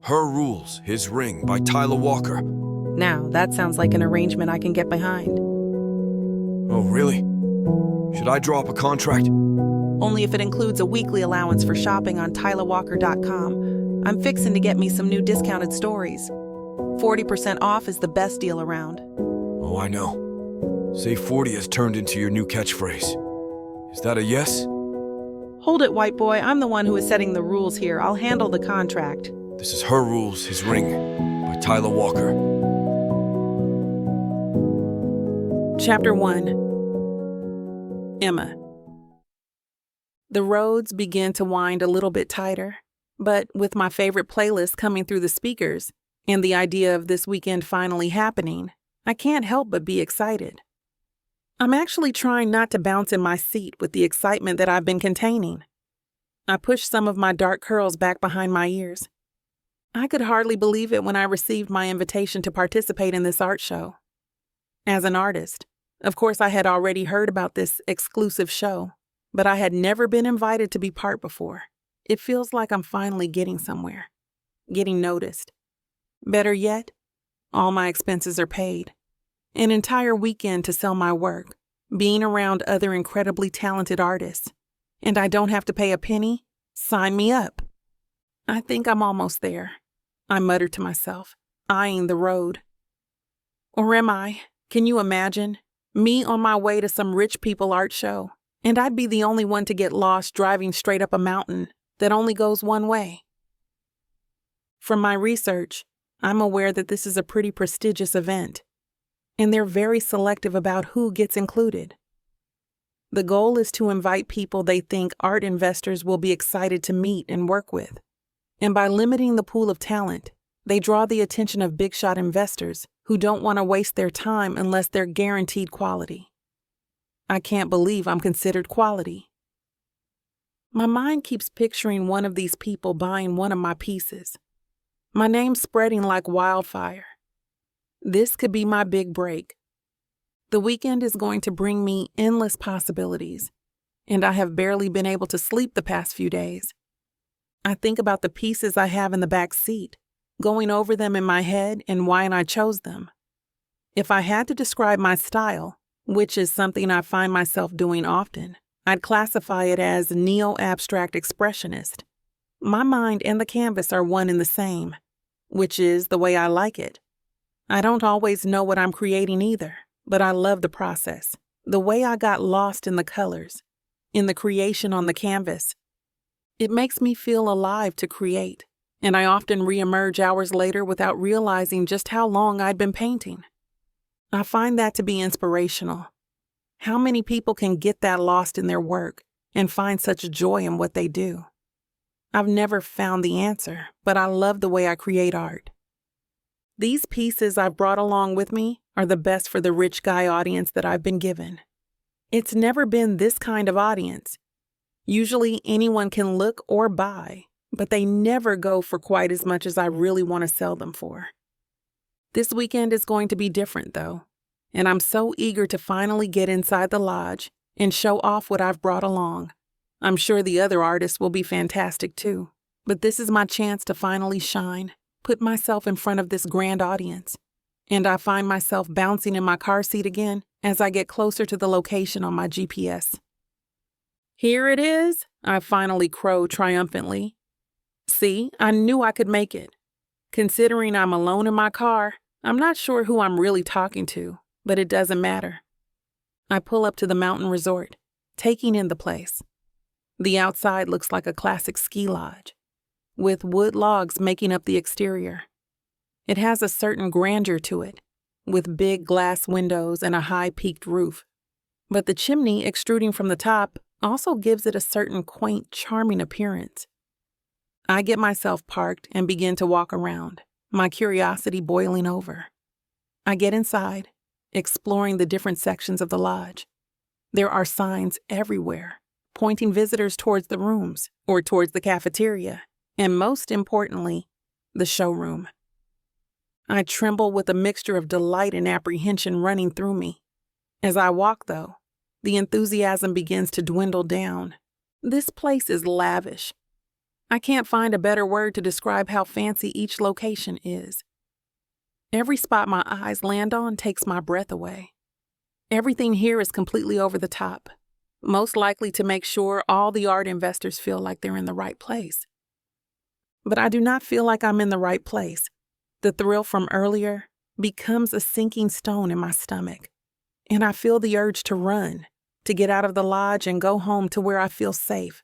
Her Rules, His Ring by Tyla Walker. Now, that sounds like an arrangement I can get behind. Oh, really? Should I draw up a contract? Only if it includes a weekly allowance for shopping on TylaWalker.com. I'm fixing to get me some new discounted stories. 40% off is the best deal around. Oh, I know. Say 40 has turned into your new catchphrase. Is that a yes? Hold it, white boy. I'm the one who is setting the rules here. I'll handle the contract. This is Her Rules, His Ring by Tyla Walker. Chapter 1. Emma. The roads begin to wind a little bit tighter, but with my favorite playlist coming through the speakers and the idea of this weekend finally happening, I can't help but be excited. I'm actually trying not to bounce in my seat with the excitement that I've been containing. I push some of my dark curls back behind my ears. I could hardly believe it when I received my invitation to participate in this art show. As an artist, of course, I had already heard about this exclusive show, but I had never been invited to be part before. It feels like I'm finally getting somewhere, getting noticed. Better yet, all my expenses are paid. An entire weekend to sell my work, being around other incredibly talented artists, and I don't have to pay a penny? Sign me up. I think I'm almost there, I muttered to myself, eyeing the road. Or am I? Can you imagine? Me on my way to some rich people art show, and I'd be the only one to get lost driving straight up a mountain that only goes one way. From my research, I'm aware that this is a pretty prestigious event, and they're very selective about who gets included. The goal is to invite people they think art investors will be excited to meet and work with. And by limiting the pool of talent, they draw the attention of big-shot investors who don't want to waste their time unless they're guaranteed quality. I can't believe I'm considered quality. My mind keeps picturing one of these people buying one of my pieces. My name's spreading like wildfire. This could be my big break. The weekend is going to bring me endless possibilities, and I have barely been able to sleep the past few days. I think about the pieces I have in the back seat, going over them in my head and why I chose them. If I had to describe my style, which is something I find myself doing often, I'd classify it as neo-abstract expressionist. My mind and the canvas are one and the same, which is the way I like it. I don't always know what I'm creating either, but I love the process, the way I got lost in the colors, in the creation on the canvas. It makes me feel alive to create, and I often reemerge hours later without realizing just how long I'd been painting. I find that to be inspirational. How many people can get that lost in their work and find such joy in what they do? I've never found the answer, but I love the way I create art. These pieces I've brought along with me are the best for the rich guy audience that I've been given. It's never been this kind of audience. Usually anyone can look or buy, but they never go for quite as much as I really want to sell them for. This weekend is going to be different, though, and I'm so eager to finally get inside the lodge and show off what I've brought along. I'm sure the other artists will be fantastic too, but this is my chance to finally shine, put myself in front of this grand audience, and I find myself bouncing in my car seat again as I get closer to the location on my GPS. Here it is, I finally crow triumphantly. See, I knew I could make it. Considering I'm alone in my car, I'm not sure who I'm really talking to, but it doesn't matter. I pull up to the mountain resort, taking in the place. The outside looks like a classic ski lodge, with wood logs making up the exterior. It has a certain grandeur to it, with big glass windows and a high peaked roof. But the chimney extruding from the top also gives it a certain quaint, charming appearance. I get myself parked and begin to walk around, my curiosity boiling over. I get inside, exploring the different sections of the lodge. There are signs everywhere, pointing visitors towards the rooms or towards the cafeteria, and most importantly, the showroom. I tremble with a mixture of delight and apprehension running through me. As I walk, though, the enthusiasm begins to dwindle down. This place is lavish. I can't find a better word to describe how fancy each location is. Every spot my eyes land on takes my breath away. Everything here is completely over the top, most likely to make sure all the art investors feel like they're in the right place. But I do not feel like I'm in the right place. The thrill from earlier becomes a sinking stone in my stomach, and I feel the urge to run, to get out of the lodge and go home to where I feel safe.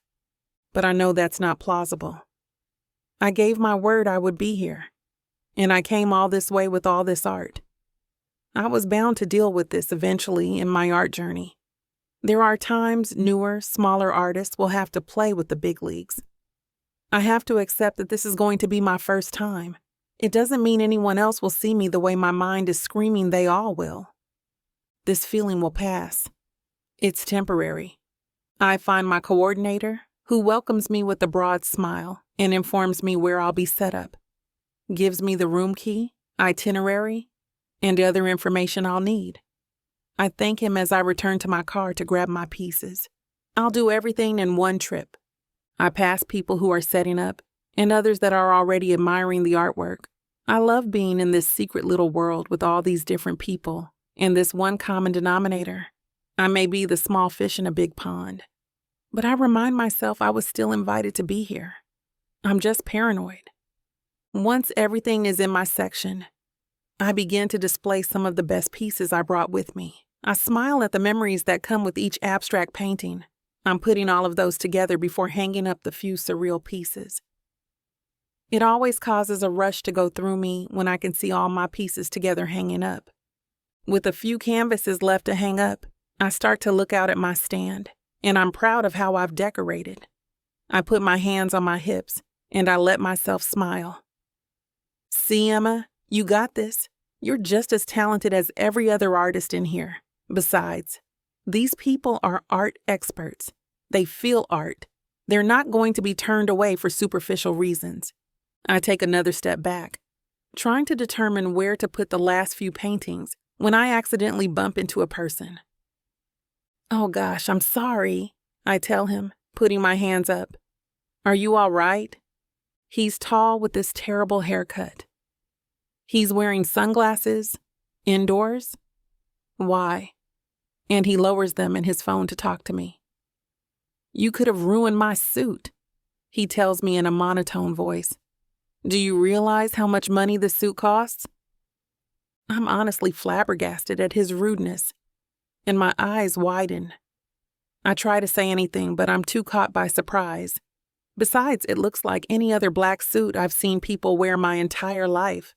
But I know that's not plausible. I gave my word I would be here, and I came all this way with all this art. I was bound to deal with this eventually in my art journey. There are times newer, smaller artists will have to play with the big leagues. I have to accept that this is going to be my first time. It doesn't mean anyone else will see me the way my mind is screaming they all will. This feeling will pass. It's temporary. I find my coordinator, who welcomes me with a broad smile and informs me where I'll be set up, gives me the room key, itinerary, and other information I'll need. I thank him as I return to my car to grab my pieces. I'll do everything in one trip. I pass people who are setting up and others that are already admiring the artwork. I love being in this secret little world with all these different people and this one common denominator. I may be the small fish in a big pond, but I remind myself I was still invited to be here. I'm just paranoid. Once everything is in my section, I begin to display some of the best pieces I brought with me. I smile at the memories that come with each abstract painting. I'm putting all of those together before hanging up the few surreal pieces. It always causes a rush to go through me when I can see all my pieces together hanging up. With a few canvases left to hang up, I start to look out at my stand, and I'm proud of how I've decorated. I put my hands on my hips, and I let myself smile. See, Emma, you got this. You're just as talented as every other artist in here. Besides, these people are art experts. They feel art. They're not going to be turned away for superficial reasons. I take another step back, trying to determine where to put the last few paintings when I accidentally bump into a person. Oh gosh, I'm sorry, I tell him, putting my hands up. Are you all right? He's tall with this terrible haircut. He's wearing sunglasses, indoors. Why? And he lowers them in his phone to talk to me. You could have ruined my suit, he tells me in a monotone voice. Do you realize how much money the suit costs? I'm honestly flabbergasted at his rudeness, and my eyes widen. I try to say anything, but I'm too caught by surprise. Besides, it looks like any other black suit I've seen people wear my entire life,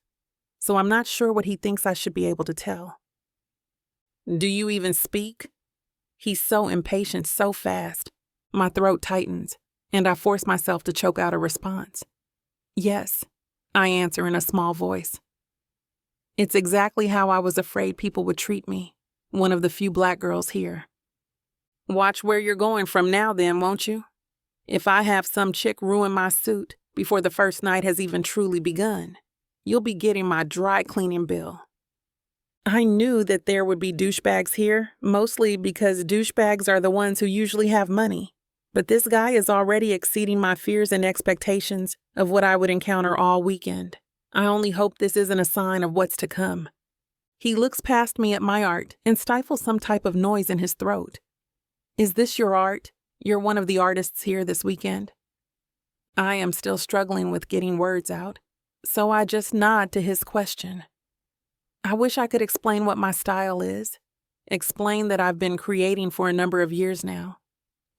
so I'm not sure what he thinks I should be able to tell. Do you even speak? He's so impatient, so fast. My throat tightens, and I force myself to choke out a response. Yes, I answer in a small voice. It's exactly how I was afraid people would treat me, one of the few black girls here. Watch where you're going from now then, won't you? If I have some chick ruin my suit before the first night has even truly begun, you'll be getting my dry cleaning bill. I knew that there would be douchebags here, mostly because douchebags are the ones who usually have money. But this guy is already exceeding my fears and expectations of what I would encounter all weekend. I only hope this isn't a sign of what's to come. He looks past me at my art and stifles some type of noise in his throat. Is this your art? You're one of the artists here this weekend? I am still struggling with getting words out, so I just nod to his question. I wish I could explain what my style is, explain that I've been creating for a number of years now.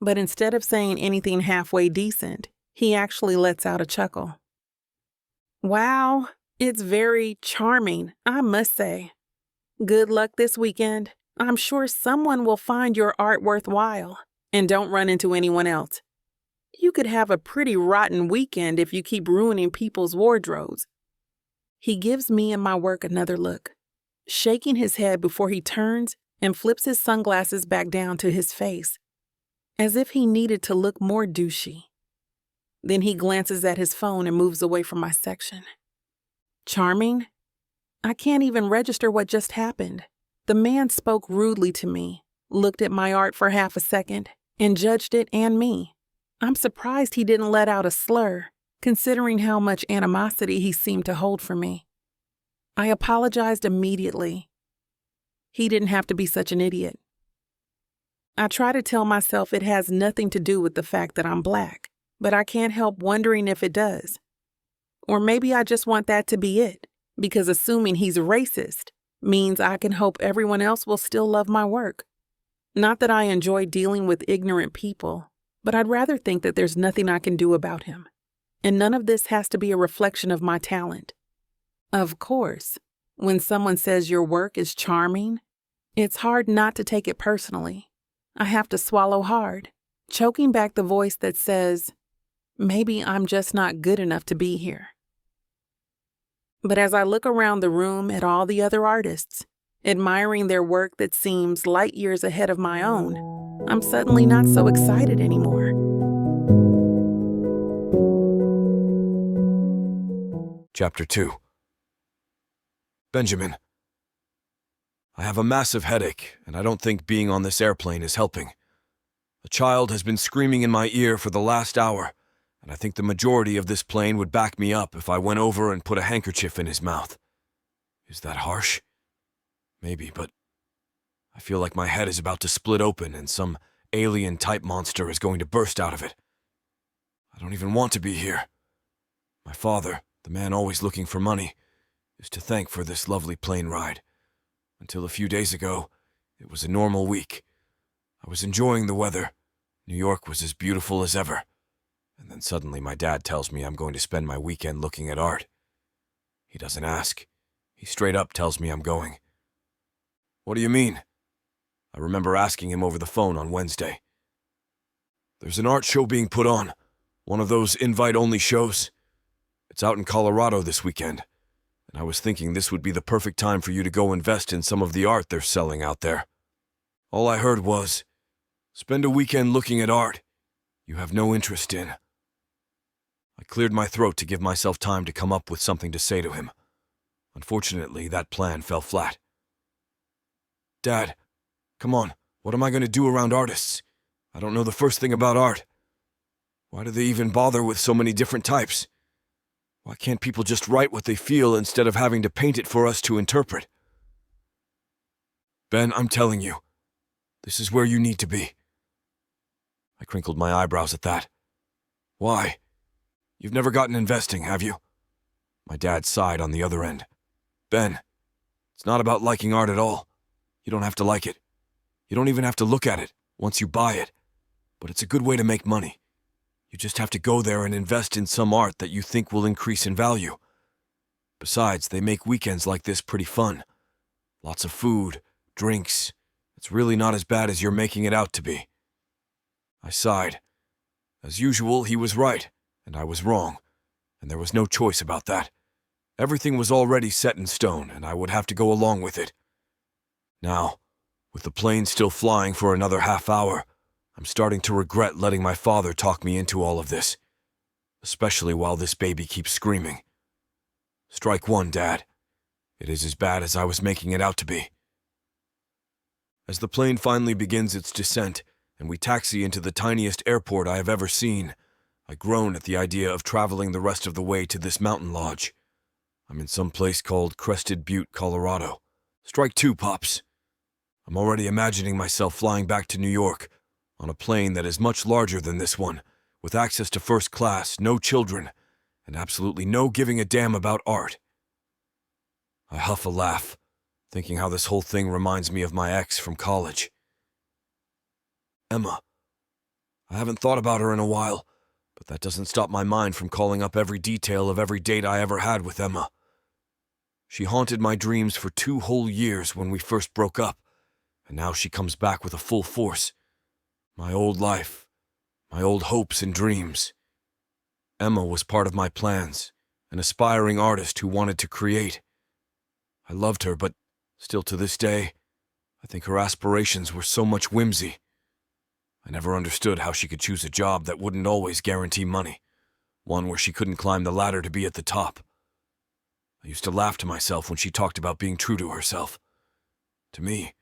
But instead of saying anything halfway decent, he actually lets out a chuckle. Wow, it's very charming, I must say. Good luck this weekend. I'm sure someone will find your art worthwhile. And don't run into anyone else. You could have a pretty rotten weekend if you keep ruining people's wardrobes. He gives me and my work another look, shaking his head before he turns and flips his sunglasses back down to his face, as if he needed to look more douchey. Then he glances at his phone and moves away from my section. Charming? I can't even register what just happened. The man spoke rudely to me, looked at my art for half a second, and judged it and me. I'm surprised he didn't let out a slur, considering how much animosity he seemed to hold for me. I apologized immediately. He didn't have to be such an idiot. I try to tell myself it has nothing to do with the fact that I'm Black, but I can't help wondering if it does. Or maybe I just want that to be it, because assuming he's racist means I can hope everyone else will still love my work. Not that I enjoy dealing with ignorant people, but I'd rather think that there's nothing I can do about him. And none of this has to be a reflection of my talent. Of course, when someone says your work is charming, it's hard not to take it personally. I have to swallow hard, choking back the voice that says, maybe I'm just not good enough to be here. But as I look around the room at all the other artists, admiring their work that seems light years ahead of my own, I'm suddenly not so excited anymore. Chapter 2. Benjamin. I have a massive headache, and I don't think being on this airplane is helping. A child has been screaming in my ear for the last hour, and I think the majority of this plane would back me up if I went over and put a handkerchief in his mouth. Is that harsh? Maybe, but I feel like my head is about to split open and some alien-type monster is going to burst out of it. I don't even want to be here. My father, the man always looking for money, is to thank for this lovely plane ride. Until a few days ago, it was a normal week. I was enjoying the weather. New York was as beautiful as ever. And then suddenly my dad tells me I'm going to spend my weekend looking at art. He doesn't ask. He straight up tells me I'm going. What do you mean? I remember asking him over the phone on Wednesday. There's an art show being put on, one of those invite-only shows. It's out in Colorado this weekend, and I was thinking this would be the perfect time for you to go invest in some of the art they're selling out there. All I heard was, spend a weekend looking at art you have no interest in. I cleared my throat to give myself time to come up with something to say to him. Unfortunately, that plan fell flat. Dad, come on, what am I going to do around artists? I don't know the first thing about art. Why do they even bother with so many different types? Why can't people just write what they feel instead of having to paint it for us to interpret? Ben, I'm telling you, this is where you need to be. I crinkled my eyebrows at that. Why? You've never gotten investing, have you? My dad sighed on the other end. Ben, it's not about liking art at all. You don't have to like it. You don't even have to look at it once you buy it. But it's a good way to make money. You just have to go there and invest in some art that you think will increase in value. Besides, they make weekends like this pretty fun. Lots of food, drinks. It's really not as bad as you're making it out to be. I sighed. As usual, he was right, and I was wrong, and there was no choice about that. Everything was already set in stone, and I would have to go along with it. Now, with the plane still flying for another half hour, I'm starting to regret letting my father talk me into all of this, especially while this baby keeps screaming. Strike one, Dad. It is as bad as I was making it out to be. As the plane finally begins its descent, and we taxi into the tiniest airport I have ever seen, I groan at the idea of traveling the rest of the way to this mountain lodge. I'm in some place called Crested Butte, Colorado. Strike two, Pops. I'm already imagining myself flying back to New York on a plane that is much larger than this one, with access to first class, no children, and absolutely no giving a damn about art. I huff a laugh, thinking how this whole thing reminds me of my ex from college. Emma. I haven't thought about her in a while, but that doesn't stop my mind from calling up every detail of every date I ever had with Emma. She haunted my dreams for 2 whole years when we first broke up, and now she comes back with a full force. My old life, my old hopes and dreams. Emma was part of my plans, an aspiring artist who wanted to create. I loved her, but still to this day, I think her aspirations were so much whimsy. I never understood how she could choose a job that wouldn't always guarantee money, one where she couldn't climb the ladder to be at the top. I used to laugh to myself when she talked about being true to herself. To me,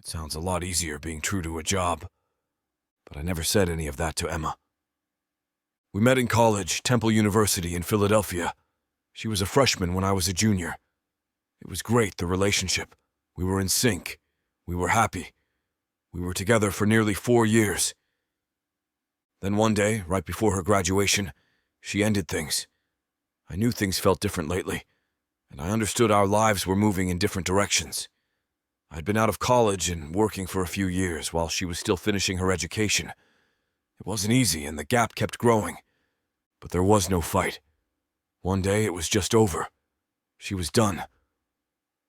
it sounds a lot easier being true to a job. But I never said any of that to Emma. We met in college, Temple University in Philadelphia. She was a freshman when I was a junior. It was great, the relationship. We were in sync. We were happy. We were together for nearly 4 years. Then one day, right before her graduation, she ended things. I knew things felt different lately, and I understood our lives were moving in different directions. I'd been out of college and working for a few years while she was still finishing her education. It wasn't easy, and the gap kept growing. But there was no fight. One day, it was just over. She was done.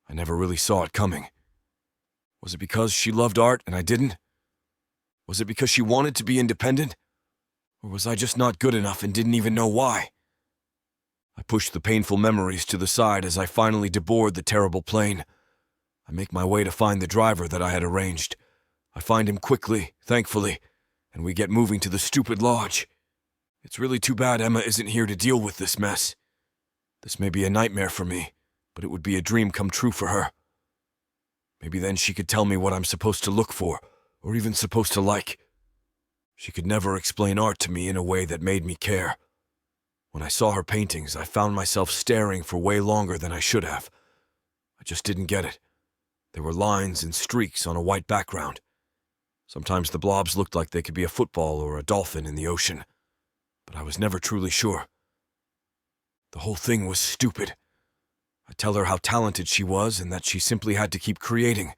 I never really saw it coming. Was it because she loved art and I didn't? Was it because she wanted to be independent? Or was I just not good enough and didn't even know why? I pushed the painful memories to the side as I finally deboard the terrible plane. I make my way to find the driver that I had arranged. I find him quickly, thankfully, and we get moving to the stupid lodge. It's really too bad Emma isn't here to deal with this mess. This may be a nightmare for me, but it would be a dream come true for her. Maybe then she could tell me what I'm supposed to look for, or even supposed to like. She could never explain art to me in a way that made me care. When I saw her paintings, I found myself staring for way longer than I should have. I just didn't get it. There were lines and streaks on a white background. Sometimes the blobs looked like they could be a football or a dolphin in the ocean, but I was never truly sure. The whole thing was stupid. I tell her how talented she was and that she simply had to keep creating.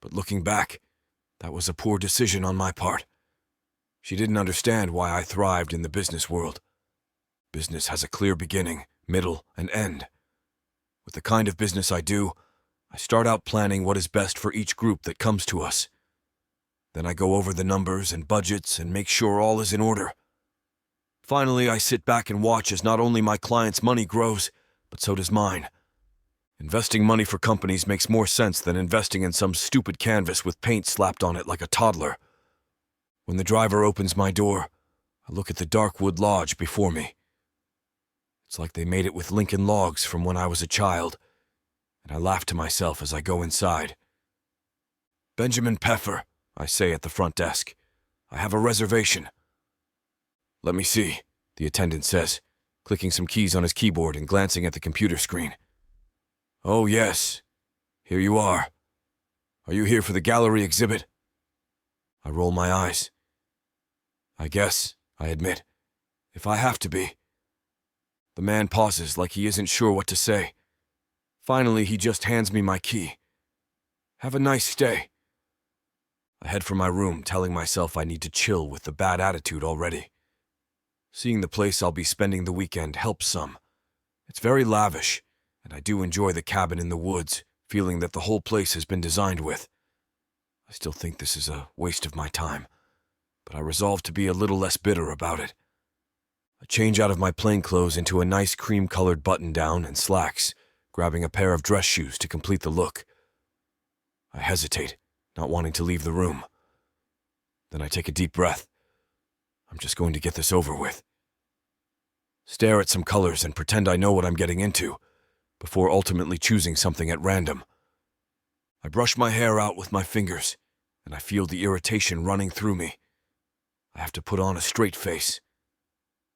But looking back, that was a poor decision on my part. She didn't understand why I thrived in the business world. Business has a clear beginning, middle, and end. With the kind of business I do, I start out planning what is best for each group that comes to us. Then I go over the numbers and budgets and make sure all is in order. Finally, I sit back and watch as not only my clients' money grows, but so does mine. Investing money for companies makes more sense than investing in some stupid canvas with paint slapped on it like a toddler. When the driver opens my door, I look at the dark wood lodge before me. It's like they made it with Lincoln logs from when I was a child, and I laugh to myself as I go inside. "Benjamin Peffer," I say at the front desk. "I have a reservation." "Let me see," the attendant says, clicking some keys on his keyboard and glancing at the computer screen. "Oh, yes. Here you are. Are you here for the gallery exhibit?" I roll my eyes. "I guess," I admit, "if I have to be." The man pauses like he isn't sure what to say. Finally, he just hands me my key. "Have a nice stay." I head for my room, telling myself I need to chill with the bad attitude already. Seeing the place I'll be spending the weekend helps some. It's very lavish, and I do enjoy the cabin in the woods, feeling that the whole place has been designed with. I still think this is a waste of my time, but I resolve to be a little less bitter about it. I change out of my plain clothes into a nice cream-colored button-down and slacks, grabbing a pair of dress shoes to complete the look. I hesitate, not wanting to leave the room. Then I take a deep breath. I'm just going to get this over with. Stare at some colors and pretend I know what I'm getting into, before ultimately choosing something at random. I brush my hair out with my fingers, and I feel the irritation running through me. I have to put on a straight face.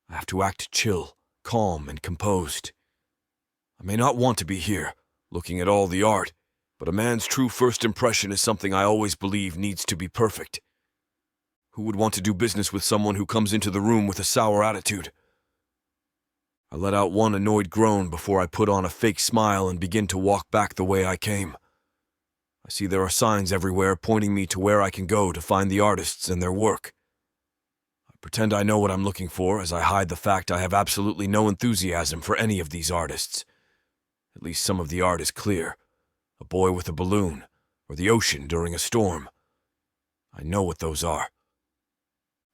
I have to act chill, calm, and composed. I may not want to be here, looking at all the art, but a man's true first impression is something I always believe needs to be perfect. Who would want to do business with someone who comes into the room with a sour attitude? I let out one annoyed groan before I put on a fake smile and begin to walk back the way I came. I see there are signs everywhere pointing me to where I can go to find the artists and their work. I pretend I know what I'm looking for as I hide the fact I have absolutely no enthusiasm for any of these artists. At least some of the art is clear. A boy with a balloon, or the ocean during a storm. I know what those are.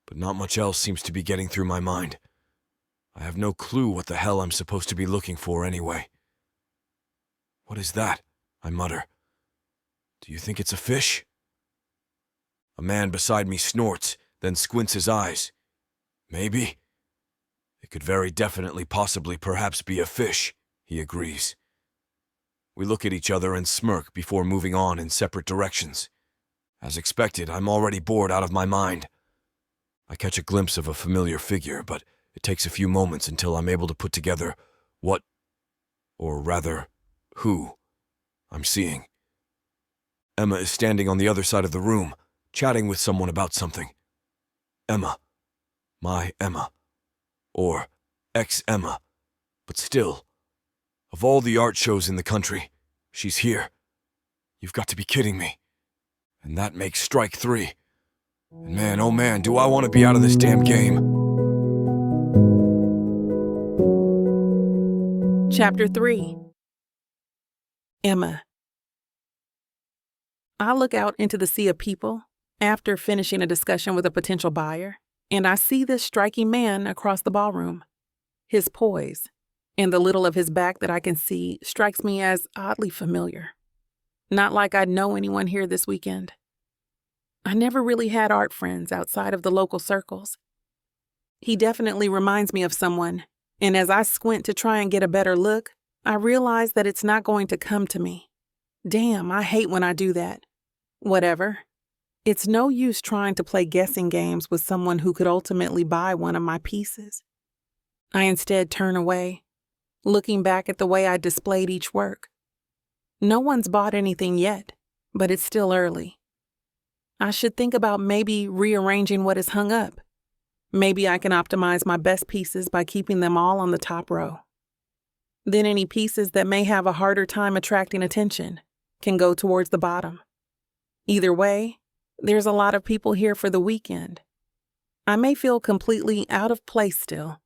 But not much else seems to be getting through my mind. I have no clue what the hell I'm supposed to be looking for anyway. "What is that?" I mutter. "Do you think it's a fish?" A man beside me snorts, then squints his eyes. "Maybe. It could very definitely, possibly, perhaps be a fish," he agrees. We look at each other and smirk before moving on in separate directions. As expected, I'm already bored out of my mind. I catch a glimpse of a familiar figure, but it takes a few moments until I'm able to put together what, or rather, who, I'm seeing. Emma is standing on the other side of the room, chatting with someone about something. Emma. My Emma. Or ex-Emma. But still, of all the art shows in the country, she's here. You've got to be kidding me. And that makes strike 3. And man, oh man, do I want to be out of this damn game. Chapter 3. Emma. I look out into the sea of people after finishing a discussion with a potential buyer, and I see this striking man across the ballroom. His poise, and the little of his back that I can see, strikes me as oddly familiar. Not like I'd know anyone here this weekend. I never really had art friends outside of the local circles. He definitely reminds me of someone, and as I squint to try and get a better look, I realize that it's not going to come to me. Damn, I hate when I do that. Whatever. It's no use trying to play guessing games with someone who could ultimately buy one of my pieces. I instead turn away, looking back at the way I displayed each work. No one's bought anything yet, but it's still early. I should think about maybe rearranging what is hung up. Maybe I can optimize my best pieces by keeping them all on the top row. Then any pieces that may have a harder time attracting attention can go towards the bottom. Either way, there's a lot of people here for the weekend. I may feel completely out of place still,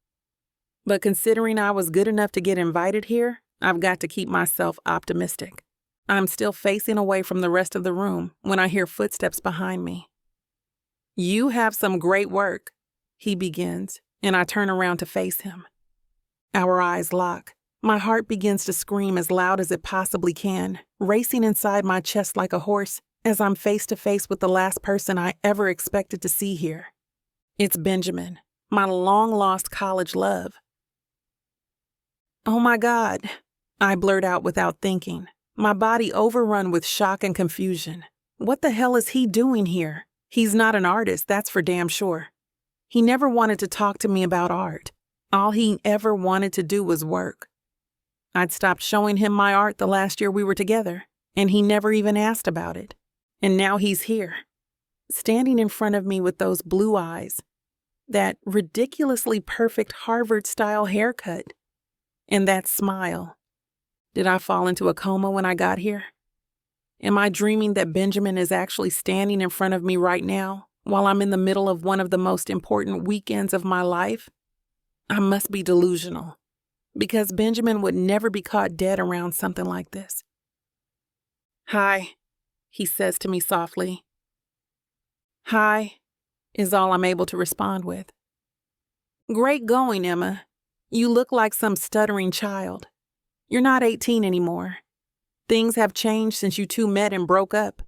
but considering I was good enough to get invited here, I've got to keep myself optimistic. I'm still facing away from the rest of the room when I hear footsteps behind me. "You have some great work," he begins, and I turn around to face him. Our eyes lock. My heart begins to scream as loud as it possibly can, racing inside my chest like a horse as I'm face to face with the last person I ever expected to see here. It's Benjamin, my long-lost college love. "Oh my God," I blurt out without thinking, my body overrun with shock and confusion. What the hell is he doing here? He's not an artist, that's for damn sure. He never wanted to talk to me about art. All he ever wanted to do was work. I'd stopped showing him my art the last year we were together, and he never even asked about it. And now he's here, standing in front of me with those blue eyes, that ridiculously perfect Harvard-style haircut, and that smile. Did I fall into a coma when I got here? Am I dreaming that Benjamin is actually standing in front of me right now while I'm in the middle of one of the most important weekends of my life? I must be delusional, because Benjamin would never be caught dead around something like this. "Hi," he says to me softly. "Hi," is all I'm able to respond with. "Great going, Emma. You look like some stuttering child. You're not 18 anymore. Things have changed since you two met and broke up."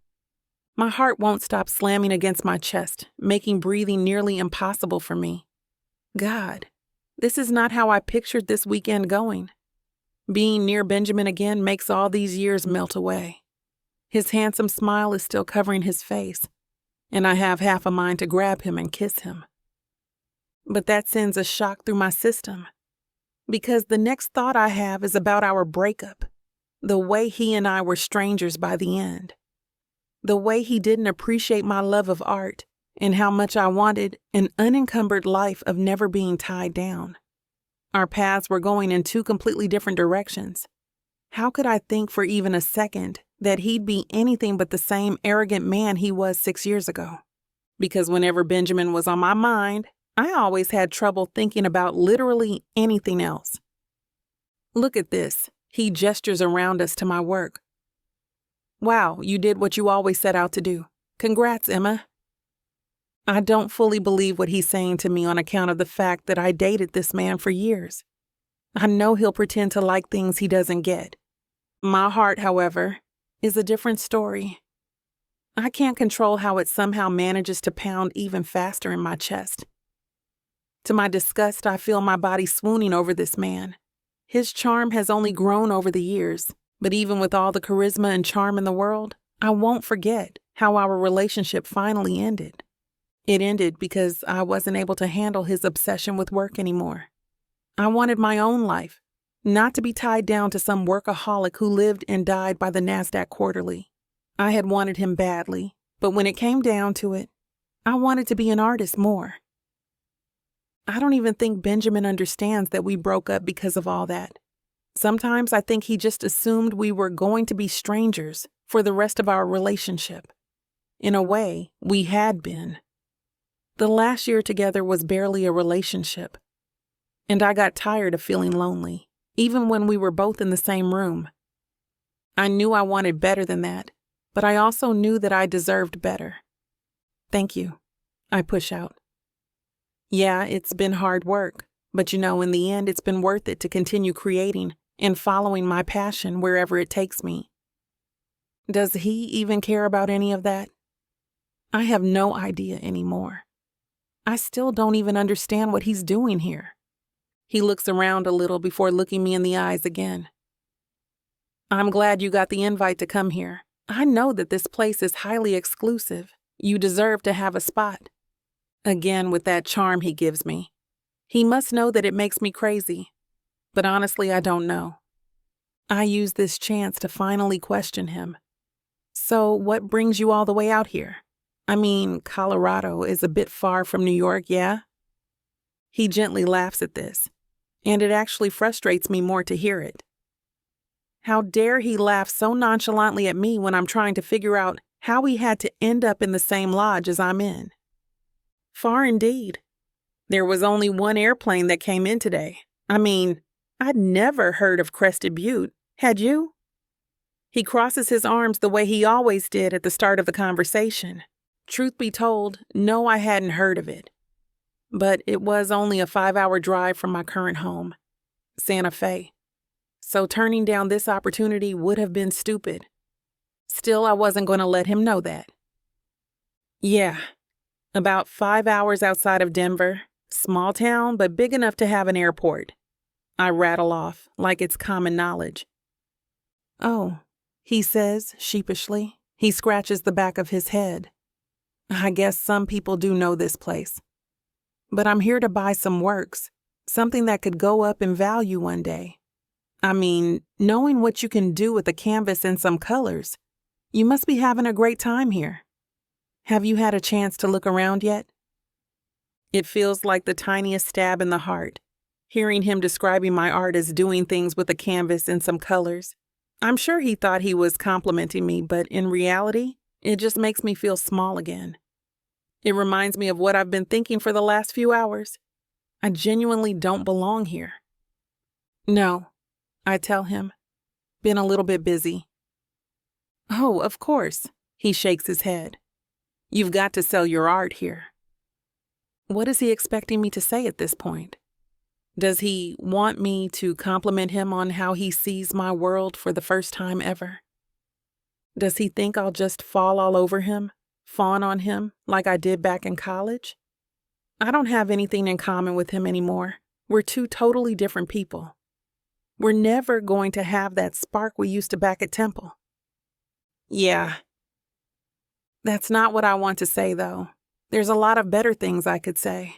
My heart won't stop slamming against my chest, making breathing nearly impossible for me. God, this is not how I pictured this weekend going. Being near Benjamin again makes all these years melt away. His handsome smile is still covering his face, and I have half a mind to grab him and kiss him. But that sends a shock through my system, because the next thought I have is about our breakup, the way he and I were strangers by the end, the way he didn't appreciate my love of art, and how much I wanted an unencumbered life of never being tied down. Our paths were going in two completely different directions. How could I think for even a second that he'd be anything but the same arrogant man he was 6 years ago? Because whenever Benjamin was on my mind, I always had trouble thinking about literally anything else. "Look at this," he gestures around us to my work. "Wow, you did what you always set out to do. Congrats, Emma." I don't fully believe what he's saying to me on account of the fact that I dated this man for years. I know he'll pretend to like things he doesn't get. My heart, however, is a different story. I can't control how it somehow manages to pound even faster in my chest. To my disgust, I feel my body swooning over this man. His charm has only grown over the years, but even with all the charisma and charm in the world, I won't forget how our relationship finally ended. It ended because I wasn't able to handle his obsession with work anymore. I wanted my own life, not to be tied down to some workaholic who lived and died by the NASDAQ quarterly. I had wanted him badly, but when it came down to it, I wanted to be an artist more. I don't even think Benjamin understands that we broke up because of all that. Sometimes I think he just assumed we were going to be strangers for the rest of our relationship. In a way, we had been. The last year together was barely a relationship, and I got tired of feeling lonely, even when we were both in the same room. I knew I wanted better than that, but I also knew that I deserved better. Thank you, I push out. Yeah, it's been hard work, but in the end, it's been worth it to continue creating and following my passion wherever it takes me. Does he even care about any of that? I have no idea anymore. I still don't even understand what he's doing here. He looks around a little before looking me in the eyes again. I'm glad you got the invite to come here. I know that this place is highly exclusive. You deserve to have a spot. Again, with that charm he gives me. He must know that it makes me crazy. But honestly, I don't know. I use this chance to finally question him. So, what brings you all the way out here? I mean, Colorado is a bit far from New York, yeah? He gently laughs at this, and it actually frustrates me more to hear it. How dare he laugh so nonchalantly at me when I'm trying to figure out how he had to end up in the same lodge as I'm in? Far indeed. There was only one airplane that came in today. I mean, I'd never heard of Crested Butte. Had you? He crosses his arms the way he always did at the start of the conversation. Truth be told, no, I hadn't heard of it. But it was only a 5-hour drive from my current home, Santa Fe. So turning down this opportunity would have been stupid. Still, I wasn't going to let him know that. Yeah, about 5 hours outside of Denver, small town, but big enough to have an airport. I rattle off, like it's common knowledge. Oh, he says sheepishly. He scratches the back of his head. I guess some people do know this place. But I'm here to buy some works, something that could go up in value one day. I mean, knowing what you can do with a canvas and some colors, you must be having a great time here. Have you had a chance to look around yet? It feels like the tiniest stab in the heart, hearing him describing my art as doing things with a canvas and some colors. I'm sure he thought he was complimenting me, but in reality, it just makes me feel small again. It reminds me of what I've been thinking for the last few hours. I genuinely don't belong here. No, I tell him. Been a little bit busy. Oh, of course, he shakes his head. You've got to sell your art here. What is he expecting me to say at this point? Does he want me to compliment him on how he sees my world for the first time ever? Does he think I'll just fall all over him, fawn on him like I did back in college? I don't have anything in common with him anymore. We're two totally different people. We're never going to have that spark we used to back at Temple. Yeah. That's not what I want to say, though. There's a lot of better things I could say.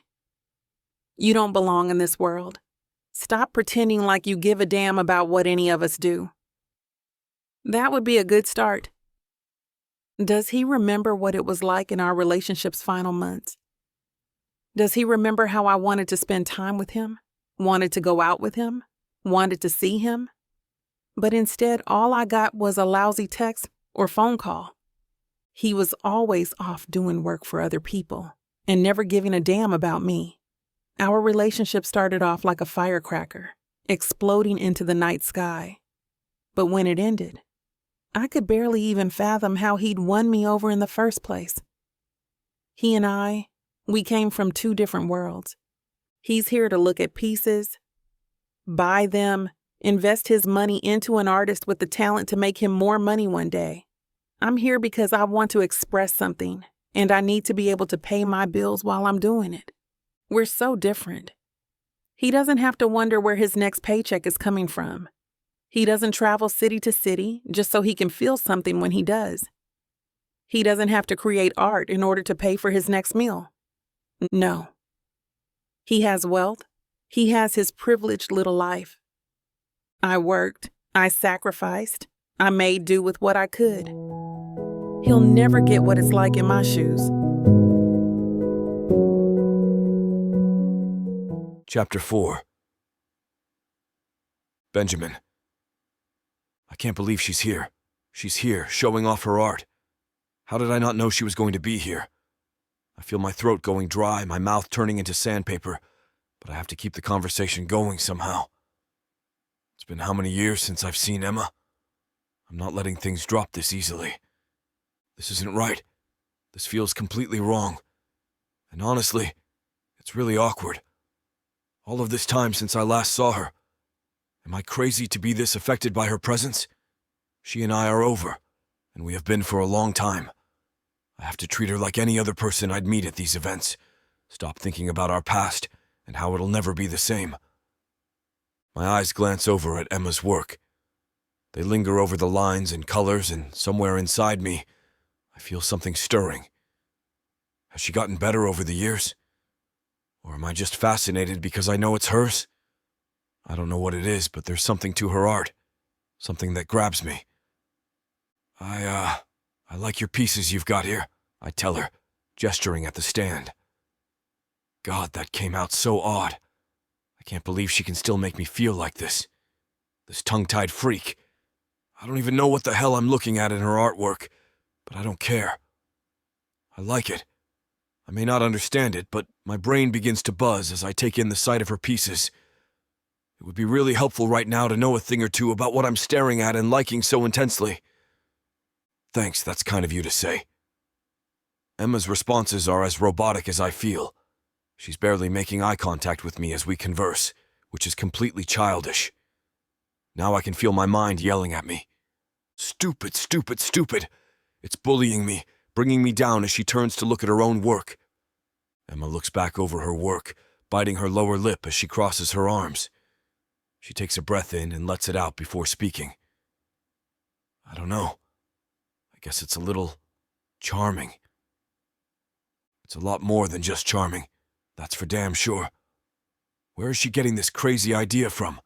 You don't belong in this world. Stop pretending like you give a damn about what any of us do. That would be a good start. Does he remember what it was like in our relationship's final months? Does he remember how I wanted to spend time with him, wanted to go out with him, wanted to see him? But instead, all I got was a lousy text or phone call. He was always off doing work for other people and never giving a damn about me. Our relationship started off like a firecracker, exploding into the night sky. But when it ended, I could barely even fathom how he'd won me over in the first place. He and we came from two different worlds. He's here to look at pieces, buy them, invest his money into an artist with the talent to make him more money one day. I'm here because I want to express something, and I need to be able to pay my bills while I'm doing it. We're so different. He doesn't have to wonder where his next paycheck is coming from. He doesn't travel city to city just so he can feel something when he does. He doesn't have to create art in order to pay for his next meal. No. He has wealth. He has his privileged little life. I worked. I sacrificed. I made do with what I could. He'll never get what it's like in my shoes. Chapter 4. Benjamin. I can't believe she's here. She's here, showing off her art. How did I not know she was going to be here? I feel my throat going dry, my mouth turning into sandpaper, but I have to keep the conversation going somehow. It's been how many years since I've seen Emma? I'm not letting things drop this easily. This isn't right. This feels completely wrong. And honestly, it's really awkward. All of this time since I last saw her. Am I crazy to be this affected by her presence? She and I are over, and we have been for a long time. I have to treat her like any other person I'd meet at these events. Stop thinking about our past and how it'll never be the same. My eyes glance over at Emma's work. They linger over the lines and colors, and somewhere inside me, I feel something stirring. Has she gotten better over the years? Or am I just fascinated because I know it's hers? I don't know what it is, but there's something to her art. Something that grabs me. I like your pieces you've got here, I tell her, gesturing at the stand. God, that came out so odd. I can't believe she can still make me feel like this. This tongue-tied freak. I don't even know what the hell I'm looking at in her artwork, but I don't care. I like it. I may not understand it, but my brain begins to buzz as I take in the sight of her pieces. It would be really helpful right now to know a thing or two about what I'm staring at and liking so intensely. Thanks, that's kind of you to say. Emma's responses are as robotic as I feel. She's barely making eye contact with me as we converse, which is completely childish. Now I can feel my mind yelling at me. Stupid, stupid, stupid. It's bullying me, bringing me down as she turns to look at her own work. Emma looks back over her work, biting her lower lip as she crosses her arms. She takes a breath in and lets it out before speaking. I don't know. I guess it's a little charming. It's a lot more than just charming. That's for damn sure. Where is she getting this crazy idea from?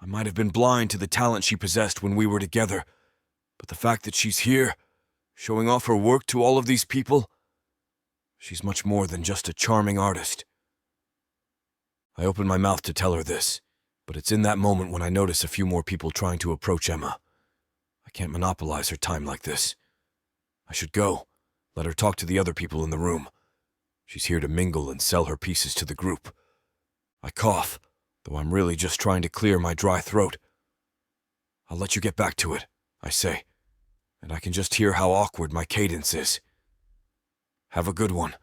I might have been blind to the talent she possessed when we were together, but the fact that she's here, showing off her work to all of these people, she's much more than just a charming artist. I open my mouth to tell her this, but it's in that moment when I notice a few more people trying to approach Emma. I can't monopolize her time like this. I should go, let her talk to the other people in the room. She's here to mingle and sell her pieces to the group. I cough, though I'm really just trying to clear my dry throat. I'll let you get back to it, I say, and I can just hear how awkward my cadence is. Have a good one.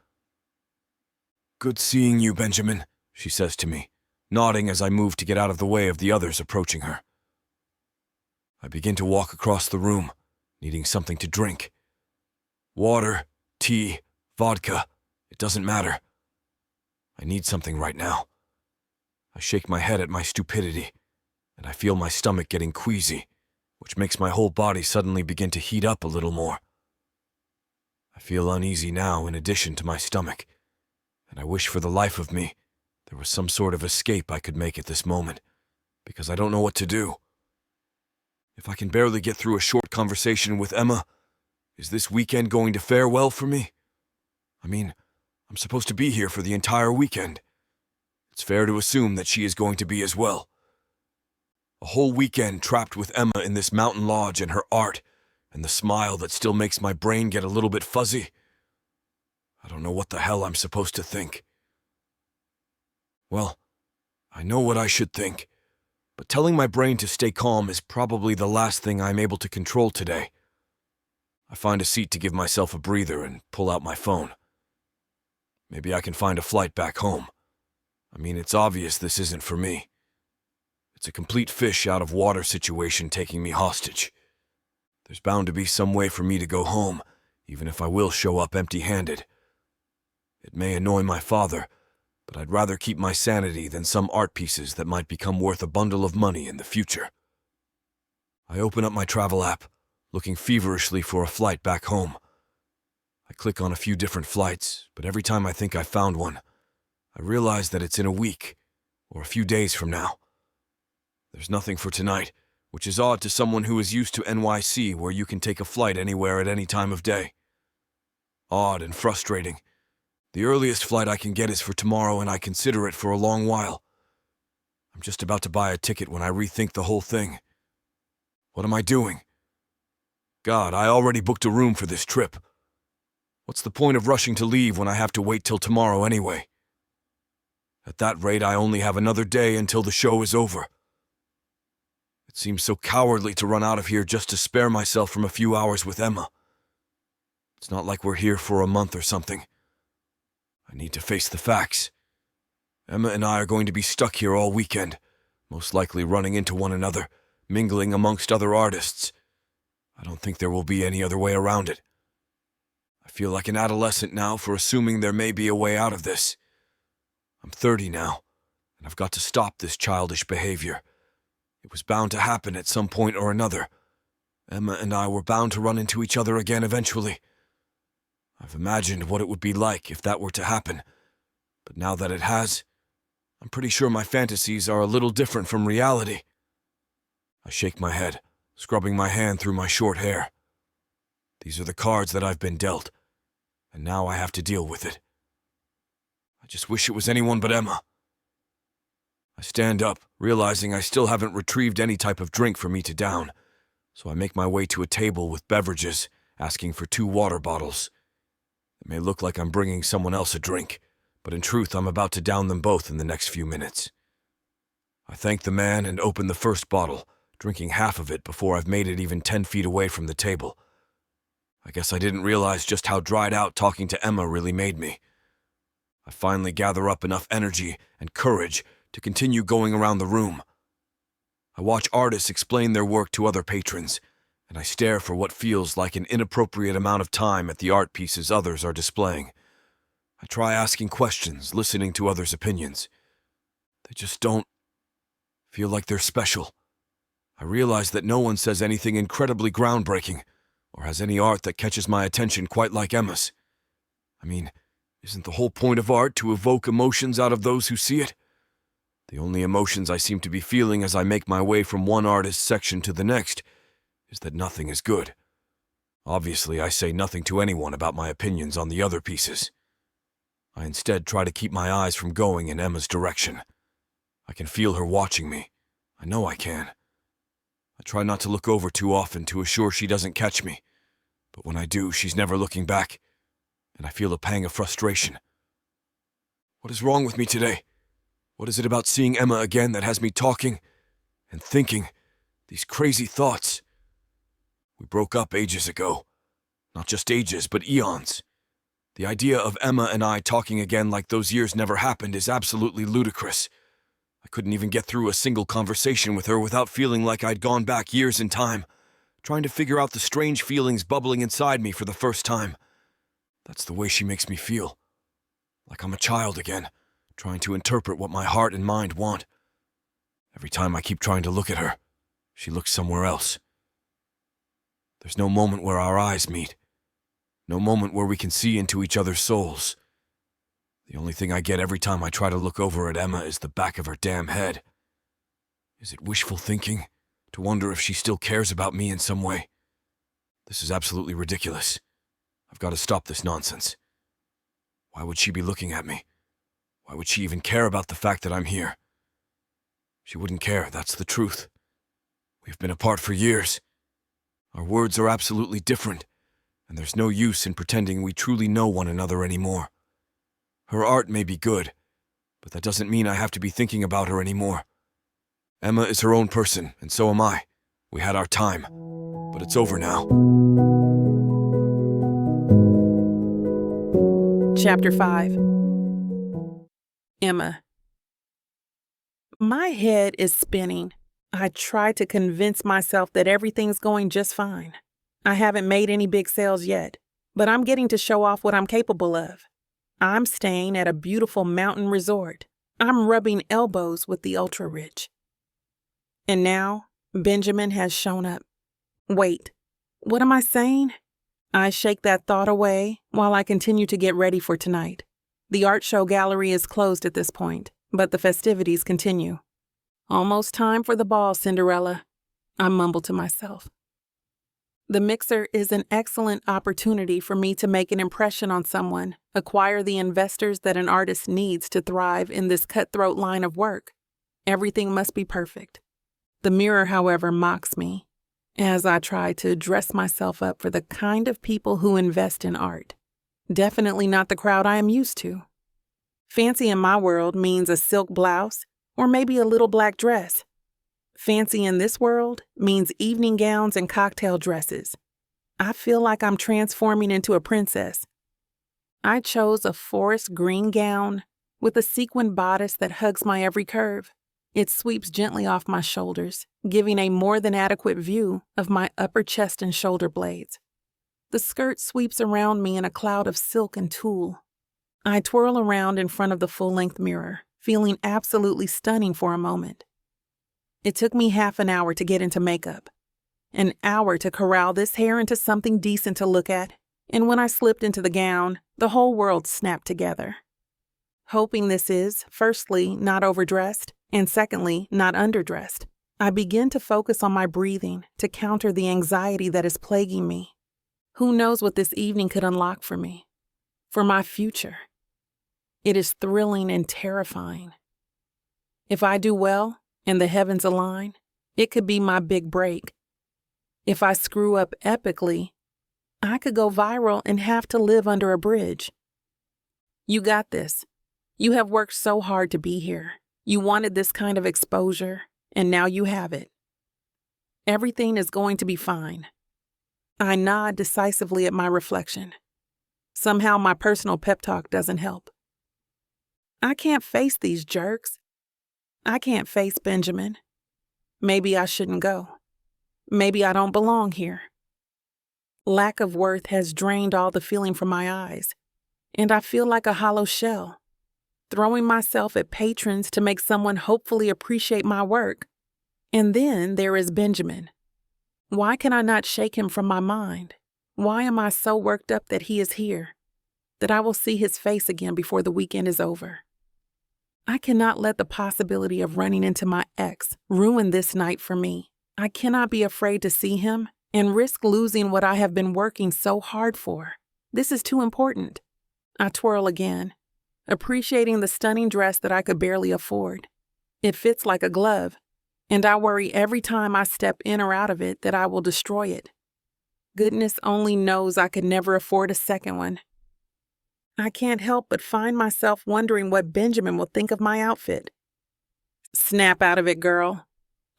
Good seeing you, Benjamin, she says to me, nodding as I move to get out of the way of the others approaching her. I begin to walk across the room, needing something to drink. Water, tea, vodka, it doesn't matter. I need something right now. I shake my head at my stupidity, and I feel my stomach getting queasy, which makes my whole body suddenly begin to heat up a little more. I feel uneasy now in addition to my stomach, and I wish for the life of me there was some sort of escape I could make at this moment, because I don't know what to do. If I can barely get through a short conversation with Emma, is this weekend going to fare well for me? I mean, I'm supposed to be here for the entire weekend. It's fair to assume that she is going to be as well. A whole weekend trapped with Emma in this mountain lodge and her art, and the smile that still makes my brain get a little bit fuzzy. I don't know what the hell I'm supposed to think. Well, I know what I should think, but telling my brain to stay calm is probably the last thing I'm able to control today. I find a seat to give myself a breather and pull out my phone. Maybe I can find a flight back home. I mean, it's obvious this isn't for me. It's a complete fish out of water situation taking me hostage. There's bound to be some way for me to go home, even if I will show up empty-handed. It may annoy my father, but I'd rather keep my sanity than some art pieces that might become worth a bundle of money in the future. I open up my travel app, looking feverishly for a flight back home. I click on a few different flights, but every time I think I've found one, I realize that it's in a week or a few days from now. There's nothing for tonight, which is odd to someone who is used to NYC, where you can take a flight anywhere at any time of day. Odd and frustrating. The earliest flight I can get is for tomorrow, and I consider it for a long while. I'm just about to buy a ticket when I rethink the whole thing. What am I doing? God, I already booked a room for this trip. What's the point of rushing to leave when I have to wait till tomorrow anyway? At that rate, I only have another day until the show is over. It seems so cowardly to run out of here just to spare myself from a few hours with Emma. It's not like we're here for a month or something. I need to face the facts. Emma and I are going to be stuck here all weekend, most likely running into one another, mingling amongst other artists. I don't think there will be any other way around it. I feel like an adolescent now for assuming there may be a way out of this. I'm 30 now, and I've got to stop this childish behavior. It was bound to happen at some point or another. Emma and I were bound to run into each other again eventually. I've imagined what it would be like if that were to happen, but now that it has, I'm pretty sure my fantasies are a little different from reality. I shake my head, scrubbing my hand through my short hair. These are the cards that I've been dealt, and now I have to deal with it. I just wish it was anyone but Emma. I stand up, realizing I still haven't retrieved any type of drink for me to down, so I make my way to a table with beverages, asking for 2 water bottles. It may look like I'm bringing someone else a drink, but in truth I'm about to down them both in the next few minutes. I thank the man and open the first bottle, drinking half of it before I've made it even 10 feet away from the table. I guess I didn't realize just how dried out talking to Emma really made me. I finally gather up enough energy and courage to continue going around the room. I watch artists explain their work to other patrons, and I stare for what feels like an inappropriate amount of time at the art pieces others are displaying. I try asking questions, listening to others' opinions. They just don't feel like they're special. I realize that no one says anything incredibly groundbreaking, or has any art that catches my attention quite like Emma's. I mean, isn't the whole point of art to evoke emotions out of those who see it? The only emotions I seem to be feeling as I make my way from one artist's section to the next is that nothing is good. Obviously, I say nothing to anyone about my opinions on the other pieces. I instead try to keep my eyes from going in Emma's direction. I can feel her watching me. I know I can. I try not to look over too often to assure she doesn't catch me, but when I do, she's never looking back, and I feel a pang of frustration. What is wrong with me today? What is it about seeing Emma again that has me talking and thinking these crazy thoughts? We broke up ages ago. Not just ages, but eons. The idea of Emma and I talking again like those years never happened is absolutely ludicrous. I couldn't even get through a single conversation with her without feeling like I'd gone back years in time, trying to figure out the strange feelings bubbling inside me for the first time. That's the way she makes me feel. Like I'm a child again, trying to interpret what my heart and mind want. Every time I keep trying to look at her, she looks somewhere else. There's no moment where our eyes meet. No moment where we can see into each other's souls. The only thing I get every time I try to look over at Emma is the back of her damn head. Is it wishful thinking to wonder if she still cares about me in some way? This is absolutely ridiculous. I've got to stop this nonsense. Why would she be looking at me? Why would she even care about the fact that I'm here? She wouldn't care, that's the truth. We've been apart for years. Our words are absolutely different, and there's no use in pretending we truly know one another anymore. Her art may be good, but that doesn't mean I have to be thinking about her anymore. Emma is her own person, and so am I. We had our time, but it's over now. Chapter 5. Emma. My head is spinning. I try to convince myself that everything's going just fine. I haven't made any big sales yet, but I'm getting to show off what I'm capable of. I'm staying at a beautiful mountain resort. I'm rubbing elbows with the ultra-rich. And now, Benjamin has shown up. Wait, what am I saying? I shake that thought away while I continue to get ready for tonight. The art show gallery is closed at this point, but the festivities continue. Almost time for the ball, Cinderella, I mumble to myself. The mixer is an excellent opportunity for me to make an impression on someone, acquire the investors that an artist needs to thrive in this cutthroat line of work. Everything must be perfect. The mirror, however, mocks me as I try to dress myself up for the kind of people who invest in art. Definitely not the crowd I am used to. Fancy in my world means a silk blouse or maybe a little black dress. Fancy in this world means evening gowns and cocktail dresses. I feel like I'm transforming into a princess. I chose a forest green gown with a sequin bodice that hugs my every curve. It sweeps gently off my shoulders, giving a more than adequate view of my upper chest and shoulder blades. The skirt sweeps around me in a cloud of silk and tulle. I twirl around in front of the full-length mirror, feeling absolutely stunning for a moment. It took me half an hour to get into makeup, an hour to corral this hair into something decent to look at, and when I slipped into the gown, the whole world snapped together. Hoping this is, firstly, not overdressed, and secondly, not underdressed, I begin to focus on my breathing to counter the anxiety that is plaguing me. Who knows what this evening could unlock for me, for my future? It is thrilling and terrifying. If I do well and the heavens align, it could be my big break. If I screw up epically, I could go viral and have to live under a bridge. You got this. You have worked so hard to be here. You wanted this kind of exposure, and now you have it. Everything is going to be fine. I nod decisively at my reflection. Somehow my personal pep talk doesn't help. I can't face these jerks. I can't face Benjamin. Maybe I shouldn't go. Maybe I don't belong here. Lack of worth has drained all the feeling from my eyes, and I feel like a hollow shell, throwing myself at patrons to make someone hopefully appreciate my work. And then there is Benjamin. Why can I not shake him from my mind? Why am I so worked up that he is here, that I will see his face again before the weekend is over? I cannot let the possibility of running into my ex ruin this night for me. I cannot be afraid to see him and risk losing what I have been working so hard for. This is too important. I twirl again, appreciating the stunning dress that I could barely afford. It fits like a glove, and I worry every time I step in or out of it that I will destroy it. Goodness only knows I could never afford a second one. I can't help but find myself wondering what Benjamin will think of my outfit. Snap out of it, girl.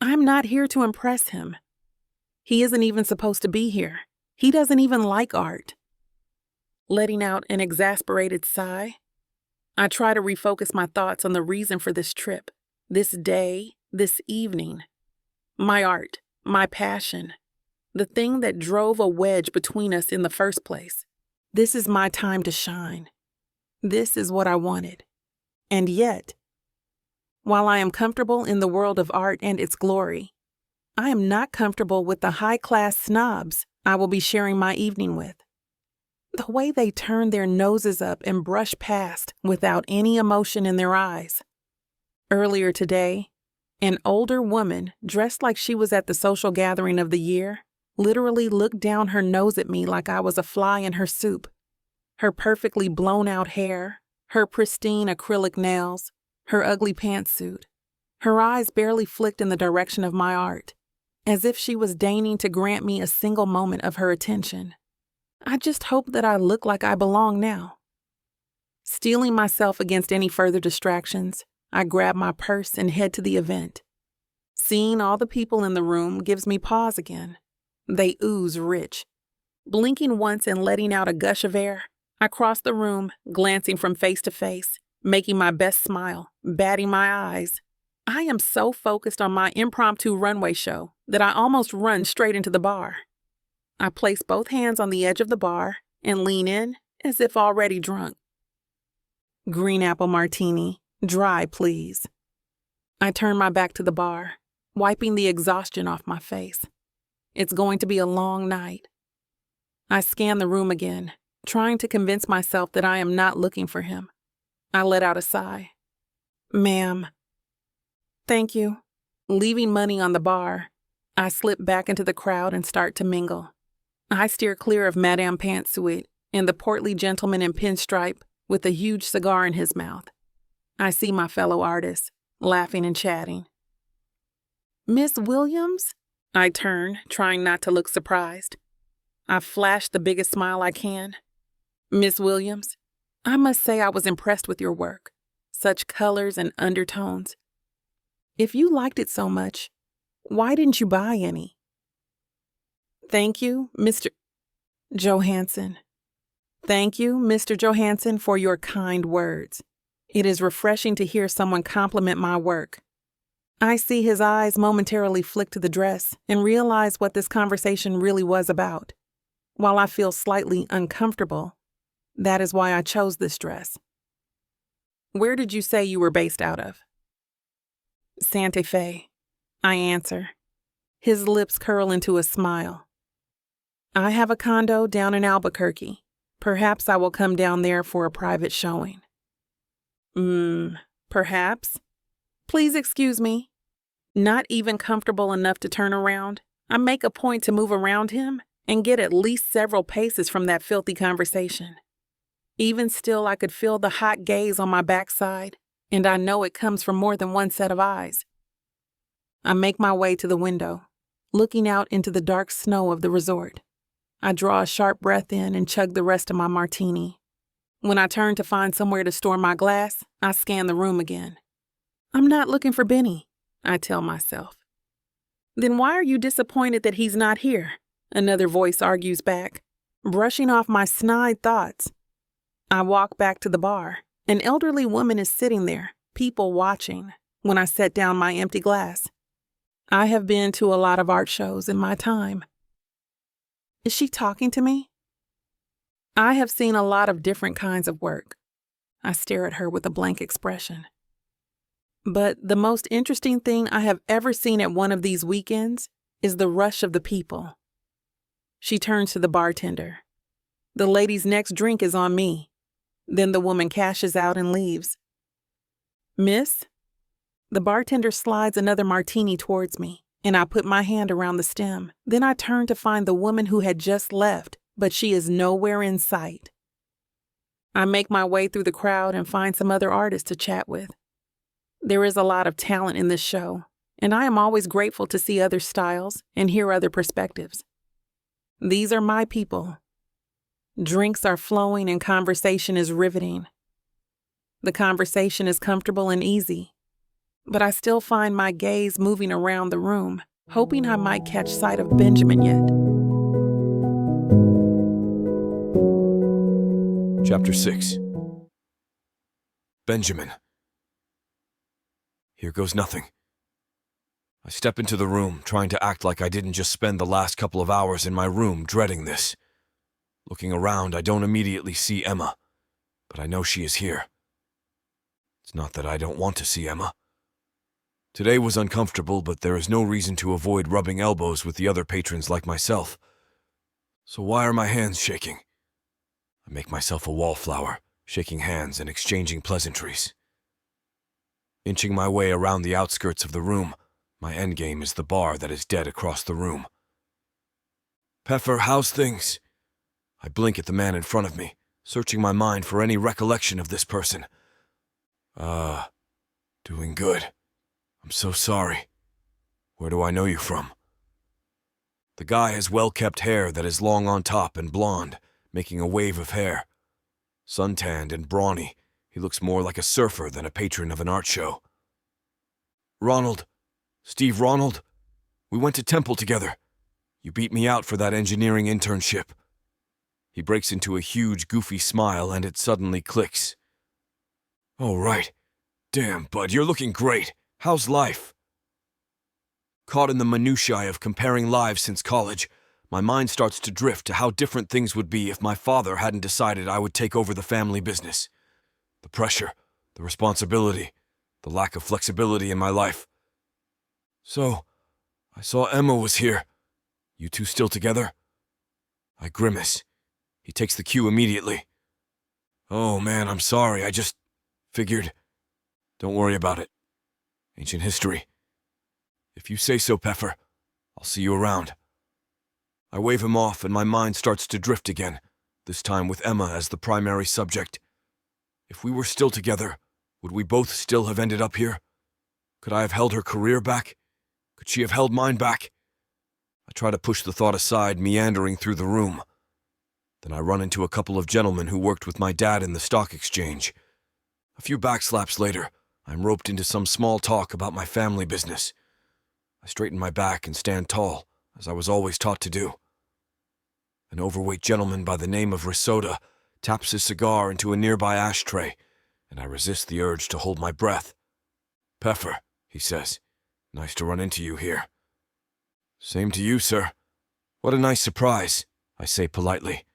I'm not here to impress him. He isn't even supposed to be here. He doesn't even like art. Letting out an exasperated sigh, I try to refocus my thoughts on the reason for this trip, this day, this evening. My art, my passion, the thing that drove a wedge between us in the first place. This is my time to shine. This is what I wanted. And yet, while I am comfortable in the world of art and its glory, I am not comfortable with the high-class snobs I will be sharing my evening with. The way they turn their noses up and brush past without any emotion in their eyes. Earlier today, an older woman dressed like she was at the social gathering of the year literally looked down her nose at me like I was a fly in her soup. Her perfectly blown-out hair, her pristine acrylic nails, her ugly pantsuit. Her eyes barely flicked in the direction of my art, as if she was deigning to grant me a single moment of her attention. I just hope that I look like I belong now. Steeling myself against any further distractions, I grab my purse and head to the event. Seeing all the people in the room gives me pause again. They ooze rich. Blinking once and letting out a gush of air, I cross the room, glancing from face to face, making my best smile, batting my eyes. I am so focused on my impromptu runway show that I almost run straight into the bar. I place both hands on the edge of the bar and lean in as if already drunk. Green apple martini, dry, please. I turn my back to the bar, wiping the exhaustion off my face. It's going to be a long night. I scan the room again, trying to convince myself that I am not looking for him. I let out a sigh. Ma'am. Thank you. Leaving money on the bar, I slip back into the crowd and start to mingle. I steer clear of Madame Pantsuit and the portly gentleman in pinstripe with a huge cigar in his mouth. I see my fellow artists, laughing and chatting. Miss Williams? I turn, trying not to look surprised. I flash the biggest smile I can. Miss Williams, I must say I was impressed with your work. Such colors and undertones. If you liked it so much, why didn't you buy any? Thank you, Mr. Johansson. Thank you, Mr. Johansson, for your kind words. It is refreshing to hear someone compliment my work. I see his eyes momentarily flick to the dress and realize what this conversation really was about. While I feel slightly uncomfortable, that is why I chose this dress. Where did you say you were based out of? Santa Fe, I answer. His lips curl into a smile. I have a condo down in Albuquerque. Perhaps I will come down there for a private showing. Perhaps? Please excuse me. Not even comfortable enough to turn around, I make a point to move around him and get at least several paces from that filthy conversation. Even still, I could feel the hot gaze on my backside, and I know it comes from more than one set of eyes. I make my way to the window, looking out into the dark snow of the resort. I draw a sharp breath in and chug the rest of my martini. When I turn to find somewhere to store my glass, I scan the room again. I'm not looking for Benny, I tell myself. Then why are you disappointed that he's not here? Another voice argues back, brushing off my snide thoughts. I walk back to the bar. An elderly woman is sitting there, people watching, when I set down my empty glass. I have been to a lot of art shows in my time. Is she talking to me? I have seen a lot of different kinds of work. I stare at her with a blank expression. But the most interesting thing I have ever seen at one of these weekends is the rush of the people. She turns to the bartender. The lady's next drink is on me. Then the woman cashes out and leaves. Miss? The bartender slides another martini towards me, and I put my hand around the stem. Then I turn to find the woman who had just left, but she is nowhere in sight. I make my way through the crowd and find some other artists to chat with. There is a lot of talent in this show, and I am always grateful to see other styles and hear other perspectives. These are my people. Drinks are flowing and conversation is riveting. The conversation is comfortable and easy, but I still find my gaze moving around the room, hoping I might catch sight of Benjamin yet. Chapter 6. Benjamin. Here goes nothing. I step into the room, trying to act like I didn't just spend the last couple of hours in my room dreading this. Looking around, I don't immediately see Emma, but I know she is here. It's not that I don't want to see Emma. Today was uncomfortable, but there is no reason to avoid rubbing elbows with the other patrons like myself. So why are my hands shaking? I make myself a wallflower, shaking hands and exchanging pleasantries. Inching my way around the outskirts of the room, my endgame is the bar that is dead across the room. Peffer, how's things? I blink at the man in front of me, searching my mind for any recollection of this person. Doing good. I'm so sorry. Where do I know you from? The guy has well-kept hair that is long on top and blonde, making a wave of hair. Suntanned and brawny, he looks more like a surfer than a patron of an art show. Ronald. Steve Ronald. We went to Temple together. You beat me out for that engineering internship. He breaks into a huge, goofy smile, and it suddenly clicks. Oh, right. Damn, bud, you're looking great. How's life? Caught in the minutiae of comparing lives since college, my mind starts to drift to how different things would be if my father hadn't decided I would take over the family business. The pressure, the responsibility, the lack of flexibility in my life. So, I saw Emma was here. You two still together? I grimace. He takes the cue immediately. Oh man, I'm sorry, I just figured. Don't worry about it. Ancient history. If you say so, Peffer, I'll see you around. I wave him off and my mind starts to drift again, this time with Emma as the primary subject. If we were still together, would we both still have ended up here? Could I have held her career back? Could she have held mine back? I try to push the thought aside, meandering through the room. Then I run into a couple of gentlemen who worked with my dad in the stock exchange. A few backslaps later, I'm roped into some small talk about my family business. I straighten my back and stand tall, as I was always taught to do. An overweight gentleman by the name of Risotto taps his cigar into a nearby ashtray, and I resist the urge to hold my breath. Peffer, he says, nice to run into you here. Same to you, sir. What a nice surprise, I say politely.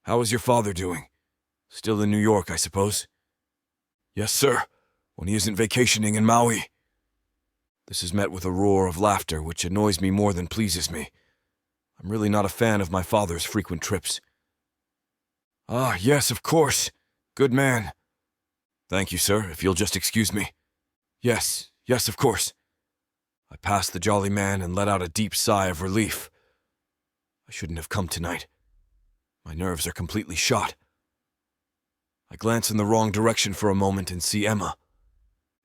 How is your father doing? Still in New York, I suppose? Yes, sir, when he isn't vacationing in Maui. This is met with a roar of laughter which annoys me more than pleases me. I'm really not a fan of my father's frequent trips. Ah, yes, of course. Good man. Thank you, sir, if you'll just excuse me. Yes, of course. I pass the jolly man and let out a deep sigh of relief. I shouldn't have come tonight. My nerves are completely shot. I glance in the wrong direction for a moment and see Emma.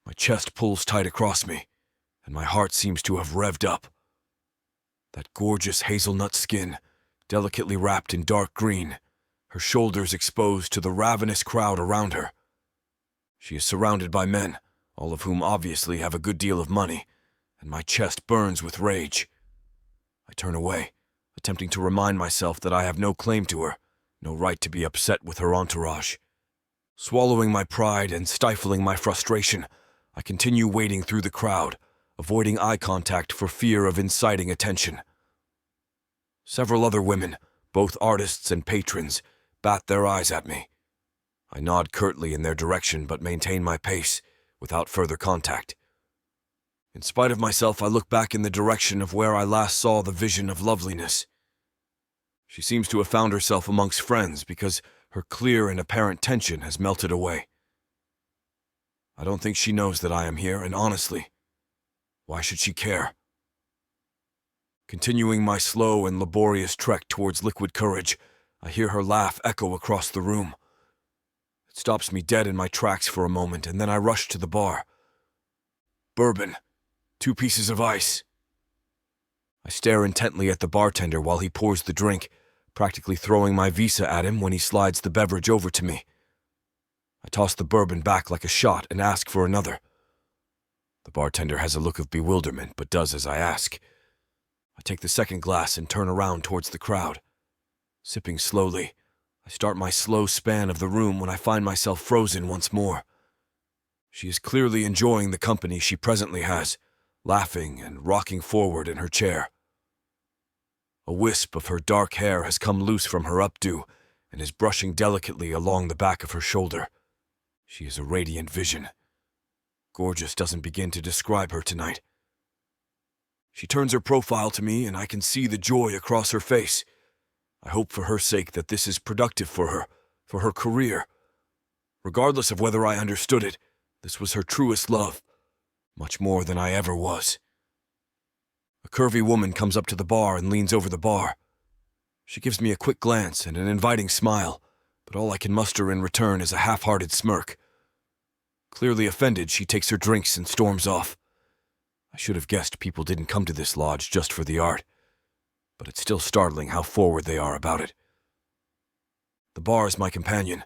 My chest pulls tight across me, and my heart seems to have revved up. That gorgeous hazelnut skin, delicately wrapped in dark green, her shoulders exposed to the ravenous crowd around her. She is surrounded by men, all of whom obviously have a good deal of money, and my chest burns with rage. I turn away, attempting to remind myself that I have no claim to her, no right to be upset with her entourage. Swallowing my pride and stifling my frustration, I continue wading through the crowd, avoiding eye contact for fear of inciting attention. Several other women, both artists and patrons, bat their eyes at me. I nod curtly in their direction but maintain my pace, without further contact. In spite of myself, I look back in the direction of where I last saw the vision of loveliness. She seems to have found herself amongst friends because her clear and apparent tension has melted away. I don't think she knows that I am here, and honestly, why should she care? Continuing my slow and laborious trek towards liquid courage, I hear her laugh echo across the room. It stops me dead in my tracks for a moment, and then I rush to the bar. Bourbon, 2 pieces of ice. I stare intently at the bartender while he pours the drink, practically throwing my visa at him when he slides the beverage over to me. I toss the bourbon back like a shot and ask for another. The bartender has a look of bewilderment, but does as I ask. I take the second glass and turn around towards the crowd. Sipping slowly, I start my slow span of the room when I find myself frozen once more. She is clearly enjoying the company she presently has, laughing and rocking forward in her chair. A wisp of her dark hair has come loose from her updo and is brushing delicately along the back of her shoulder. She is a radiant vision. Gorgeous doesn't begin to describe her tonight. She turns her profile to me and I can see the joy across her face. I hope for her sake that this is productive for her career. Regardless of whether I understood it, this was her truest love, much more than I ever was. A curvy woman comes up to the bar and leans over the bar. She gives me a quick glance and an inviting smile, but all I can muster in return is a half-hearted smirk. Clearly offended, she takes her drinks and storms off. I should have guessed people didn't come to this lodge just for the art, but it's still startling how forward they are about it. The bar is my companion,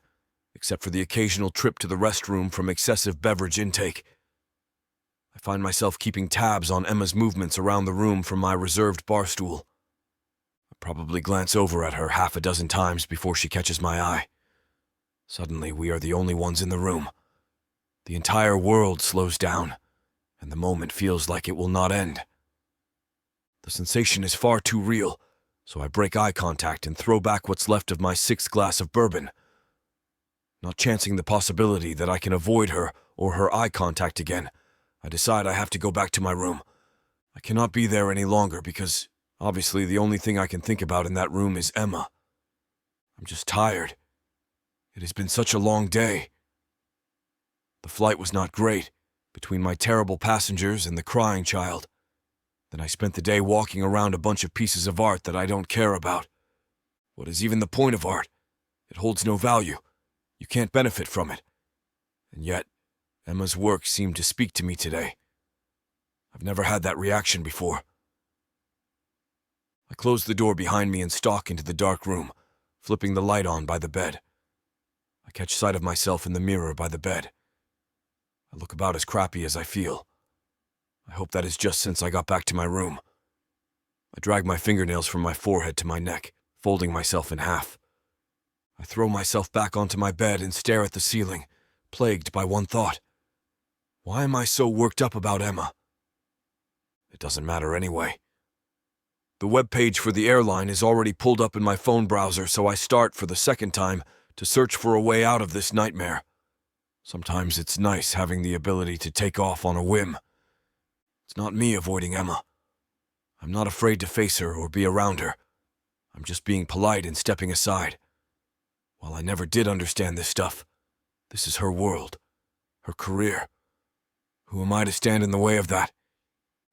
except for the occasional trip to the restroom from excessive beverage intake. I find myself keeping tabs on Emma's movements around the room from my reserved bar stool. I probably glance over at her 6 times before she catches my eye. Suddenly, we are the only ones in the room. The entire world slows down, and the moment feels like it will not end. The sensation is far too real, so I break eye contact and throw back what's left of my 6th glass of bourbon. Not chancing the possibility that I can avoid her or her eye contact again, I decide I have to go back to my room. I cannot be there any longer because Obviously, the only thing I can think about in that room is Emma. I'm just tired. It has been such a long day. The flight was not great, between my terrible passengers and the crying child. Then I spent the day walking around a bunch of pieces of art that I don't care about. What is even the point of art? It holds no value. You can't benefit from it. And yet, Emma's work seemed to speak to me today. I've never had that reaction before. I close the door behind me and stalk into the dark room, flipping the light on by the bed. I catch sight of myself in the mirror by the bed. I look about as crappy as I feel. I hope that is just since I got back to my room. I drag my fingernails from my forehead to my neck, folding myself in half. I throw myself back onto my bed and stare at the ceiling, plagued by one thought. Why am I so worked up about Emma? It doesn't matter anyway. The webpage for the airline is already pulled up in my phone browser, so I start for the second time to search for a way out of this nightmare. Sometimes it's nice having the ability to take off on a whim. It's not me avoiding Emma. I'm not afraid to face her or be around her. I'm just being polite and stepping aside. While I never did understand this stuff, this is her world, her career. Who am I to stand in the way of that?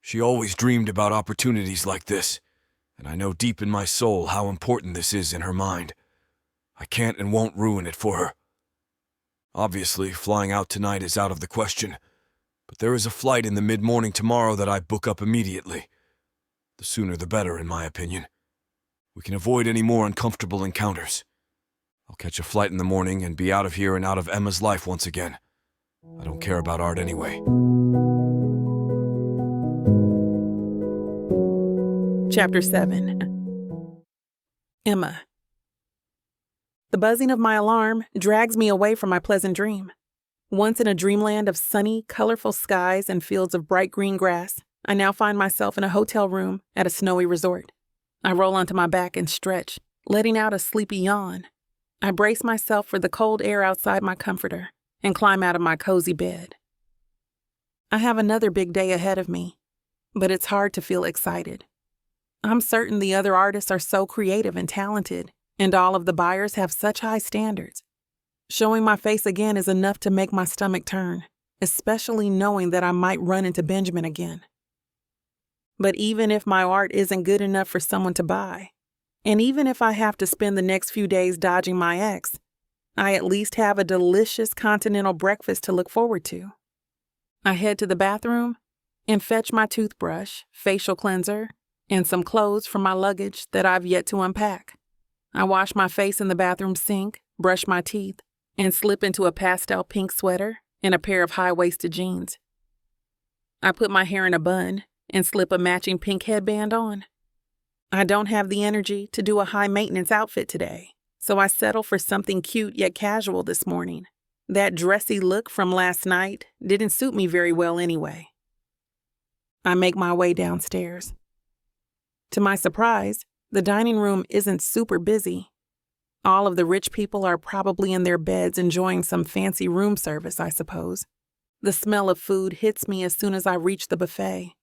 She always dreamed about opportunities like this, and I know deep in my soul how important this is in her mind. I can't and won't ruin it for her. Obviously, flying out tonight is out of the question, but there is a flight in the mid-morning tomorrow that I book up immediately. The sooner the better, in my opinion. We can avoid any more uncomfortable encounters. I'll catch a flight in the morning and be out of here and out of Emma's life once again. I don't care about art anyway. Chapter 7. Emma. The buzzing of my alarm drags me away from my pleasant dream. Once in a dreamland of sunny, colorful skies and fields of bright green grass, I now find myself in a hotel room at a snowy resort. I roll onto my back and stretch, letting out a sleepy yawn. I brace myself for the cold air outside my comforter and climb out of my cozy bed. I have another big day ahead of me, but it's hard to feel excited. I'm certain the other artists are so creative and talented, and all of the buyers have such high standards. Showing my face again is enough to make my stomach turn, especially knowing that I might run into Benjamin again. But even if my art isn't good enough for someone to buy, and even if I have to spend the next few days dodging my ex, I at least have a delicious continental breakfast to look forward to. I head to the bathroom and fetch my toothbrush, facial cleanser, and some clothes from my luggage that I've yet to unpack. I wash my face in the bathroom sink, brush my teeth, and slip into a pastel pink sweater and a pair of high-waisted jeans. I put my hair in a bun and slip a matching pink headband on. I don't have the energy to do a high-maintenance outfit today, so I settle for something cute yet casual this morning. That dressy look from last night didn't suit me very well anyway. I make my way downstairs. To my surprise, the dining room isn't super busy. All of the rich people are probably in their beds enjoying some fancy room service, I suppose. The smell of food hits me as soon as I reach the buffet.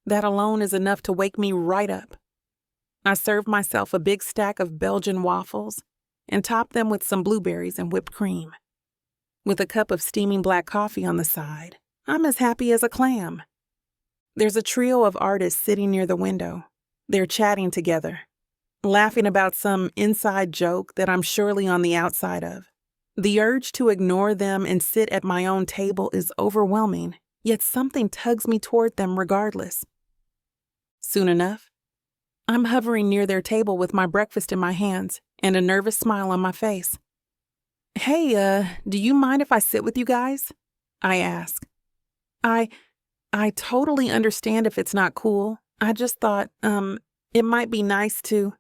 That alone is enough to wake me right up. I serve myself a big stack of Belgian waffles and top them with some blueberries and whipped cream. With a cup of steaming black coffee on the side, I'm as happy as a clam. There's a trio of artists sitting near the window. They're chatting together, laughing about some inside joke that I'm surely on the outside of. The urge to ignore them and sit at my own table is overwhelming, yet something tugs me toward them regardless. Soon enough, I'm hovering near their table with my breakfast in my hands and a nervous smile on my face. "Hey, do you mind if I sit with you guys?" I ask. I totally understand if it's not cool. I just thought, it might be nice to.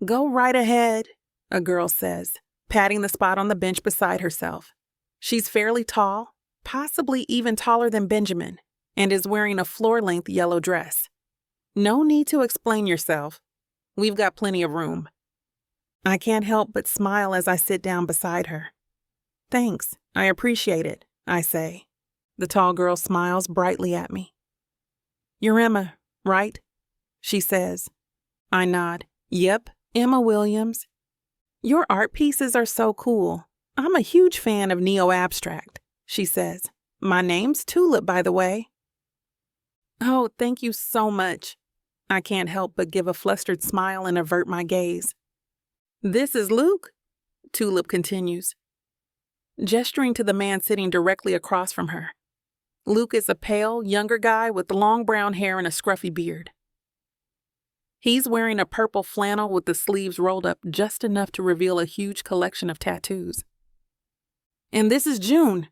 "Go right ahead," a girl says, patting the spot on the bench beside herself. She's fairly tall, possibly even taller than Benjamin, and is wearing a floor-length yellow dress. "No need to explain yourself. We've got plenty of room." I can't help but smile as I sit down beside her. "Thanks, I appreciate it," I say. The tall girl smiles brightly at me. "You're Emma, right?" she says, I nod. Yep, Emma Williams. Your art pieces are so cool. I'm a huge fan of neo-abstract, she says. My name's Tulip, by the way. Oh, thank you so much. I can't help but give a flustered smile and avert my gaze. This is Luke, Tulip continues, gesturing to the man sitting directly across from her. Luke is a pale, younger guy with long brown hair and a scruffy beard. He's wearing a purple flannel with the sleeves rolled up just enough to reveal a huge collection of tattoos. And this is June,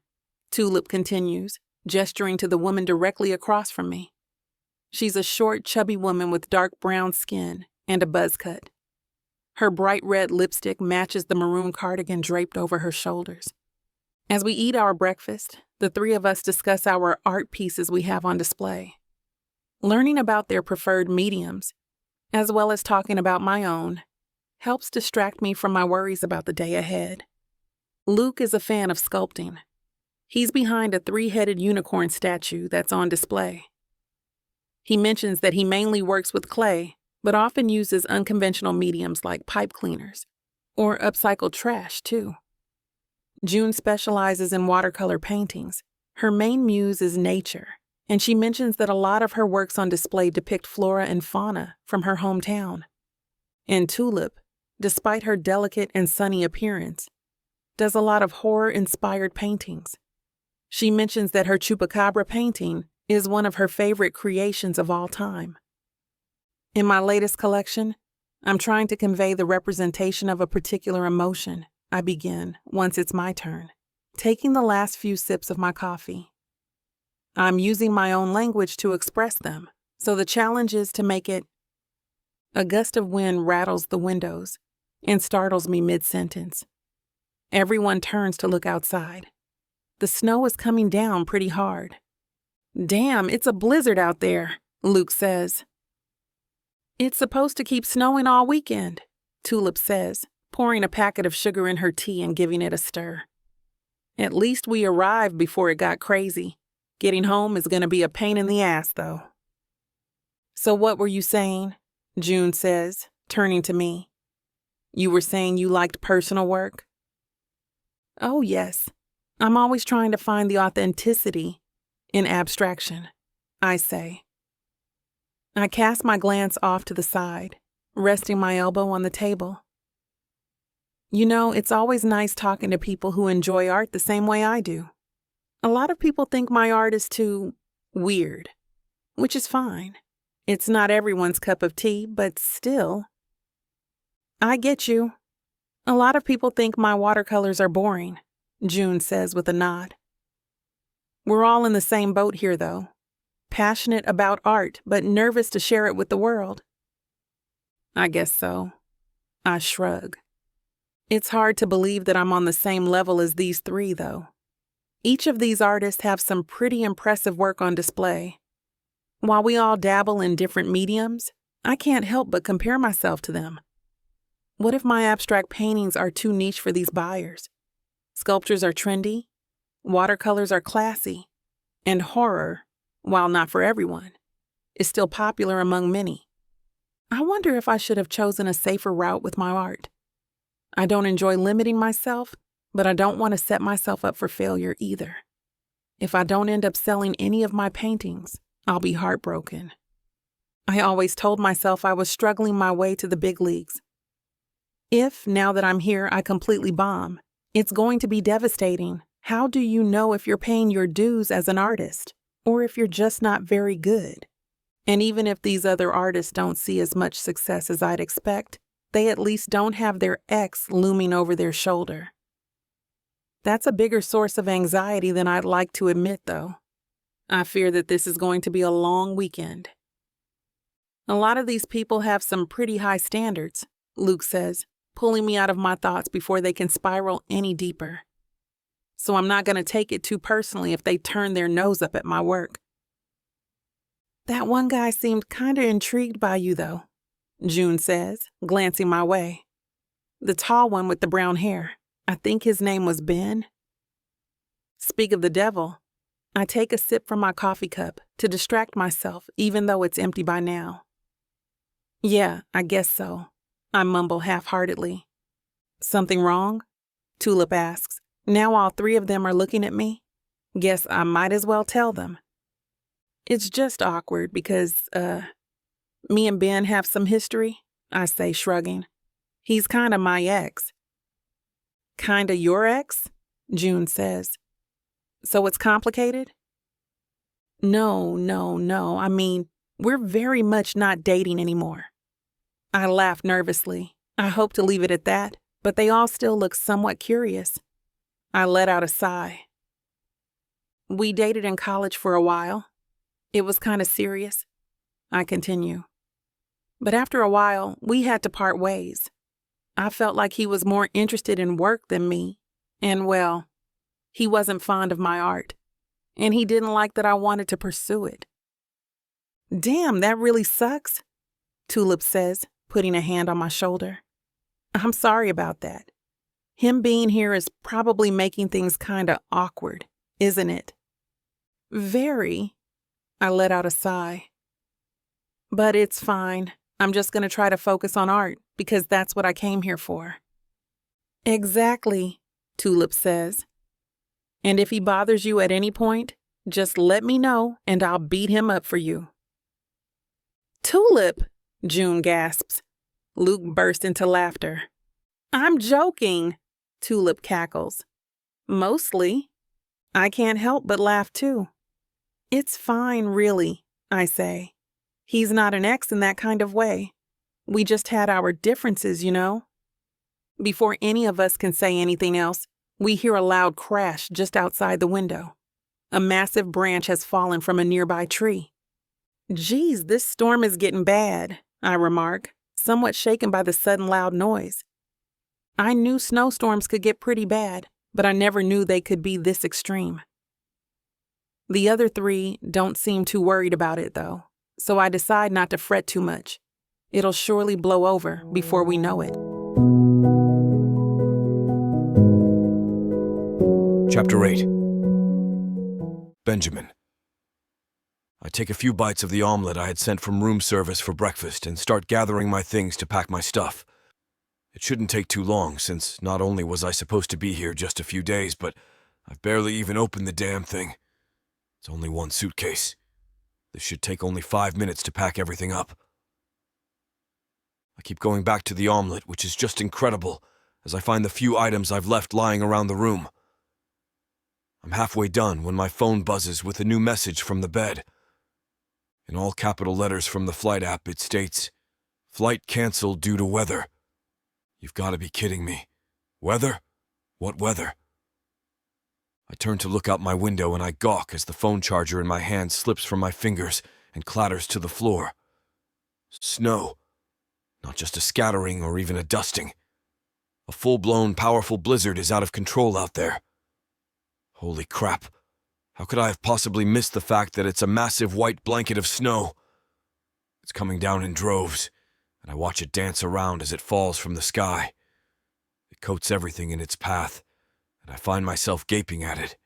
Tulip continues, gesturing to the woman directly across from me. She's a short, chubby woman with dark brown skin and a buzz cut. Her bright red lipstick matches the maroon cardigan draped over her shoulders. As we eat our breakfast, the three of us discuss our art pieces we have on display. Learning about their preferred mediums, as well as talking about my own, helps distract me from my worries about the day ahead. Luke is a fan of sculpting. He's behind a 3-headed unicorn statue that's on display. He mentions that he mainly works with clay, but often uses unconventional mediums like pipe cleaners, or upcycled trash, too. June specializes in watercolor paintings. Her main muse is nature, and she mentions that a lot of her works on display depict flora and fauna from her hometown. And Tulip, despite her delicate and sunny appearance, does a lot of horror-inspired paintings. She mentions that her chupacabra painting is one of her favorite creations of all time. In my latest collection, I'm trying to convey the representation of a particular emotion, I begin once it's my turn, taking the last few sips of my coffee. I'm using my own language to express them, so the challenge is to make it. A gust of wind rattles the windows and startles me mid-sentence. Everyone turns to look outside. The snow is coming down pretty hard. Damn, it's a blizzard out there, Luke says. It's supposed to keep snowing all weekend, Tulip says, pouring a packet of sugar in her tea and giving it a stir. At least we arrived before it got crazy. Getting home is going to be a pain in the ass, though. So what were you saying? June says, turning to me. You were saying you liked personal work? Oh, yes. I'm always trying to find the authenticity in abstraction, I say. I cast my glance off to the side, resting my elbow on the table. You know, it's always nice talking to people who enjoy art the same way I do. A lot of people think my art is too weird, which is fine. It's not everyone's cup of tea, but still. I get you. A lot of people think my watercolors are boring, June says with a nod. We're all in the same boat here, though. Passionate about art, but nervous to share it with the world. I guess so. I shrug. It's hard to believe that I'm on the same level as these three, though. Each of these artists have some pretty impressive work on display. While we all dabble in different mediums, I can't help but compare myself to them. What if my abstract paintings are too niche for these buyers? Sculptures are trendy, watercolors are classy, and horror, while not for everyone, is still popular among many. I wonder if I should have chosen a safer route with my art. I don't enjoy limiting myself, but I don't want to set myself up for failure either. If I don't end up selling any of my paintings, I'll be heartbroken. I always told myself I was struggling my way to the big leagues. If, now that I'm here, I completely bomb, it's going to be devastating. How do you know if you're paying your dues as an artist, or if you're just not very good? And even if these other artists don't see as much success as I'd expect, they at least don't have their ex looming over their shoulder. That's a bigger source of anxiety than I'd like to admit, though. I fear that this is going to be a long weekend. A lot of these people have some pretty high standards, Luke says, pulling me out of my thoughts before they can spiral any deeper. So I'm not going to take it too personally if they turn their nose up at my work. That one guy seemed kind of intrigued by you, though, June says, glancing my way. The tall one with the brown hair. I think his name was Ben. Speak of the devil. I take a sip from my coffee cup to distract myself, even though it's empty by now. Yeah, I guess so. I mumble half-heartedly. Something wrong? Tulip asks. Now all three of them are looking at me. Guess I might as well tell them. It's just awkward because, me and Ben have some history, I say, shrugging. He's kinda my ex. Kinda your ex? June says. So it's complicated? No. I mean, we're very much not dating anymore. I laugh nervously. I hope to leave it at that, but they all still look somewhat curious. I let out a sigh. We dated in college for a while. It was kind of serious. I continue. But after a while, we had to part ways. I felt like he was more interested in work than me. And well, he wasn't fond of my art. And he didn't like that I wanted to pursue it. Damn, that really sucks, Tulip says, putting a hand on my shoulder. I'm sorry about that. Him being here is probably making things kinda awkward, isn't it? Very. I let out a sigh. But it's fine. I'm just gonna try to focus on art because that's what I came here for. Exactly, Tulip says. And if he bothers you at any point, just let me know and I'll beat him up for you. Tulip, June gasps. Luke bursts into laughter. I'm joking, Tulip cackles. Mostly. I can't help but laugh too. It's fine, really, I say. He's not an ex in that kind of way. We just had our differences, you know? Before any of us can say anything else, we hear a loud crash just outside the window. A massive branch has fallen from a nearby tree. Geez, this storm is getting bad, I remark, somewhat shaken by the sudden loud noise. I knew snowstorms could get pretty bad, but I never knew they could be this extreme. The other three don't seem too worried about it, though, so I decide not to fret too much. It'll surely blow over before we know it. Chapter 8. Benjamin. I take a few bites of the omelet I had sent from room service for breakfast and start gathering my things to pack my stuff. It shouldn't take too long, since not only was I supposed to be here just a few days, but I've barely even opened the damn thing. It's only one suitcase. This should take only 5 minutes to pack everything up. I keep going back to the omelet, which is just incredible, as I find the few items I've left lying around the room. I'm halfway done when my phone buzzes with a new message from the bed. In all capital letters from the flight app, it states, "Flight canceled due to weather." You've got to be kidding me. Weather? What weather? I turn to look out my window and I gawk as the phone charger in my hand slips from my fingers and clatters to the floor. Snow. Not just a scattering or even a dusting. A full-blown, powerful blizzard is out of control out there. Holy crap. How could I have possibly missed the fact that it's a massive white blanket of snow? It's coming down in droves, and I watch it dance around as it falls from the sky. It coats everything in its path, and I find myself gaping at it.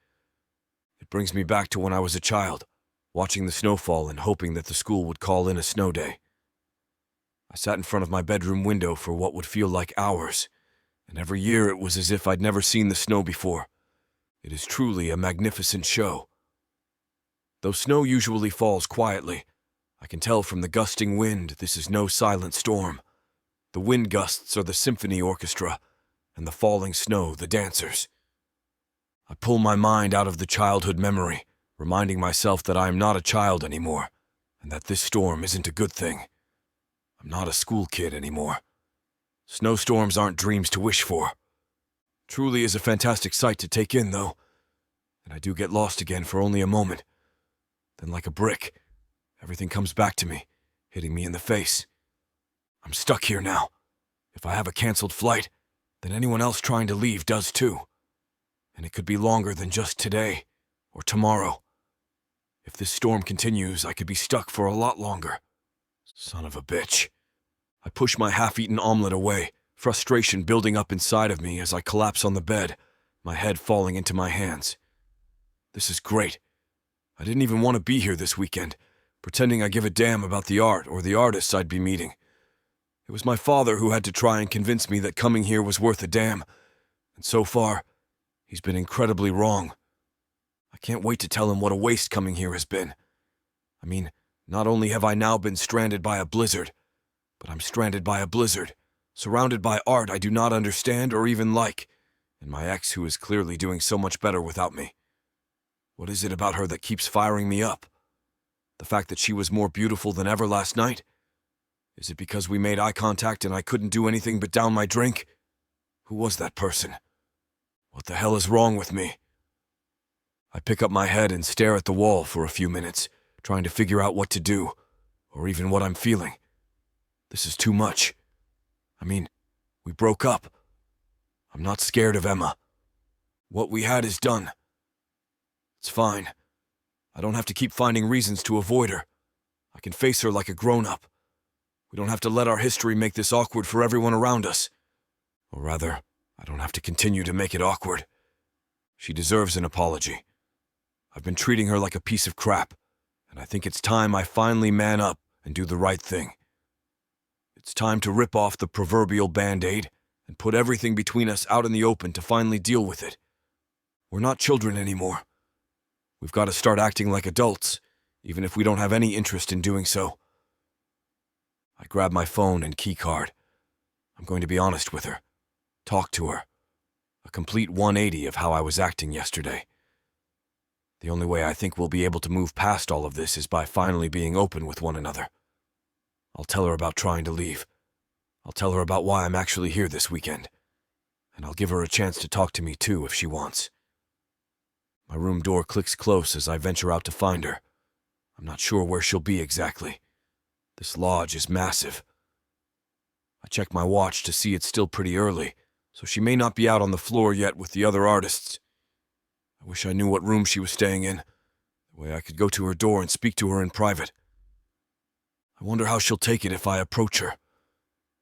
It brings me back to when I was a child, watching the snowfall and hoping that the school would call in a snow day. I sat in front of my bedroom window for what would feel like hours, and every year it was as if I'd never seen the snow before. It is truly a magnificent show. Though snow usually falls quietly, I can tell from the gusting wind this is no silent storm. The wind gusts are the symphony orchestra, and the falling snow the dancers. I pull my mind out of the childhood memory, reminding myself that I am not a child anymore, and that this storm isn't a good thing. I'm not a school kid anymore. Snowstorms aren't dreams to wish for. Truly is a fantastic sight to take in, though, and I do get lost again for only a moment. Then, like a brick, everything comes back to me, hitting me in the face. I'm stuck here now. If I have a canceled flight, then anyone else trying to leave does too. And it could be longer than just today, or tomorrow. If this storm continues, I could be stuck for a lot longer. Son of a bitch. I push my half-eaten omelet away, frustration building up inside of me as I collapse on the bed, my head falling into my hands. This is great. I didn't even want to be here this weekend, pretending I give a damn about the art or the artists I'd be meeting. It was my father who had to try and convince me that coming here was worth a damn. And so far, he's been incredibly wrong. I can't wait to tell him what a waste coming here has been. I mean, not only have I now been stranded by a blizzard, but I'm stranded by a blizzard, surrounded by art I do not understand or even like, and my ex who is clearly doing so much better without me. What is it about her that keeps firing me up? The fact that she was more beautiful than ever last night? Is it because we made eye contact and I couldn't do anything but down my drink? Who was that person? What the hell is wrong with me? I pick up my head and stare at the wall for a few minutes, trying to figure out what to do, or even what I'm feeling. This is too much. I mean, we broke up. I'm not scared of Emma. What we had is done. It's fine. I don't have to keep finding reasons to avoid her. I can face her like a grown-up. We don't have to let our history make this awkward for everyone around us. Or rather, I don't have to continue to make it awkward. She deserves an apology. I've been treating her like a piece of crap, and I think it's time I finally man up and do the right thing. It's time to rip off the proverbial Band-Aid and put everything between us out in the open to finally deal with it. We're not children anymore. We've got to start acting like adults, even if we don't have any interest in doing so. I grab my phone and keycard. I'm going to be honest with her. Talk to her. A complete 180 of how I was acting yesterday. The only way I think we'll be able to move past all of this is by finally being open with one another. I'll tell her about trying to leave. I'll tell her about why I'm actually here this weekend. And I'll give her a chance to talk to me too if she wants. My room door clicks close as I venture out to find her. I'm not sure where she'll be exactly. This lodge is massive. I check my watch to see it's still pretty early, so she may not be out on the floor yet with the other artists. I wish I knew what room she was staying in. The way I could go to her door and speak to her in private. I wonder how she'll take it if I approach her.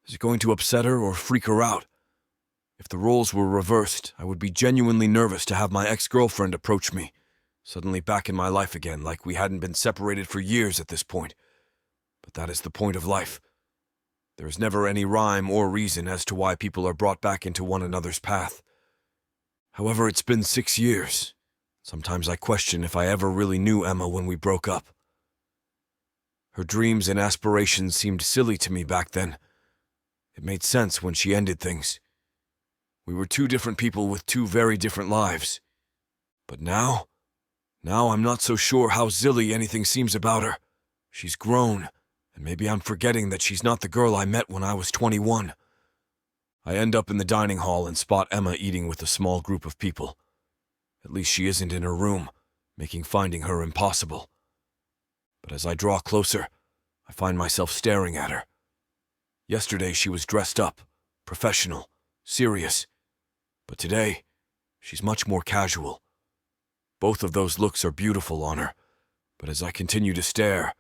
Is it going to upset her or freak her out? If the roles were reversed, I would be genuinely nervous to have my ex-girlfriend approach me, suddenly back in my life again like we hadn't been separated for years at this point. But that is the point of life. There is never any rhyme or reason as to why people are brought back into one another's path. However, it's been 6 years. Sometimes I question if I ever really knew Emma when we broke up. Her dreams and aspirations seemed silly to me back then. It made sense when she ended things. We were two different people with two very different lives. But now I'm not so sure how silly anything seems about her. She's grown, and maybe I'm forgetting that she's not the girl I met when I was 21. I end up in the dining hall and spot Emma eating with a small group of people. At least she isn't in her room, making finding her impossible. But as I draw closer, I find myself staring at her. Yesterday she was dressed up, professional, serious. But today, she's much more casual. Both of those looks are beautiful on her, but as I continue to stare,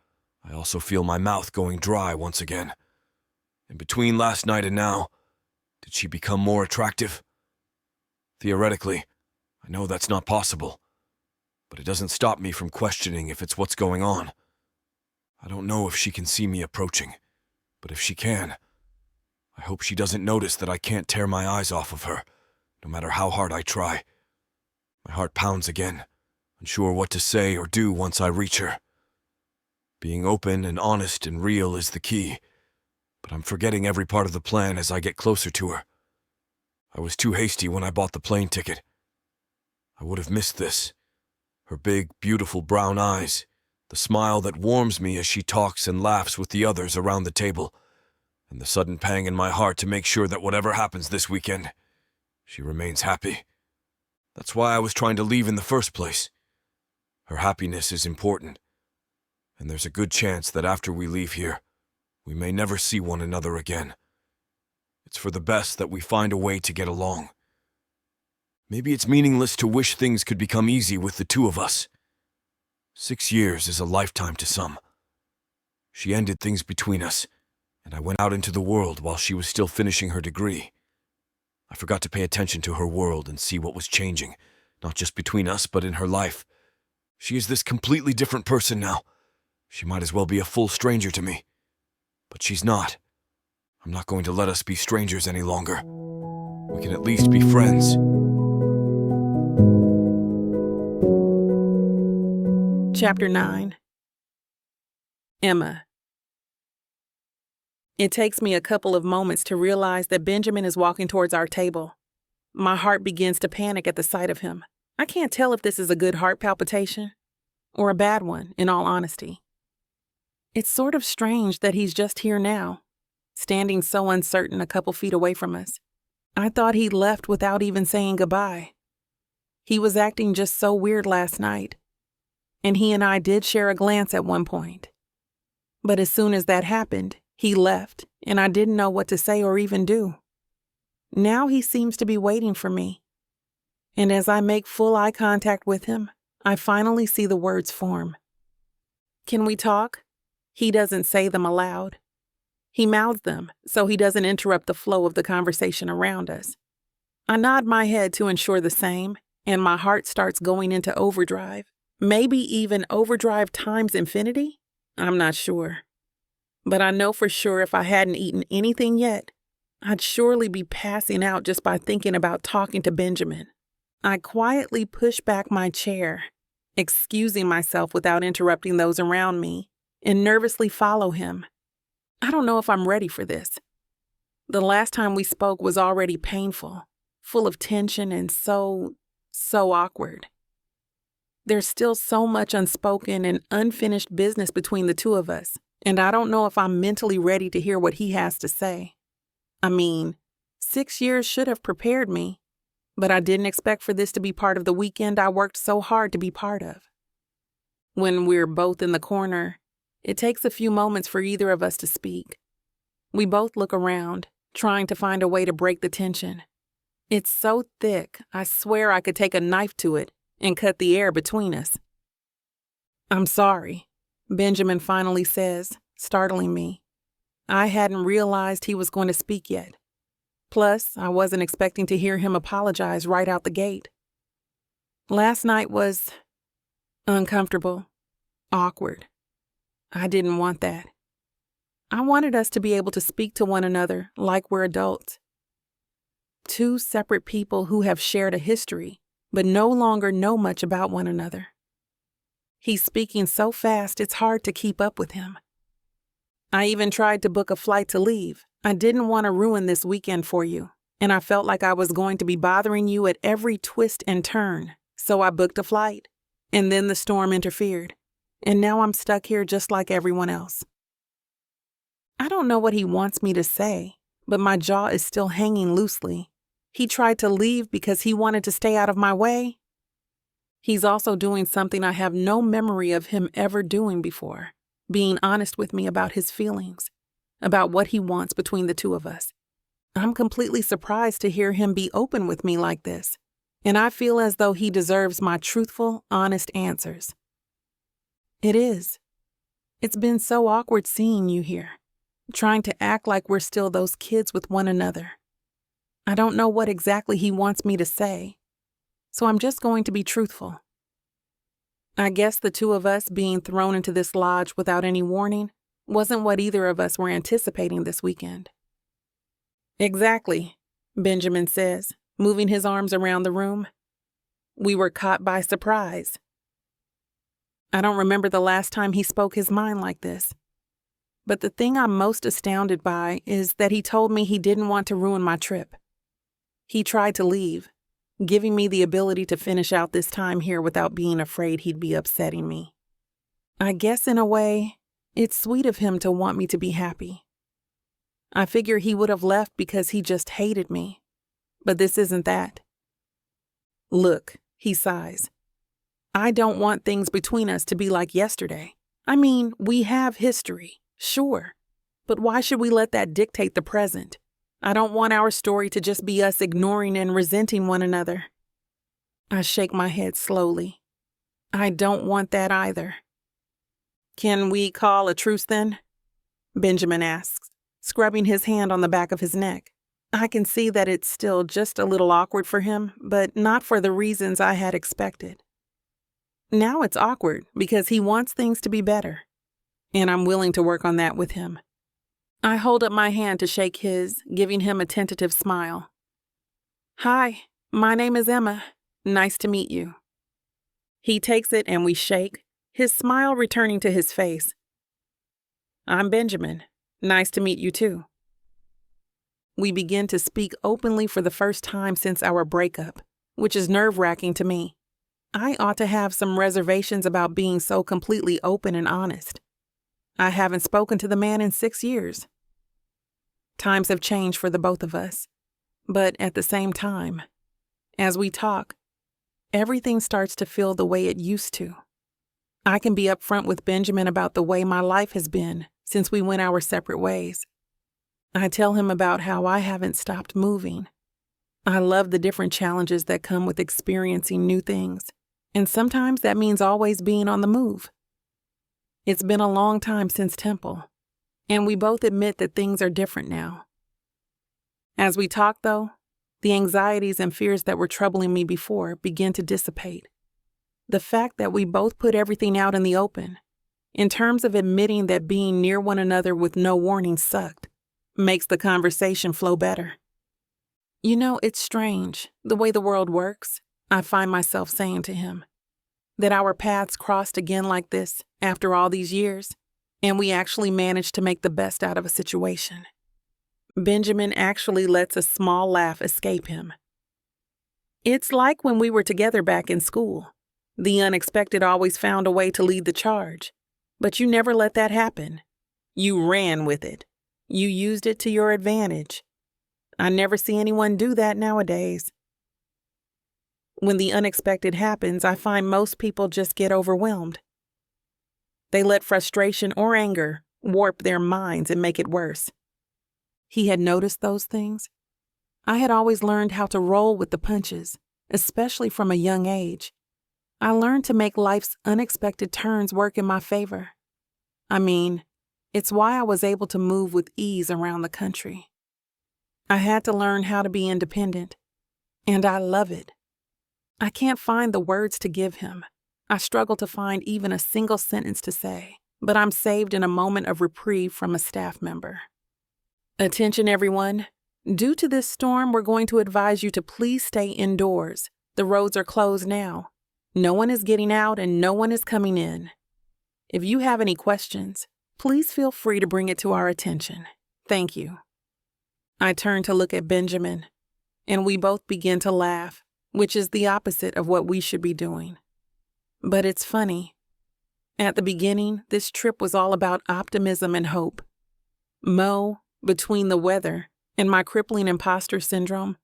I also feel my mouth going dry once again. In between last night and now, did she become more attractive? Theoretically, I know that's not possible, but it doesn't stop me from questioning if it's what's going on. I don't know if she can see me approaching, but if she can, I hope she doesn't notice that I can't tear my eyes off of her, no matter how hard I try. My heart pounds again, unsure what to say or do once I reach her. Being open and honest and real is the key, but I'm forgetting every part of the plan as I get closer to her. I was too hasty when I bought the plane ticket. I would have missed this. Her big, beautiful brown eyes, the smile that warms me as she talks and laughs with the others around the table, and the sudden pang in my heart to make sure that whatever happens this weekend, she remains happy. That's why I was trying to leave in the first place. Her happiness is important, and there's a good chance that after we leave here, we may never see one another again. It's for the best that we find a way to get along. Maybe it's meaningless to wish things could become easy with the two of us. 6 years is a lifetime to some. She ended things between us, and I went out into the world while she was still finishing her degree. I forgot to pay attention to her world and see what was changing, not just between us, but in her life. She is this completely different person now. She might as well be a full stranger to me. But she's not. I'm not going to let us be strangers any longer. We can at least be friends. Chapter 9. Emma. It takes me a couple of moments to realize that Benjamin is walking towards our table. My heart begins to panic at the sight of him. I can't tell if this is a good heart palpitation or a bad one, in all honesty. It's sort of strange that he's just here now, standing so uncertain a couple feet away from us. I thought he'd left without even saying goodbye. He was acting just so weird last night, and he and I did share a glance at one point. But as soon as that happened, he left, and I didn't know what to say or even do. Now he seems to be waiting for me. And as I make full eye contact with him, I finally see the words form. "Can we talk?" He doesn't say them aloud. He mouths them so he doesn't interrupt the flow of the conversation around us. I nod my head to ensure the same, and my heart starts going into overdrive. Maybe even overdrive times infinity? I'm not sure. But I know for sure if I hadn't eaten anything yet, I'd surely be passing out just by thinking about talking to Benjamin. I quietly push back my chair, excusing myself without interrupting those around me, and nervously follow him. I don't know if I'm ready for this. The last time we spoke was already painful, full of tension and so awkward. There's still so much unspoken and unfinished business between the two of us, and I don't know if I'm mentally ready to hear what he has to say. I mean, 6 years should have prepared me, but I didn't expect for this to be part of the weekend I worked so hard to be part of. When we're both in the corner, it takes a few moments for either of us to speak. We both look around, trying to find a way to break the tension. It's so thick, I swear I could take a knife to it and cut the air between us. "I'm sorry," Benjamin finally says, startling me. I hadn't realized he was going to speak yet. Plus, I wasn't expecting to hear him apologize right out the gate. Last night was uncomfortable, awkward. I didn't want that. I wanted us to be able to speak to one another like we're adults. Two separate people who have shared a history, but no longer know much about one another. He's speaking so fast it's hard to keep up with him. I even tried to book a flight to leave. I didn't want to ruin this weekend for you, and I felt like I was going to be bothering you at every twist and turn, so I booked a flight. And then the storm interfered, and now I'm stuck here just like everyone else. I don't know what he wants me to say, but my jaw is still hanging loosely. He tried to leave because he wanted to stay out of my way. He's also doing something I have no memory of him ever doing before, being honest with me about his feelings, about what he wants between the two of us. I'm completely surprised to hear him be open with me like this, and I feel as though he deserves my truthful, honest answers. It is. It's been so awkward seeing you here, trying to act like we're still those kids with one another. I don't know what exactly he wants me to say, so I'm just going to be truthful. I guess the two of us being thrown into this lodge without any warning wasn't what either of us were anticipating this weekend. Exactly, Benjamin says, moving his arms around the room. We were caught by surprise. I don't remember the last time he spoke his mind like this. But the thing I'm most astounded by is that he told me he didn't want to ruin my trip. He tried to leave, giving me the ability to finish out this time here without being afraid he'd be upsetting me. I guess in a way, it's sweet of him to want me to be happy. I figure he would have left because he just hated me, but this isn't that. Look, he sighs. I don't want things between us to be like yesterday. I mean, we have history, sure, but why should we let that dictate the present? I don't want our story to just be us ignoring and resenting one another. I shake my head slowly. I don't want that either. Can we call a truce then? Benjamin asks, scrubbing his hand on the back of his neck. I can see that it's still just a little awkward for him, but not for the reasons I had expected. Now it's awkward because he wants things to be better, and I'm willing to work on that with him. I hold up my hand to shake his, giving him a tentative smile. Hi, my name is Emma. Nice to meet you. He takes it and we shake, his smile returning to his face. I'm Benjamin. Nice to meet you too. We begin to speak openly for the first time since our breakup, which is nerve-wracking to me. I ought to have some reservations about being so completely open and honest. I haven't spoken to the man in 6 years. Times have changed for the both of us, but at the same time, as we talk, everything starts to feel the way it used to. I can be upfront with Benjamin about the way my life has been since we went our separate ways. I tell him about how I haven't stopped moving. I love the different challenges that come with experiencing new things, and sometimes that means always being on the move. It's been a long time since Temple, and we both admit that things are different now. As we talk, though, the anxieties and fears that were troubling me before begin to dissipate. The fact that we both put everything out in the open, in terms of admitting that being near one another with no warning sucked, makes the conversation flow better. You know, it's strange, the way the world works, I find myself saying to him, that our paths crossed again like this after all these years, and we actually managed to make the best out of a situation. Benjamin actually lets a small laugh escape him. It's like when we were together back in school. The unexpected always found a way to lead the charge, but you never let that happen. You ran with it. You used it to your advantage. I never see anyone do that nowadays. When the unexpected happens, I find most people just get overwhelmed. They let frustration or anger warp their minds and make it worse. He had noticed those things. I had always learned how to roll with the punches, especially from a young age. I learned to make life's unexpected turns work in my favor. I mean, it's why I was able to move with ease around the country. I had to learn how to be independent, and I love it. I can't find the words to give him. I struggle to find even a single sentence to say, but I'm saved in a moment of reprieve from a staff member. Attention, everyone. Due to this storm, we're going to advise you to please stay indoors. The roads are closed now. No one is getting out and no one is coming in. If you have any questions, please feel free to bring it to our attention. Thank you. I turn to look at Benjamin, and we both begin to laugh, which is the opposite of what we should be doing. But it's funny. At the beginning, this trip was all about optimism and hope. Mo, between the weather and my crippling imposter syndrome,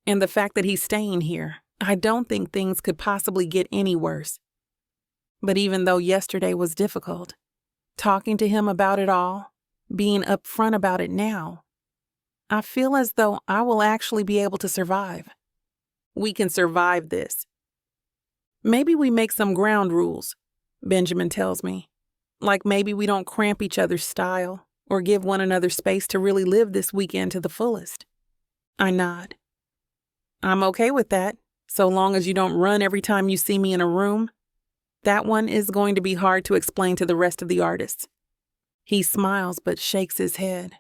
and the fact that he's staying here, I don't think things could possibly get any worse. But even though yesterday was difficult, talking to him about it all, being upfront about it now, I feel as though I will actually be able to survive. We can survive this. Maybe we make some ground rules, Benjamin tells me. Like maybe we don't cramp each other's style or give one another space to really live this weekend to the fullest. I nod. I'm okay with that, so long as you don't run every time you see me in a room. That one is going to be hard to explain to the rest of the artists. He smiles but shakes his head.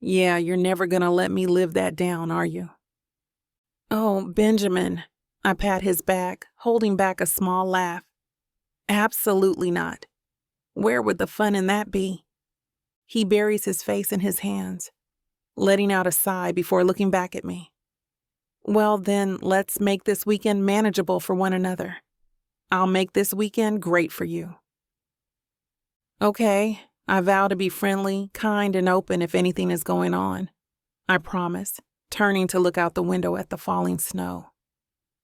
Yeah, you're never going to let me live that down, are you? Oh, Benjamin. I pat his back, holding back a small laugh. Absolutely not. Where would the fun in that be? He buries his face in his hands, letting out a sigh before looking back at me. Well, then, let's make this weekend manageable for one another. I'll make this weekend great for you. Okay, I vow to be friendly, kind, and open if anything is going on. I promise, turning to look out the window at the falling snow.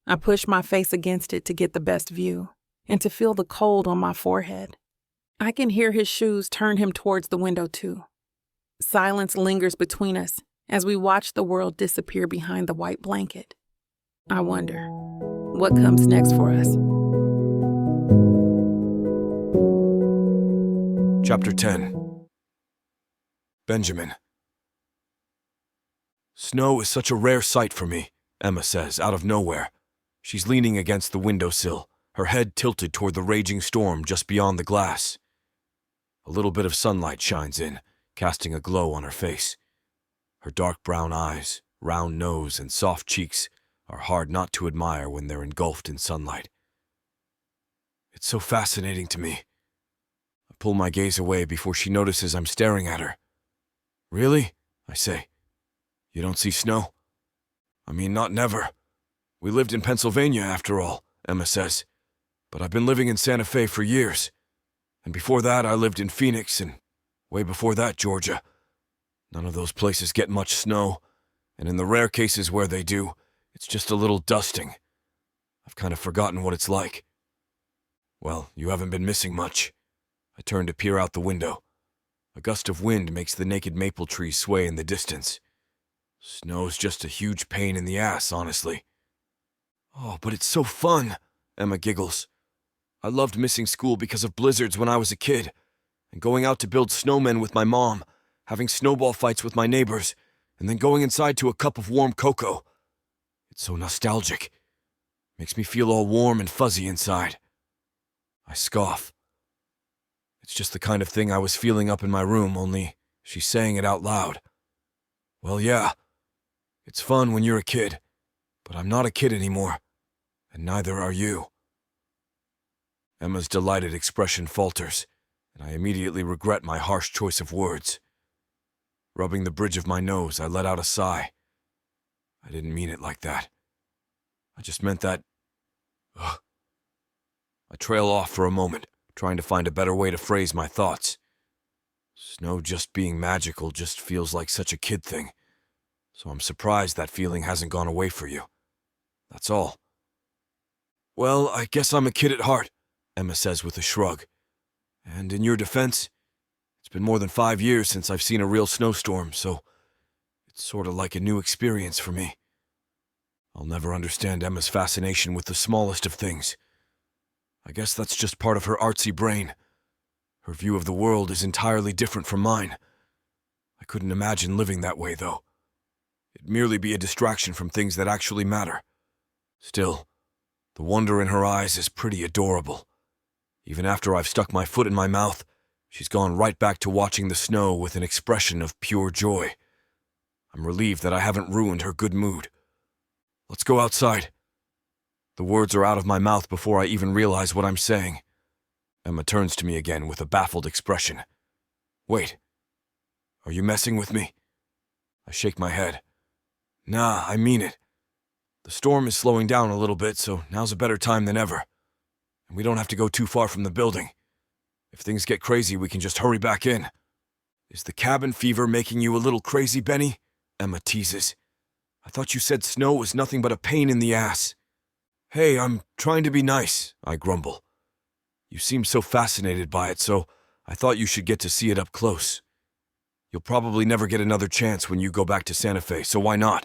I push my face against it to get the best view and to feel the cold on my forehead. I can hear his shoes turn him towards the window too. Silence lingers between us as we watch the world disappear behind the white blanket. I wonder, what comes next for us? Chapter 10. Benjamin. Snow is such a rare sight for me, Emma says, out of nowhere. She's leaning against the windowsill, her head tilted toward the raging storm just beyond the glass. A little bit of sunlight shines in, casting a glow on her face. Her dark brown eyes, round nose, and soft cheeks are hard not to admire when they're engulfed in sunlight. It's so fascinating to me. I pull my gaze away before she notices I'm staring at her. Really? I say. You don't see snow? I mean, not never. We lived in Pennsylvania, after all, Emma says. But I've been living in Santa Fe for years. And before that, I lived in Phoenix, and way before that, Georgia. None of those places get much snow, and in the rare cases where they do, it's just a little dusting. I've kind of forgotten what it's like. Well, you haven't been missing much. I turn to peer out the window. A gust of wind makes the naked maple trees sway in the distance. Snow's just a huge pain in the ass, honestly. Oh, but it's so fun, Emma giggles. I loved missing school because of blizzards when I was a kid, and going out to build snowmen with my mom, having snowball fights with my neighbors, and then going inside to a cup of warm cocoa. It's so nostalgic. Makes me feel all warm and fuzzy inside. I scoff. It's just the kind of thing I was feeling up in my room, only she's saying it out loud. Well, yeah. It's fun when you're a kid, but I'm not a kid anymore, and neither are you. Emma's delighted expression falters, and I immediately regret my harsh choice of words. Rubbing the bridge of my nose, I let out a sigh. I didn't mean it like that. I just meant that... Ugh. I trail off for a moment, trying to find a better way to phrase my thoughts. Snow just being magical just feels like such a kid thing, so I'm surprised that feeling hasn't gone away for you. That's all. Well, I guess I'm a kid at heart, Emma says with a shrug. And in your defense, it's been more than 5 years since I've seen a real snowstorm, so it's sort of like a new experience for me. I'll never understand Emma's fascination with the smallest of things. I guess that's just part of her artsy brain. Her view of the world is entirely different from mine. I couldn't imagine living that way, though. It'd merely be a distraction from things that actually matter. Still, the wonder in her eyes is pretty adorable. Even after I've stuck my foot in my mouth, she's gone right back to watching the snow with an expression of pure joy. I'm relieved that I haven't ruined her good mood. Let's go outside. The words are out of my mouth before I even realize what I'm saying. Emma turns to me again with a baffled expression. Wait, are you messing with me? I shake my head. Nah, I mean it. The storm is slowing down a little bit, so now's a better time than ever. And we don't have to go too far from the building. If things get crazy, we can just hurry back in. Is the cabin fever making you a little crazy, Benny? Emma teases. I thought you said snow was nothing but a pain in the ass. Hey, I'm trying to be nice, I grumble. You seem so fascinated by it, so I thought you should get to see it up close. You'll probably never get another chance when you go back to Santa Fe, so why not?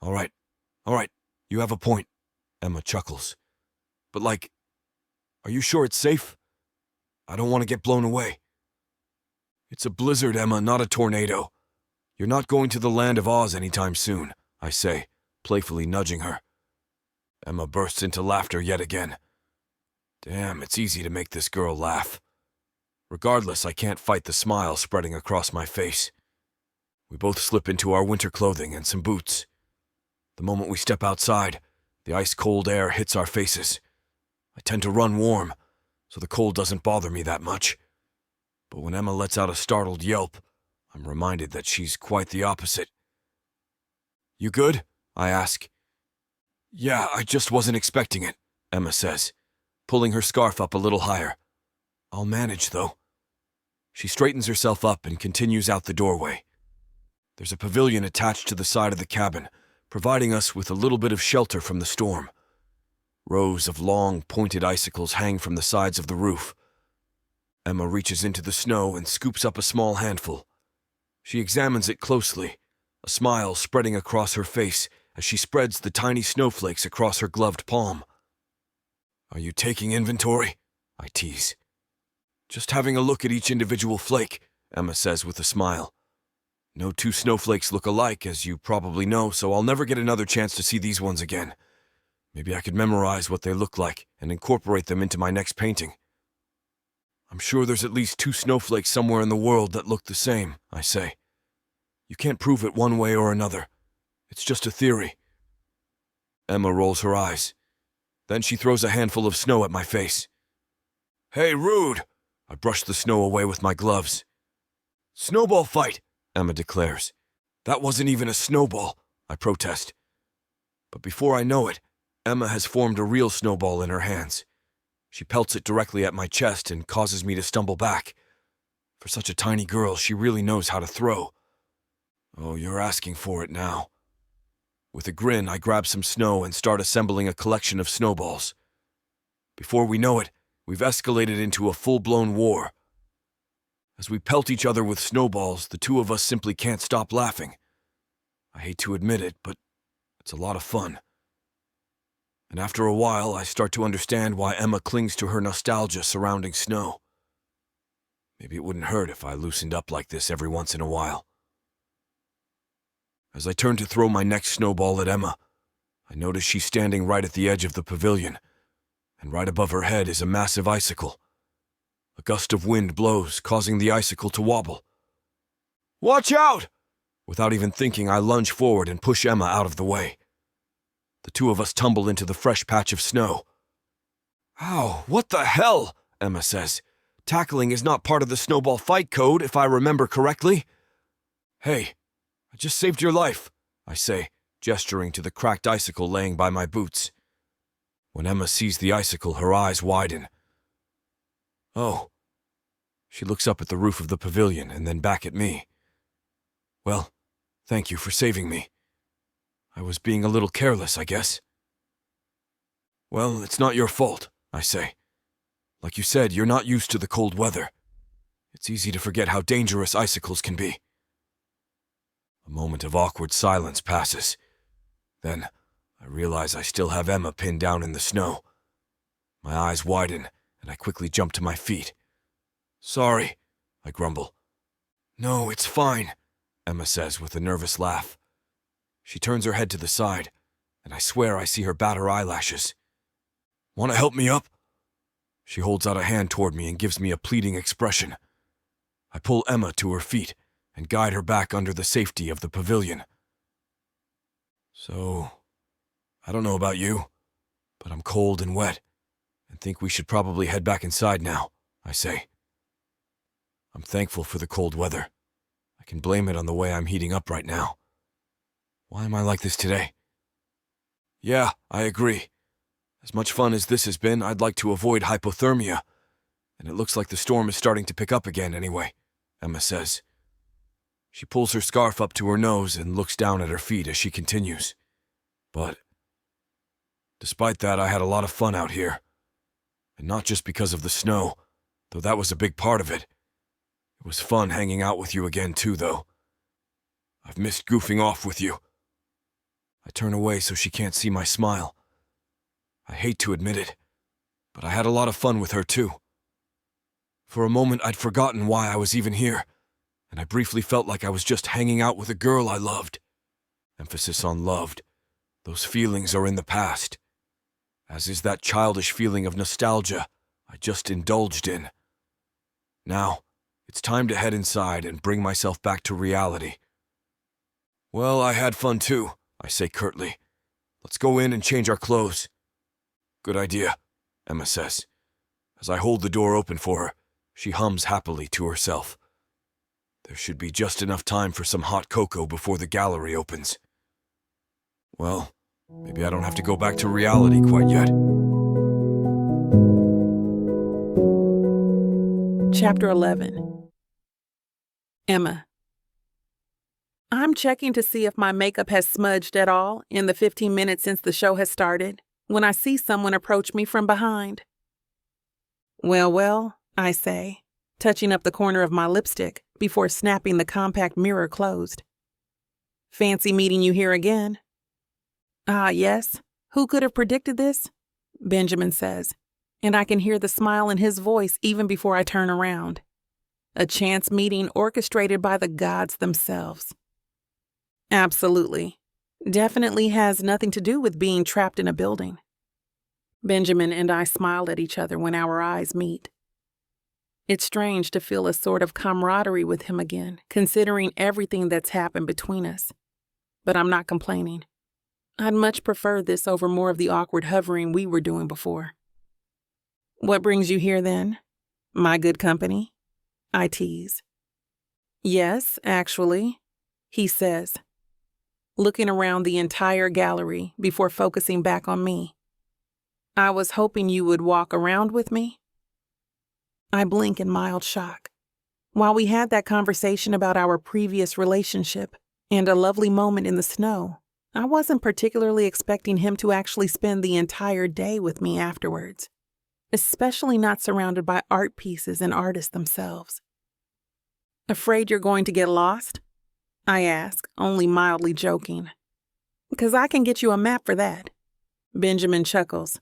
All right, you have a point, Emma chuckles. But are you sure it's safe? I don't want to get blown away. It's a blizzard, Emma, not a tornado. You're not going to the land of Oz anytime soon, I say, playfully nudging her. Emma bursts into laughter yet again. Damn, it's easy to make this girl laugh. Regardless, I can't fight the smile spreading across my face. We both slip into our winter clothing and some boots. The moment we step outside, the ice-cold air hits our faces. I tend to run warm, so the cold doesn't bother me that much. But when Emma lets out a startled yelp, I'm reminded that she's quite the opposite. You good? I ask. Yeah, I just wasn't expecting it, Emma says, pulling her scarf up a little higher. I'll manage, though. She straightens herself up and continues out the doorway. There's a pavilion attached to the side of the cabin, providing us with a little bit of shelter from the storm. Rows of long, pointed icicles hang from the sides of the roof. Emma reaches into the snow and scoops up a small handful. She examines it closely, a smile spreading across her face as she spreads the tiny snowflakes across her gloved palm. Are you taking inventory? I tease. Just having a look at each individual flake, Emma says with a smile. No two snowflakes look alike, as you probably know, so I'll never get another chance to see these ones again. Maybe I could memorize what they look like and incorporate them into my next painting. I'm sure there's at least 2 snowflakes somewhere in the world that look the same, I say. You can't prove it one way or another. It's just a theory. Emma rolls her eyes. Then she throws a handful of snow at my face. Hey, rude! I brush the snow away with my gloves. Snowball fight, Emma declares. That wasn't even a snowball, I protest. But before I know it, Emma has formed a real snowball in her hands. She pelts it directly at my chest and causes me to stumble back. For such a tiny girl, she really knows how to throw. Oh, you're asking for it now. With a grin, I grab some snow and start assembling a collection of snowballs. Before we know it, we've escalated into a full-blown war. As we pelt each other with snowballs, the two of us simply can't stop laughing. I hate to admit it, but it's a lot of fun. And after a while, I start to understand why Emma clings to her nostalgia surrounding snow. Maybe it wouldn't hurt if I loosened up like this every once in a while. As I turn to throw my next snowball at Emma, I notice she's standing right at the edge of the pavilion, and right above her head is a massive icicle. A gust of wind blows, causing the icicle to wobble. Watch out! Without even thinking, I lunge forward and push Emma out of the way. The two of us tumble into the fresh patch of snow. Ow, what the hell? Emma says. Tackling is not part of the snowball fight code, if I remember correctly. Hey, I just saved your life, I say, gesturing to the cracked icicle laying by my boots. When Emma sees the icicle, her eyes widen. Oh. She looks up at the roof of the pavilion and then back at me. Well, thank you for saving me. I was being a little careless, I guess. Well, it's not your fault, I say. Like you said, you're not used to the cold weather. It's easy to forget how dangerous icicles can be. A moment of awkward silence passes. Then, I realize I still have Emma pinned down in the snow. My eyes widen, and I quickly jump to my feet. Sorry, I grumble. No, it's fine, Emma says with a nervous laugh. She turns her head to the side, and I swear I see her bat her eyelashes. Want to help me up? She holds out a hand toward me and gives me a pleading expression. I pull Emma to her feet and guide her back under the safety of the pavilion. So, I don't know about you, but I'm cold and wet, and think we should probably head back inside now, I say. I'm thankful for the cold weather. I can blame it on the way I'm heating up right now. Why am I like this today? Yeah, I agree. As much fun as this has been, I'd like to avoid hypothermia. And it looks like the storm is starting to pick up again anyway, Emma says. She pulls her scarf up to her nose and looks down at her feet as she continues. But despite that, I had a lot of fun out here. And not just because of the snow, though that was a big part of it. It was fun hanging out with you again too, though. I've missed goofing off with you. I turn away so she can't see my smile. I hate to admit it, but I had a lot of fun with her too. For a moment, I'd forgotten why I was even here, and I briefly felt like I was just hanging out with a girl I loved. Emphasis on loved. Those feelings are in the past, as is that childish feeling of nostalgia I just indulged in. Now, it's time to head inside and bring myself back to reality. Well, I had fun too, I say curtly. Let's go in and change our clothes. Good idea, Emma says. As I hold the door open for her, she hums happily to herself. There should be just enough time for some hot cocoa before the gallery opens. Well, maybe I don't have to go back to reality quite yet. Chapter 11. Emma. I'm checking to see if my makeup has smudged at all in the 15 minutes since the show has started when I see someone approach me from behind. Well, I say, touching up the corner of my lipstick before snapping the compact mirror closed. Fancy meeting you here again. Ah, yes. Who could have predicted this? Benjamin says, and I can hear the smile in his voice even before I turn around. A chance meeting orchestrated by the gods themselves. Absolutely. Definitely has nothing to do with being trapped in a building. Benjamin and I smile at each other when our eyes meet. It's strange to feel a sort of camaraderie with him again, considering everything that's happened between us. But I'm not complaining. I'd much prefer this over more of the awkward hovering we were doing before. What brings you here then? My good company? I tease. Yes, actually, he says, looking around the entire gallery before focusing back on me. I was hoping you would walk around with me. I blink in mild shock. While we had that conversation about our previous relationship and a lovely moment in the snow, I wasn't particularly expecting him to actually spend the entire day with me afterwards, especially not surrounded by art pieces and artists themselves. Afraid you're going to get lost? I ask, only mildly joking. Because I can get you a map for that. Benjamin chuckles.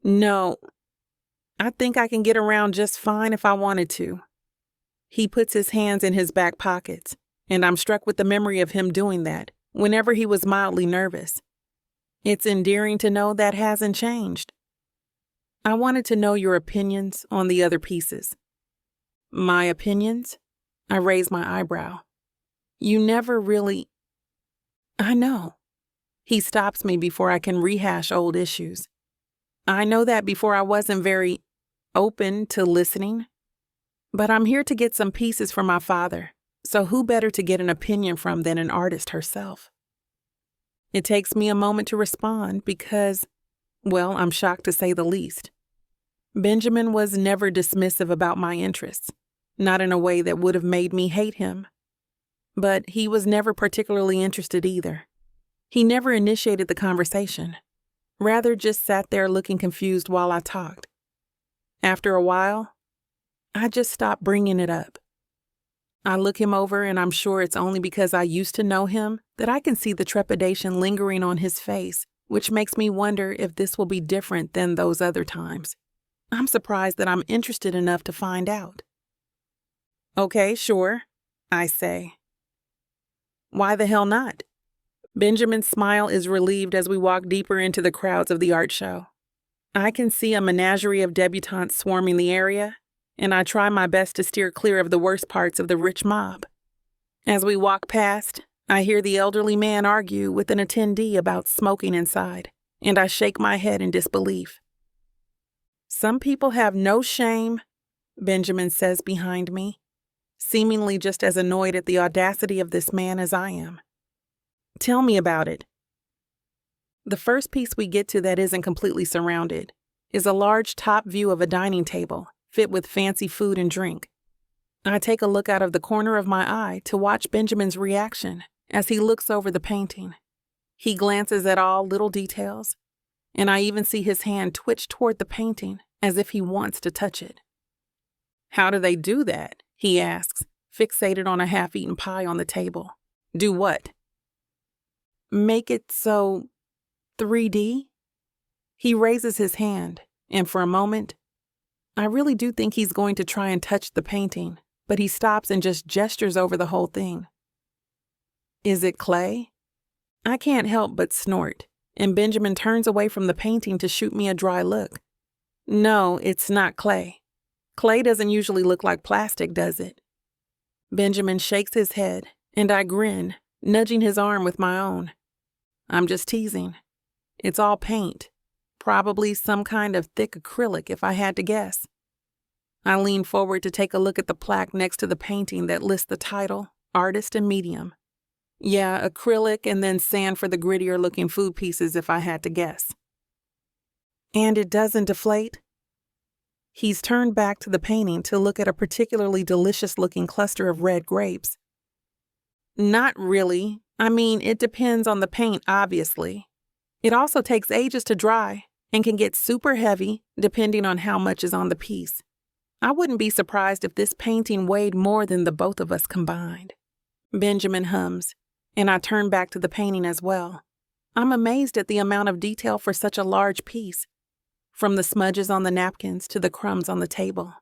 No, I think I can get around just fine if I wanted to. He puts his hands in his back pockets, and I'm struck with the memory of him doing that whenever he was mildly nervous. It's endearing to know that hasn't changed. I wanted to know your opinions on the other pieces. My opinions? I raise my eyebrow. You never really... I know. He stops me before I can rehash old issues. I know that before I wasn't very open to listening. But I'm here to get some pieces for my father, so who better to get an opinion from than an artist herself? It takes me a moment to respond because, well, I'm shocked to say the least. Benjamin was never dismissive about my interests, not in a way that would have made me hate him. But he was never particularly interested either. He never initiated the conversation, rather just sat there looking confused while I talked. After a while, I just stopped bringing it up. I look him over and I'm sure it's only because I used to know him that I can see the trepidation lingering on his face, which makes me wonder if this will be different than those other times. I'm surprised that I'm interested enough to find out. Okay, sure, I say. Why the hell not? Benjamin's smile is relieved as we walk deeper into the crowds of the art show. I can see a menagerie of debutantes swarming the area, and I try my best to steer clear of the worst parts of the rich mob. As we walk past, I hear the elderly man argue with an attendee about smoking inside, and I shake my head in disbelief. Some people have no shame, Benjamin says behind me, seemingly just as annoyed at the audacity of this man as I am. Tell me about it. The first piece we get to that isn't completely surrounded is a large top view of a dining table fit with fancy food and drink. I take a look out of the corner of my eye to watch Benjamin's reaction as he looks over the painting. He glances at all little details, and I even see his hand twitch toward the painting as if he wants to touch it. How do they do that? He asks, fixated on a half-eaten pie on the table. Do what? Make it so 3D? He raises his hand, and for a moment, I really do think he's going to try and touch the painting, but he stops and just gestures over the whole thing. Is it clay? I can't help but snort, and Benjamin turns away from the painting to shoot me a dry look. No, it's not clay. Clay doesn't usually look like plastic, does it? Benjamin shakes his head, and I grin, nudging his arm with my own. I'm just teasing. It's all paint. Probably some kind of thick acrylic if I had to guess. I lean forward to take a look at the plaque next to the painting that lists the title, artist and medium. Yeah, acrylic and then sand for the grittier looking food pieces if I had to guess. And it doesn't deflate? He's turned back to the painting to look at a particularly delicious looking cluster of red grapes. Not really. I mean, it depends on the paint, obviously. It also takes ages to dry and can get super heavy depending on how much is on the piece. I wouldn't be surprised if this painting weighed more than the both of us combined. Benjamin hums, and I turn back to the painting as well. I'm amazed at the amount of detail for such a large piece, from the smudges on the napkins to the crumbs on the table.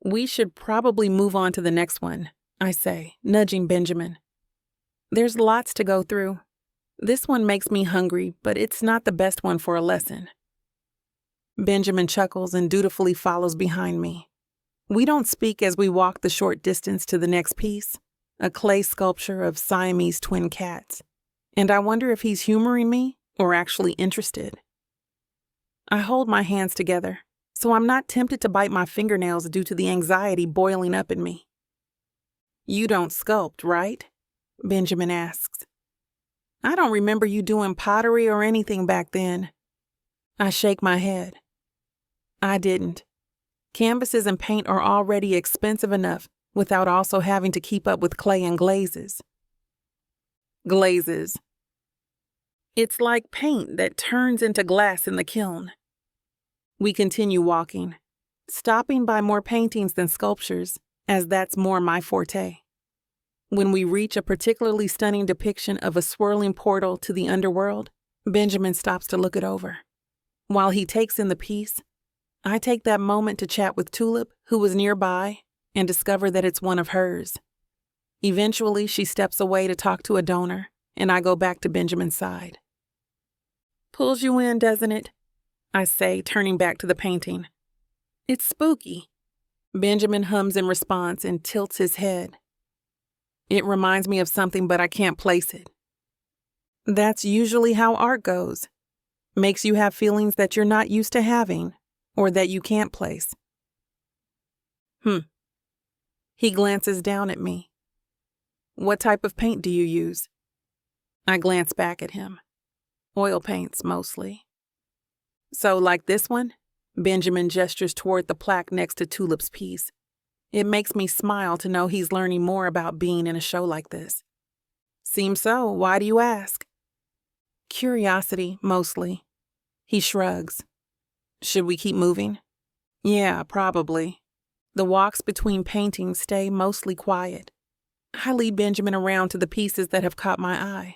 We should probably move on to the next one, I say, nudging Benjamin. There's lots to go through. This one makes me hungry, but it's not the best one for a lesson. Benjamin chuckles and dutifully follows behind me. We don't speak as we walk the short distance to the next piece, a clay sculpture of Siamese twin cats, and I wonder if he's humoring me or actually interested. I hold my hands together, so I'm not tempted to bite my fingernails due to the anxiety boiling up in me. You don't sculpt, right? Benjamin asks. I don't remember you doing pottery or anything back then. I shake my head. I didn't. Canvases and paint are already expensive enough without also having to keep up with clay and glazes. Glazes. It's like paint that turns into glass in the kiln. We continue walking, stopping by more paintings than sculptures, as that's more my forte. When we reach a particularly stunning depiction of a swirling portal to the underworld, Benjamin stops to look it over. While he takes in the piece, I take that moment to chat with Tulip, who was nearby, and discover that it's one of hers. Eventually, she steps away to talk to a donor, and I go back to Benjamin's side. Pulls you in, doesn't it? I say, turning back to the painting. It's spooky. Benjamin hums in response and tilts his head. It reminds me of something, but I can't place it. That's usually how art goes. Makes you have feelings that you're not used to having, or that you can't place. He glances down at me. What type of paint do you use? I glance back at him. Oil paints, mostly. So, like this one? Benjamin gestures toward the plaque next to Tulip's piece. It makes me smile to know he's learning more about being in a show like this. Seems so. Why do you ask? Curiosity, mostly. He shrugs. Should we keep moving? Yeah, probably. The walks between paintings stay mostly quiet. I lead Benjamin around to the pieces that have caught my eye,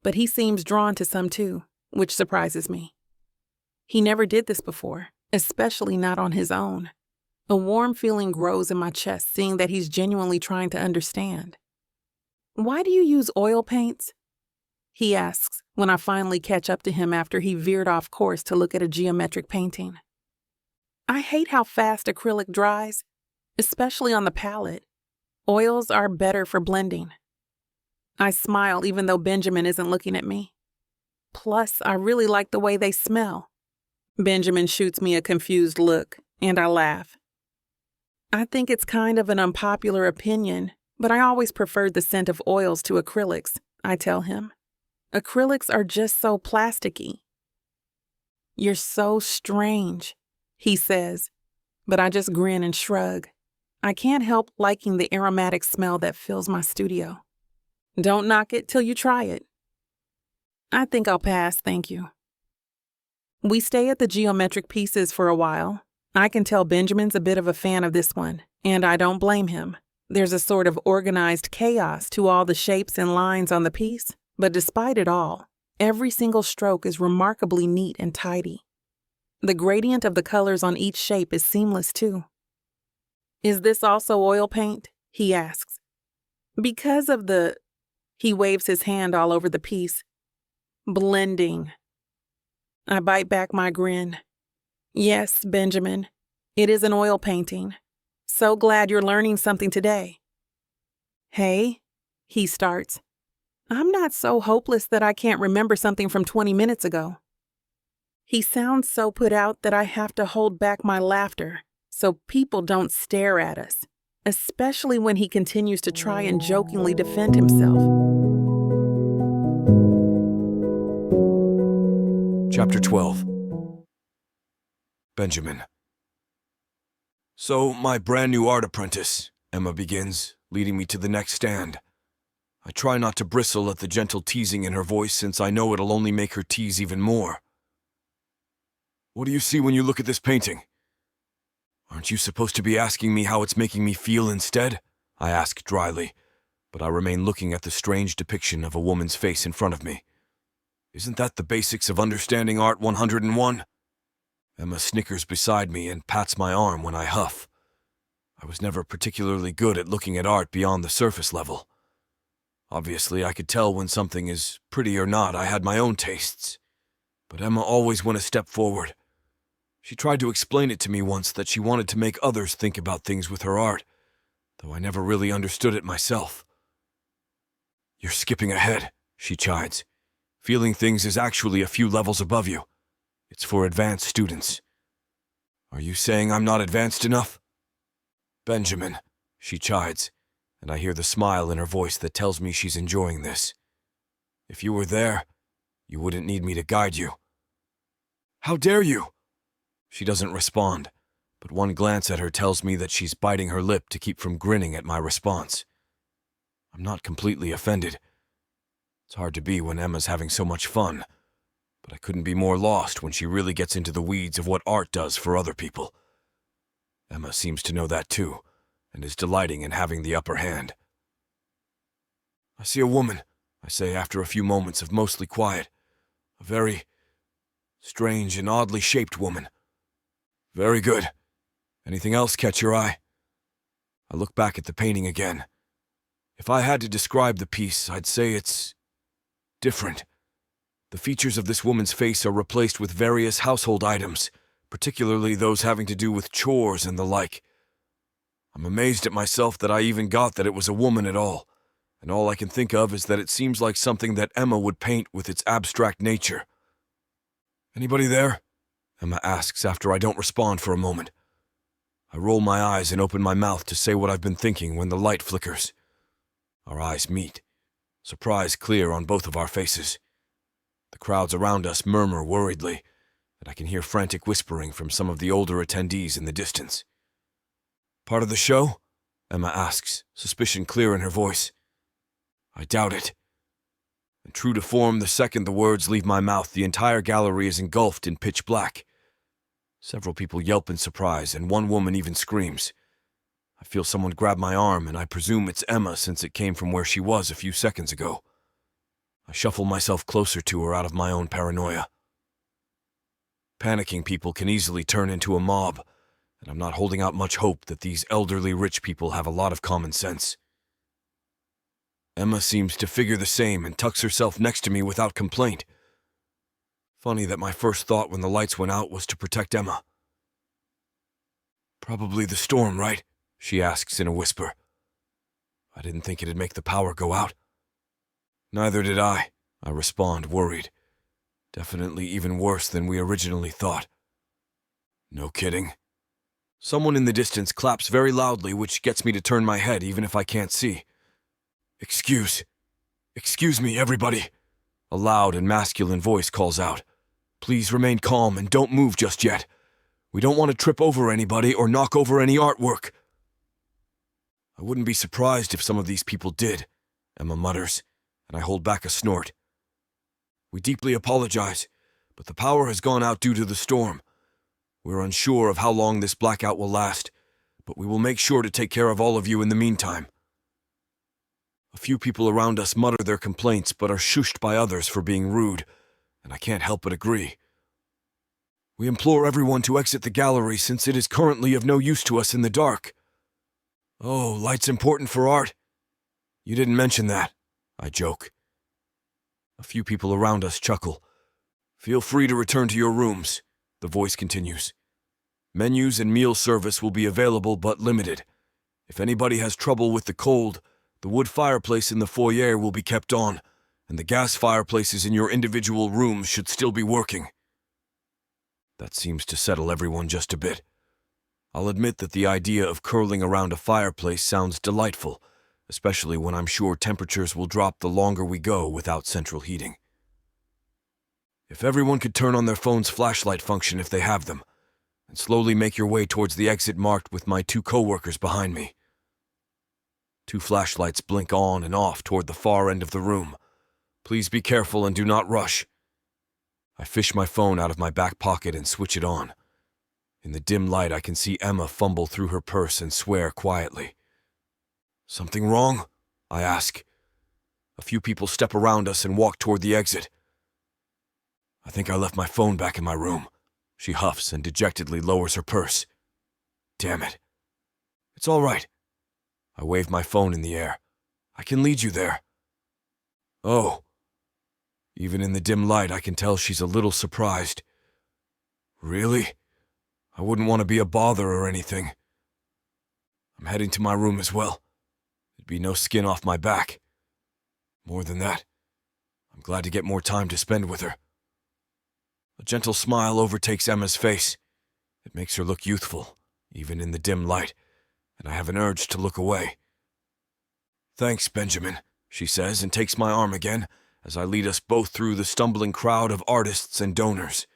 but he seems drawn to some too, which surprises me. He never did this before, especially not on his own. A warm feeling grows in my chest seeing that he's genuinely trying to understand. Why do you use oil paints? He asks when I finally catch up to him after he veered off course to look at a geometric painting. I hate how fast acrylic dries, especially on the palette. Oils are better for blending. I smile even though Benjamin isn't looking at me. Plus, I really like the way they smell. Benjamin shoots me a confused look, and I laugh. I think it's kind of an unpopular opinion, but I always preferred the scent of oils to acrylics, I tell him. Acrylics are just so plasticky. You're so strange, he says, but I just grin and shrug. I can't help liking the aromatic smell that fills my studio. Don't knock it till you try it. I think I'll pass, thank you. We stay at the geometric pieces for a while. I can tell Benjamin's a bit of a fan of this one, and I don't blame him. There's a sort of organized chaos to all the shapes and lines on the piece, but despite it all, every single stroke is remarkably neat and tidy. The gradient of the colors on each shape is seamless too. Is this also oil paint? He asks. Because of the... He waves his hand all over the piece. Blending. I bite back my grin. Yes, Benjamin, it is an oil painting. So glad you're learning something today. Hey, he starts. I'm not so hopeless that I can't remember something from 20 minutes ago. He sounds so put out that I have to hold back my laughter so people don't stare at us, especially when he continues to try and jokingly defend himself. Chapter 12. Benjamin. So, my brand new art apprentice, Emma begins, leading me to the next stand. I try not to bristle at the gentle teasing in her voice since I know it'll only make her tease even more. What do you see when you look at this painting? Aren't you supposed to be asking me how it's making me feel instead? I ask dryly, but I remain looking at the strange depiction of a woman's face in front of me. Isn't that the basics of understanding art 101? Emma snickers beside me and pats my arm when I huff. I was never particularly good at looking at art beyond the surface level. Obviously, I could tell when something is pretty or not. I had my own tastes. But Emma always went a step forward. She tried to explain it to me once that she wanted to make others think about things with her art, though I never really understood it myself. You're skipping ahead, she chides. Feeling things is actually a few levels above you. It's for advanced students. Are you saying I'm not advanced enough? Benjamin, she chides, and I hear the smile in her voice that tells me she's enjoying this. If you were there, you wouldn't need me to guide you. How dare you? She doesn't respond, but one glance at her tells me that she's biting her lip to keep from grinning at my response. I'm not completely offended. It's hard to be when Emma's having so much fun, but I couldn't be more lost when she really gets into the weeds of what art does for other people. Emma seems to know that too, and is delighting in having the upper hand. I see a woman, I say after a few moments of mostly quiet. A very strange and oddly shaped woman. Very good. Anything else catch your eye? I look back at the painting again. If I had to describe the piece, I'd say it's different. The features of this woman's face are replaced with various household items, particularly those having to do with chores and the like. I'm amazed at myself that I even got that it was a woman at all, and all I can think of is that it seems like something that Emma would paint with its abstract nature. Anybody there? Emma asks after I don't respond for a moment. I roll my eyes and open my mouth to say what I've been thinking when the light flickers. Our eyes meet, surprise clear on both of our faces. The crowds around us murmur worriedly, and I can hear frantic whispering from some of the older attendees in the distance. Part of the show? Emma asks, suspicion clear in her voice. I doubt it. And true to form, the second the words leave my mouth, the entire gallery is engulfed in pitch black. Several people yelp in surprise, and one woman even screams. I feel someone grab my arm, and I presume it's Emma since it came from where she was a few seconds ago. I shuffle myself closer to her out of my own paranoia. Panicking people can easily turn into a mob, and I'm not holding out much hope that these elderly rich people have a lot of common sense. Emma seems to figure the same and tucks herself next to me without complaint. Funny that my first thought when the lights went out was to protect Emma. Probably the storm, right? She asks in a whisper. I didn't think it'd make the power go out. Neither did I respond, worried. Definitely even worse than we originally thought. No kidding. Someone in the distance claps very loudly, which gets me to turn my head even if I can't see. Excuse me, everybody. A loud and masculine voice calls out. Please remain calm and don't move just yet. We don't want to trip over anybody or knock over any artwork. I wouldn't be surprised if some of these people did, Emma mutters, and I hold back a snort. We deeply apologize, but the power has gone out due to the storm. We're unsure of how long this blackout will last, but we will make sure to take care of all of you in the meantime. A few people around us mutter their complaints but are shushed by others for being rude, and I can't help but agree. We implore everyone to exit the gallery since it is currently of no use to us in the dark. Oh, light's important for art? You didn't mention that, I joke. A few people around us chuckle. Feel free to return to your rooms, the voice continues. Menus and meal service will be available but limited. If anybody has trouble with the cold, the wood fireplace in the foyer will be kept on, and the gas fireplaces in your individual rooms should still be working. That seems to settle everyone just a bit. I'll admit that the idea of curling around a fireplace sounds delightful, especially when I'm sure temperatures will drop the longer we go without central heating. If everyone could turn on their phone's flashlight function if they have them, and slowly make your way towards the exit marked with my 2 coworkers behind me. 2 flashlights blink on and off toward the far end of the room. Please be careful and do not rush. I fish my phone out of my back pocket and switch it on. In the dim light, I can see Emma fumble through her purse and swear quietly. Something wrong? I ask. A few people step around us and walk toward the exit. I think I left my phone back in my room. She huffs and dejectedly lowers her purse. Damn it. It's all right. I wave my phone in the air. I can lead you there. Oh. Even in the dim light, I can tell she's a little surprised. Really? I wouldn't want to be a bother or anything. I'm heading to my room as well. There'd be no skin off my back. More than that, I'm glad to get more time to spend with her. A gentle smile overtakes Emma's face. It makes her look youthful, even in the dim light, and I have an urge to look away. Thanks, Benjamin, she says, and takes my arm again as I lead us both through the stumbling crowd of artists and donors.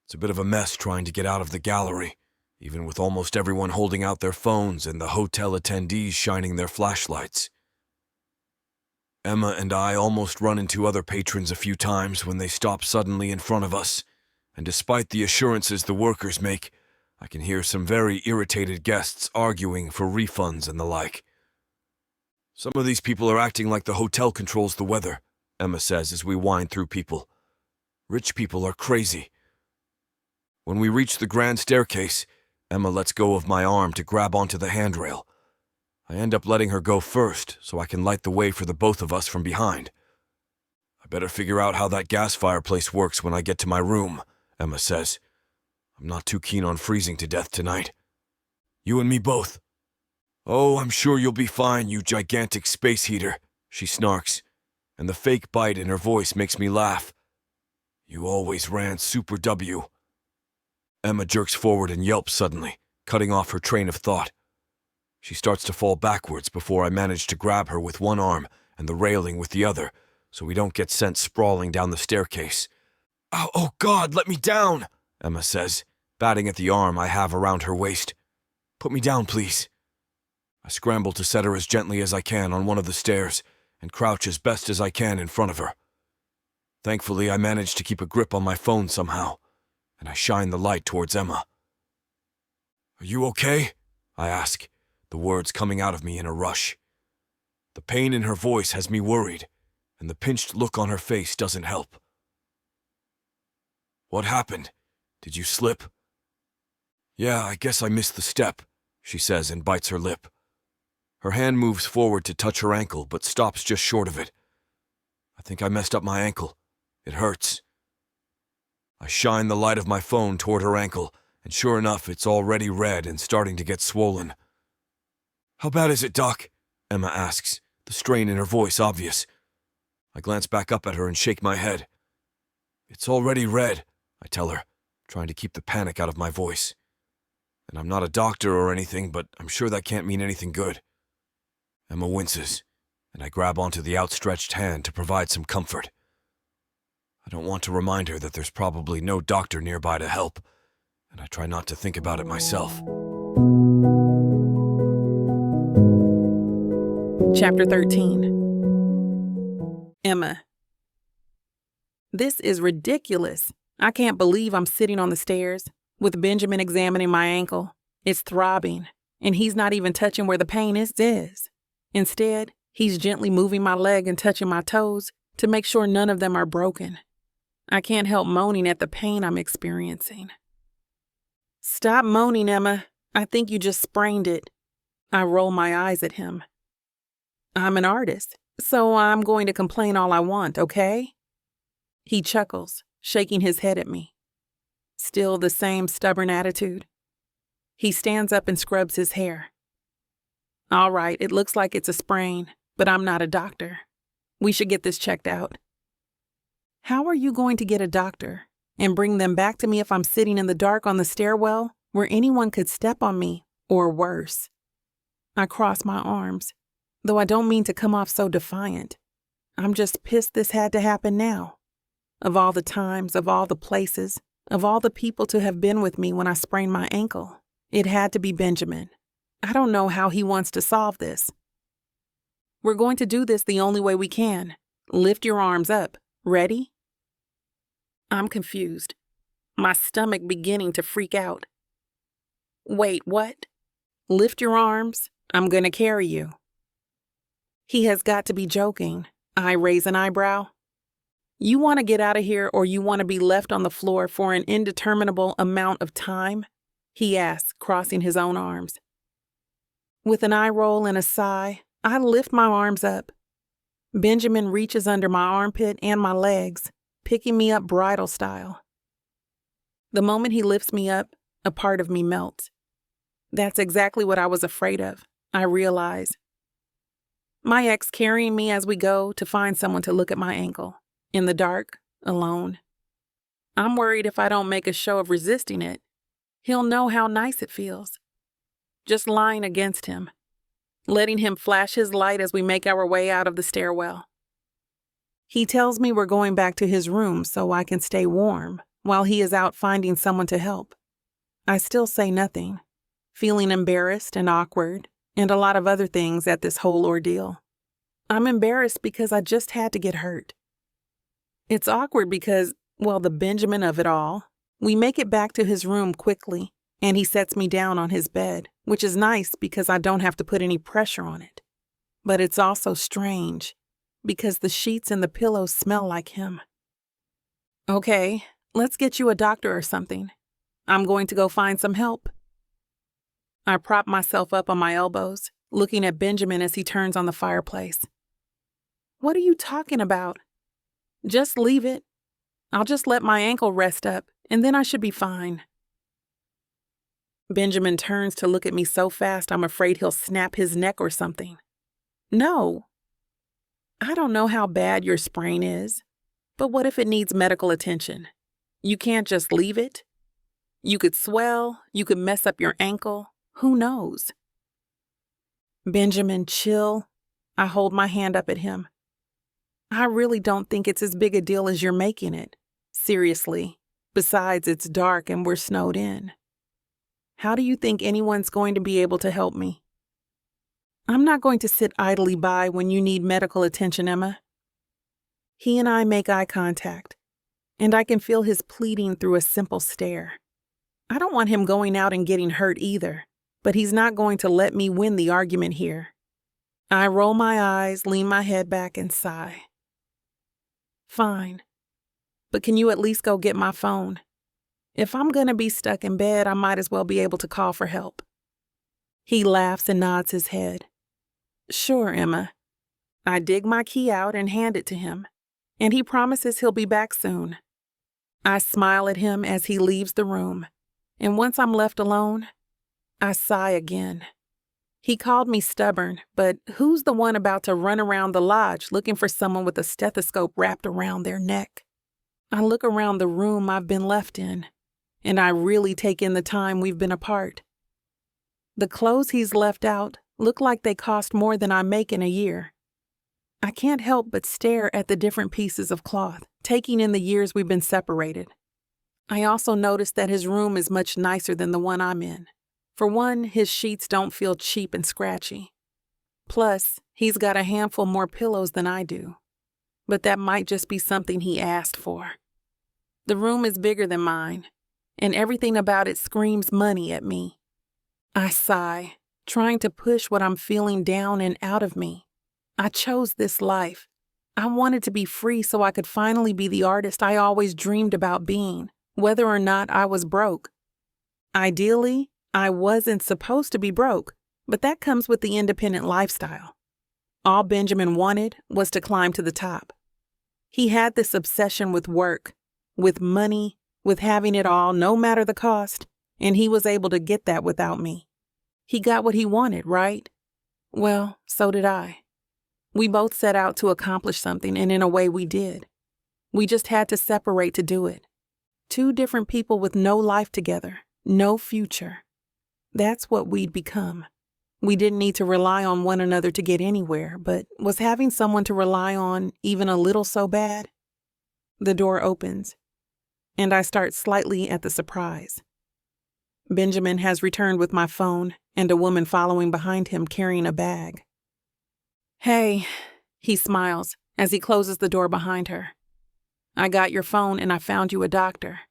It's a bit of a mess trying to get out of the gallery, even with almost everyone holding out their phones and the hotel attendees shining their flashlights. Emma and I almost run into other patrons a few times when they stop suddenly in front of us, and despite the assurances the workers make, I can hear some very irritated guests arguing for refunds and the like. Some of these people are acting like the hotel controls the weather, Emma says as we wind through people. Rich people are crazy. When we reach the grand staircase, Emma lets go of my arm to grab onto the handrail. I end up letting her go first so I can light the way for the both of us from behind. I better figure out how that gas fireplace works when I get to my room, Emma says. I'm not too keen on freezing to death tonight. You and me both. Oh, I'm sure you'll be fine, you gigantic space heater, she snarks, and the fake bite in her voice makes me laugh. You always ran Super W. Emma jerks forward and yelps suddenly, cutting off her train of thought. She starts to fall backwards before I manage to grab her with one arm and the railing with the other, so we don't get sent sprawling down the staircase. Oh God, let me down, Emma says, batting at the arm I have around her waist. Put me down, please. I scramble to set her as gently as I can on one of the stairs and crouch as best as I can in front of her. Thankfully, I manage to keep a grip on my phone somehow, and I shine the light towards Emma. Are you okay? I ask, the words coming out of me in a rush. The pain in her voice has me worried, and the pinched look on her face doesn't help. What happened? Did you slip? Yeah, I guess I missed the step, she says and bites her lip. Her hand moves forward to touch her ankle, but stops just short of it. I think I messed up my ankle. It hurts. I shine the light of my phone toward her ankle, and sure enough, it's already red and starting to get swollen. How bad is it, Doc? Emma asks, the strain in her voice obvious. I glance back up at her and shake my head. It's already red, I tell her, trying to keep the panic out of my voice. And I'm not a doctor or anything, but I'm sure that can't mean anything good. Emma winces, and I grab onto the outstretched hand to provide some comfort. I don't want to remind her that there's probably no doctor nearby to help, and I try not to think about it myself. Chapter 13. Emma. This is ridiculous. I can't believe I'm sitting on the stairs with Benjamin examining my ankle. It's throbbing, and he's not even touching where the pain is. Instead, he's gently moving my leg and touching my toes to make sure none of them are broken. I can't help moaning at the pain I'm experiencing. Stop moaning, Emma. I think you just sprained it. I roll my eyes at him. I'm an artist, so I'm going to complain all I want, okay? He chuckles, shaking his head at me. Still the same stubborn attitude. He stands up and scrubs his hair. All right, it looks like it's a sprain, but I'm not a doctor. We should get this checked out. How are you going to get a doctor and bring them back to me if I'm sitting in the dark on the stairwell where anyone could step on me, or worse? I cross my arms, though I don't mean to come off so defiant. I'm just pissed this had to happen now. Of all the times, of all the places, of all the people to have been with me when I sprained my ankle, it had to be Benjamin. I don't know how he wants to solve this. We're going to do this the only way we can. Lift your arms up. Ready? I'm confused, my stomach beginning to freak out. Wait, what? Lift your arms. I'm going to carry you. He has got to be joking. I raise an eyebrow. You want to get out of here, or you want to be left on the floor for an indeterminable amount of time? He asks, crossing his own arms. With an eye roll and a sigh, I lift my arms up. Benjamin reaches under my armpit and my legs, picking me up bridal style. The moment he lifts me up, a part of me melts. That's exactly what I was afraid of, I realize. My ex carrying me as we go to find someone to look at my ankle, in the dark, alone. I'm worried if I don't make a show of resisting it, he'll know how nice it feels. Just lying against him, letting him flash his light as we make our way out of the stairwell. He tells me we're going back to his room so I can stay warm while he is out finding someone to help. I still say nothing, feeling embarrassed and awkward and a lot of other things at this whole ordeal. I'm embarrassed because I just had to get hurt. It's awkward because, well, the Benjamin of it all, we make it back to his room quickly and he sets me down on his bed, which is nice because I don't have to put any pressure on it. But it's also strange because the sheets and the pillows smell like him. Okay, let's get you a doctor or something. I'm going to go find some help. I prop myself up on my elbows, looking at Benjamin as he turns on the fireplace. What are you talking about? Just leave it. I'll just let my ankle rest up, and then I should be fine. Benjamin turns to look at me so fast I'm afraid he'll snap his neck or something. No. I don't know how bad your sprain is, but what if it needs medical attention? You can't just leave it. You could swell, you could mess up your ankle, who knows? Benjamin, chill. I hold my hand up at him. I really don't think it's as big a deal as you're making it. Seriously. Besides, it's dark and we're snowed in. How do you think anyone's going to be able to help me? I'm not going to sit idly by when you need medical attention, Emma. He and I make eye contact, and I can feel his pleading through a simple stare. I don't want him going out and getting hurt either, but he's not going to let me win the argument here. I roll my eyes, lean my head back, and sigh. Fine. But can you at least go get my phone? If I'm going to be stuck in bed, I might as well be able to call for help. He laughs and nods his head. Sure, Emma. I dig my key out and hand it to him, and he promises he'll be back soon. I smile at him as he leaves the room, and once I'm left alone, I sigh again. He called me stubborn, but who's the one about to run around the lodge looking for someone with a stethoscope wrapped around their neck? I look around the room I've been left in, and I really take in the time we've been apart. The clothes he's left out look like they cost more than I make in a year. I can't help but stare at the different pieces of cloth, taking in the years we've been separated. I also notice that his room is much nicer than the one I'm in. For one, his sheets don't feel cheap and scratchy. Plus, he's got a handful more pillows than I do. But that might just be something he asked for. The room is bigger than mine, and everything about it screams money at me. I sigh, trying to push what I'm feeling down and out of me. I chose this life. I wanted to be free so I could finally be the artist I always dreamed about being, whether or not I was broke. Ideally, I wasn't supposed to be broke, but that comes with the independent lifestyle. All Benjamin wanted was to climb to the top. He had this obsession with work, with money, with having it all, no matter the cost, and he was able to get that without me. He got what he wanted, right? Well, so did I. We both set out to accomplish something, and in a way we did. We just had to separate to do it. Two different people with no life together, no future. That's what we'd become. We didn't need to rely on one another to get anywhere, but was having someone to rely on even a little so bad? The door opens, and I start slightly at the surprise. Benjamin has returned with my phone and a woman following behind him carrying a bag. Hey, he smiles as he closes the door behind her. I got your phone and I found you a doctor.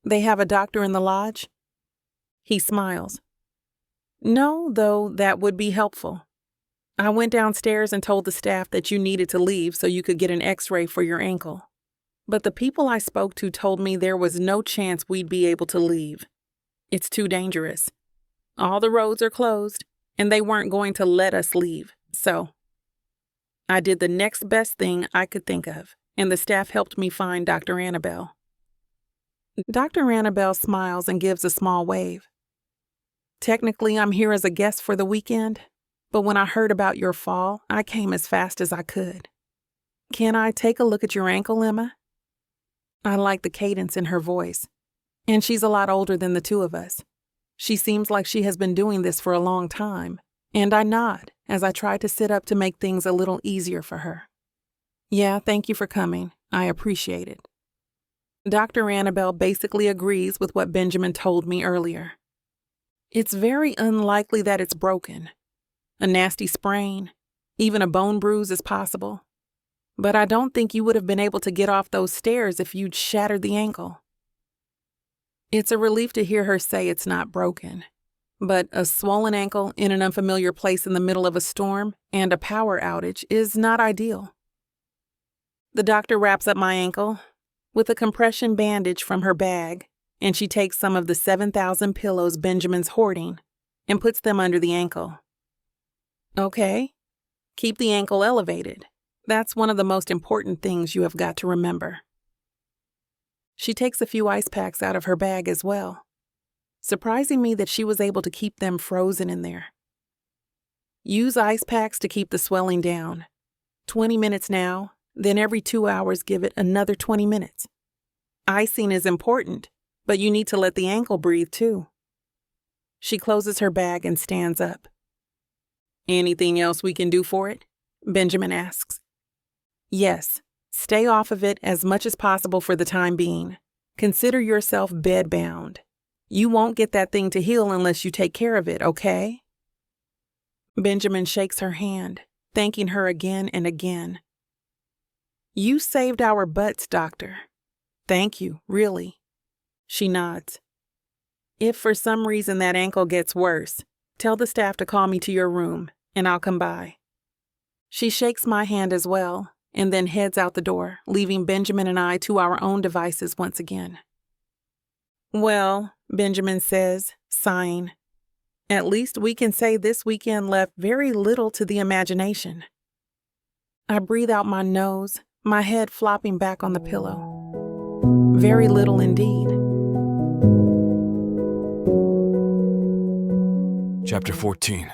They have a doctor in the lodge? He smiles. No, though that would be helpful. I went downstairs and told the staff that you needed to leave so you could get an x-ray for your ankle. But the people I spoke to told me there was no chance we'd be able to leave. It's too dangerous. All the roads are closed, and they weren't going to let us leave, so I did the next best thing I could think of, and the staff helped me find Dr. Annabelle. Dr. Annabelle smiles and gives a small wave. Technically, I'm here as a guest for the weekend, but when I heard about your fall, I came as fast as I could. Can I take a look at your ankle, Emma? I like the cadence in her voice, and she's a lot older than the two of us. She seems like she has been doing this for a long time, and I nod as I try to sit up to make things a little easier for her. Yeah, thank you for coming. I appreciate it. Dr. Annabelle basically agrees with what Benjamin told me earlier. It's very unlikely that it's broken. A nasty sprain, even a bone bruise is possible. But I don't think you would have been able to get off those stairs if you'd shattered the ankle. It's a relief to hear her say it's not broken. But a swollen ankle in an unfamiliar place in the middle of a storm and a power outage is not ideal. The doctor wraps up my ankle with a compression bandage from her bag, and she takes some of the 7,000 pillows Benjamin's hoarding and puts them under the ankle. Okay, keep the ankle elevated. That's one of the most important things you have got to remember. She takes a few ice packs out of her bag as well, surprising me that she was able to keep them frozen in there. Use ice packs to keep the swelling down. 20 minutes now, then every 2 hours give it another 20 minutes. Icing is important, but you need to let the ankle breathe too. She closes her bag and stands up. Anything else we can do for it? Benjamin asks. Yes, stay off of it as much as possible for the time being. Consider yourself bedbound. You won't get that thing to heal unless you take care of it, okay? Benjamin shakes her hand, thanking her again and again. You saved our butts, doctor. Thank you, really. She nods. If for some reason that ankle gets worse, tell the staff to call me to your room, and I'll come by. She shakes my hand as well, and then heads out the door, leaving Benjamin and I to our own devices once again. Well, Benjamin says, sighing, at least we can say this weekend left very little to the imagination. I breathe out my nose, my head flopping back on the pillow. Very little indeed. Chapter 14.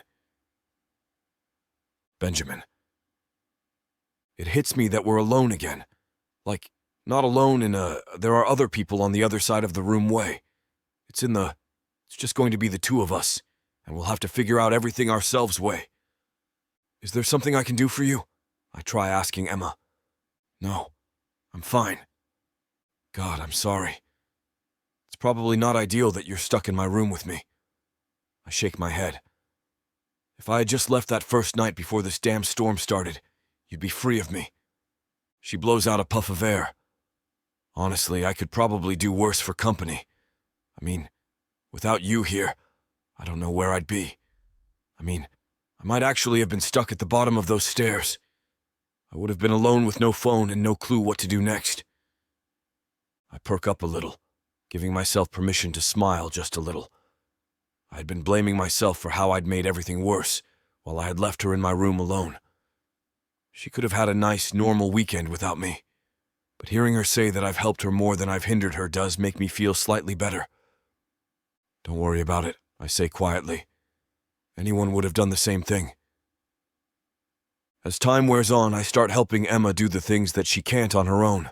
Benjamin. It hits me that we're alone again. Like, not alone in there are other people on the other side of the room way. It's just going to be the two of us, and we'll have to figure out everything ourselves way. Is there something I can do for you? I try asking Emma. No, I'm fine. God, I'm sorry. It's probably not ideal that you're stuck in my room with me. I shake my head. If I had just left that first night before this damn storm started, you'd be free of me. She blows out a puff of air. Honestly, I could probably do worse for company. I mean, without you here, I don't know where I'd be. I might actually have been stuck at the bottom of those stairs. I would have been alone with no phone and no clue what to do next. I perk up a little, giving myself permission to smile just a little. I had been blaming myself for how I'd made everything worse, while I had left her in my room alone. She could have had a nice, normal weekend without me, but hearing her say that I've helped her more than I've hindered her does make me feel slightly better. Don't worry about it, I say quietly. Anyone would have done the same thing. As time wears on, I start helping Emma do the things that she can't on her own.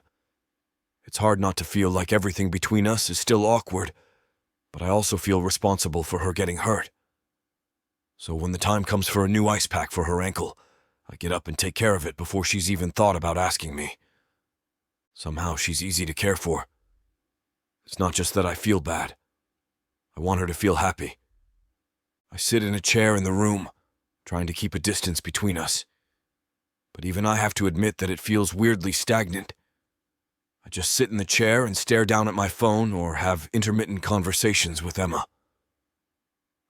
It's hard not to feel like everything between us is still awkward, but I also feel responsible for her getting hurt. So when the time comes for a new ice pack for her ankle, I get up and take care of it before she's even thought about asking me. Somehow she's easy to care for. It's not just that I feel bad. I want her to feel happy. I sit in a chair in the room, trying to keep a distance between us. But even I have to admit that it feels weirdly stagnant. I just sit in the chair and stare down at my phone or have intermittent conversations with Emma.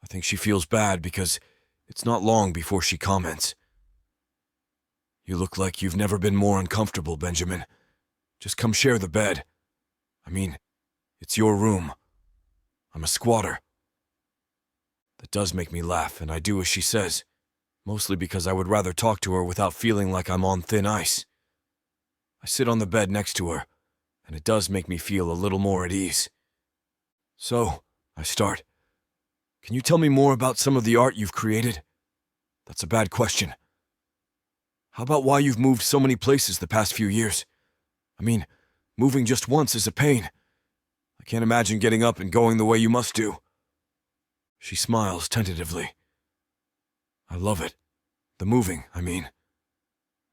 I think she feels bad because it's not long before she comments. You look like you've never been more uncomfortable, Benjamin. Just come share the bed. It's your room. I'm a squatter. That does make me laugh, and I do as she says, mostly because I would rather talk to her without feeling like I'm on thin ice. I sit on the bed next to her, and it does make me feel a little more at ease. So, I start. Can you tell me more about some of the art you've created? That's a bad question. How about why you've moved so many places the past few years? I mean, moving just once is a pain. I can't imagine getting up and going the way you must do. She smiles tentatively. I love it. The moving, I mean.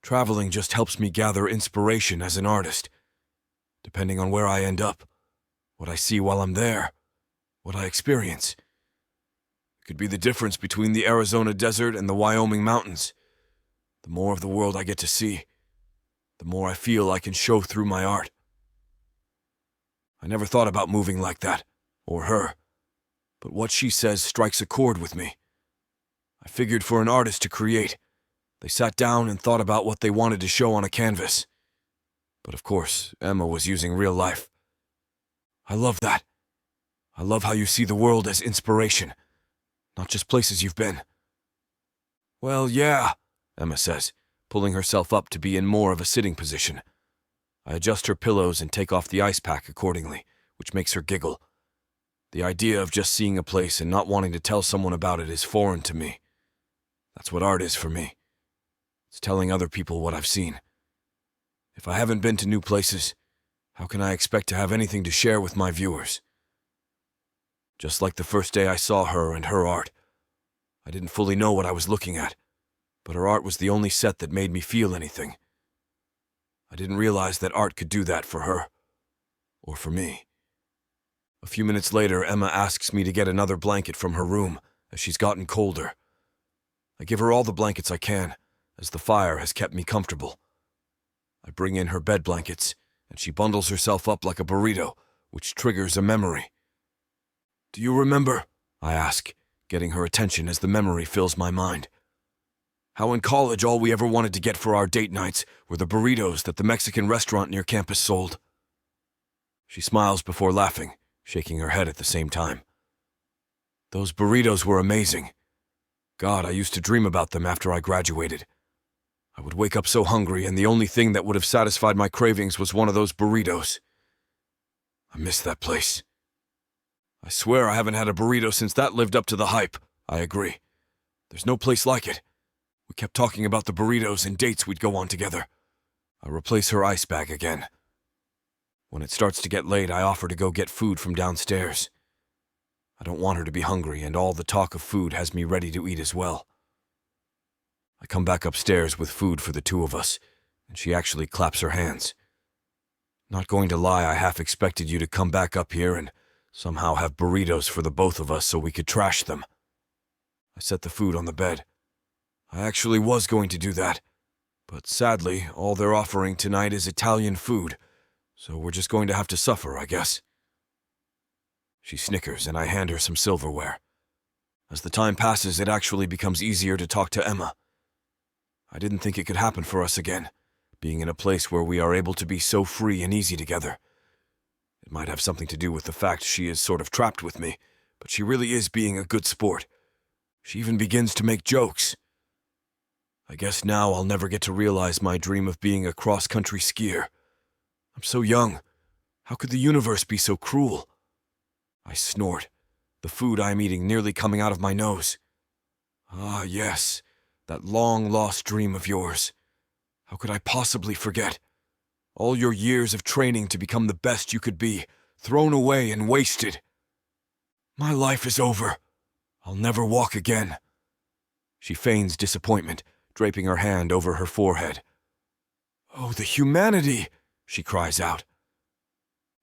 Traveling just helps me gather inspiration as an artist. Depending on where I end up, what I see while I'm there, what I experience. It could be the difference between the Arizona desert and the Wyoming mountains. The more of the world I get to see, the more I feel I can show through my art. I never thought about moving like that, or her, but what she says strikes a chord with me. I figured for an artist to create, they sat down and thought about what they wanted to show on a canvas. But of course, Emma was using real life. I love that. I love how you see the world as inspiration, not just places you've been. Well, yeah, Emma says, pulling herself up to be in more of a sitting position. I adjust her pillows and take off the ice pack accordingly, which makes her giggle. The idea of just seeing a place and not wanting to tell someone about it is foreign to me. That's what art is for me. It's telling other people what I've seen. If I haven't been to new places, how can I expect to have anything to share with my viewers? Just like the first day I saw her and her art, I didn't fully know what I was looking at, but her art was the only set that made me feel anything. I didn't realize that art could do that for her, or for me. A few minutes later, Emma asks me to get another blanket from her room, as she's gotten colder. I give her all the blankets I can, as the fire has kept me comfortable. I bring in her bed blankets, and she bundles herself up like a burrito, which triggers a memory. Do you remember? I ask, getting her attention as the memory fills my mind. How in college all we ever wanted to get for our date nights were the burritos that the Mexican restaurant near campus sold. She smiles before laughing, shaking her head at the same time. Those burritos were amazing. God, I used to dream about them after I graduated. I would wake up so hungry, and the only thing that would have satisfied my cravings was one of those burritos. I miss that place. I swear I haven't had a burrito since that lived up to the hype. I agree. There's no place like it. We kept talking about the burritos and dates we'd go on together. I replace her ice bag again. When it starts to get late, I offer to go get food from downstairs. I don't want her to be hungry, and all the talk of food has me ready to eat as well. I come back upstairs with food for the two of us, and she actually claps her hands. Not going to lie, I half expected you to come back up here and somehow have burritos for the both of us so we could trash them. I set the food on the bed. I actually was going to do that, but sadly, all they're offering tonight is Italian food, so we're just going to have to suffer, I guess. She snickers, and I hand her some silverware. As the time passes, it actually becomes easier to talk to Emma. I didn't think it could happen for us again, being in a place where we are able to be so free and easy together. It might have something to do with the fact she is sort of trapped with me, but she really is being a good sport. She even begins to make jokes. I guess now I'll never get to realize my dream of being a cross-country skier. I'm so young. How could the universe be so cruel? I snort, the food I am eating nearly coming out of my nose. Ah, yes, that long-lost dream of yours. How could I possibly forget? All your years of training to become the best you could be, thrown away and wasted. My life is over. I'll never walk again. She feigns disappointment, draping her hand over her forehead. Oh, the humanity, she cries out.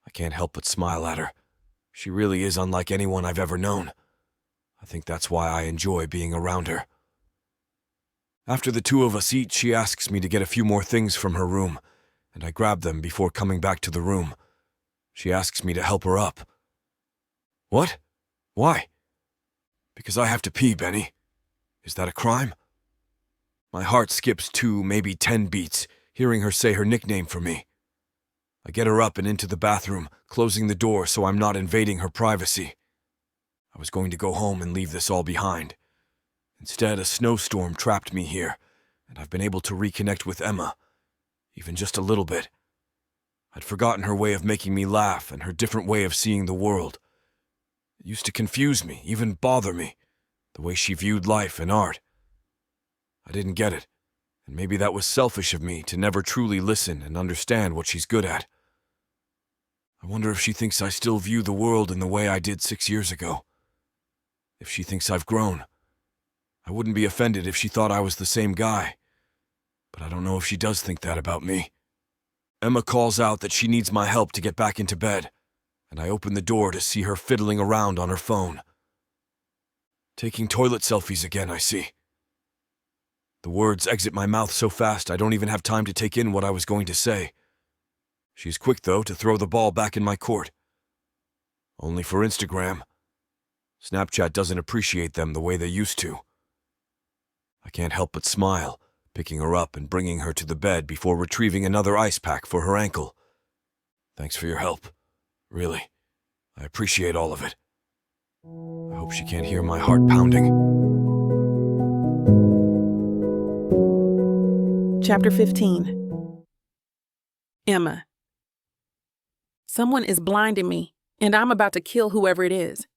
I can't help but smile at her. She really is unlike anyone I've ever known. I think that's why I enjoy being around her. After the two of us eat, she asks me to get a few more things from her room, and I grab them before coming back to the room. She asks me to help her up. What? Why? Because I have to pee, Benny. Is that a crime? My heart skips 2, maybe 10 beats, hearing her say her nickname for me. I get her up and into the bathroom, closing the door so I'm not invading her privacy. I was going to go home and leave this all behind. Instead, a snowstorm trapped me here, and I've been able to reconnect with Emma, even just a little bit. I'd forgotten her way of making me laugh and her different way of seeing the world. It used to confuse me, even bother me, the way she viewed life and art. I didn't get it, and maybe that was selfish of me to never truly listen and understand what she's good at. I wonder if she thinks I still view the world in the way I did 6 years ago. If she thinks I've grown. I wouldn't be offended if she thought I was the same guy, but I don't know if she does think that about me. Emma calls out that she needs my help to get back into bed, and I open the door to see her fiddling around on her phone. Taking toilet selfies again, I see. The words exit my mouth so fast I don't even have time to take in what I was going to say. She's quick, though, to throw the ball back in my court. Only for Instagram. Snapchat doesn't appreciate them the way they used to. I can't help but smile, picking her up and bringing her to the bed before retrieving another ice pack for her ankle. Thanks for your help. Really. I appreciate all of it. I hope she can't hear my heart pounding. Chapter 15. Emma. Someone is blinding me, and I'm about to kill whoever it is.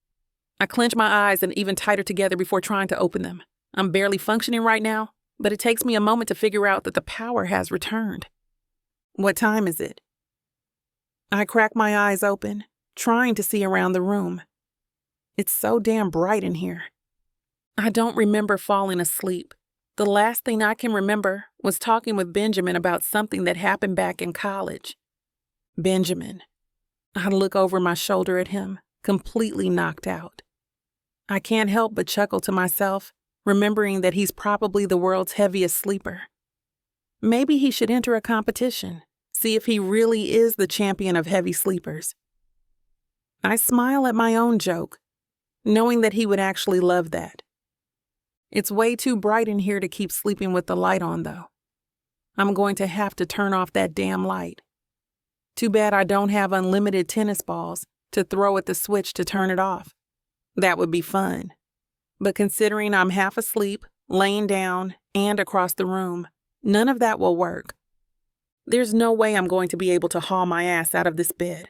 I clench my eyes and even tighter together before trying to open them. I'm barely functioning right now, but it takes me a moment to figure out that the power has returned. What time is it? I crack my eyes open, trying to see around the room. It's so damn bright in here. I don't remember falling asleep. The last thing I can remember was talking with Benjamin about something that happened back in college. Benjamin. I look over my shoulder at him, completely knocked out. I can't help but chuckle to myself, remembering that he's probably the world's heaviest sleeper. Maybe he should enter a competition, see if he really is the champion of heavy sleepers. I smile at my own joke, knowing that he would actually love that. It's way too bright in here to keep sleeping with the light on, though. I'm going to have to turn off that damn light. Too bad I don't have unlimited tennis balls to throw at the switch to turn it off. That would be fun. But considering I'm half asleep, laying down, and across the room, none of that will work. There's no way I'm going to be able to haul my ass out of this bed.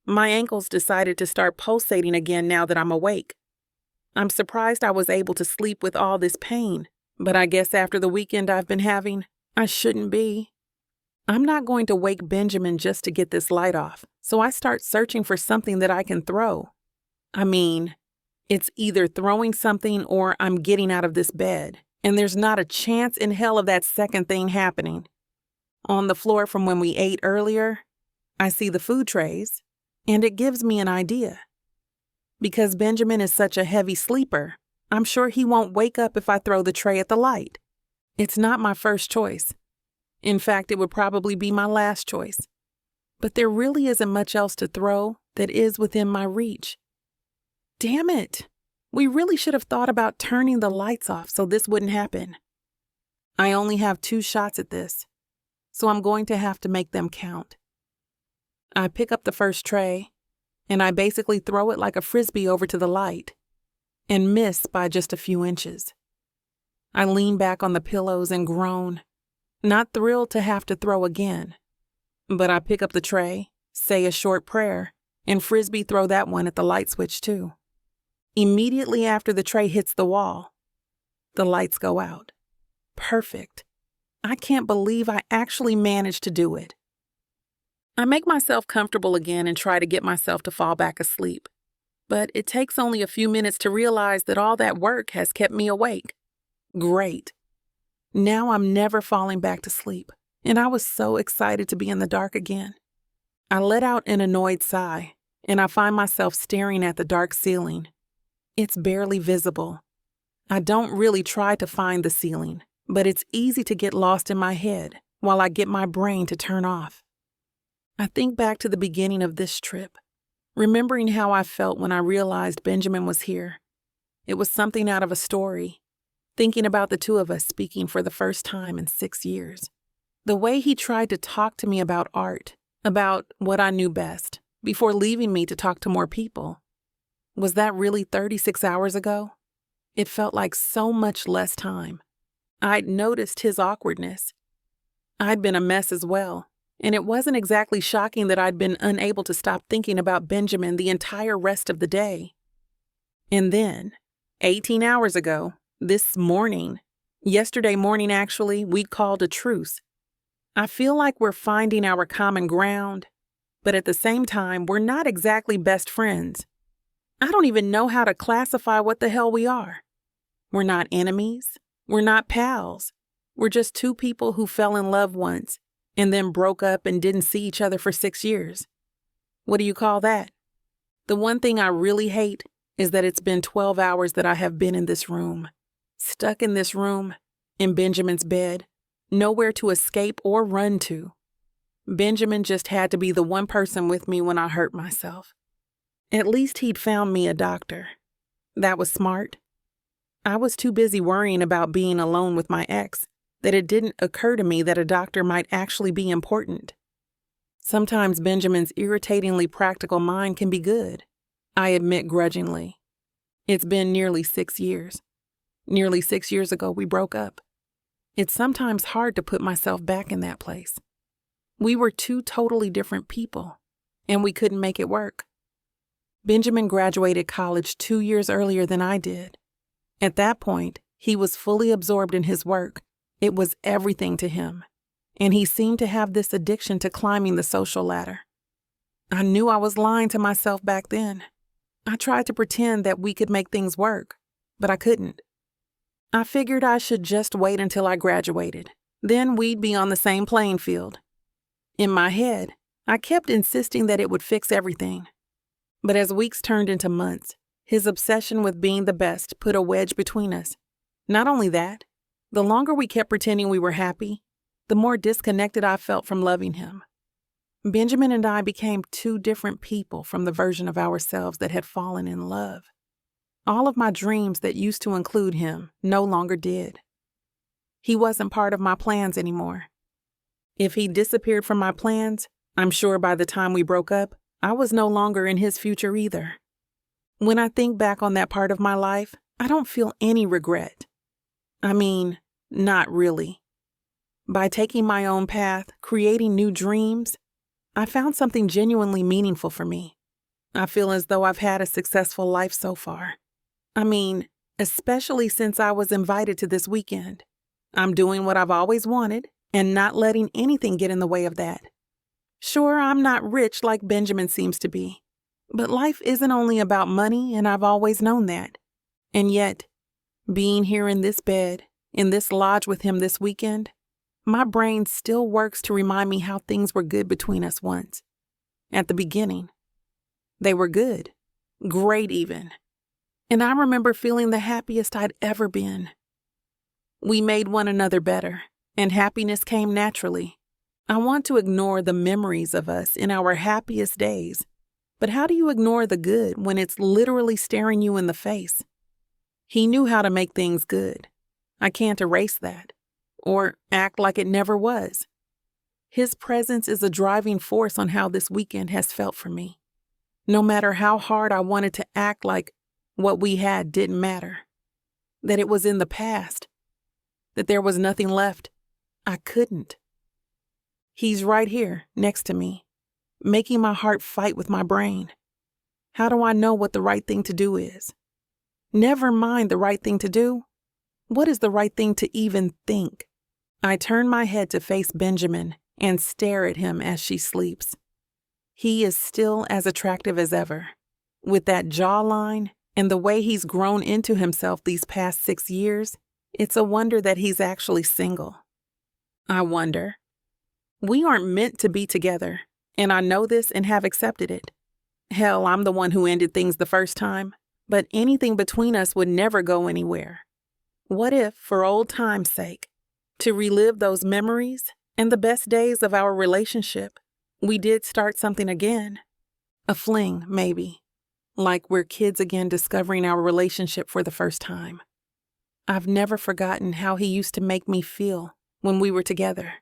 My ankles decided to start pulsating again now that I'm awake. I'm surprised I was able to sleep with all this pain, but I guess after the weekend I've been having, I shouldn't be. I'm not going to wake Benjamin just to get this light off, so I start searching for something that I can throw. I mean, it's either throwing something or I'm getting out of this bed, and there's not a chance in hell of that second thing happening. On the floor from when we ate earlier, I see the food trays, and it gives me an idea. Because Benjamin is such a heavy sleeper, I'm sure he won't wake up if I throw the tray at the light. It's not my first choice. In fact, it would probably be my last choice. But there really isn't much else to throw that is within my reach. Damn it! We really should have thought about turning the lights off so this wouldn't happen. I only have 2 shots at this, so I'm going to have to make them count. I pick up the first tray, and I basically throw it like a frisbee over to the light, and miss by just a few inches. I lean back on the pillows and groan, not thrilled to have to throw again. But I pick up the tray, say a short prayer, and frisbee throw that one at the light switch too. Immediately after the tray hits the wall, the lights go out. Perfect. I can't believe I actually managed to do it. I make myself comfortable again and try to get myself to fall back asleep. But it takes only a few minutes to realize that all that work has kept me awake. Great. Now I'm never falling back to sleep, and I was so excited to be in the dark again. I let out an annoyed sigh, and I find myself staring at the dark ceiling. It's barely visible. I don't really try to find the ceiling, but it's easy to get lost in my head while I get my brain to turn off. I think back to the beginning of this trip, remembering how I felt when I realized Benjamin was here. It was something out of a story, thinking about the 2 of us speaking for the first time in 6 years. The way he tried to talk to me about art, about what I knew best, before leaving me to talk to more people. Was that really 36 hours ago? It felt like so much less time. I'd noticed his awkwardness. I'd been a mess as well. And it wasn't exactly shocking that I'd been unable to stop thinking about Benjamin the entire rest of the day. And then, 18 hours ago, yesterday morning actually, we called a truce. I feel like we're finding our common ground, but at the same time, we're not exactly best friends. I don't even know how to classify what the hell we are. We're not enemies. We're not pals. We're just two people who fell in love once and then broke up and didn't see each other for 6 years. What do you call that? The one thing I really hate is that it's been 12 hours that I have been in this room, stuck in this room, in Benjamin's bed, nowhere to escape or run to. Benjamin just had to be the one person with me when I hurt myself. At least he'd found me a doctor. That was smart. I was too busy worrying about being alone with my ex that it didn't occur to me that a doctor might actually be important. Sometimes Benjamin's irritatingly practical mind can be good, I admit grudgingly. It's been nearly 6 years. Nearly 6 years ago, we broke up. It's sometimes hard to put myself back in that place. We were two totally different people, and we couldn't make it work. Benjamin graduated college 2 years earlier than I did. At that point, he was fully absorbed in his work. It was everything to him, and he seemed to have this addiction to climbing the social ladder. I knew I was lying to myself back then. I tried to pretend that we could make things work, but I couldn't. I figured I should just wait until I graduated. Then we'd be on the same playing field. In my head, I kept insisting that it would fix everything. But as weeks turned into months, his obsession with being the best put a wedge between us. Not only that, the longer we kept pretending we were happy, the more disconnected I felt from loving him. Benjamin and I became two different people from the version of ourselves that had fallen in love. All of my dreams that used to include him no longer did. He wasn't part of my plans anymore. If he disappeared from my plans, I'm sure by the time we broke up, I was no longer in his future either. When I think back on that part of my life, I don't feel any regret. I mean, not really. By taking my own path, creating new dreams, I found something genuinely meaningful for me. I feel as though I've had a successful life so far. I mean, especially since I was invited to this weekend. I'm doing what I've always wanted and not letting anything get in the way of that. Sure, I'm not rich like Benjamin seems to be, but life isn't only about money, and I've always known that. And yet, being here in this bed, in this lodge with him this weekend, my brain still works to remind me how things were good between us once. At the beginning, they were good, great even. And I remember feeling the happiest I'd ever been. We made one another better, and happiness came naturally. I want to ignore the memories of us in our happiest days, but how do you ignore the good when it's literally staring you in the face? He knew how to make things good. I can't erase that, or act like it never was. His presence is a driving force on how this weekend has felt for me. No matter how hard I wanted to act like what we had didn't matter, that it was in the past, that there was nothing left, I couldn't. He's right here, next to me, making my heart fight with my brain. How do I know what the right thing to do is? Never mind the right thing to do. What is the right thing to even think? I turn my head to face Benjamin and stare at him as she sleeps. He is still as attractive as ever, with that jawline and the way he's grown into himself these past 6 years. It's a wonder that he's actually single. I wonder. We aren't meant to be together, and I know this and have accepted it. Hell, I'm the one who ended things the first time, but anything between us would never go anywhere. What if, for old time's sake, to relive those memories and the best days of our relationship, we did start something again? A fling, maybe, like we're kids again discovering our relationship for the first time. I've never forgotten how he used to make me feel when we were together.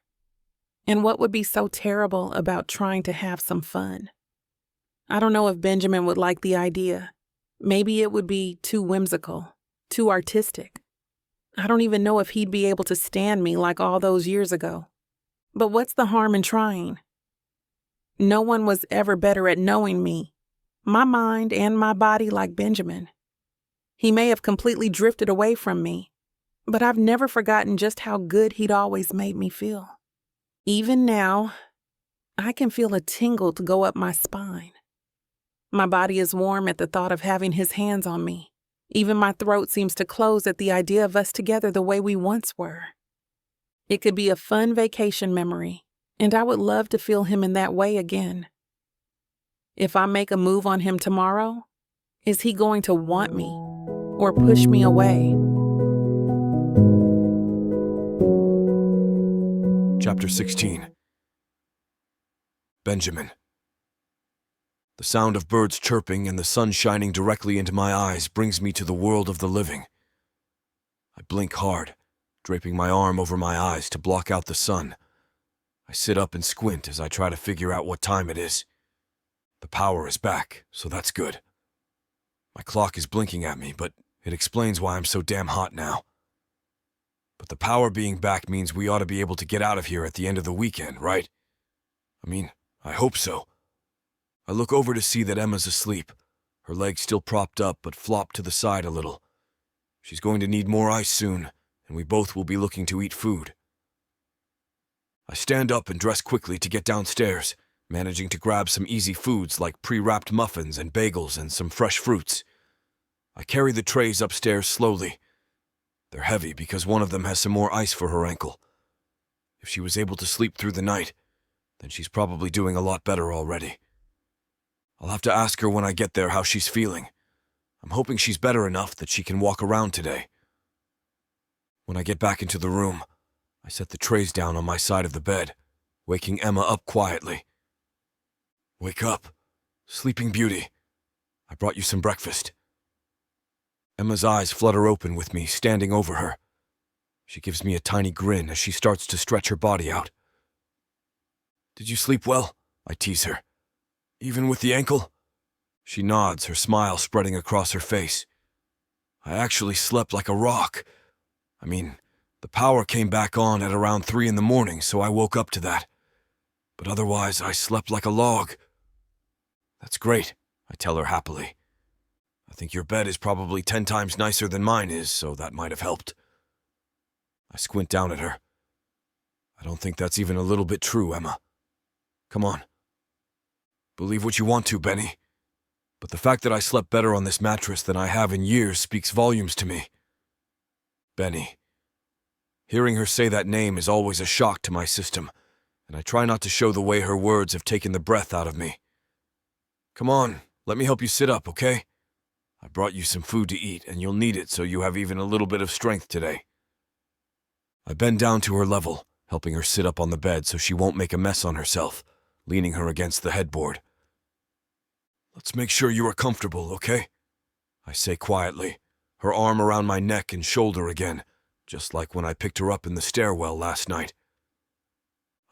And what would be so terrible about trying to have some fun? I don't know if Benjamin would like the idea. Maybe it would be too whimsical, too artistic. I don't even know if he'd be able to stand me like all those years ago. But what's the harm in trying? No one was ever better at knowing me, my mind and my body like Benjamin. He may have completely drifted away from me, but I've never forgotten just how good he'd always made me feel. Even now, I can feel a tingle to go up my spine. My body is warm at the thought of having his hands on me. Even my throat seems to close at the idea of us together the way we once were. It could be a fun vacation memory, and I would love to feel him in that way again. If I make a move on him tomorrow, is he going to want me or push me away? Chapter 16. Benjamin. The sound of birds chirping and the sun shining directly into my eyes brings me to the world of the living. I blink hard, draping my arm over my eyes to block out the sun. I sit up and squint as I try to figure out what time it is. The power is back, so that's good. My clock is blinking at me, but it explains why I'm so damn hot now. But the power being back means we ought to be able to get out of here at the end of the weekend, right? I mean, I hope so. I look over to see that Emma's asleep, her legs still propped up but flopped to the side a little. She's going to need more ice soon, and we both will be looking to eat food. I stand up and dress quickly to get downstairs, managing to grab some easy foods like pre-wrapped muffins and bagels and some fresh fruits. I carry the trays upstairs slowly. They're heavy because one of them has some more ice for her ankle. If she was able to sleep through the night, then she's probably doing a lot better already. I'll have to ask her when I get there how she's feeling. I'm hoping she's better enough that she can walk around today. When I get back into the room, I set the trays down on my side of the bed, waking Emma up quietly. Wake up, sleeping beauty. I brought you some breakfast. Emma's eyes flutter open with me standing over her. She gives me a tiny grin as she starts to stretch her body out. Did you sleep well? I tease her. Even with the ankle? She nods, her smile spreading across her face. I actually slept like a rock. I mean, the power came back on at around 3 in the morning, so I woke up to that. But otherwise, I slept like a log. That's great, I tell her happily. I think your bed is probably 10 times nicer than mine is, so that might have helped. I squint down at her. I don't think that's even a little bit true, Emma. Come on. Believe what you want to, Benny. But the fact that I slept better on this mattress than I have in years speaks volumes to me. Benny. Hearing her say that name is always a shock to my system, and I try not to show the way her words have taken the breath out of me. Come on, let me help you sit up, okay? I brought you some food to eat, and you'll need it so you have even a little bit of strength today. I bend down to her level, helping her sit up on the bed so she won't make a mess on herself, leaning her against the headboard. Let's make sure you are comfortable, okay? I say quietly, her arm around my neck and shoulder again, just like when I picked her up in the stairwell last night.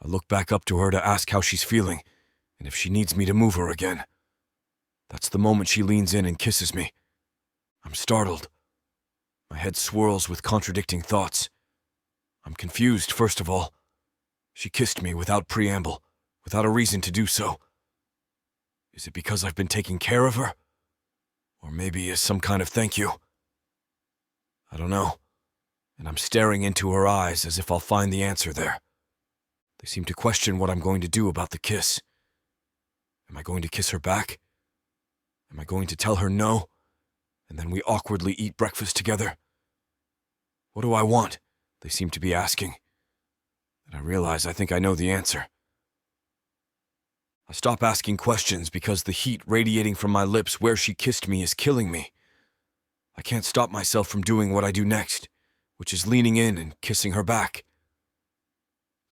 I look back up to her to ask how she's feeling, and if she needs me to move her again. That's the moment she leans in and kisses me. I'm startled. My head swirls with contradicting thoughts. I'm confused, first of all. She kissed me without preamble, without a reason to do so. Is it because I've been taking care of her? Or maybe as some kind of thank you? I don't know, and I'm staring into her eyes as if I'll find the answer there. They seem to question what I'm going to do about the kiss. Am I going to kiss her back? Am I going to tell her no, and then we awkwardly eat breakfast together? What do I want? They seem to be asking. And I realize I think I know the answer. I stop asking questions because the heat radiating from my lips where she kissed me is killing me. I can't stop myself from doing what I do next, which is leaning in and kissing her back.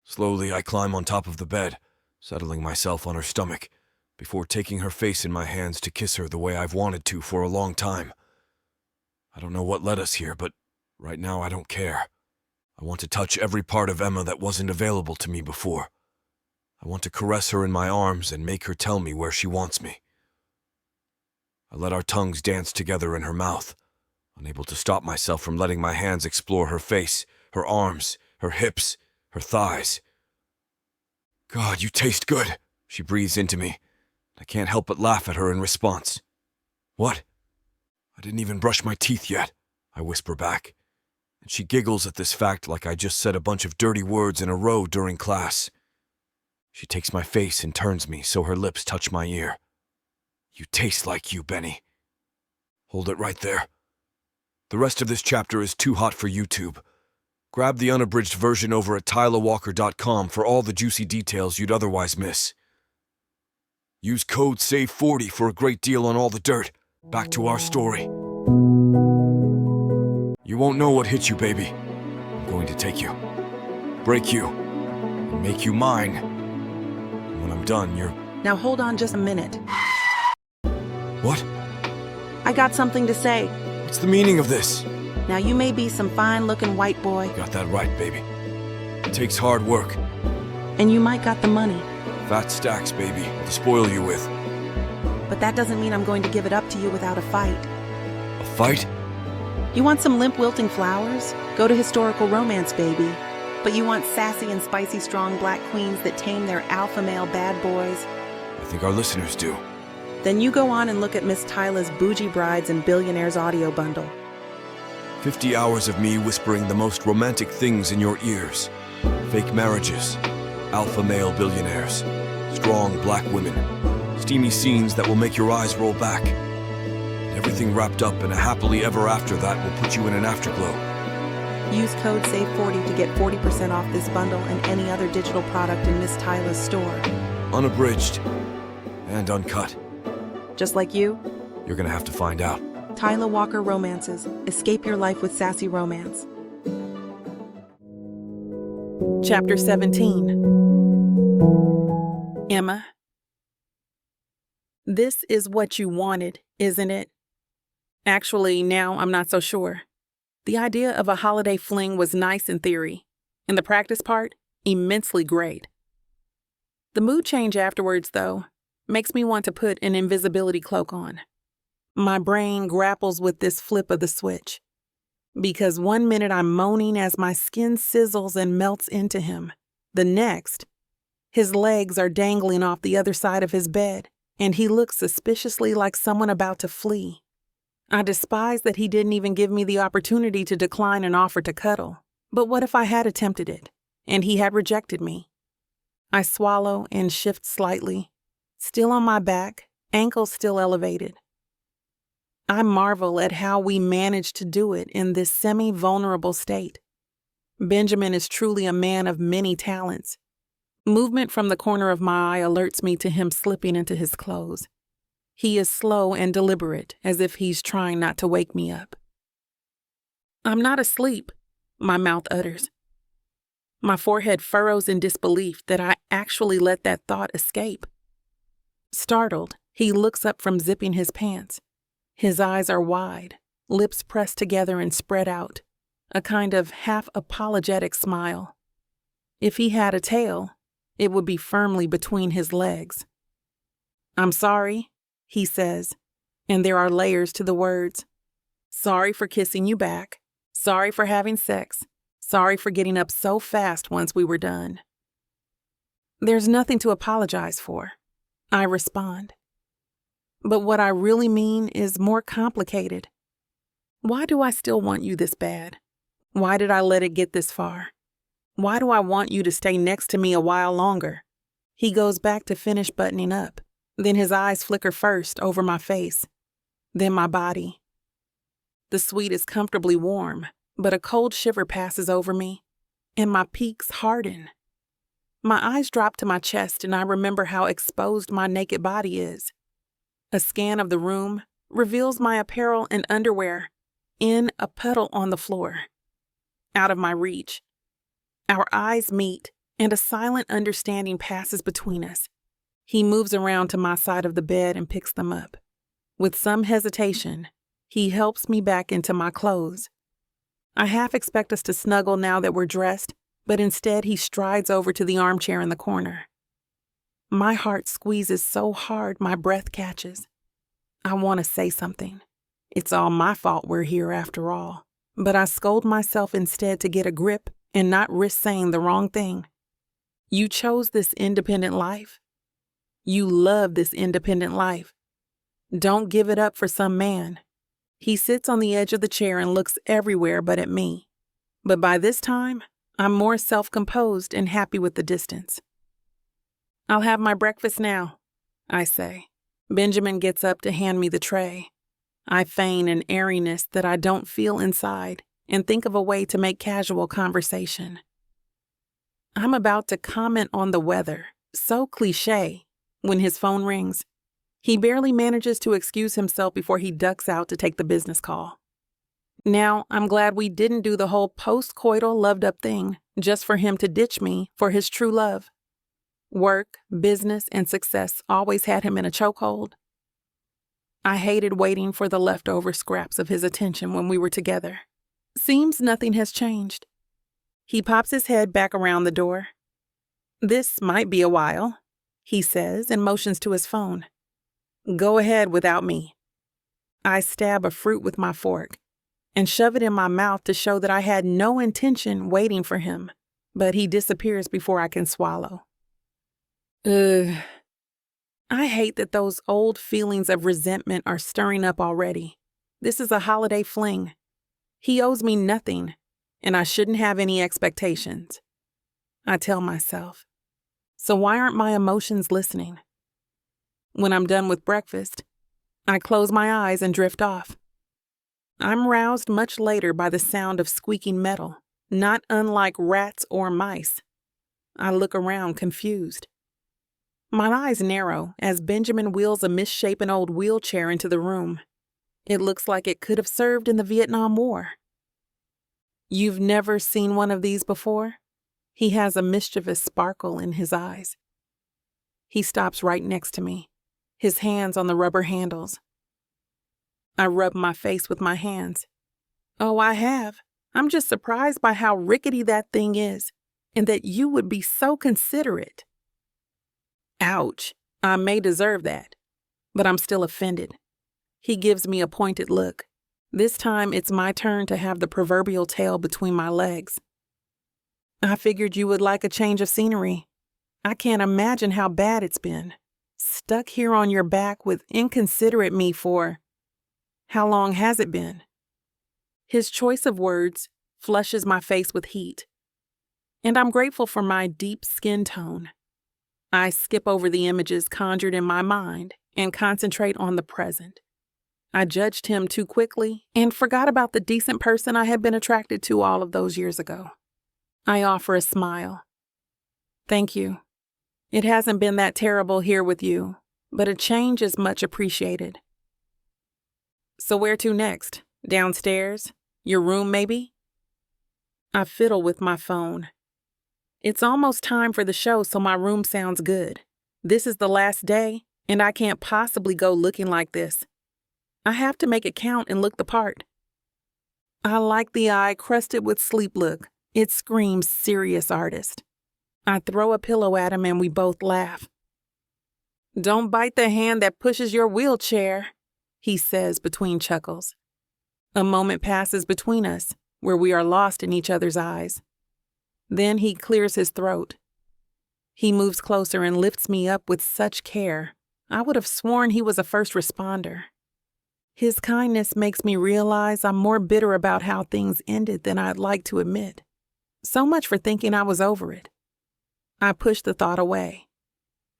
Slowly, I climb on top of the bed, settling myself on her stomach, before taking her face in my hands to kiss her the way I've wanted to for a long time. I don't know what led us here, but right now I don't care. I want to touch every part of Emma that wasn't available to me before. I want to caress her in my arms and make her tell me where she wants me. I let our tongues dance together in her mouth, unable to stop myself from letting my hands explore her face, her arms, her hips, her thighs. God, you taste good, she breathes into me. I can't help but laugh at her in response. What? I didn't even brush my teeth yet, I whisper back, and she giggles at this fact like I just said a bunch of dirty words in a row during class. She takes my face and turns me so her lips touch my ear. You taste like you, Benny. Hold it right there. The rest of this chapter is too hot for YouTube. Grab the unabridged version over at tylawalker.com for all the juicy details you'd otherwise miss. Use code SAVE40 for a great deal on all the dirt. Back to our story. You won't know what hit you, baby. I'm going to take you, break you, and make you mine. And when I'm done, you're... Now hold on just a minute. What? I got something to say. What's the meaning of this? Now you may be some fine-looking white boy, Got that right, baby. It takes hard work. and you might got the money, Fat stacks, baby, to spoil you with. but that doesn't mean I'm going to give it up to you without a fight. A fight? You want some limp wilting flowers? Go to historical romance, baby. But you want sassy and spicy strong black queens that tame their alpha male bad boys? I think our listeners do. Then you go on and look at Miss Tyla's Bougie Brides and Billionaires audio bundle. 50 hours of me whispering the most romantic things in your ears. Fake marriages, alpha male billionaires, strong black women, steamy scenes that will make your eyes roll back. And everything wrapped up in a happily ever after that will put you in an afterglow. Use code SAVE40 to get 40% off this bundle and any other digital product in Miss Tyla's store. Unabridged and uncut. Just like you, You're gonna have to find out. Tyla Walker Romances. Escape your life with sassy romance. Chapter 17. Emma. This is what you wanted, isn't it? Actually, now I'm not so sure. The idea of a holiday fling was nice in theory, and the practice part, immensely great. The mood change afterwards, though, makes me want to put an invisibility cloak on. My brain grapples with this flip of the switch. Because one minute I'm moaning as my skin sizzles and melts into him. The next, his legs are dangling off the other side of his bed, and he looks suspiciously like someone about to flee. I despise that he didn't even give me the opportunity to decline an offer to cuddle. But what if I had attempted it, and he had rejected me? I swallow and shift slightly, still on my back, ankles still elevated. I marvel at how we managed to do it in this semi-vulnerable state. Benjamin is truly a man of many talents. Movement from the corner of my eye alerts me to him slipping into his clothes. He is slow and deliberate, as if he's trying not to wake me up. I'm not asleep, my mouth utters. My forehead furrows in disbelief that I actually let that thought escape. Startled, he looks up from zipping his pants. His eyes are wide, lips pressed together and spread out, a kind of half-apologetic smile. If he had a tail, it would be firmly between his legs. I'm sorry, he says, and there are layers to the words. Sorry for kissing you back. Sorry for having sex. Sorry for getting up so fast once we were done. There's nothing to apologize for, I respond. But what I really mean is more complicated. Why do I still want you this bad? Why did I let it get this far? Why do I want you to stay next to me a while longer? He goes back to finish buttoning up. Then his eyes flicker first over my face, then my body. The suite is comfortably warm, but a cold shiver passes over me, and my peaks harden. My eyes drop to my chest, and I remember how exposed my naked body is. A scan of the room reveals my apparel and underwear in a puddle on the floor, out of my reach. Our eyes meet, and a silent understanding passes between us. He moves around to my side of the bed and picks them up. With some hesitation, he helps me back into my clothes. I half expect us to snuggle now that we're dressed, but instead he strides over to the armchair in the corner. My heart squeezes so hard my breath catches. I want to say something. It's all my fault we're here after all. But I scold myself instead to get a grip and not risk saying the wrong thing. You chose this independent life. You love this independent life. Don't give it up for some man. He sits on the edge of the chair and looks everywhere but at me. But by this time, I'm more self-composed and happy with the distance. "I'll have my breakfast now," I say. Benjamin gets up to hand me the tray. I feign an airiness that I don't feel inside and think of a way to make casual conversation. I'm about to comment on the weather, so cliché, when his phone rings. He barely manages to excuse himself before he ducks out to take the business call. Now, I'm glad we didn't do the whole post-coital loved-up thing just for him to ditch me for his true love. Work, business, and success always had him in a chokehold. I hated waiting for the leftover scraps of his attention when we were together. Seems nothing has changed. He pops his head back around the door. "This might be a while," he says and motions to his phone. "Go ahead without me." I stab a fruit with my fork and shove it in my mouth to show that I had no intention waiting for him, but he disappears before I can swallow. Ugh. I hate that those old feelings of resentment are stirring up already. This is a holiday fling. He owes me nothing, and I shouldn't have any expectations. I tell myself. So why aren't my emotions listening? When I'm done with breakfast, I close my eyes and drift off. I'm roused much later by the sound of squeaking metal, not unlike rats or mice. I look around confused. My eyes narrow as Benjamin wheels a misshapen old wheelchair into the room. It looks like it could have served in the Vietnam War. "You've never seen one of these before?" He has a mischievous sparkle in his eyes. He stops right next to me, his hands on the rubber handles. I rub my face with my hands. "Oh, I have. I'm just surprised by how rickety that thing is, and that you would be so considerate." Ouch, I may deserve that, but I'm still offended. He gives me a pointed look. This time it's my turn to have the proverbial tail between my legs. "I figured you would like a change of scenery. I can't imagine how bad it's been. Stuck here on your back with inconsiderate me for... How long has it been?" His choice of words flushes my face with heat, and I'm grateful for my deep skin tone. I skip over the images conjured in my mind and concentrate on the present. I judged him too quickly and forgot about the decent person I had been attracted to all of those years ago. I offer a smile. "Thank you. It hasn't been that terrible here with you, but a change is much appreciated." "So where to next? Downstairs? Your room, maybe?" I fiddle with my phone. It's almost time for the show, so my room sounds good. This is the last day, and I can't possibly go looking like this. I have to make it count and look the part. I like the eye crusted with sleep look. It screams serious artist. I throw a pillow at him and we both laugh. "Don't bite the hand that pushes your wheelchair," he says between chuckles. A moment passes between us, where we are lost in each other's eyes. Then he clears his throat. He moves closer and lifts me up with such care. I would have sworn he was a first responder. His kindness makes me realize I'm more bitter about how things ended than I'd like to admit. So much for thinking I was over it. I push the thought away.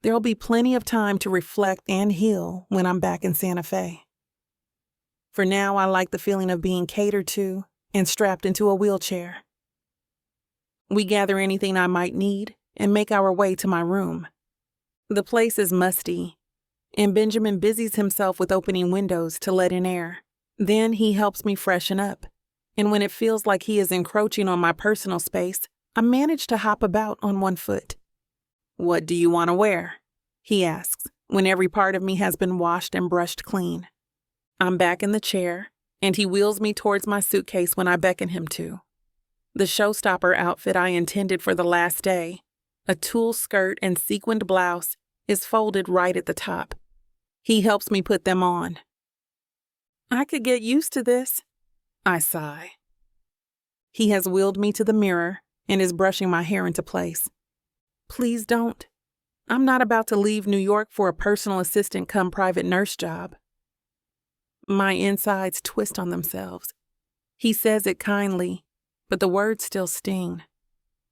There'll be plenty of time to reflect and heal when I'm back in Santa Fe. For now, I like the feeling of being catered to and strapped into a wheelchair. We gather anything I might need and make our way to my room. The place is musty, and Benjamin busies himself with opening windows to let in air. Then he helps me freshen up, and when it feels like he is encroaching on my personal space, I manage to hop about on one foot. "What do you want to wear?" he asks, when every part of me has been washed and brushed clean. I'm back in the chair, and he wheels me towards my suitcase when I beckon him to. The showstopper outfit I intended for the last day, a tulle skirt and sequined blouse, is folded right at the top. He helps me put them on. "I could get used to this," I sigh. He has wheeled me to the mirror and is brushing my hair into place. "Please don't. I'm not about to leave New York for a personal assistant come private nurse job." My insides twist on themselves. He says it kindly, but the words still sting.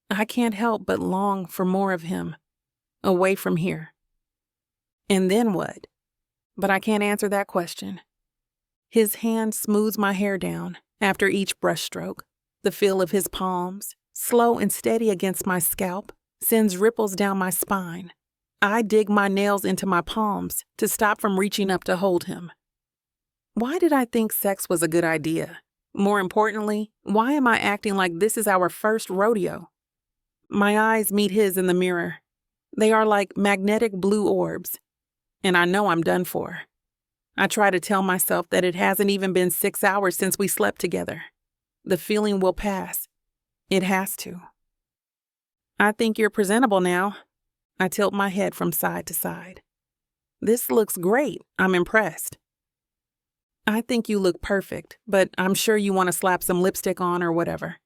I can't help but long for more of him, away from here. And then what? But I can't answer that question. His hand smooths my hair down after each brushstroke. The feel of his palms, slow and steady against my scalp, sends ripples down my spine. I dig my nails into my palms to stop from reaching up to hold him. Why did I think sex was a good idea? More importantly, why am I acting like this is our first rodeo? My eyes meet his in the mirror. They are like magnetic blue orbs, and I know I'm done for. I try to tell myself that it hasn't even been 6 hours since we slept together. The feeling will pass. It has to. I think you're presentable now. I tilt my head from side to side. This looks great. I'm impressed. I think you look perfect, but I'm sure you want to slap some lipstick on or whatever.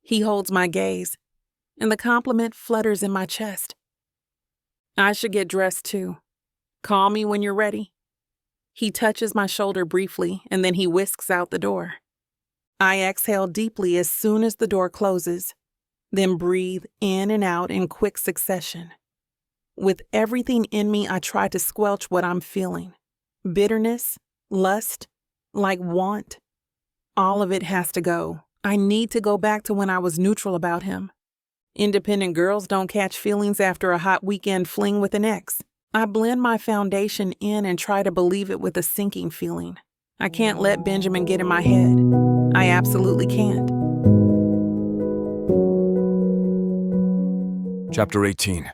He holds my gaze, and the compliment flutters in my chest. I should get dressed too. Call me when you're ready. He touches my shoulder briefly, and then he whisks out the door. I exhale deeply as soon as the door closes, then breathe in and out in quick succession. With everything in me, I try to squelch what I'm feeling. Bitterness, lust, like want. All of it has to go. I need to go back to when I was neutral about him. Independent girls don't catch feelings after a hot weekend fling with an ex. I blend my foundation in and try to believe it with a sinking feeling. I can't let Benjamin get in my head. I absolutely can't. Chapter 18.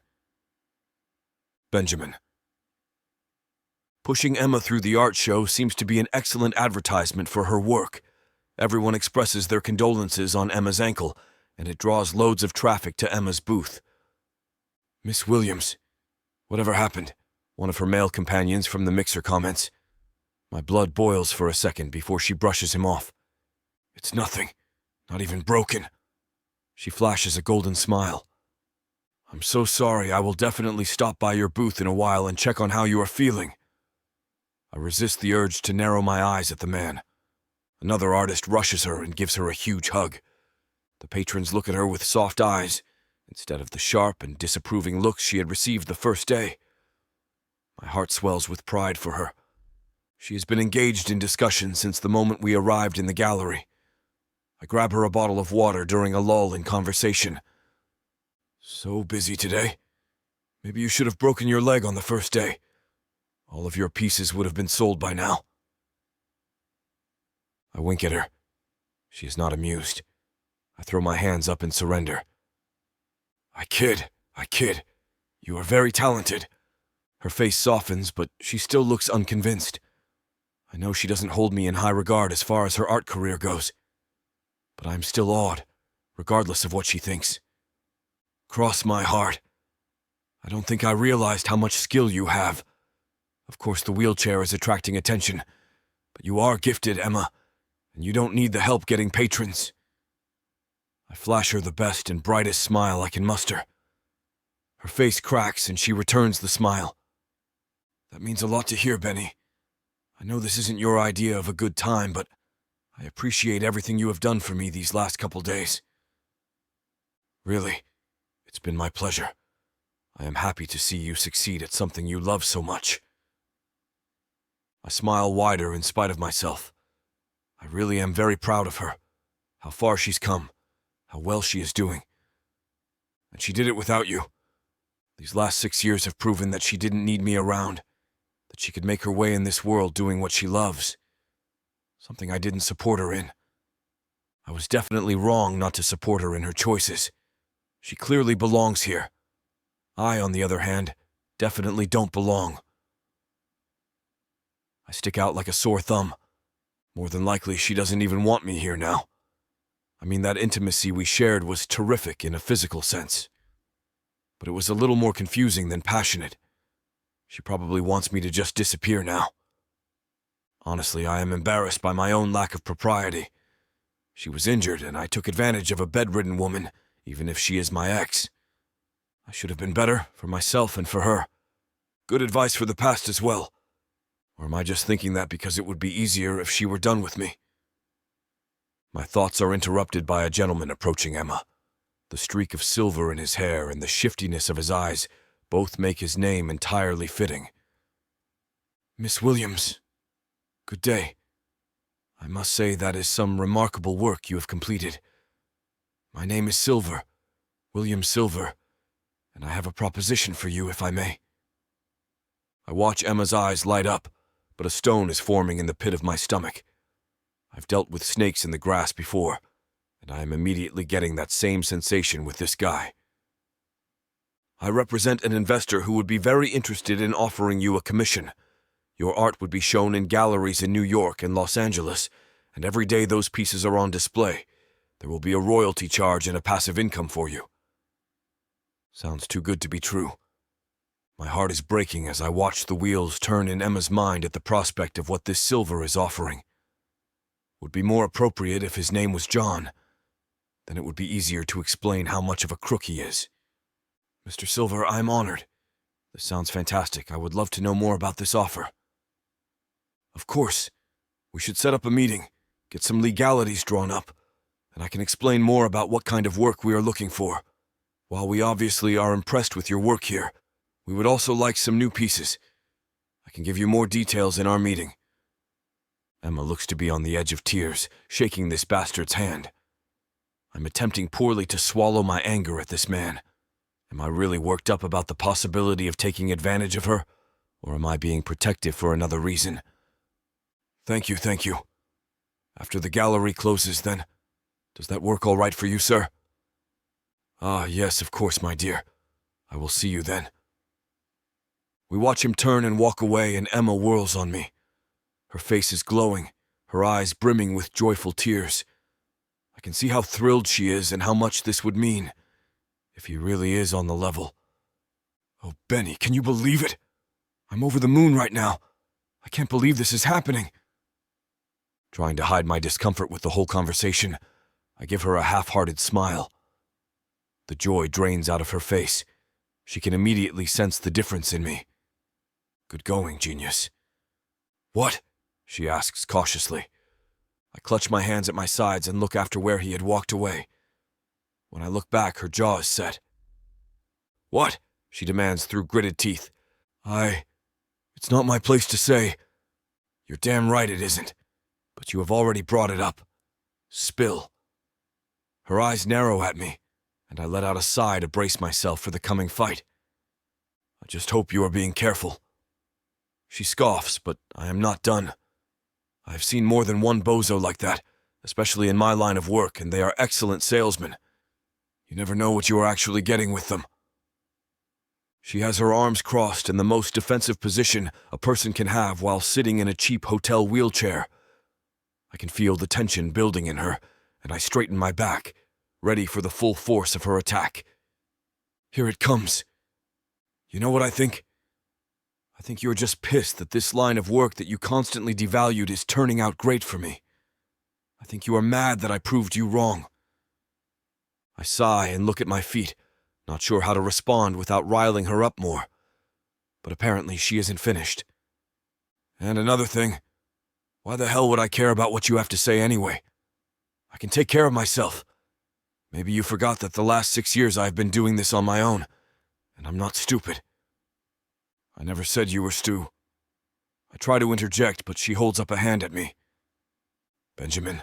Benjamin. Pushing Emma through the art show seems to be an excellent advertisement for her work. Everyone expresses their condolences on Emma's ankle, and it draws loads of traffic to Emma's booth. Miss Williams. Whatever happened? One of her male companions from the mixer comments. My blood boils for a second before she brushes him off. It's nothing. Not even broken. She flashes a golden smile. I'm so sorry. I will definitely stop by your booth in a while and check on how you are feeling. I resist the urge to narrow my eyes at the man. Another artist rushes her and gives her a huge hug. The patrons look at her with soft eyes, instead of the sharp and disapproving looks she had received the first day. My heart swells with pride for her. She has been engaged in discussion since the moment we arrived in the gallery. I grab her a bottle of water during a lull in conversation. So busy today. Maybe you should have broken your leg on the first day. All of your pieces would have been sold by now. I wink at her. She is not amused. I throw my hands up in surrender. I kid. You are very talented. Her face softens, but she still looks unconvinced. I know she doesn't hold me in high regard as far as her art career goes. But I'm still awed, regardless of what she thinks. Cross my heart. I don't think I realized how much skill you have. Of course, the wheelchair is attracting attention, but you are gifted, Emma, and you don't need the help getting patrons. I flash her the best and brightest smile I can muster. Her face cracks and she returns the smile. That means a lot to hear, Benny. I know this isn't your idea of a good time, but I appreciate everything you have done for me these last couple days. Really, it's been my pleasure. I am happy to see you succeed at something you love so much. I smile wider in spite of myself. I really am very proud of her, how far she's come, how well she is doing. And she did it without you. These last 6 years have proven that she didn't need me around, that she could make her way in this world doing what she loves. Something I didn't support her in. I was definitely wrong not to support her in her choices. She clearly belongs here. I, on the other hand, definitely don't belong. I stick out like a sore thumb. More than likely, she doesn't even want me here now. I mean, that intimacy we shared was terrific in a physical sense. But it was a little more confusing than passionate. She probably wants me to just disappear now. Honestly, I am embarrassed by my own lack of propriety. She was injured, and I took advantage of a bedridden woman, even if she is my ex. I should have been better for myself and for her. Good advice for the past as well. Or am I just thinking that because it would be easier if she were done with me? My thoughts are interrupted by a gentleman approaching Emma. The streak of silver in his hair and the shiftiness of his eyes both make his name entirely fitting. Miss Williams, good day. I must say that is some remarkable work you have completed. My name is Silver, William Silver, and I have a proposition for you, if I may. I watch Emma's eyes light up, but a stone is forming in the pit of my stomach. I've dealt with snakes in the grass before, and I am immediately getting that same sensation with this guy. I represent an investor who would be very interested in offering you a commission. Your art would be shown in galleries in New York and Los Angeles, and every day those pieces are on display, there will be a royalty charge and a passive income for you. Sounds too good to be true. My heart is breaking as I watch the wheels turn in Emma's mind at the prospect of what this Silver is offering. Would be more appropriate if his name was John. Then it would be easier to explain how much of a crook he is. Mr. Silver, I'm honored. This sounds fantastic. I would love to know more about this offer. Of course. We should set up a meeting, get some legalities drawn up, and I can explain more about what kind of work we are looking for. While we obviously are impressed with your work here, we would also like some new pieces. I can give you more details in our meeting. Emma looks to be on the edge of tears, shaking this bastard's hand. I'm attempting poorly to swallow my anger at this man. Am I really worked up about the possibility of taking advantage of her, or am I being protective for another reason? Thank you. After the gallery closes, then. Does that work all right for you, sir? Ah, yes, of course, my dear. I will see you then. We watch him turn and walk away, and Emma whirls on me. Her face is glowing, her eyes brimming with joyful tears. I can see how thrilled she is and how much this would mean, if he really is on the level. Oh, Benny, can you believe it? I'm over the moon right now. I can't believe this is happening. Trying to hide my discomfort with the whole conversation, I give her a half-hearted smile. The joy drains out of her face. She can immediately sense the difference in me. Good going, genius. What? She asks cautiously. I clutch my hands at my sides and look after where he had walked away. When I look back, her jaw is set. What? She demands through gritted teeth. It's not my place to say. You're damn right it isn't. But you have already brought it up. Spill. Her eyes narrow at me, and I let out a sigh to brace myself for the coming fight. I just hope you are being careful. She scoffs, but I am not done. I have seen more than one bozo like that, especially in my line of work, and they are excellent salesmen. You never know what you are actually getting with them. She has her arms crossed in the most defensive position a person can have while sitting in a cheap hotel wheelchair. I can feel the tension building in her, and I straighten my back, ready for the full force of her attack. Here it comes. You know what I think? I think you're just pissed that this line of work that you constantly devalued is turning out great for me. I think you are mad that I proved you wrong. I sigh and look at my feet, not sure how to respond without riling her up more. But apparently she isn't finished. And another thing, why the hell would I care about what you have to say anyway? I can take care of myself. Maybe you forgot that the last 6 years I've been doing this on my own, and I'm not stupid. I never said you were Stu. I try to interject, but she holds up a hand at me. Benjamin,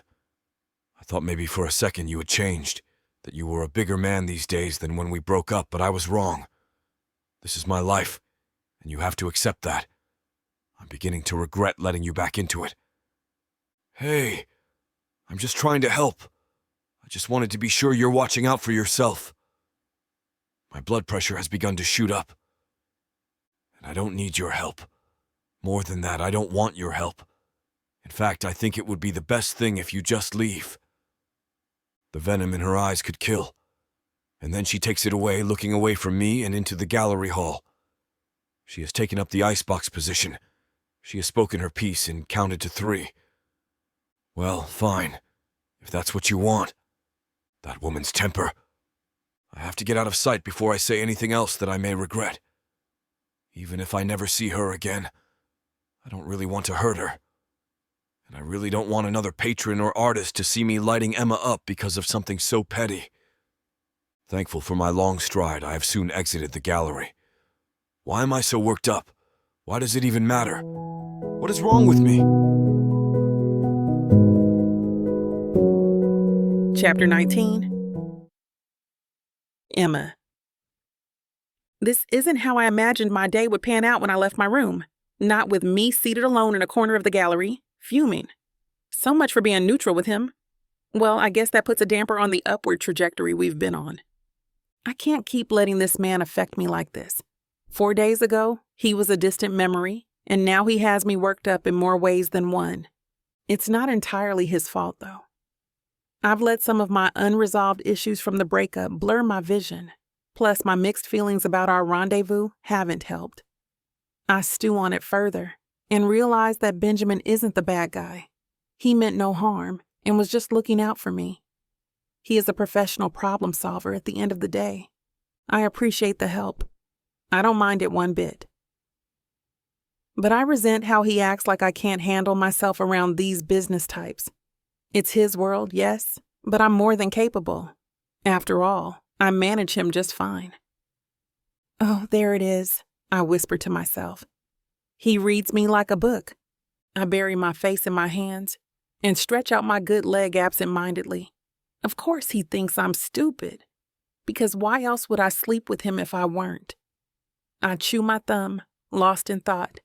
I thought maybe for a second you had changed, that you were a bigger man these days than when we broke up, but I was wrong. This is my life, and you have to accept that. I'm beginning to regret letting you back into it. Hey, I'm just trying to help. I just wanted to be sure you're watching out for yourself. My blood pressure has begun to shoot up. And I don't need your help. More than that, I don't want your help. In fact, I think it would be the best thing if you just leave. The venom in her eyes could kill. And then she takes it away, looking away from me and into the gallery hall. She has taken up the icebox position. She has spoken her piece and counted to 3. Well, fine, if that's what you want. That woman's temper. I have to get out of sight before I say anything else that I may regret. Even if I never see her again, I I don't really want to hurt her. And I really don't want another patron or artist to see me lighting Emma up because of something so petty. Thankful for my long stride, I have soon exited the gallery. Why am I so worked up? Why does it even matter? What is wrong with me? Chapter 19. Emma. This isn't how I imagined my day would pan out when I left my room. Not with me seated alone in a corner of the gallery, fuming. So much for being neutral with him. Well, I guess that puts a damper on the upward trajectory we've been on. I can't keep letting this man affect me like this. 4 days ago, he was a distant memory, and now he has me worked up in more ways than one. It's not entirely his fault, though. I've let some of my unresolved issues from the breakup blur my vision, plus my mixed feelings about our rendezvous haven't helped. I stew on it further and realize that Benjamin isn't the bad guy. He meant no harm and was just looking out for me. He is a professional problem solver at the end of the day. I appreciate the help. I don't mind it one bit. But I resent how he acts like I can't handle myself around these business types. It's his world, yes, but I'm more than capable. After all, I manage him just fine. Oh, there it is, I whisper to myself. He reads me like a book. I bury my face in my hands and stretch out my good leg absent-mindedly. Of course he thinks I'm stupid, because why else would I sleep with him if I weren't? I chew my thumb, lost in thought.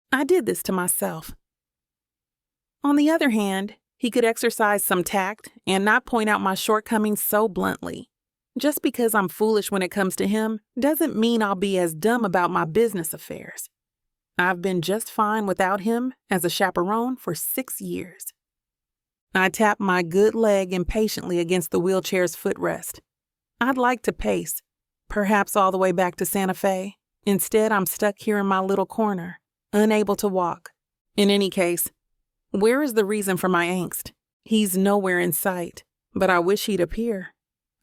I did this to myself. On the other hand, he could exercise some tact and not point out my shortcomings so bluntly. Just because I'm foolish when it comes to him doesn't mean I'll be as dumb about my business affairs. I've been just fine without him as a chaperone for 6 years. I tap my good leg impatiently against the wheelchair's footrest. I'd like to pace, perhaps all the way back to Santa Fe. Instead, I'm stuck here in my little corner, unable to walk. In any case, where is the reason for my angst? He's nowhere in sight, but I wish he'd appear.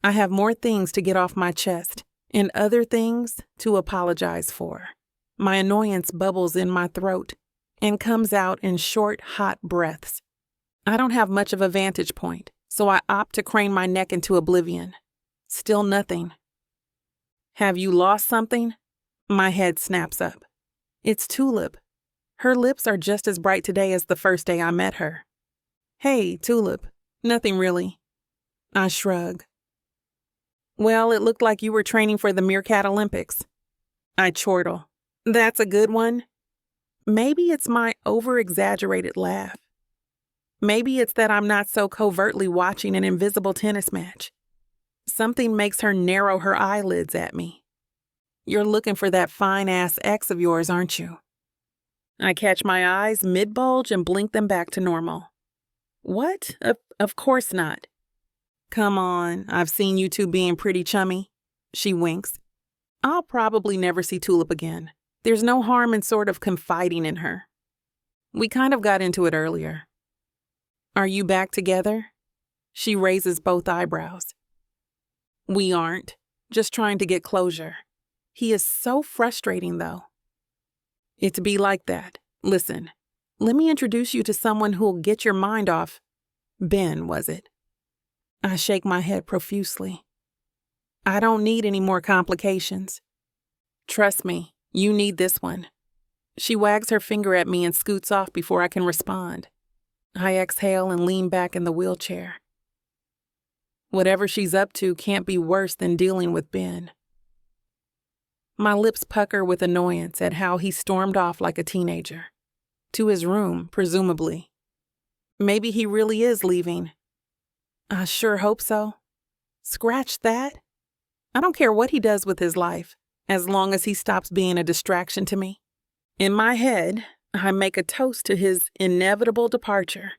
I have more things to get off my chest and other things to apologize for. My annoyance bubbles in my throat and comes out in short, hot breaths. I don't have much of a vantage point, so I opt to crane my neck into oblivion. Still nothing. Have you lost something? My head snaps up. It's Tulip. Her lips are just as bright today as the first day I met her. Hey, Tulip. Nothing really. I shrug. Well, it looked like you were training for the Meerkat Olympics. I chortle. That's a good one. Maybe it's my over-exaggerated laugh. Maybe it's that I'm not so covertly watching an invisible tennis match. Something makes her narrow her eyelids at me. You're looking for that fine-ass ex of yours, aren't you? I catch my eyes mid-bulge and blink them back to normal. What? Of course not. Come on, I've seen you two being pretty chummy. She winks. I'll probably never see Tulip again. There's no harm in sort of confiding in her. We kind of got into it earlier. Are you back together? She raises both eyebrows. We aren't. Just trying to get closure. He is so frustrating, though. It's be like that. Listen, let me introduce you to someone who'll get your mind off. Ben, was it? I shake my head profusely. I don't need any more complications. Trust me, you need this one. She wags her finger at me and scoots off before I can respond. I exhale and lean back in the wheelchair. Whatever she's up to can't be worse than dealing with Ben. My lips pucker with annoyance at how he stormed off like a teenager. To his room, presumably. Maybe he really is leaving. I sure hope so. Scratch that. I don't care what he does with his life, as long as he stops being a distraction to me. In my head, I make a toast to his inevitable departure.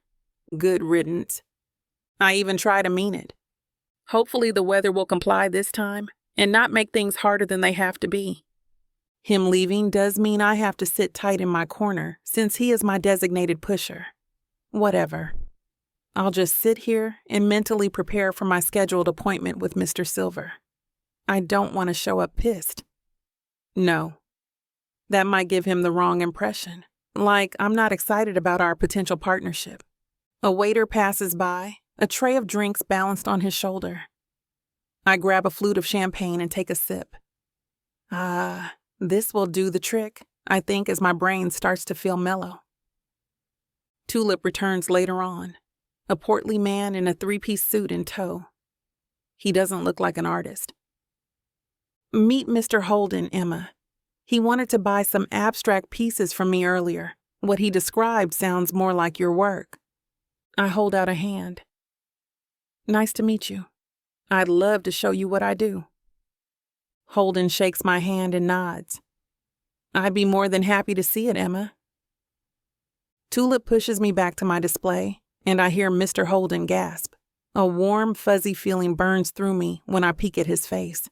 Good riddance. I even try to mean it. Hopefully the weather will comply this time and not make things harder than they have to be. Him leaving does mean I have to sit tight in my corner since he is my designated pusher. Whatever. I'll just sit here and mentally prepare for my scheduled appointment with Mr. Silver. I don't want to show up pissed. No. That might give him the wrong impression, like I'm not excited about our potential partnership. A waiter passes by, a tray of drinks balanced on his shoulder. I grab a flute of champagne and take a sip. This will do the trick, I think, as my brain starts to feel mellow. Tulip returns later on, a portly man in a three-piece suit in tow. He doesn't look like an artist. Meet Mr. Holden, Emma. He wanted to buy some abstract pieces from me earlier. What he described sounds more like your work. I hold out a hand. Nice to meet you. I'd love to show you what I do. Holden shakes my hand and nods. I'd be more than happy to see it, Emma. Tulip pushes me back to my display, and I hear Mr. Holden gasp. A warm, fuzzy feeling burns through me when I peek at his face.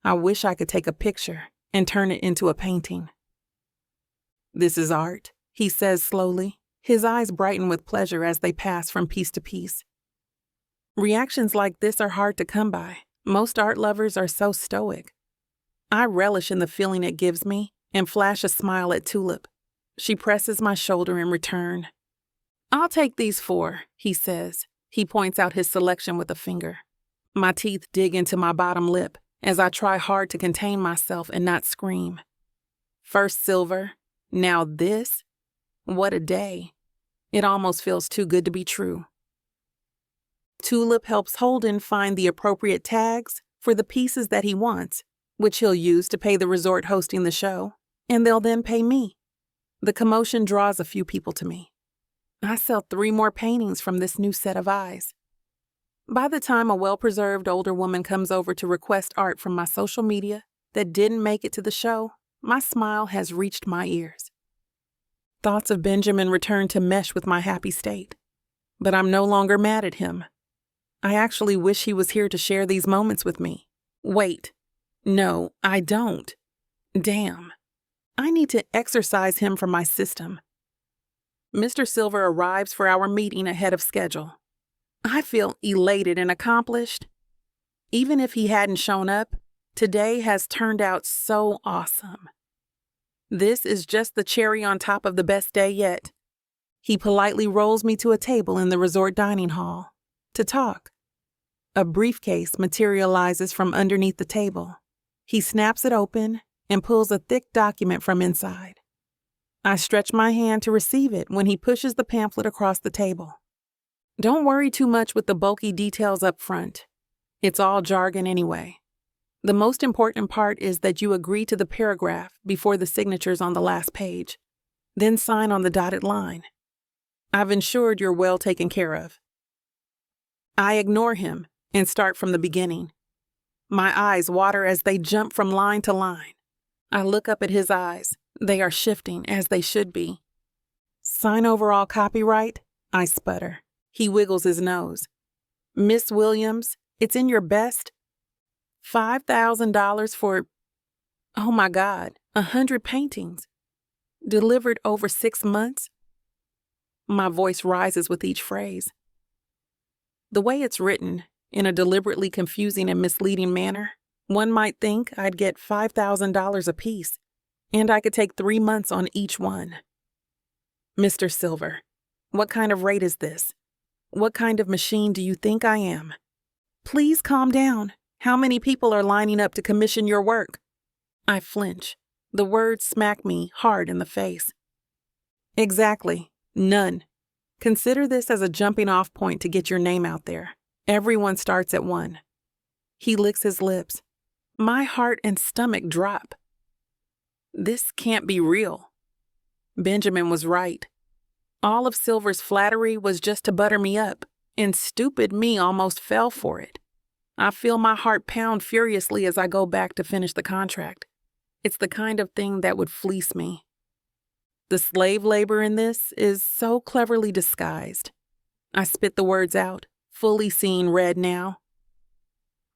I wish I could take a picture and turn it into a painting. This is art, he says slowly. His eyes brighten with pleasure as they pass from piece to piece. Reactions like this are hard to come by. Most art lovers are so stoic. I relish in the feeling it gives me and flash a smile at Tulip. She presses my shoulder in return. I'll take these 4, he says. He points out his selection with a finger. My teeth dig into my bottom lip as I try hard to contain myself and not scream. First silver, now this. What a day. It almost feels too good to be true. Tulip helps Holden find the appropriate tags for the pieces that he wants, which he'll use to pay the resort hosting the show, and they'll then pay me. The commotion draws a few people to me. I sell 3 more paintings from this new set of eyes. By the time a well-preserved older woman comes over to request art from my social media that didn't make it to the show, my smile has reached my ears. Thoughts of Benjamin return to mesh with my happy state. But I'm no longer mad at him. I actually wish he was here to share these moments with me. Wait. No, I don't. Damn. I need to exorcise him from my system. Mr. Silver arrives for our meeting ahead of schedule. I feel elated and accomplished. Even if he hadn't shown up, today has turned out so awesome. This is just the cherry on top of the best day yet. He politely rolls me to a table in the resort dining hall to talk. A briefcase materializes from underneath the table. He snaps it open and pulls a thick document from inside. I stretch my hand to receive it when he pushes the pamphlet across the table. Don't worry too much with the bulky details up front. It's all jargon anyway. The most important part is that you agree to the paragraph before the signatures on the last page, then sign on the dotted line. I've ensured you're well taken care of. I ignore him and start from the beginning. My eyes water as they jump from line to line. I look up at his eyes. They are shifting, as they should be. Sign overall copyright? I sputter. He wiggles his nose. Miss Williams, it's in your best. $5,000 for, oh my God, 100 paintings. Delivered over 6 months? My voice rises with each phrase. The way it's written, in a deliberately confusing and misleading manner, one might think I'd get $5,000 apiece, and I could take 3 months on each one. Mr. Silver, what kind of rate is this? What kind of machine do you think I am? Please calm down. How many people are lining up to commission your work? I flinch. The words smack me hard in the face. Exactly. None. Consider this as a jumping-off point to get your name out there. Everyone starts at 1. He licks his lips. My heart and stomach drop. This can't be real. Benjamin was right. All of Silver's flattery was just to butter me up, and stupid me almost fell for it. I feel my heart pound furiously as I go back to finish the contract. It's the kind of thing that would fleece me. The slave labor in this is so cleverly disguised. I spit the words out, fully seeing red now.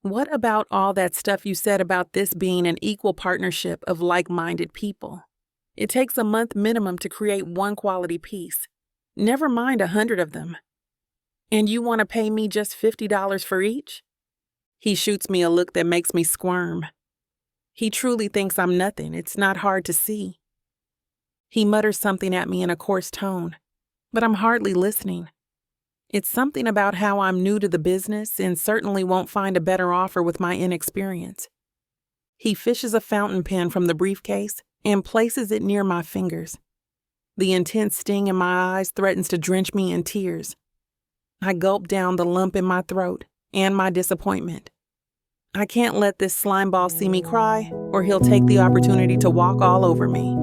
What about all that stuff you said about this being an equal partnership of like-minded people? It takes a month minimum to create one quality piece. Never mind 100 of them. And you want to pay me just $50 for each? He shoots me a look that makes me squirm. He truly thinks I'm nothing. It's not hard to see. He mutters something at me in a coarse tone, but I'm hardly listening. It's something about how I'm new to the business and certainly won't find a better offer with my inexperience. He fishes a fountain pen from the briefcase and places it near my fingers. The intense sting in my eyes threatens to drench me in tears. I gulp down the lump in my throat and my disappointment. I can't let this slimeball see me cry, or he'll take the opportunity to walk all over me.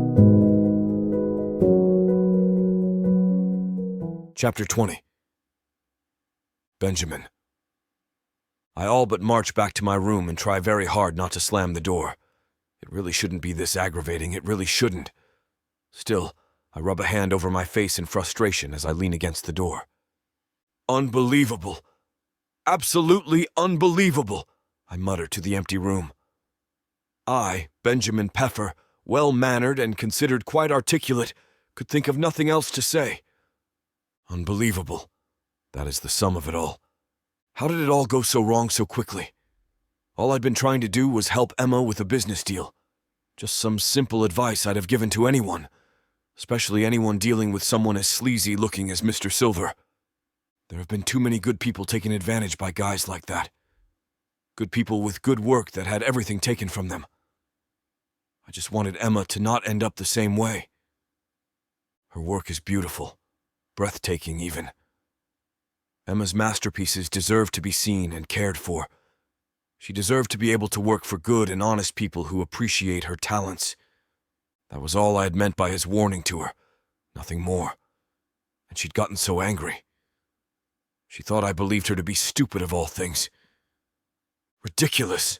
Chapter 20. Benjamin. I all but march back to my room and try very hard not to slam the door. It really shouldn't be this aggravating, it really shouldn't. Still, I rub a hand over my face in frustration as I lean against the door. Unbelievable. Absolutely unbelievable, I mutter to the empty room. I, Benjamin Peffer, well-mannered and considered quite articulate, could think of nothing else to say. Unbelievable. That is the sum of it all. How did it all go so wrong so quickly? All I'd been trying to do was help Emma with a business deal. Just some simple advice I'd have given to anyone, especially anyone dealing with someone as sleazy-looking as Mr. Silver. There have been too many good people taken advantage by guys like that. Good people with good work that had everything taken from them. I just wanted Emma to not end up the same way. Her work is beautiful, breathtaking even. Emma's masterpieces deserve to be seen and cared for. She deserved to be able to work for good and honest people who appreciate her talents. That was all I had meant by his warning to her, nothing more. And she'd gotten so angry. She thought I believed her to be stupid of all things. Ridiculous.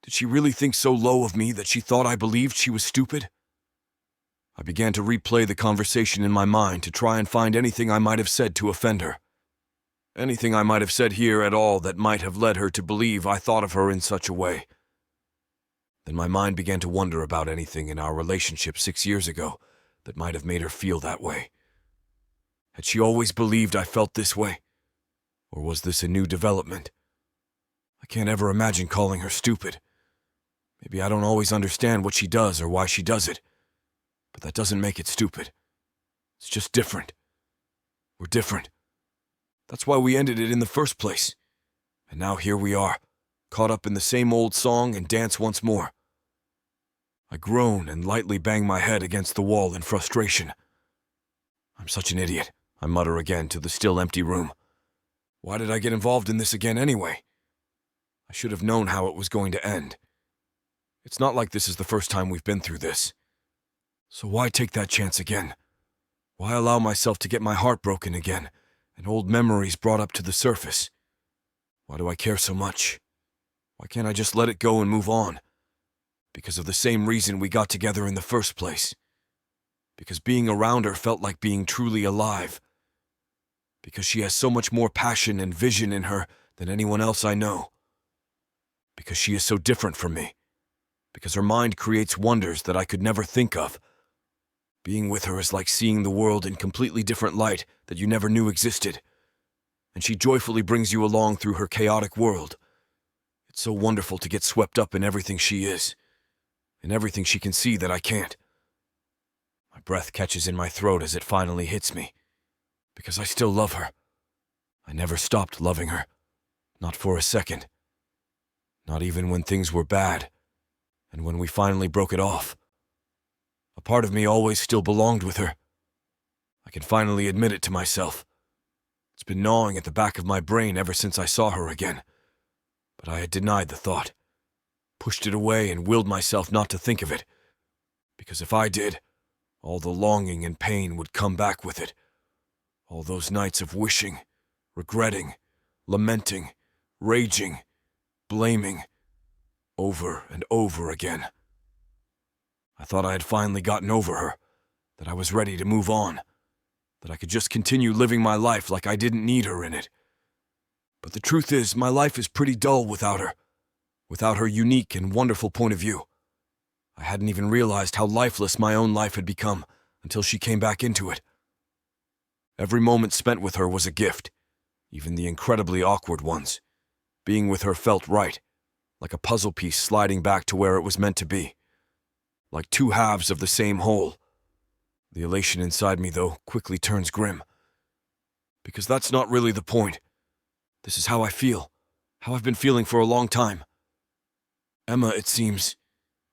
Did she really think so low of me that she thought I believed she was stupid? I began to replay the conversation in my mind to try and find anything I might have said to offend her. Anything I might have said here at all that might have led her to believe I thought of her in such a way. Then my mind began to wonder about anything in our relationship 6 years ago that might have made her feel that way. Had she always believed I felt this way? Or was this a new development? I can't ever imagine calling her stupid. Maybe I don't always understand what she does or why she does it. But that doesn't make it stupid. It's just different. We're different. That's why we ended it in the first place. And now here we are, caught up in the same old song and dance once more. I groan and lightly bang my head against the wall in frustration. I'm such an idiot, I mutter again to the still empty room. Why did I get involved in this again anyway? I should have known how it was going to end. It's not like this is the first time we've been through this. So why take that chance again? Why allow myself to get my heart broken again, and old memories brought up to the surface? Why do I care so much? Why can't I just let it go and move on? Because of the same reason we got together in the first place. Because being around her felt like being truly alive. Because she has so much more passion and vision in her than anyone else I know. Because she is so different from me. Because her mind creates wonders that I could never think of. Being with her is like seeing the world in completely different light that you never knew existed. And she joyfully brings you along through her chaotic world. It's so wonderful to get swept up in everything she is. In everything she can see that I can't. My breath catches in my throat as it finally hits me. Because I still love her. I never stopped loving her. Not for a second. Not even when things were bad. And when we finally broke it off. A part of me always still belonged with her. I can finally admit it to myself. It's been gnawing at the back of my brain ever since I saw her again. But I had denied the thought. Pushed it away and willed myself not to think of it. Because if I did, all the longing and pain would come back with it. All those nights of wishing, regretting, lamenting, raging, blaming, over and over again. I thought I had finally gotten over her, that I was ready to move on, that I could just continue living my life like I didn't need her in it. But the truth is, my life is pretty dull without her unique and wonderful point of view. I hadn't even realized how lifeless my own life had become until she came back into it. Every moment spent with her was a gift, even the incredibly awkward ones. Being with her felt right, like a puzzle piece sliding back to where it was meant to be. Like two halves of the same whole. The elation inside me, though, quickly turns grim. Because that's not really the point. This is how I feel, how I've been feeling for a long time. Emma, it seems,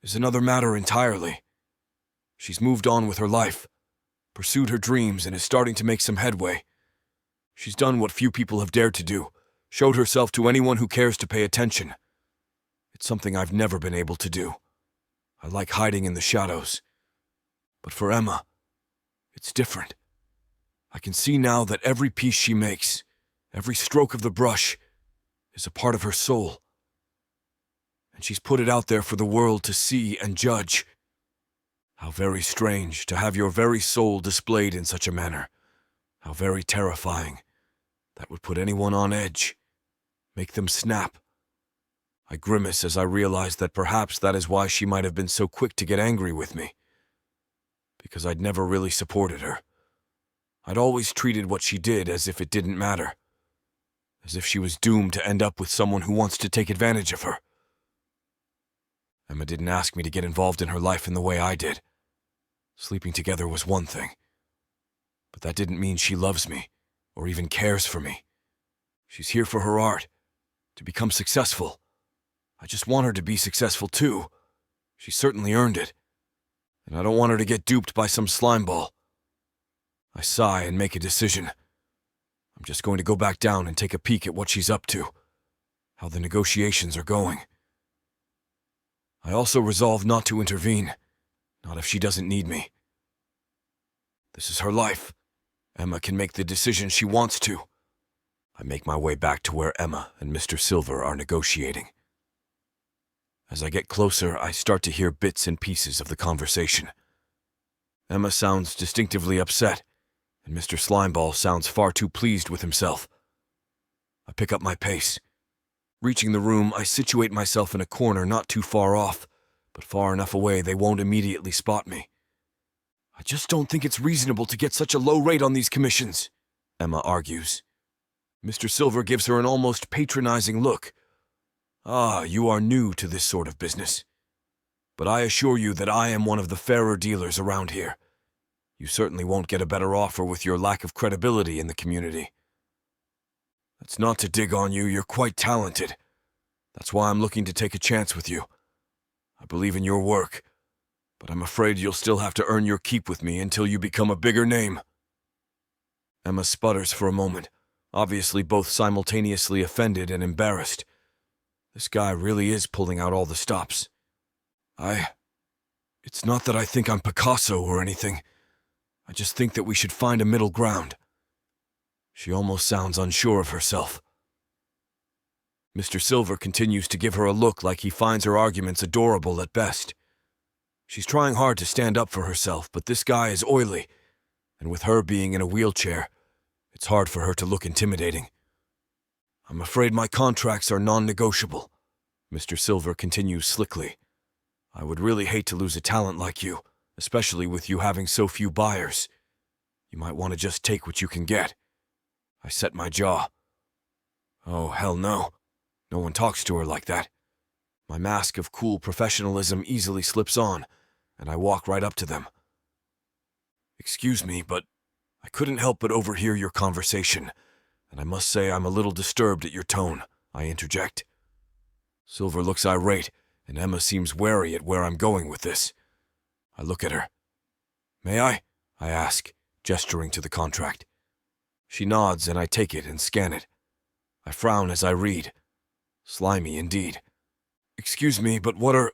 is another matter entirely. She's moved on with her life, pursued her dreams, and is starting to make some headway. She's done what few people have dared to do, showed herself to anyone who cares to pay attention. It's something I've never been able to do. I like hiding in the shadows. But for Emma, it's different. I can see now that every piece she makes, every stroke of the brush, is a part of her soul. And she's put it out there for the world to see and judge. How very strange to have your very soul displayed in such a manner. How very terrifying. That would put anyone on edge, make them snap. I grimace as I realize that perhaps that is why she might have been so quick to get angry with me. Because I'd never really supported her. I'd always treated what she did as if it didn't matter. As if she was doomed to end up with someone who wants to take advantage of her. Emma didn't ask me to get involved in her life in the way I did. Sleeping together was one thing. But that didn't mean she loves me, or even cares for me. She's here for her art, to become successful. I just want her to be successful too. She certainly earned it. And I don't want her to get duped by some slimeball. I sigh and make a decision. I'm just going to go back down and take a peek at what she's up to, how the negotiations are going. I also resolve not to intervene, not if she doesn't need me. This is her life. Emma can make the decision she wants to. I make my way back to where Emma and Mr. Silver are negotiating. As I get closer, I start to hear bits and pieces of the conversation. Emma sounds distinctively upset, and Mr. Slimeball sounds far too pleased with himself. I pick up my pace. Reaching the room, I situate myself in a corner not too far off, but far enough away they won't immediately spot me. I just don't think it's reasonable to get such a low rate on these commissions, Emma argues. Mr. Silver gives her an almost patronizing look. Ah, you are new to this sort of business. But I assure you that I am one of the fairer dealers around here. You certainly won't get a better offer with your lack of credibility in the community. That's not to dig on you, you're quite talented. That's why I'm looking to take a chance with you. I believe in your work, but I'm afraid you'll still have to earn your keep with me until you become a bigger name. Emma sputters for a moment, obviously both simultaneously offended and embarrassed. This guy really is pulling out all the stops. It's not that I think I'm Picasso or anything. I just think that we should find a middle ground. She almost sounds unsure of herself. Mr. Silver continues to give her a look like he finds her arguments adorable at best. She's trying hard to stand up for herself, but this guy is oily, and with her being in a wheelchair, it's hard for her to look intimidating. I'm afraid my contracts are non-negotiable, Mr. Silver continues slickly. I would really hate to lose a talent like you, especially with you having so few buyers. You might want to just take what you can get. I set my jaw. Oh, hell no. No one talks to her like that. My mask of cool professionalism easily slips on, and I walk right up to them. Excuse me, but I couldn't help but overhear your conversation, and I must say I'm a little disturbed at your tone, I interject. Silver looks irate, and Emma seems wary at where I'm going with this. I look at her. May I ask, gesturing to the contract. She nods, and I take it and scan it. I frown as I read. Slimy indeed. Excuse me, but what are...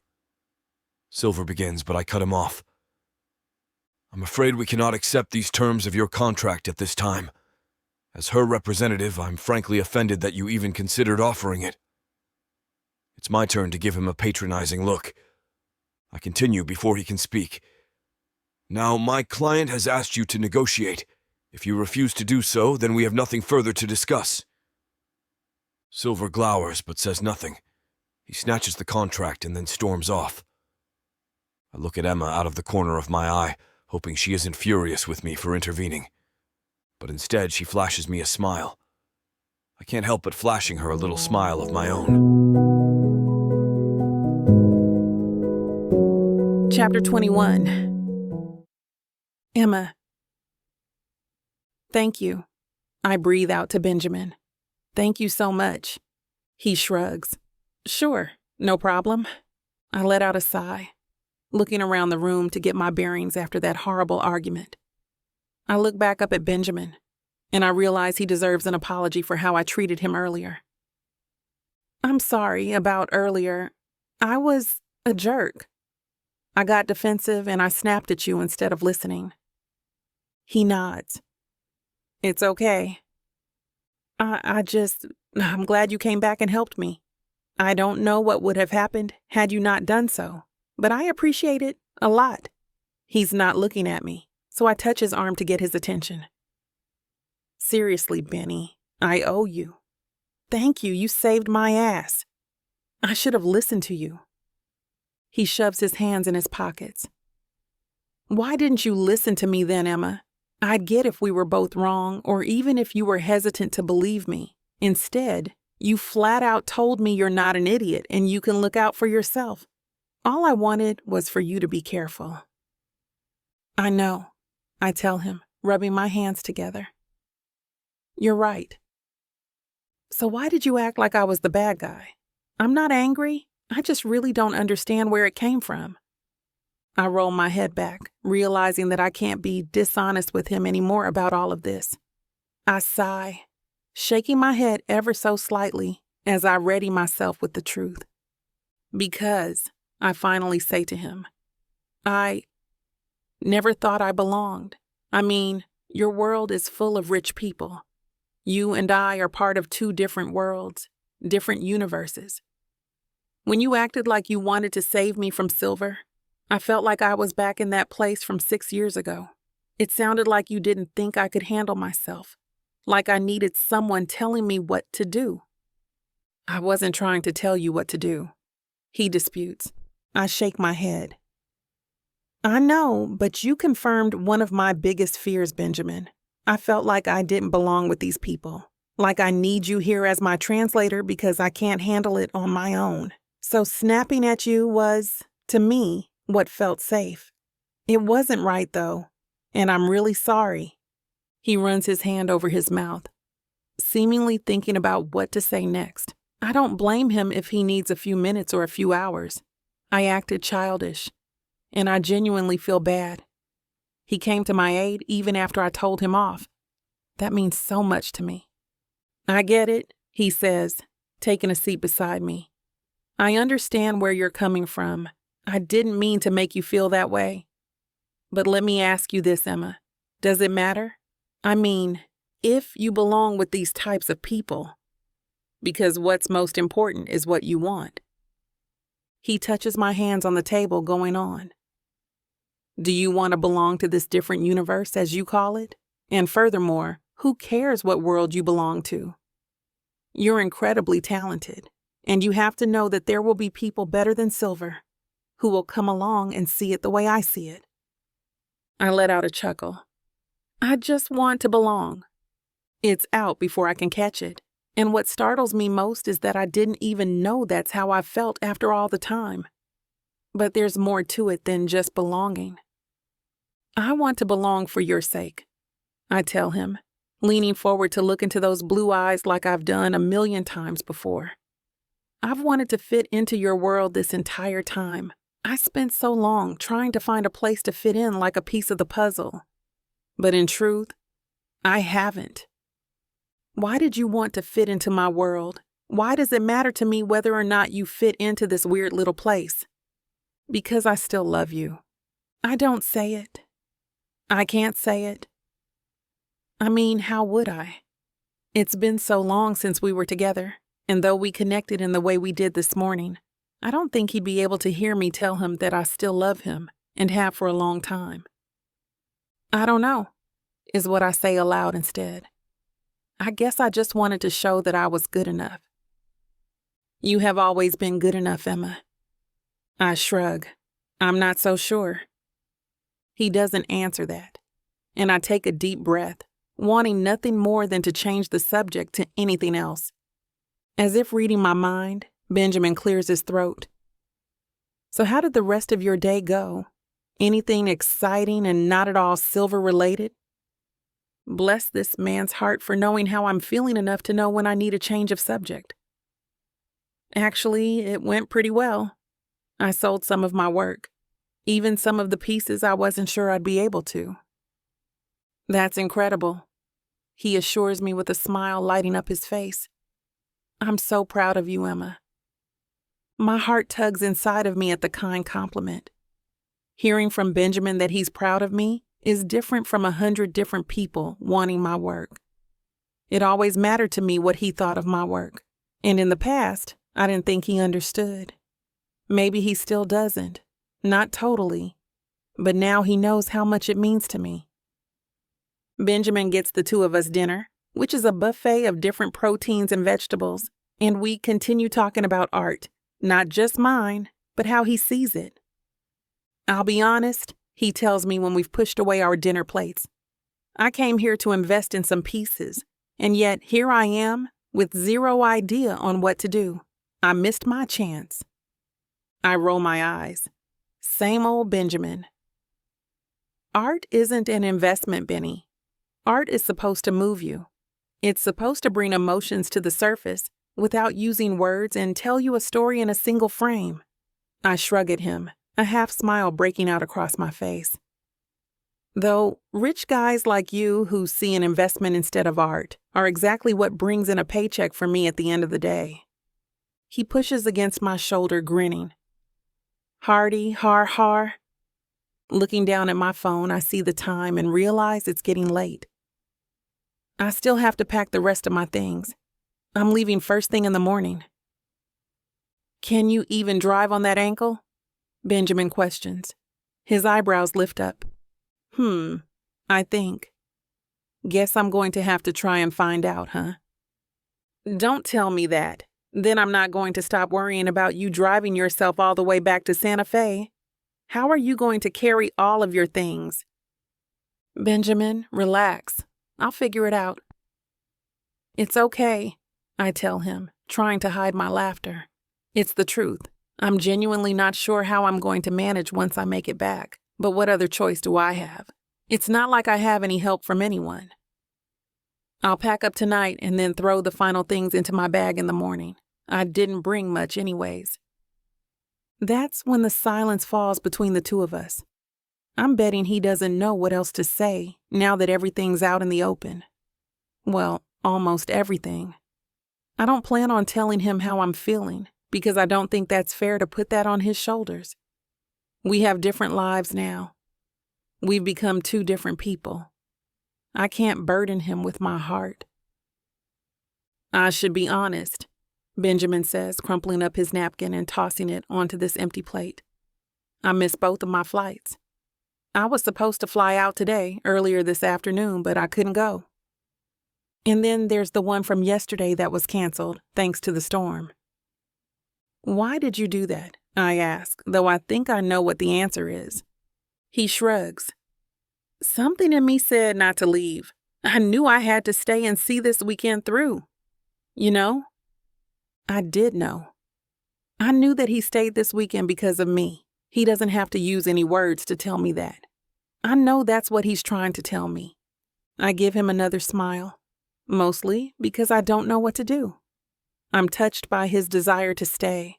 Silver begins, but I cut him off. I'm afraid we cannot accept these terms of your contract at this time. As her representative, I'm frankly offended that you even considered offering it. It's my turn to give him a patronizing look. I continue before he can speak. Now, my client has asked you to negotiate. If you refuse to do so, then we have nothing further to discuss. Silver glowers but says nothing. He snatches the contract and then storms off. I look at Emma out of the corner of my eye, hoping she isn't furious with me for intervening. But instead, she flashes me a smile. I can't help but flashing her a little smile of my own. Chapter 21. Emma. Thank you. I breathe out to Benjamin. Thank you so much. He shrugs. Sure, no problem. I let out a sigh, looking around the room to get my bearings after that horrible argument. I look back up at Benjamin, and I realize he deserves an apology for how I treated him earlier. I'm sorry about earlier. I was a jerk. I got defensive and I snapped at you instead of listening. He nods. It's okay. I'm glad you came back and helped me. I don't know what would have happened had you not done so, but I appreciate it a lot. He's not looking at me, so I touch his arm to get his attention. Seriously, Benny, I owe you. Thank you, you saved my ass. I should have listened to you. He shoves his hands in his pockets. Why didn't you listen to me then, Emma? I'd get if we were both wrong, or even if you were hesitant to believe me. Instead, you flat out told me you're not an idiot and you can look out for yourself. All I wanted was for you to be careful. I know, I tell him, rubbing my hands together. You're right. So why did you act like I was the bad guy? I'm not angry. I just really don't understand where it came from. I roll my head back, realizing that I can't be dishonest with him anymore about all of this. I sigh, shaking my head ever so slightly as I ready myself with the truth. Because, I finally say to him, I never thought I belonged. I mean, your world is full of rich people. You and I are part of two different worlds, different universes. When you acted like you wanted to save me from Silver, I felt like I was back in that place from 6 years ago. It sounded like you didn't think I could handle myself, like I needed someone telling me what to do. I wasn't trying to tell you what to do, he disputes. I shake my head. I know, but you confirmed one of my biggest fears, Benjamin. I felt like I didn't belong with these people, like I need you here as my translator because I can't handle it on my own. So snapping at you was, to me, what felt safe. It wasn't right, though, and I'm really sorry. He runs his hand over his mouth, seemingly thinking about what to say next. I don't blame him if he needs a few minutes or a few hours. I acted childish, and I genuinely feel bad. He came to my aid even after I told him off. That means so much to me. I get it, he says, taking a seat beside me. I understand where you're coming from. I didn't mean to make you feel that way. But let me ask you this, Emma. Does it matter? I mean, if you belong with these types of people. Because what's most important is what you want. He touches my hands on the table, going on. Do you want to belong to this different universe, as you call it? And furthermore, who cares what world you belong to? You're incredibly talented, and you have to know that there will be people better than Silver who will come along and see it the way I see it. I let out a chuckle. I just want to belong. It's out before I can catch it, and what startles me most is that I didn't even know that's how I felt after all the time. But there's more to it than just belonging. I want to belong for your sake, I tell him, leaning forward to look into those blue eyes like I've done 1,000,000 times before. I've wanted to fit into your world this entire time. I spent so long trying to find a place to fit in like a piece of the puzzle. But in truth, I haven't. Why did you want to fit into my world? Why does it matter to me whether or not you fit into this weird little place? Because I still love you. I don't say it. I can't say it. I mean, how would I? It's been so long since we were together, and though we connected in the way we did this morning, I don't think he'd be able to hear me tell him that I still love him and have for a long time. I don't know, is what I say aloud instead. I guess I just wanted to show that I was good enough. You have always been good enough, Emma. I shrug. I'm not so sure. He doesn't answer that, and I take a deep breath, wanting nothing more than to change the subject to anything else. As if reading my mind, Benjamin clears his throat. So how did the rest of your day go? Anything exciting and not at all silver related? Bless this man's heart for knowing how I'm feeling enough to know when I need a change of subject. Actually, it went pretty well. I sold some of my work, even some of the pieces I wasn't sure I'd be able to. That's incredible, he assures me with a smile lighting up his face. I'm so proud of you, Emma. My heart tugs inside of me at the kind compliment. Hearing from Benjamin that he's proud of me is different from 100 different people wanting my work. It always mattered to me what he thought of my work, and in the past, I didn't think he understood. Maybe he still doesn't, not totally, but now he knows how much it means to me. Benjamin gets the two of us dinner, which is a buffet of different proteins and vegetables, and we continue talking about art, not just mine, but how he sees it. I'll be honest, he tells me when we've pushed away our dinner plates. I came here to invest in some pieces, and yet here I am with zero idea on what to do. I missed my chance. I roll my eyes. Same old Benjamin. Art isn't an investment, Benny. Art is supposed to move you. It's supposed to bring emotions to the surface without using words and tell you a story in a single frame. I shrug at him, a half smile breaking out across my face. Though rich guys like you who see an investment instead of art are exactly what brings in a paycheck for me at the end of the day. He pushes against my shoulder, grinning. Hardy, har har. Looking down at my phone, I see the time and realize it's getting late. I still have to pack the rest of my things. I'm leaving first thing in the morning. Can you even drive on that ankle? Benjamin questions. His eyebrows lift up. I think. Guess I'm going to have to try and find out, huh? Don't tell me that. Then I'm not going to stop worrying about you driving yourself all the way back to Santa Fe. How are you going to carry all of your things? Benjamin, relax. I'll figure it out. It's okay, I tell him, trying to hide my laughter. It's the truth. I'm genuinely not sure how I'm going to manage once I make it back, but what other choice do I have? It's not like I have any help from anyone. I'll pack up tonight and then throw the final things into my bag in the morning. I didn't bring much anyways. That's when the silence falls between the two of us. I'm betting he doesn't know what else to say now that everything's out in the open. Well, almost everything. I don't plan on telling him how I'm feeling because I don't think that's fair to put that on his shoulders. We have different lives now. We've become two different people. I can't burden him with my heart. I should be honest, Benjamin says, crumpling up his napkin and tossing it onto this empty plate. I missed both of my flights. I was supposed to fly out today, earlier this afternoon, but I couldn't go. And then there's the one from yesterday that was canceled, thanks to the storm. Why did you do that? I ask, though I think I know what the answer is. He shrugs. Something in me said not to leave. I knew I had to stay and see this weekend through. You know? I did know. I knew that he stayed this weekend because of me. He doesn't have to use any words to tell me that. I know that's what he's trying to tell me. I give him another smile, mostly because I don't know what to do. I'm touched by his desire to stay,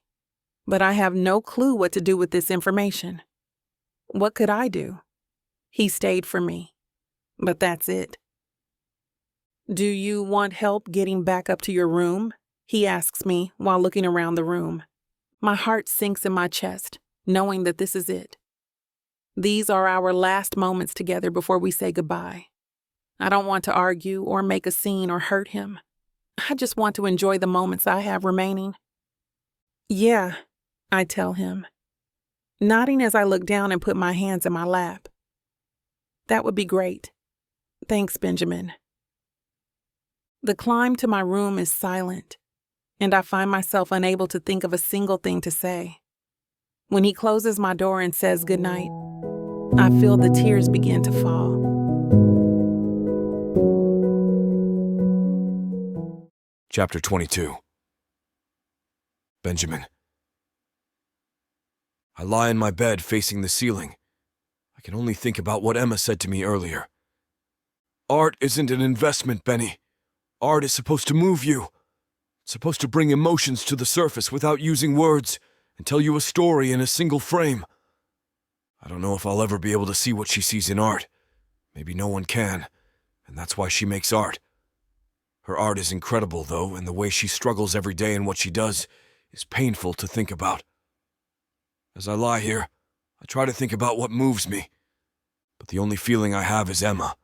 but I have no clue what to do with this information. What could I do? He stayed for me, but that's it. Do you want help getting back up to your room? He asks me while looking around the room. My heart sinks in my chest, knowing that this is it. These are our last moments together before we say goodbye. I don't want to argue or make a scene or hurt him. I just want to enjoy the moments I have remaining. Yeah, I tell him, nodding as I look down and put my hands in my lap. That would be great. Thanks, Benjamin. The climb to my room is silent, and I find myself unable to think of a single thing to say. When he closes my door and says goodnight, I feel the tears begin to fall. Chapter 22. Benjamin. I lie in my bed facing the ceiling, I can only think about what Emma said to me earlier. Art isn't an investment, Benny. Art is supposed to move you. It's supposed to bring emotions to the surface without using words and tell you a story in a single frame. I don't know if I'll ever be able to see what she sees in art. Maybe no one can, and that's why she makes art. Her art is incredible, though, and the way she struggles every day in what she does is painful to think about. As I lie here, I try to think about what moves me, but the only feeling I have is Emma.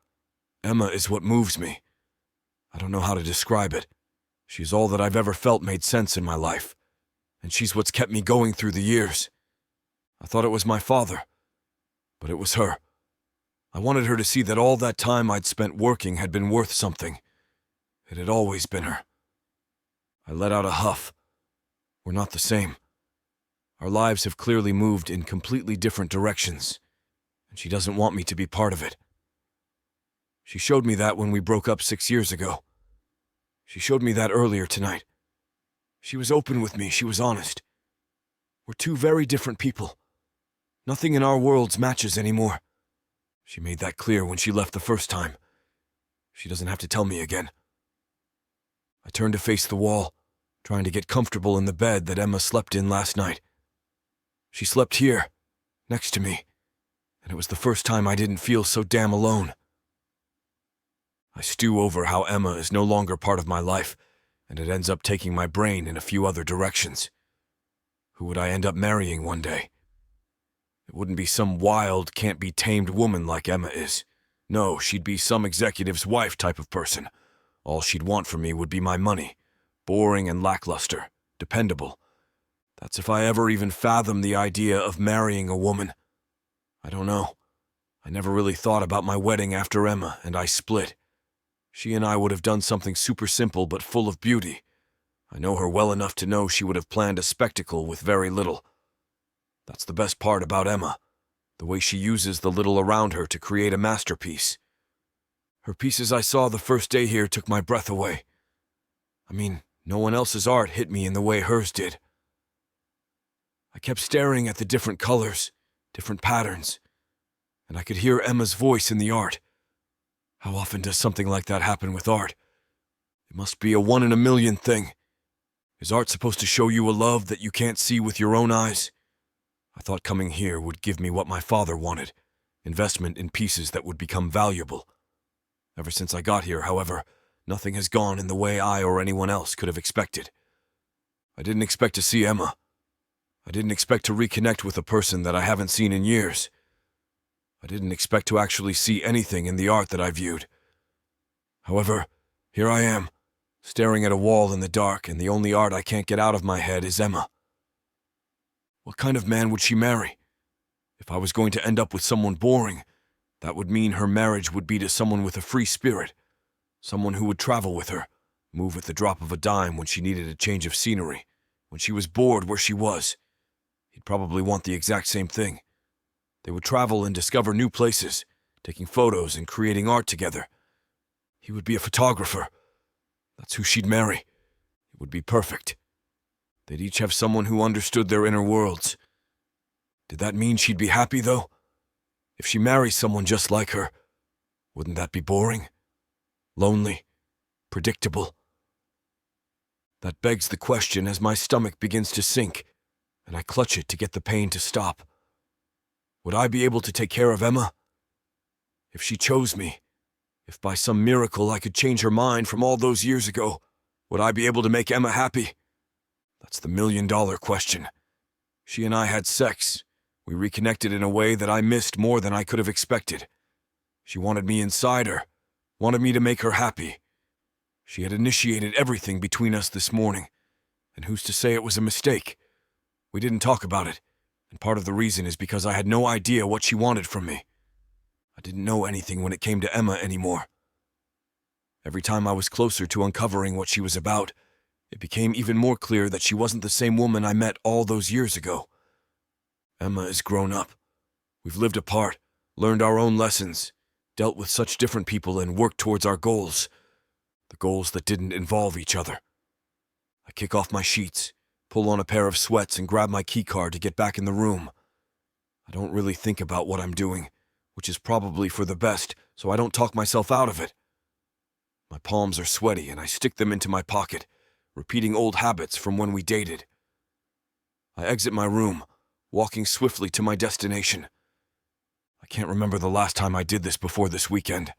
Emma is what moves me. I don't know how to describe it. She's all that I've ever felt made sense in my life, and she's what's kept me going through the years. I thought it was my father, but it was her. I wanted her to see that all that time I'd spent working had been worth something. It had always been her. I let out a huff. We're not the same. Our lives have clearly moved in completely different directions, and she doesn't want me to be part of it. She showed me that when we broke up 6 years ago. She showed me that earlier tonight. She was open with me, she was honest. We're two very different people. Nothing in our worlds matches anymore. She made that clear when she left the first time. She doesn't have to tell me again. I turned to face the wall, trying to get comfortable in the bed that Emma slept in last night. She slept here, next to me, and it was the first time I didn't feel so damn alone. I stew over how Emma is no longer part of my life, and it ends up taking my brain in a few other directions. Who would I end up marrying one day? It wouldn't be some wild, can't-be-tamed woman like Emma is. No, she'd be some executive's wife type of person. All she'd want from me would be my money. Boring and lackluster. Dependable. That's if I ever even fathom the idea of marrying a woman. I don't know. I never really thought about my wedding after Emma and I split. She and I would have done something super simple but full of beauty. I know her well enough to know she would have planned a spectacle with very little. That's the best part about Emma, the way she uses the little around her to create a masterpiece. Her pieces I saw the first day here took my breath away. I mean, no one else's art hit me in the way hers did. I kept staring at the different colors, different patterns, and I could hear Emma's voice in the art. How often does something like that happen with art? It must be a 1 in a million thing. Is art supposed to show you a love that you can't see with your own eyes? I thought coming here would give me what my father wanted, investment in pieces that would become valuable. Ever since I got here, however, nothing has gone in the way I or anyone else could have expected. I didn't expect to see Emma. I didn't expect to reconnect with a person that I haven't seen in years. I didn't expect to actually see anything in the art that I viewed. However, here I am, staring at a wall in the dark, and the only art I can't get out of my head is Emma. What kind of man would she marry? If I was going to end up with someone boring, that would mean her marriage would be to someone with a free spirit, someone who would travel with her, move at the drop of a dime when she needed a change of scenery, when she was bored where she was. He'd probably want the exact same thing. They would travel and discover new places, taking photos and creating art together. He would be a photographer. That's who she'd marry. It would be perfect. They'd each have someone who understood their inner worlds. Did that mean she'd be happy, though? If she marries someone just like her, wouldn't that be boring? Lonely? Predictable? That begs the question as my stomach begins to sink, and I clutch it to get the pain to stop. Would I be able to take care of Emma? If she chose me, if by some miracle I could change her mind from all those years ago, would I be able to make Emma happy? That's the million-dollar question. She and I had sex. We reconnected in a way that I missed more than I could have expected. She wanted me inside her, wanted me to make her happy. She had initiated everything between us this morning, and who's to say it was a mistake? We didn't talk about it, and part of the reason is because I had no idea what she wanted from me. I didn't know anything when it came to Emma anymore. Every time I was closer to uncovering what she was about, it became even more clear that she wasn't the same woman I met all those years ago. Emma is grown up. We've lived apart, learned our own lessons, dealt with such different people and worked towards our goals. The goals that didn't involve each other. I kick off my sheets, pull on a pair of sweats and grab my keycard to get back in the room. I don't really think about what I'm doing, which is probably for the best, so I don't talk myself out of it. My palms are sweaty and I stick them into my pocket, repeating old habits from when we dated. I exit my room, walking swiftly to my destination. I can't remember the last time I did this before this weekend.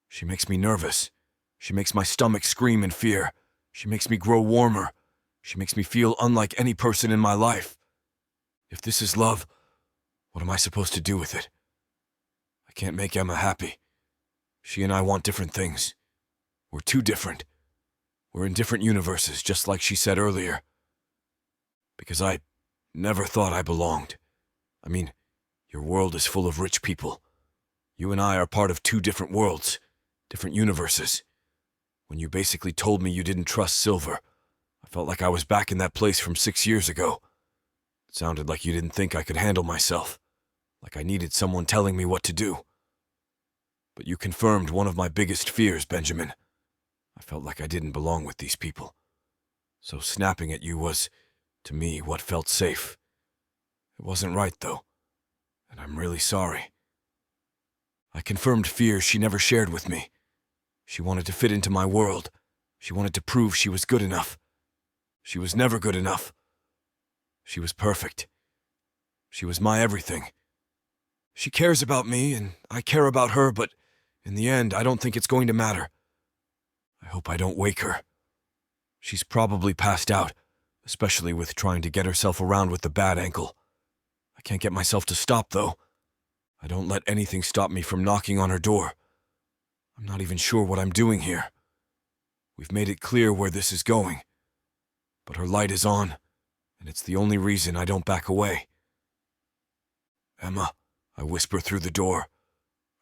She makes me nervous. She makes my stomach scream in fear. She makes me grow warmer. She makes me feel unlike any person in my life. If this is love, what am I supposed to do with it? I can't make Emma happy. She and I want different things. We're too different. We're in different universes, just like she said earlier. Because I never thought I belonged. I mean, your world is full of rich people. You and I are part of two different worlds, different universes. When you basically told me you didn't trust Silver, I felt like I was back in that place from 6 years ago. It sounded like you didn't think I could handle myself, like I needed someone telling me what to do. But you confirmed one of my biggest fears, Benjamin. I felt like I didn't belong with these people. So snapping at you was, to me, what felt safe. It wasn't right, though, and I'm really sorry. I confirmed fears she never shared with me. She wanted to fit into my world. She wanted to prove she was good enough. She was never good enough. She was perfect. She was my everything. She cares about me, and I care about her, but in the end, I don't think it's going to matter. I hope I don't wake her. She's probably passed out, especially with trying to get herself around with the bad ankle. I can't get myself to stop, though. I don't let anything stop me from knocking on her door. I'm not even sure what I'm doing here. We've made it clear where this is going. But her light is on, and it's the only reason I don't back away. Emma, I whisper through the door.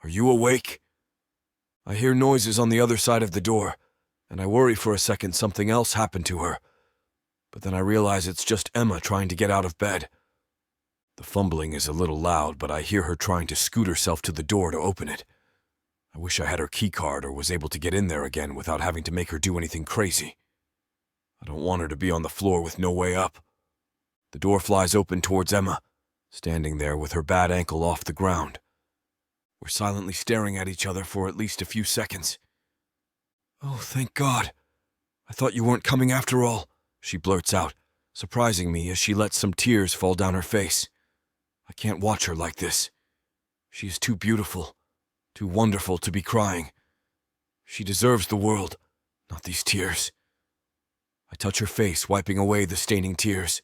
Are you awake? I hear noises on the other side of the door, and I worry for a second something else happened to her. But then I realize it's just Emma trying to get out of bed. The fumbling is a little loud, but I hear her trying to scoot herself to the door to open it. I wish I had her keycard or was able to get in there again without having to make her do anything crazy. I don't want her to be on the floor with no way up. The door flies open towards Emma, standing there with her bad ankle off the ground. We're silently staring at each other for at least a few seconds. Oh, thank God. I thought you weren't coming after all, she blurts out, surprising me as she lets some tears fall down her face. I can't watch her like this. She is too beautiful, too wonderful to be crying. She deserves the world, not these tears. I touch her face, wiping away the staining tears.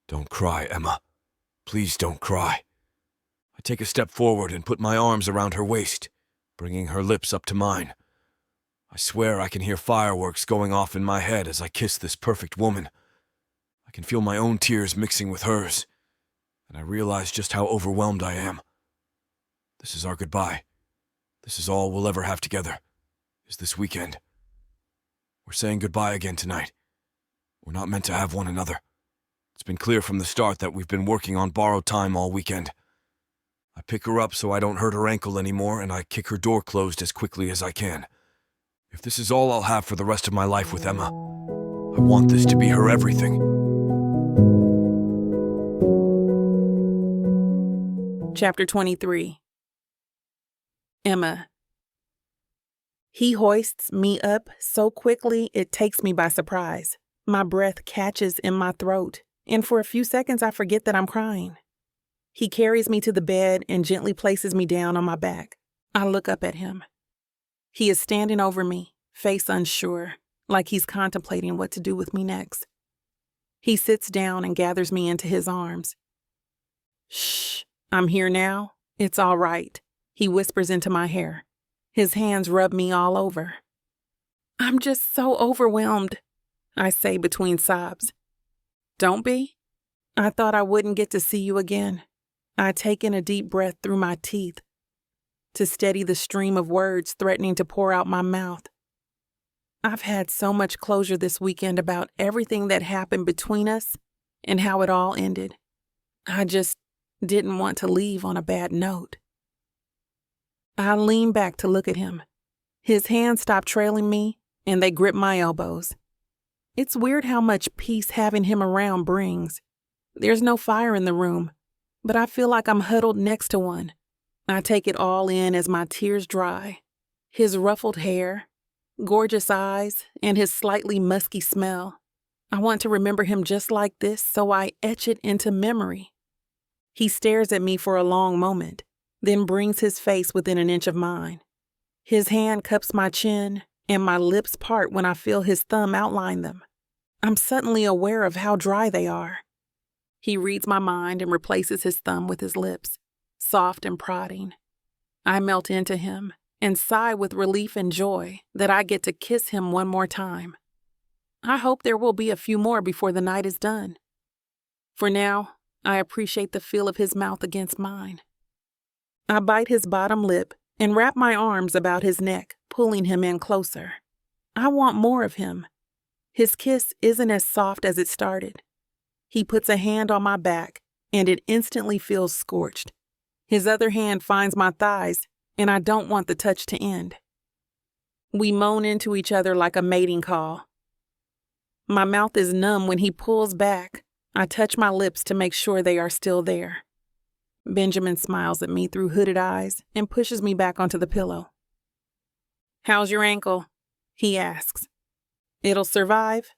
Don't cry, Emma. Please don't cry. I take a step forward and put my arms around her waist, bringing her lips up to mine. I swear I can hear fireworks going off in my head as I kiss this perfect woman. I can feel my own tears mixing with hers, and I realize just how overwhelmed I am. This is our goodbye. This is all we'll ever have together, is this weekend. We're saying goodbye again tonight. We're not meant to have one another. It's been clear from the start that we've been working on borrowed time all weekend. I pick her up so I don't hurt her ankle anymore, and I kick her door closed as quickly as I can. If this is all I'll have for the rest of my life with Emma, I want this to be her everything. Chapter 23. Emma. He hoists me up so quickly it takes me by surprise. My breath catches in my throat, and for a few seconds I forget that I'm crying. He carries me to the bed and gently places me down on my back. I look up at him. He is standing over me, face unsure, like he's contemplating what to do with me next. He sits down and gathers me into his arms. Shh, I'm here now. It's all right, he whispers into my hair. His hands rub me all over. I'm just so overwhelmed, I say between sobs. Don't be. I thought I wouldn't get to see you again. I take in a deep breath through my teeth to steady the stream of words threatening to pour out my mouth. I've had so much closure this weekend about everything that happened between us and how it all ended. I just didn't want to leave on a bad note. I lean back to look at him. His hands stop trailing me, and they grip my elbows. It's weird how much peace having him around brings. There's no fire in the room, but I feel like I'm huddled next to one, I take it all in as my tears dry. His ruffled hair, gorgeous eyes, and his slightly musky smell. I want to remember him just like this, so I etch it into memory. He stares at me for a long moment, then brings his face within an inch of mine. His hand cups my chin, and my lips part when I feel his thumb outline them. I'm suddenly aware of how dry they are. He reads my mind and replaces his thumb with his lips, soft and prodding. I melt into him and sigh with relief and joy that I get to kiss him one more time. I hope there will be a few more before the night is done. For now, I appreciate the feel of his mouth against mine. I bite his bottom lip and wrap my arms about his neck, pulling him in closer. I want more of him. His kiss isn't as soft as it started. He puts a hand on my back, and it instantly feels scorched. His other hand finds my thighs, and I don't want the touch to end. We moan into each other like a mating call. My mouth is numb when he pulls back. I touch my lips to make sure they are still there. Benjamin smiles at me through hooded eyes and pushes me back onto the pillow. "How's your ankle?" he asks. "It'll survive,"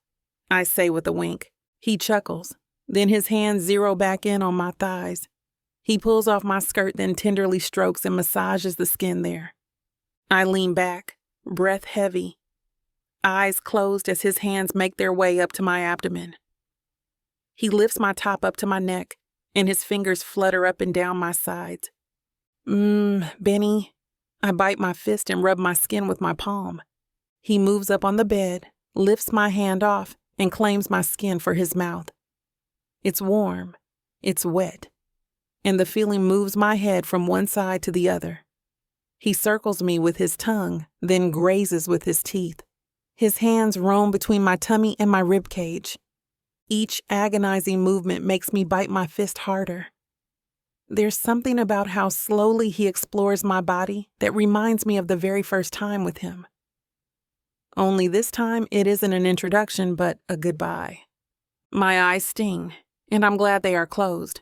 I say with a wink. He chuckles. Then his hands zero back in on my thighs. He pulls off my skirt, then tenderly strokes and massages the skin there. I lean back, breath heavy, eyes closed as his hands make their way up to my abdomen. He lifts my top up to my neck, and his fingers flutter up and down my sides. Benny. I bite my fist and rub my skin with my palm. He moves up on the bed, lifts my hand off, and claims my skin for his mouth. It's warm, it's wet, and the feeling moves my head from one side to the other. He circles me with his tongue, then grazes with his teeth. His hands roam between my tummy and my rib cage. Each agonizing movement makes me bite my fist harder. There's something about how slowly he explores my body that reminds me of the very first time with him. Only this time it isn't an introduction, but a goodbye. My eyes sting, and I'm glad they are closed.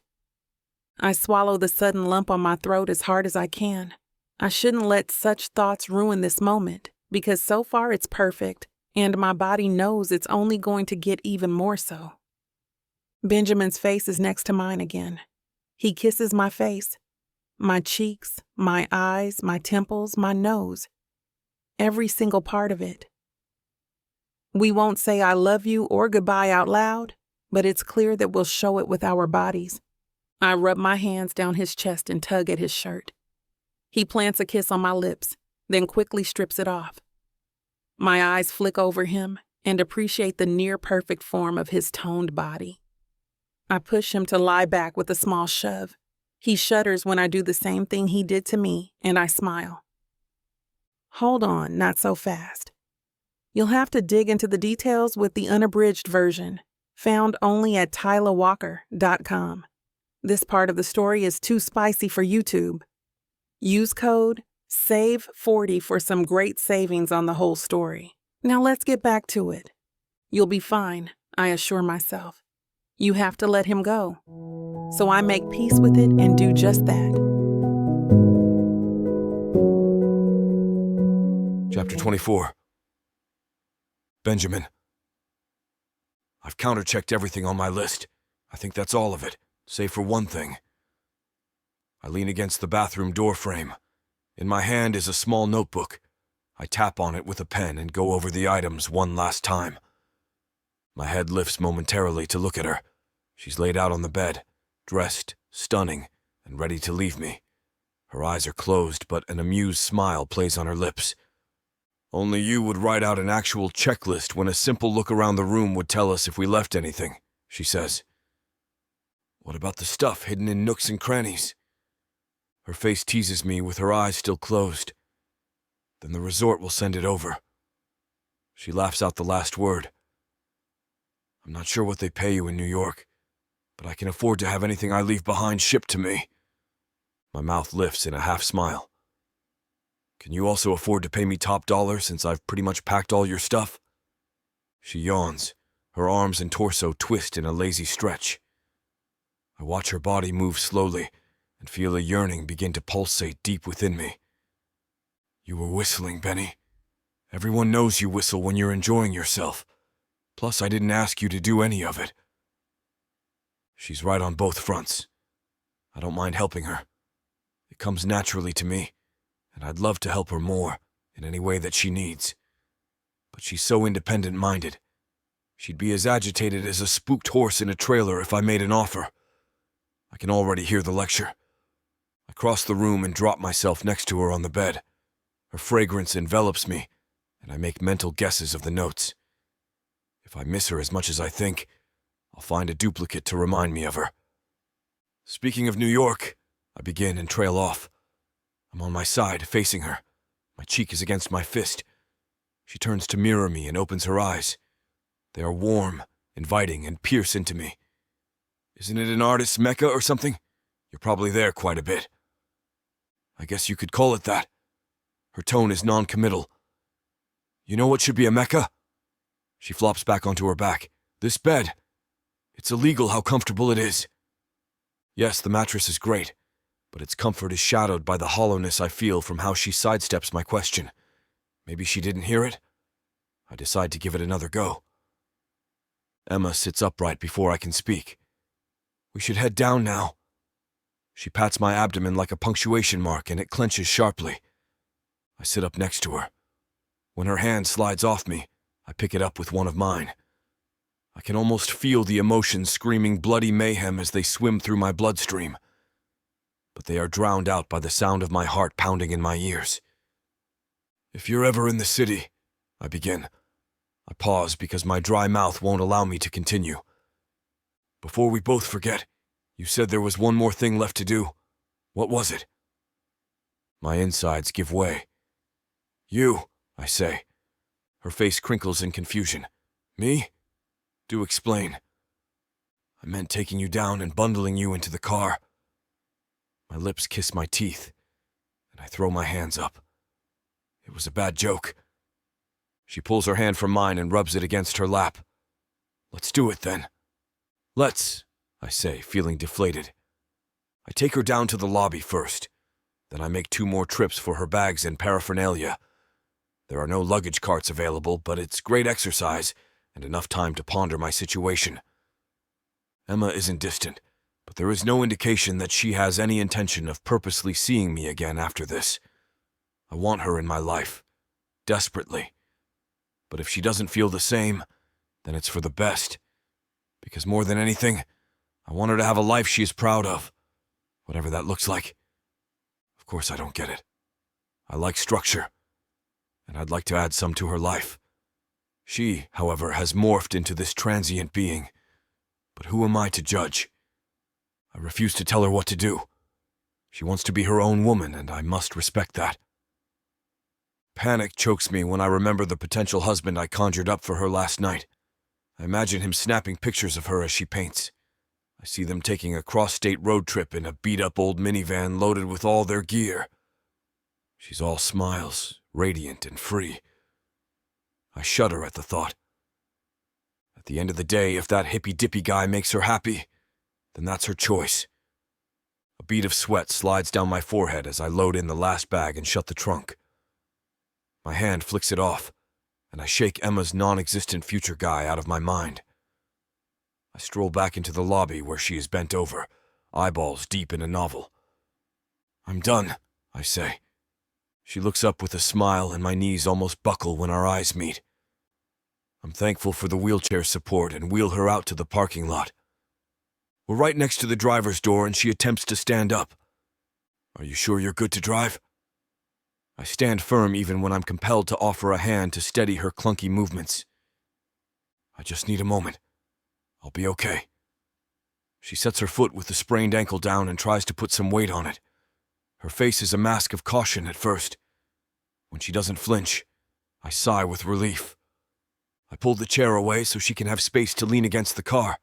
I swallow the sudden lump on my throat as hard as I can. I shouldn't let such thoughts ruin this moment, because so far it's perfect, and my body knows it's only going to get even more so. Benjamin's face is next to mine again. He kisses my face, my cheeks, my eyes, my temples, my nose. Every single part of it. We won't say I love you or goodbye out loud, but it's clear that we'll show it with our bodies. I rub my hands down his chest and tug at his shirt. He plants a kiss on my lips, then quickly strips it off. My eyes flick over him and appreciate the near-perfect form of his toned body. I push him to lie back with a small shove. He shudders when I do the same thing he did to me, and I smile. Hold on, not so fast. You'll have to dig into the details with the unabridged version, found only at tylawalker.com. This part of the story is too spicy for YouTube. Use code SAVE40 for some great savings on the whole story. Now let's get back to it. You'll be fine, I assure myself. You have to let him go. So I make peace with it and do just that. Chapter 24. Benjamin. I've counter-checked everything on my list. I think that's all of it, save for one thing. I lean against the bathroom door frame. In my hand is a small notebook. I tap on it with a pen and go over the items one last time. My head lifts momentarily to look at her. She's laid out on the bed, dressed, stunning, and ready to leave me. Her eyes are closed, but an amused smile plays on her lips. Only you would write out an actual checklist when a simple look around the room would tell us if we left anything, she says. What about the stuff hidden in nooks and crannies? Her face teases me with her eyes still closed. Then the resort will send it over. She laughs out the last word. I'm not sure what they pay you in New York, but I can afford to have anything I leave behind shipped to me. My mouth lifts in a half smile. Can you also afford to pay me top dollar since I've pretty much packed all your stuff? She yawns. Her arms and torso twist in a lazy stretch. I watch her body move slowly, and feel a yearning begin to pulsate deep within me. You were whistling, Benny. Everyone knows you whistle when you're enjoying yourself. Plus, I didn't ask you to do any of it. She's right on both fronts. I don't mind helping her. It comes naturally to me, and I'd love to help her more in any way that she needs. But she's so independent-minded. She'd be as agitated as a spooked horse in a trailer if I made an offer. I can already hear the lecture. I cross the room and drop myself next to her on the bed. Her fragrance envelops me, and I make mental guesses of the notes. If I miss her as much as I think, I'll find a duplicate to remind me of her. Speaking of New York, I begin and trail off. I'm on my side, facing her. My cheek is against my fist. She turns to mirror me and opens her eyes. They are warm, inviting, and pierce into me. Isn't it an artist's mecca or something? You're probably there quite a bit. I guess you could call it that. Her tone is non-committal. You know what should be a mecca? She flops back onto her back. This bed. It's illegal how comfortable it is. Yes, the mattress is great, but its comfort is shadowed by the hollowness I feel from how she sidesteps my question. Maybe she didn't hear it? I decide to give it another go. Emma sits upright before I can speak. We should head down now. She pats my abdomen like a punctuation mark, and it clenches sharply. I sit up next to her. When her hand slides off me, I pick it up with one of mine. I can almost feel the emotions screaming bloody mayhem as they swim through my bloodstream. But they are drowned out by the sound of my heart pounding in my ears. If you're ever in the city, I begin. I pause because my dry mouth won't allow me to continue. Before we both forget, you said there was one more thing left to do. What was it? My insides give way. You, I say. Her face crinkles in confusion. Me? Do explain. I meant taking you down and bundling you into the car. My lips kiss my teeth, and I throw my hands up. It was a bad joke. She pulls her hand from mine and rubs it against her lap. Let's do it then. Let's, I say, feeling deflated. I take her down to the lobby first. Then I make 2 more trips for her bags and paraphernalia. There are no luggage carts available, but it's great exercise and enough time to ponder my situation. Emma isn't distant, but there is no indication that she has any intention of purposely seeing me again after this. I want her in my life, desperately. But if she doesn't feel the same, then it's for the best. Because more than anything, I want her to have a life she is proud of, whatever that looks like. Of course I don't get it. I like structure, and I'd like to add some to her life. She, however, has morphed into this transient being. But who am I to judge? I refuse to tell her what to do. She wants to be her own woman, and I must respect that. Panic chokes me when I remember the potential husband I conjured up for her last night. I imagine him snapping pictures of her as she paints. I see them taking a cross-state road trip in a beat-up old minivan loaded with all their gear. She's all smiles, radiant and free. I shudder at the thought. At the end of the day, if that hippy-dippy guy makes her happy, then that's her choice. A bead of sweat slides down my forehead as I load in the last bag and shut the trunk. My hand flicks it off, and I shake Emma's non-existent future guy out of my mind. I stroll back into the lobby where she is bent over, eyeballs deep in a novel. I'm done, I say. She looks up with a smile, and my knees almost buckle when our eyes meet. I'm thankful for the wheelchair support and wheel her out to the parking lot. We're right next to the driver's door, and she attempts to stand up. Are you sure you're good to drive? I stand firm even when I'm compelled to offer a hand to steady her clunky movements. I just need a moment. I'll be okay. She sets her foot with the sprained ankle down and tries to put some weight on it. Her face is a mask of caution at first. When she doesn't flinch, I sigh with relief. I pull the chair away so she can have space to lean against the car.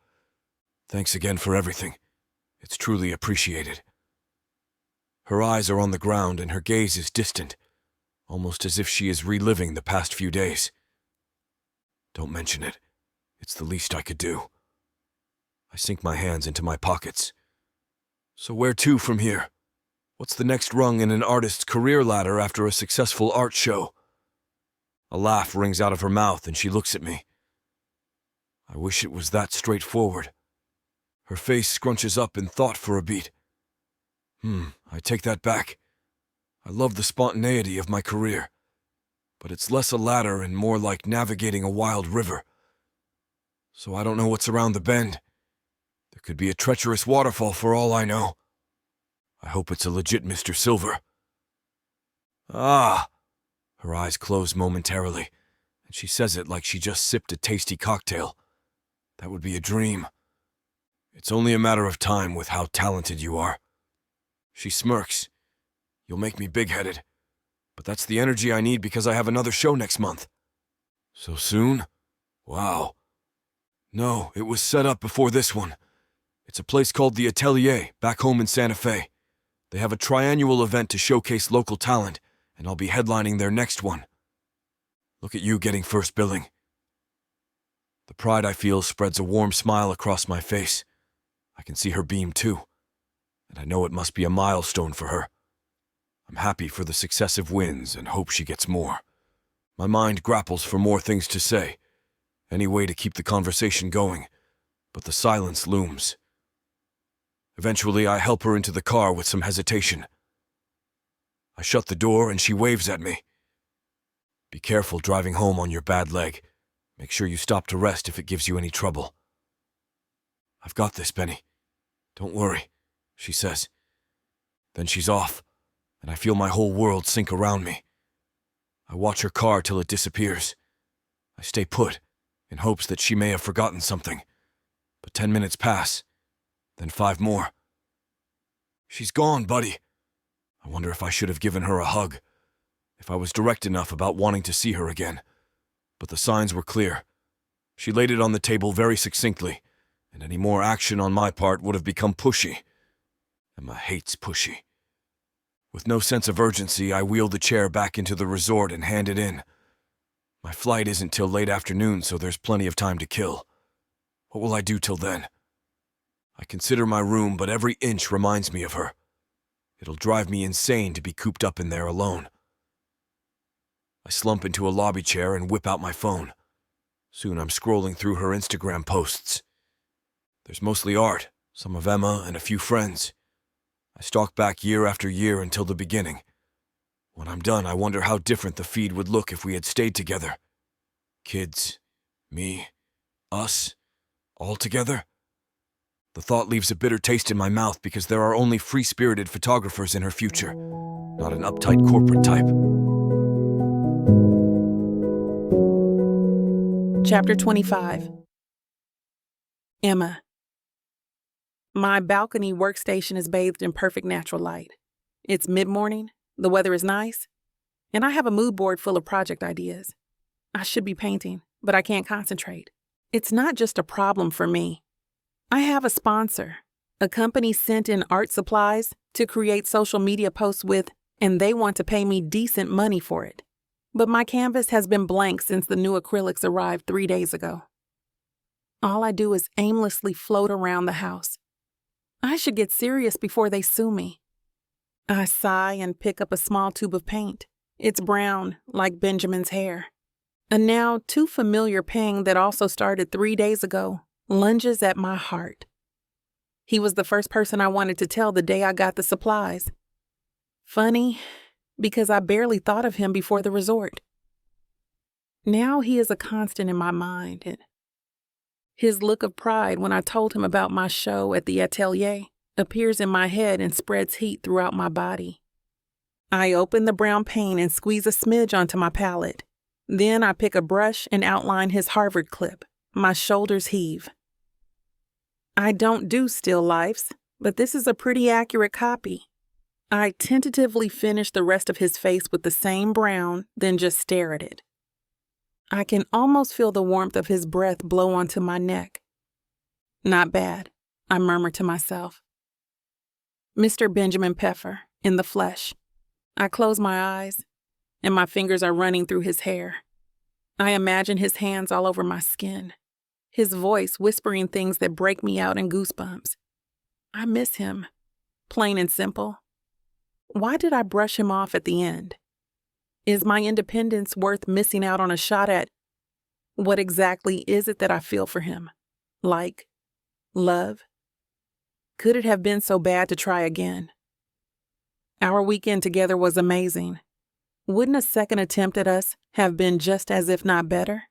Thanks again for everything. It's truly appreciated. Her eyes are on the ground and her gaze is distant, almost as if she is reliving the past few days. Don't mention it. It's the least I could do. I sink my hands into my pockets. So where to from here? What's the next rung in an artist's career ladder after a successful art show? A laugh rings out of her mouth and she looks at me. I wish it was that straightforward. Her face scrunches up in thought for a beat. I take that back. I love the spontaneity of my career, but it's less a ladder and more like navigating a wild river. So I don't know what's around the bend. There could be a treacherous waterfall for all I know. I hope it's a legit Mr. Silver. Ah! Her eyes close momentarily, and she says it like she just sipped a tasty cocktail. That would be a dream. It's only a matter of time with how talented you are. She smirks. You'll make me big-headed, but that's the energy I need because I have another show next month. So soon? Wow. No, it was set up before this one. It's a place called the Atelier, back home in Santa Fe. They have a triannual event to showcase local talent, and I'll be headlining their next one. Look at you getting first billing. The pride I feel spreads a warm smile across my face. I can see her beam too, and I know it must be a milestone for her. I'm happy for the successive wins and hope she gets more. My mind grapples for more things to say, any way to keep the conversation going, but the silence looms. Eventually, I help her into the car with some hesitation. I shut the door and she waves at me. Be careful driving home on your bad leg. Make sure you stop to rest if it gives you any trouble. I've got this, Benny. Don't worry, she says. Then she's off, and I feel my whole world sink around me. I watch her car till it disappears. I stay put, in hopes that she may have forgotten something. But 10 minutes pass, then 5 more. She's gone, buddy. I wonder if I should have given her a hug, if I was direct enough about wanting to see her again. But the signs were clear. She laid it on the table very succinctly, and any more action on my part would have become pushy. Emma hates pushy. With no sense of urgency, I wheel the chair back into the resort and hand it in. My flight isn't till late afternoon, so there's plenty of time to kill. What will I do till then? I consider my room, but every inch reminds me of her. It'll drive me insane to be cooped up in there alone. I slump into a lobby chair and whip out my phone. Soon I'm scrolling through her Instagram posts. There's mostly art, some of Emma and a few friends. I stalk back year after year until the beginning. When I'm done, I wonder how different the feed would look if we had stayed together. Kids, me, us, all together. The thought leaves a bitter taste in my mouth because there are only free-spirited photographers in her future, not an uptight corporate type. Chapter 25. Emma. My balcony workstation is bathed in perfect natural light. It's mid-morning, the weather is nice, and I have a mood board full of project ideas. I should be painting, but I can't concentrate. It's not just a problem for me. I have a sponsor. A company sent in art supplies to create social media posts with, and they want to pay me decent money for it. But my canvas has been blank since the new acrylics arrived 3 days ago. All I do is aimlessly float around the house. I should get serious before they sue me. I sigh and pick up a small tube of paint. It's brown, like Benjamin's hair. A now too familiar pang that also started 3 days ago lunges at my heart. He was the first person I wanted to tell the day I got the supplies. Funny, because I barely thought of him before the resort. Now he is a constant in my mind, and his look of pride when I told him about my show at the Atelier appears in my head and spreads heat throughout my body. I open the brown paint and squeeze a smidge onto my palette. Then I pick a brush and outline his Harvard clip. My shoulders heave. I don't do still lifes, but this is a pretty accurate copy. I tentatively finish the rest of his face with the same brown, then just stare at it. I can almost feel the warmth of his breath blow onto my neck. Not bad, I murmur to myself. Mr. Benjamin Peffer, in the flesh. I close my eyes, and my fingers are running through his hair. I imagine his hands all over my skin, his voice whispering things that break me out in goosebumps. I miss him. Plain and simple. Why did I brush him off at the end? Is my independence worth missing out on a shot at? What exactly is it that I feel for him? Like love? Could it have been so bad to try again? Our weekend together was amazing. Wouldn't a second attempt at us have been just as if not better?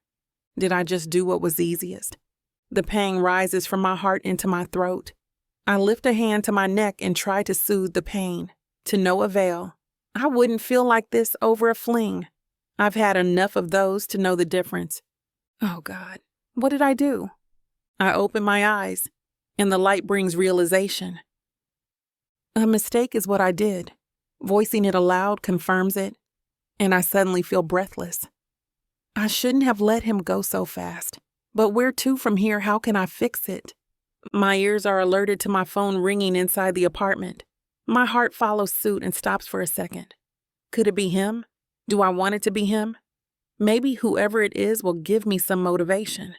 Did I just do what was easiest? The pang rises from my heart into my throat. I lift a hand to my neck and try to soothe the pain. To no avail. I wouldn't feel like this over a fling. I've had enough of those to know the difference. Oh God, what did I do? I open my eyes, and the light brings realization. A mistake is what I did. Voicing it aloud confirms it, and I suddenly feel breathless. I shouldn't have let him go so fast. But where to from here? How can I fix it? My ears are alerted to my phone ringing inside the apartment. My heart follows suit and stops for a second. Could it be him? Do I want it to be him? Maybe whoever it is will give me some motivation.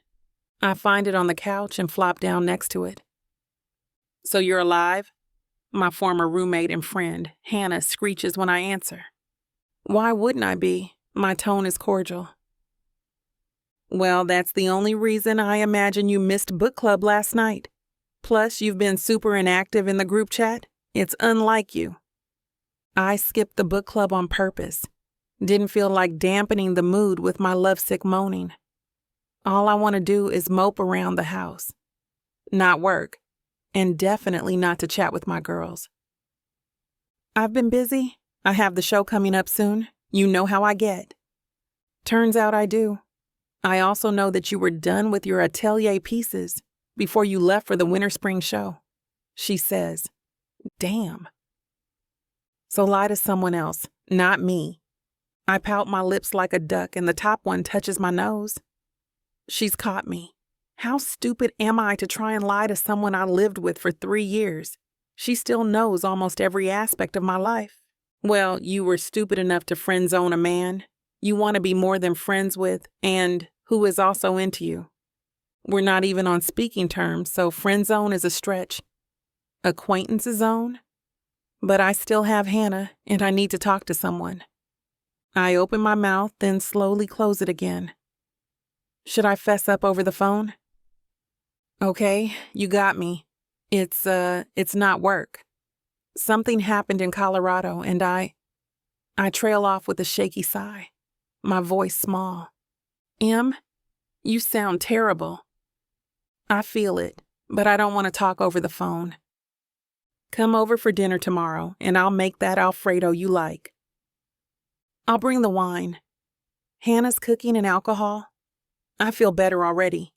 I find it on the couch and flop down next to it. So you're alive? My former roommate and friend, Hannah, screeches when I answer. Why wouldn't I be? My tone is cordial. Well, that's the only reason I imagine you missed book club last night. Plus, you've been super inactive in the group chat. It's unlike you. I skipped the book club on purpose. Didn't feel like dampening the mood with my lovesick moaning. All I want to do is mope around the house. Not work. And definitely not to chat with my girls. I've been busy. I have the show coming up soon. You know how I get. Turns out I do. I also know that you were done with your atelier pieces before you left for the winter-spring show. She says, damn. So lie to someone else, not me. I pout my lips like a duck and the top one touches my nose. She's caught me. How stupid am I to try and lie to someone I lived with for 3 years? She still knows almost every aspect of my life. Well, you were stupid enough to friend zone a man you want to be more than friends with and who is also into you. We're not even on speaking terms, so friend zone is a stretch. Acquaintance zone? But I still have Hannah, and I need to talk to someone. I open my mouth, then slowly close it again. Should I fess up over the phone? Okay, you got me. It's not work. Something happened in Colorado, and I trail off with a shaky sigh, my voice small. Em, you sound terrible. I feel it, but I don't want to talk over the phone. Come over for dinner tomorrow, and I'll make that Alfredo you like. I'll bring the wine. Hannah's cooking and alcohol. I feel better already.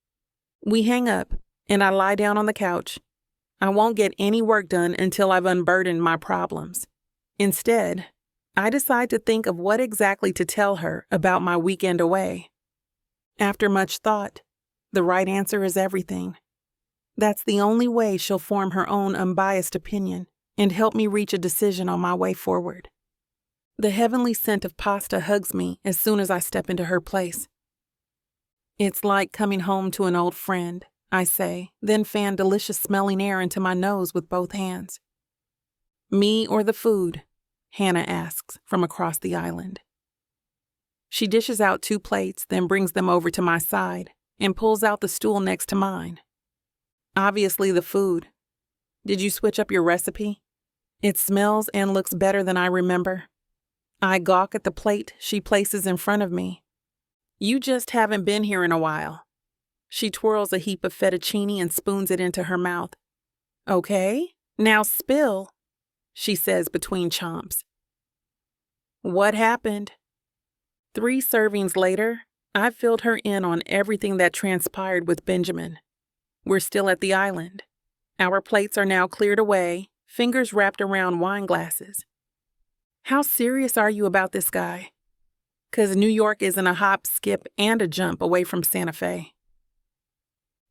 We hang up, and I lie down on the couch. I won't get any work done until I've unburdened my problems. Instead, I decide to think of what exactly to tell her about my weekend away. After much thought, the right answer is everything. That's the only way she'll form her own unbiased opinion and help me reach a decision on my way forward. The heavenly scent of pasta hugs me as soon as I step into her place. It's like coming home to an old friend, I say, then fan delicious smelling air into my nose with both hands. Me or the food? Hannah asks from across the island. She dishes out 2 plates, then brings them over to my side and pulls out the stool next to mine. Obviously the food. Did you switch up your recipe? It smells and looks better than I remember. I gawk at the plate she places in front of me. You just haven't been here in a while. She twirls a heap of fettuccine and spoons it into her mouth. Okay, now spill, she says between chomps. What happened? 3 servings later, I've filled her in on everything that transpired with Benjamin. We're still at the island. Our plates are now cleared away, fingers wrapped around wine glasses. How serious are you about this guy? 'Cause New York isn't a hop, skip, and a jump away from Santa Fe.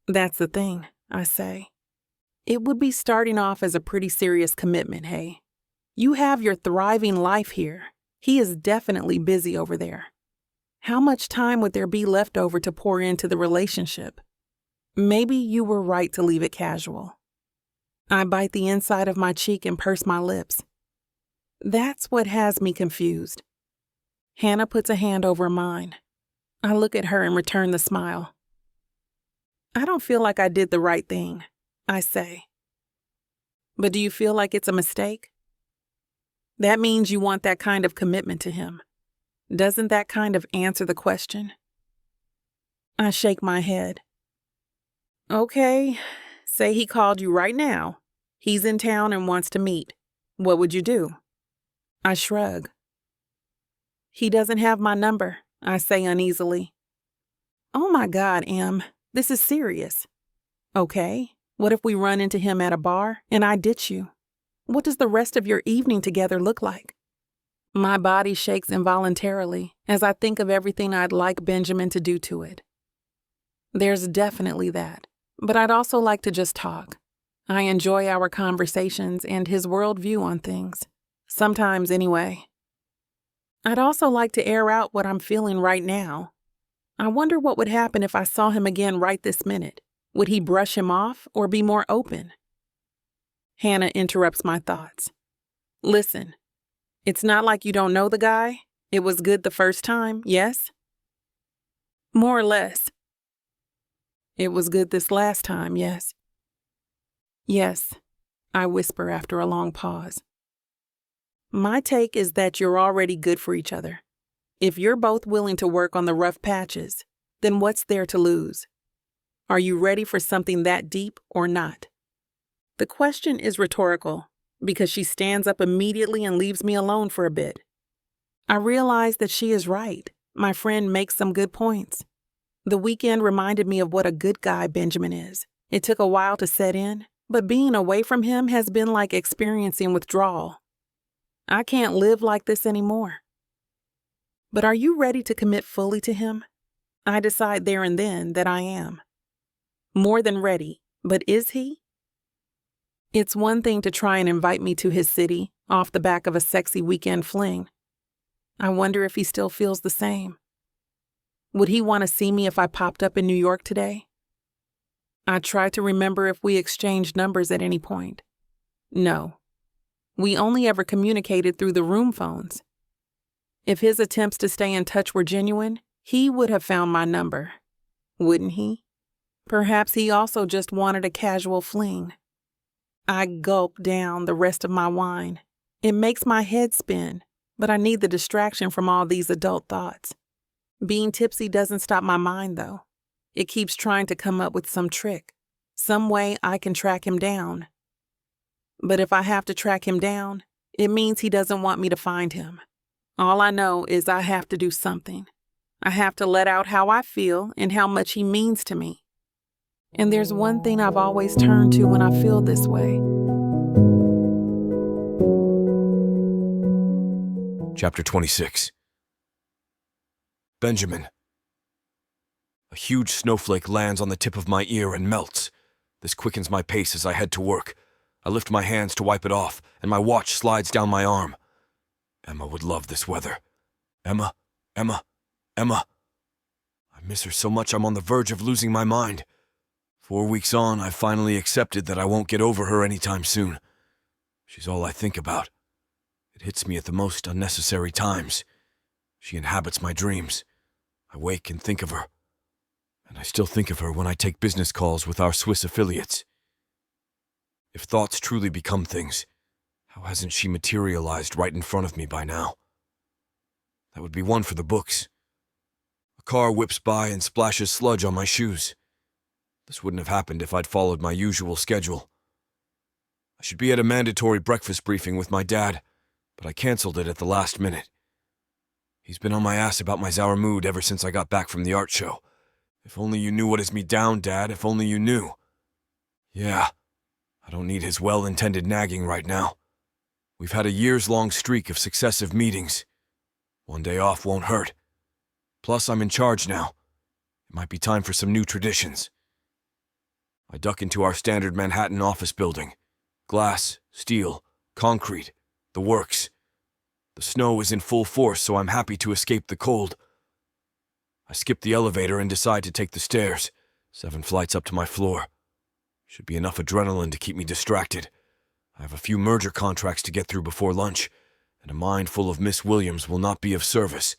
That's the thing, I say. It would be starting off as a pretty serious commitment, hey? You have your thriving life here. He is definitely busy over there. How much time would there be left over to pour into the relationship? Maybe you were right to leave it casual. I bite the inside of my cheek and purse my lips. That's what has me confused. Hannah puts a hand over mine. I look at her and return the smile. I don't feel like I did the right thing, I say. But do you feel like it's a mistake? That means you want that kind of commitment to him. Doesn't that kind of answer the question? I shake my head. Okay, say he called you right now. He's in town and wants to meet. What would you do? I shrug. He doesn't have my number, I say uneasily. Oh my God, Em, this is serious. Okay, what if we run into him at a bar and I ditch you? What does the rest of your evening together look like? My body shakes involuntarily as I think of everything I'd like Benjamin to do to it. There's definitely that, but I'd also like to just talk. I enjoy our conversations and his worldview on things. Sometimes, anyway. I'd also like to air out what I'm feeling right now. I wonder what would happen if I saw him again right this minute. Would he brush him off or be more open? Hannah interrupts my thoughts. Listen, it's not like you don't know the guy. It was good the first time, yes? More or less. It was good this last time, yes? Yes, I whisper after a long pause. My take is that you're already good for each other. If you're both willing to work on the rough patches, then what's there to lose? Are you ready for something that deep or not? The question is rhetorical because she stands up immediately and leaves me alone for a bit. I realize that she is right. My friend makes some good points. The weekend reminded me of what a good guy Benjamin is. It took a while to set in, but being away from him has been like experiencing withdrawal. I can't live like this anymore. But are you ready to commit fully to him? I decide there and then that I am. More than ready, but is he? It's one thing to try and invite me to his city off the back of a sexy weekend fling. I wonder if he still feels the same. Would he want to see me if I popped up in New York today? I try to remember if we exchanged numbers at any point. No. We only ever communicated through the room phones. If his attempts to stay in touch were genuine, he would have found my number. Wouldn't he? Perhaps he also just wanted a casual fling. I gulp down the rest of my wine. It makes my head spin, but I need the distraction from all these adult thoughts. Being tipsy doesn't stop my mind, though. It keeps trying to come up with some trick, some way I can track him down. But if I have to track him down, it means he doesn't want me to find him. All I know is I have to do something. I have to let out how I feel and how much he means to me. And there's one thing I've always turned to when I feel this way. Chapter 26. Benjamin. A huge snowflake lands on the tip of my ear and melts. This quickens my pace as I head to work. I lift my hands to wipe it off, and my watch slides down my arm. Emma would love this weather. Emma. I miss her so much I'm on the verge of losing my mind. 4 weeks on, I've finally accepted that I won't get over her anytime soon. She's all I think about. It hits me at the most unnecessary times. She inhabits my dreams. I wake and think of her. And I still think of her when I take business calls with our Swiss affiliates. If thoughts truly become things, how hasn't she materialized right in front of me by now? That would be one for the books. A car whips by and splashes sludge on my shoes. This wouldn't have happened if I'd followed my usual schedule. I should be at a mandatory breakfast briefing with my dad, but I canceled it at the last minute. He's been on my ass about my sour mood ever since I got back from the art show. If only you knew what is me down, Dad, if only you knew. Yeah, I don't need his well-intended nagging right now. We've had a years-long streak of successive meetings. One day off won't hurt. Plus, I'm in charge now. It might be time for some new traditions. I duck into our standard Manhattan office building. Glass, steel, concrete, the works. The snow is in full force, so I'm happy to escape the cold. I skip the elevator and decide to take the stairs, 7 flights up to my floor. Should be enough adrenaline to keep me distracted. I have a few merger contracts to get through before lunch, and a mind full of Miss Williams will not be of service.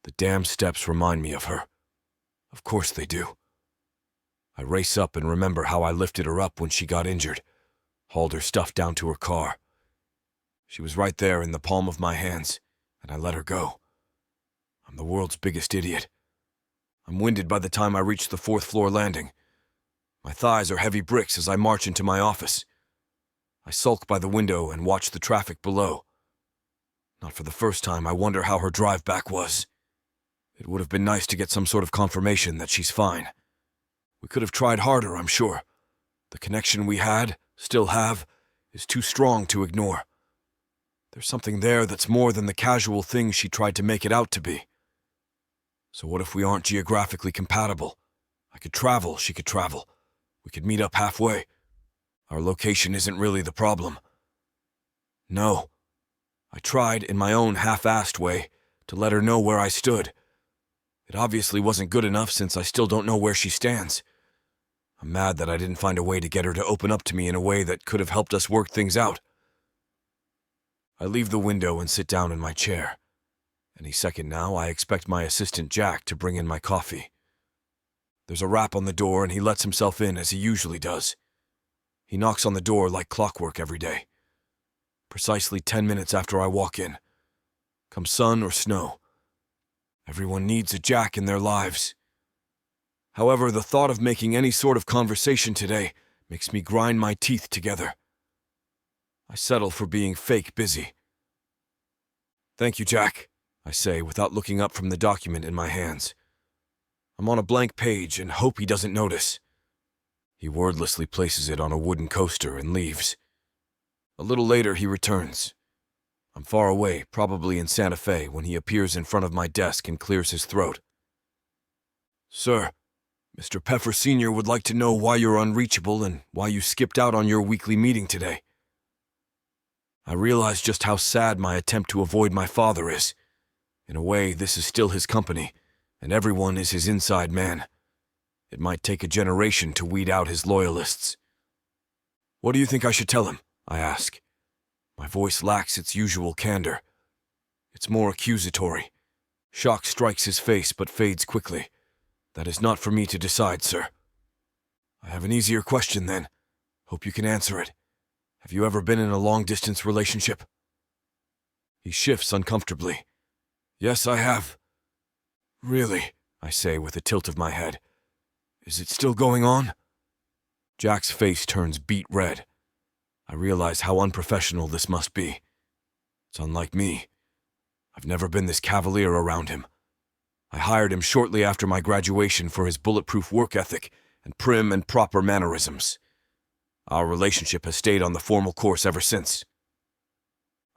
The damn steps remind me of her. Of course they do. I race up and remember how I lifted her up when she got injured, hauled her stuff down to her car. She was right there in the palm of my hands, and I let her go. I'm the world's biggest idiot. I'm winded by the time I reach the 4th floor landing. My thighs are heavy bricks as I march into my office. I sulk by the window and watch the traffic below. Not for the first time, I wonder how her drive back was. It would have been nice to get some sort of confirmation that she's fine. We could have tried harder, I'm sure. The connection we had, still have, is too strong to ignore. There's something there that's more than the casual thing she tried to make it out to be. So what if we aren't geographically compatible? I could travel, she could travel. We could meet up halfway. Our location isn't really the problem. No. I tried, in my own half-assed way, to let her know where I stood. It obviously wasn't good enough since I still don't know where she stands. I'm mad that I didn't find a way to get her to open up to me in a way that could have helped us work things out. I leave the window and sit down in my chair. Any second now, I expect my assistant Jack to bring in my coffee. There's a rap on the door and he lets himself in as he usually does. He knocks on the door like clockwork every day. Precisely 10 minutes after I walk in. Come sun or snow. Everyone needs a Jack in their lives. However, the thought of making any sort of conversation today makes me grind my teeth together. I settle for being fake busy. "Thank you, Jack," I say without looking up from the document in my hands. I'm on a blank page and hope he doesn't notice. He wordlessly places it on a wooden coaster and leaves. A little later, he returns. I'm far away, probably in Santa Fe, when he appears in front of my desk and clears his throat. "Sir, Mr. Peffer Sr. would like to know why you're unreachable and why you skipped out on your weekly meeting today." I realize just how sad my attempt to avoid my father is. In a way, this is still his company, and everyone is his inside man. It might take a generation to weed out his loyalists. "What do you think I should tell him?" I ask. My voice lacks its usual candor. It's more accusatory. Shock strikes his face but fades quickly. "That is not for me to decide, sir." "I have an easier question then. Hope you can answer it. Have you ever been in a long-distance relationship?" He shifts uncomfortably. "Yes, I have." "Really?" I say with a tilt of my head. "Is it still going on?" Jack's face turns beet red. I realize how unprofessional this must be. It's unlike me. I've never been this cavalier around him. I hired him shortly after my graduation for his bulletproof work ethic and prim and proper mannerisms. Our relationship has stayed on the formal course ever since.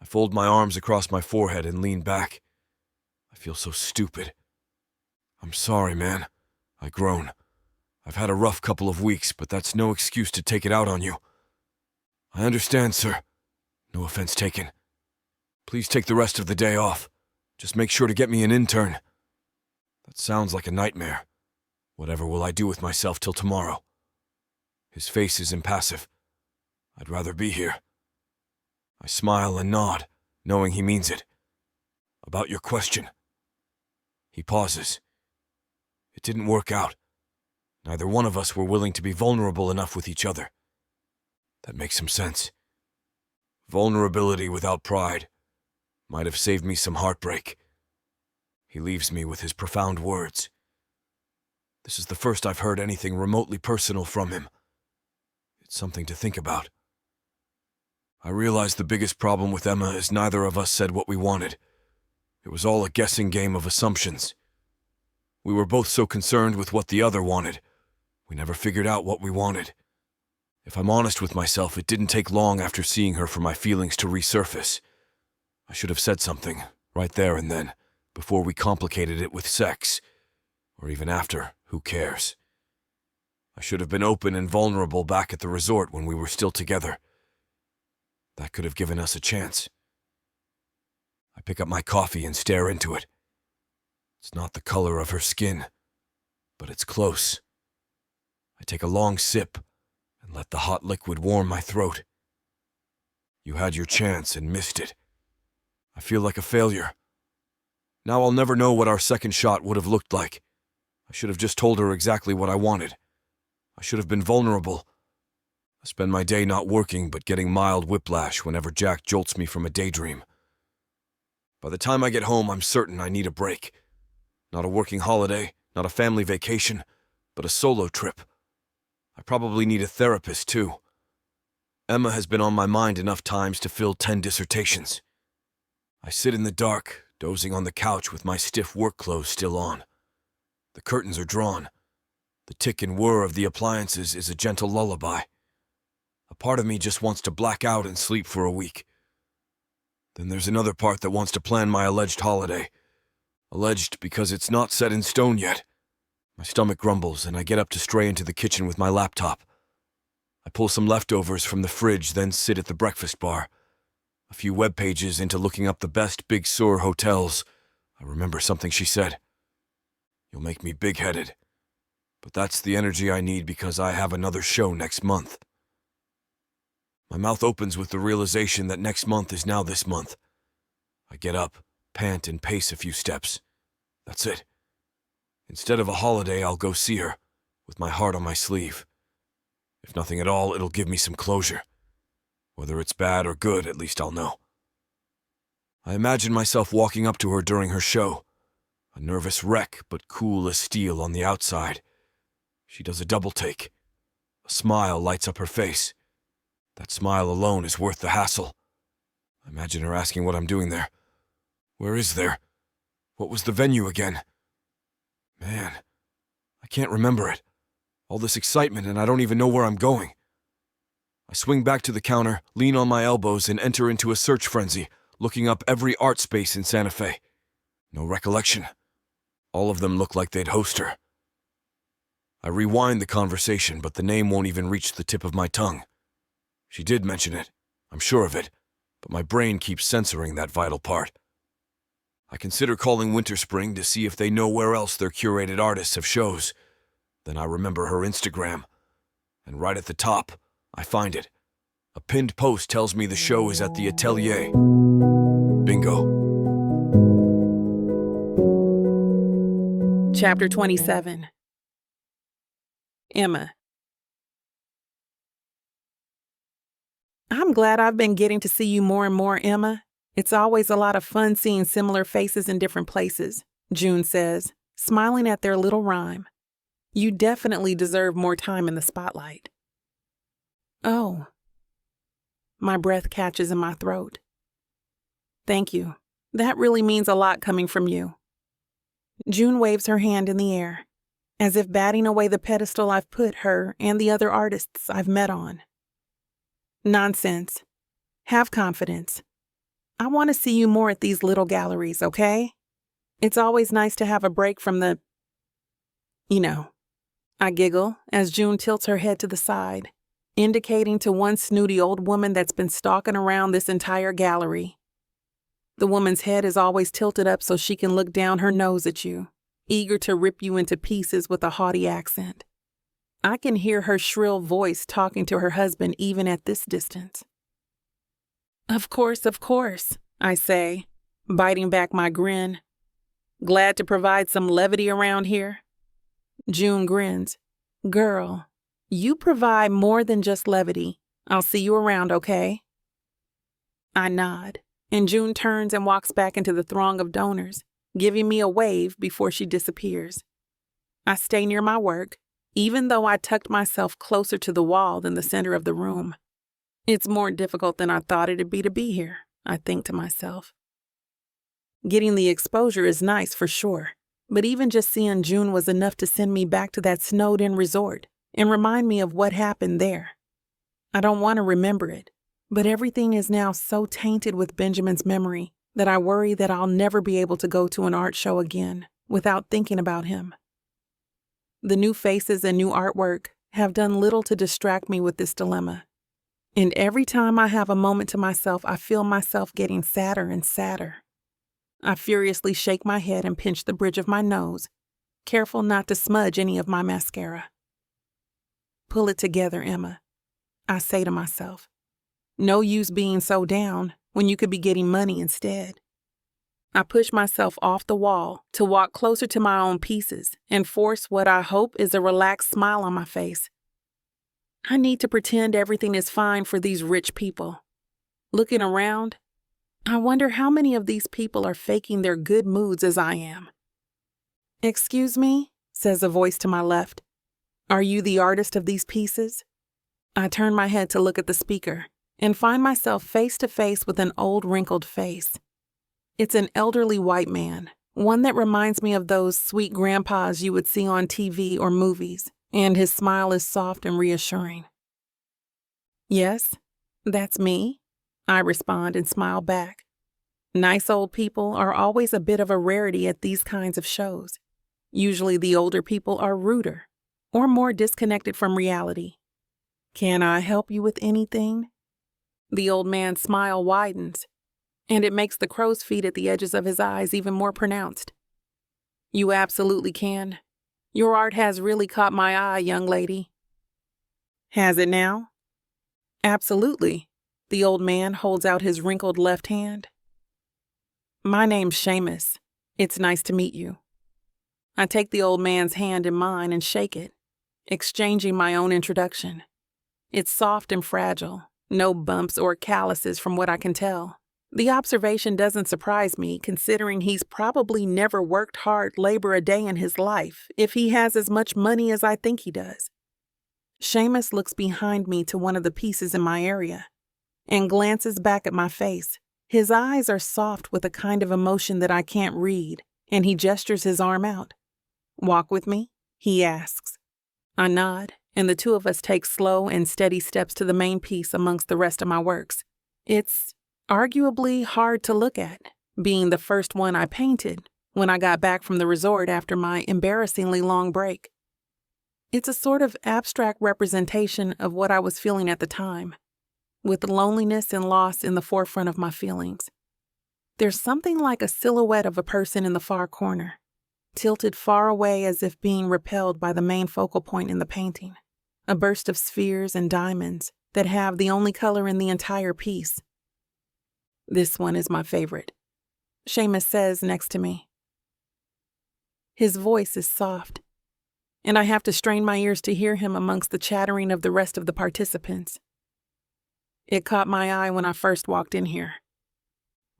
I fold my arms across my forehead and lean back. I feel so stupid. "I'm sorry, man," I groan. "I've had a rough couple of weeks, but that's no excuse to take it out on you." "I understand, sir. No offense taken. Please take the rest of the day off. Just make sure to get me an intern." That sounds like a nightmare. Whatever will I do with myself till tomorrow? His face is impassive. I'd rather be here. I smile and nod, knowing he means it. "About your question." He pauses. It didn't work out. Neither one of us were willing to be vulnerable enough with each other. That makes some sense. Vulnerability without pride might have saved me some heartbreak. He leaves me with his profound words. This is the first I've heard anything remotely personal from him. It's something to think about. I realize the biggest problem with Emma is neither of us said what we wanted. It was all a guessing game of assumptions. We were both so concerned with what the other wanted, we never figured out what we wanted. If I'm honest with myself, it didn't take long after seeing her for my feelings to resurface. I should have said something, right there and then, before we complicated it with sex. Or even after, who cares? I should have been open and vulnerable back at the resort when we were still together. That could have given us a chance. I pick up my coffee and stare into it. It's not the color of her skin, but it's close. I take a long sip and let the hot liquid warm my throat. You had your chance and missed it. I feel like a failure. Now I'll never know what our second shot would have looked like. I should have just told her exactly what I wanted. I should have been vulnerable. I spend my day not working but getting mild whiplash whenever Jack jolts me from a daydream. By the time I get home, I'm certain I need a break. Not a working holiday, not a family vacation, but a solo trip. I probably need a therapist, too. Emma has been on my mind enough times to fill 10 dissertations. I sit in the dark, dozing on the couch with my stiff work clothes still on. The curtains are drawn. The tick and whir of the appliances is a gentle lullaby. A part of me just wants to black out and sleep for a week. Then there's another part that wants to plan my alleged holiday. Alleged because it's not set in stone yet. My stomach grumbles and I get up to stray into the kitchen with my laptop. I pull some leftovers from the fridge, then sit at the breakfast bar. A few web pages into looking up the best Big Sur hotels, I remember something she said. You'll make me big-headed. But that's the energy I need because I have another show next month. My mouth opens with the realization that next month is now this month. I get up, pant, and pace a few steps. That's it. Instead of a holiday, I'll go see her, with my heart on my sleeve. If nothing at all, it'll give me some closure. Whether it's bad or good, at least I'll know. I imagine myself walking up to her during her show. A nervous wreck, but cool as steel on the outside. She does a double take. A smile lights up her face. That smile alone is worth the hassle. I imagine her asking what I'm doing there. Where is there? What was the venue again? Man, I can't remember it. All this excitement and I don't even know where I'm going. I swing back to the counter, lean on my elbows, and enter into a search frenzy, looking up every art space in Santa Fe. No recollection. All of them look like they'd host her. I rewind the conversation, but the name won't even reach the tip of my tongue. She did mention it, I'm sure of it, but my brain keeps censoring that vital part. I consider calling Winter Spring to see if they know where else their curated artists have shows. Then I remember her Instagram, and right at the top, I find it. A pinned post tells me the show is at the Atelier. Bingo. Chapter 27. Emma. I'm glad I've been getting to see you more and more, Emma. It's always a lot of fun seeing similar faces in different places, June says, smiling at their little rhyme. You definitely deserve more time in the spotlight. Oh. My breath catches in my throat. Thank you. That really means a lot coming from you. June waves her hand in the air, as if batting away the pedestal I've put her and the other artists I've met on. Nonsense. Have confidence. I want to see you more at these little galleries, okay? It's always nice to have a break from the... I giggle as June tilts her head to the side, indicating to one snooty old woman that's been stalking around this entire gallery. The woman's head is always tilted up so she can look down her nose at you, eager to rip you into pieces with a haughty accent. I can hear her shrill voice talking to her husband even at this distance. Of course, I say, biting back my grin. Glad to provide some levity around here. June grins. Girl, you provide more than just levity. I'll see you around, okay? I nod, and June turns and walks back into the throng of donors, giving me a wave before she disappears. I stay near my work, even though I tucked myself closer to the wall than the center of the room. It's more difficult than I thought it'd be to be here, I think to myself. Getting the exposure is nice for sure, but even just seeing June was enough to send me back to that snowed-in resort and remind me of what happened there. I don't want to remember it, but everything is now so tainted with Benjamin's memory that I worry that I'll never be able to go to an art show again without thinking about him. The new faces and new artwork have done little to distract me with this dilemma. And every time I have a moment to myself, I feel myself getting sadder and sadder. I furiously shake my head and pinch the bridge of my nose, careful not to smudge any of my mascara. Pull it together, Emma. I say to myself. No use being so down when you could be getting money instead. I push myself off the wall to walk closer to my own pieces and force what I hope is a relaxed smile on my face. I need to pretend everything is fine for these rich people. Looking around, I wonder how many of these people are faking their good moods as I am. "Excuse me," says a voice to my left. "Are you the artist of these pieces?" I turn my head to look at the speaker and find myself face to face with an old wrinkled face. It's an elderly white man, one that reminds me of those sweet grandpas you would see on TV or movies, and his smile is soft and reassuring. "Yes, that's me," I respond and smile back. Nice old people are always a bit of a rarity at these kinds of shows. Usually the older people are ruder or more disconnected from reality. "Can I help you with anything?" The old man's smile widens, and it makes the crow's feet at the edges of his eyes even more pronounced. "You absolutely can. Your art has really caught my eye, young lady." "Has it now?" "Absolutely." The old man holds out his wrinkled left hand. "My name's Seamus. It's nice to meet you." I take the old man's hand in mine and shake it, exchanging my own introduction. It's soft and fragile, no bumps or calluses from what I can tell. The observation doesn't surprise me, considering he's probably never worked hard labor a day in his life if he has as much money as I think he does. Seamus looks behind me to one of the pieces in my area and glances back at my face. His eyes are soft with a kind of emotion that I can't read, and he gestures his arm out. "Walk with me?" he asks. I nod, and the two of us take slow and steady steps to the main piece amongst the rest of my works. It's arguably hard to look at, being the first one I painted when I got back from the resort after my embarrassingly long break. It's a sort of abstract representation of what I was feeling at the time, with loneliness and loss in the forefront of my feelings. There's something like a silhouette of a person in the far corner, tilted far away as if being repelled by the main focal point in the painting, a burst of spheres and diamonds that have the only color in the entire piece. "This one is my favorite," Seamus says next to me. His voice is soft, and I have to strain my ears to hear him amongst the chattering of the rest of the participants. "It caught my eye when I first walked in here."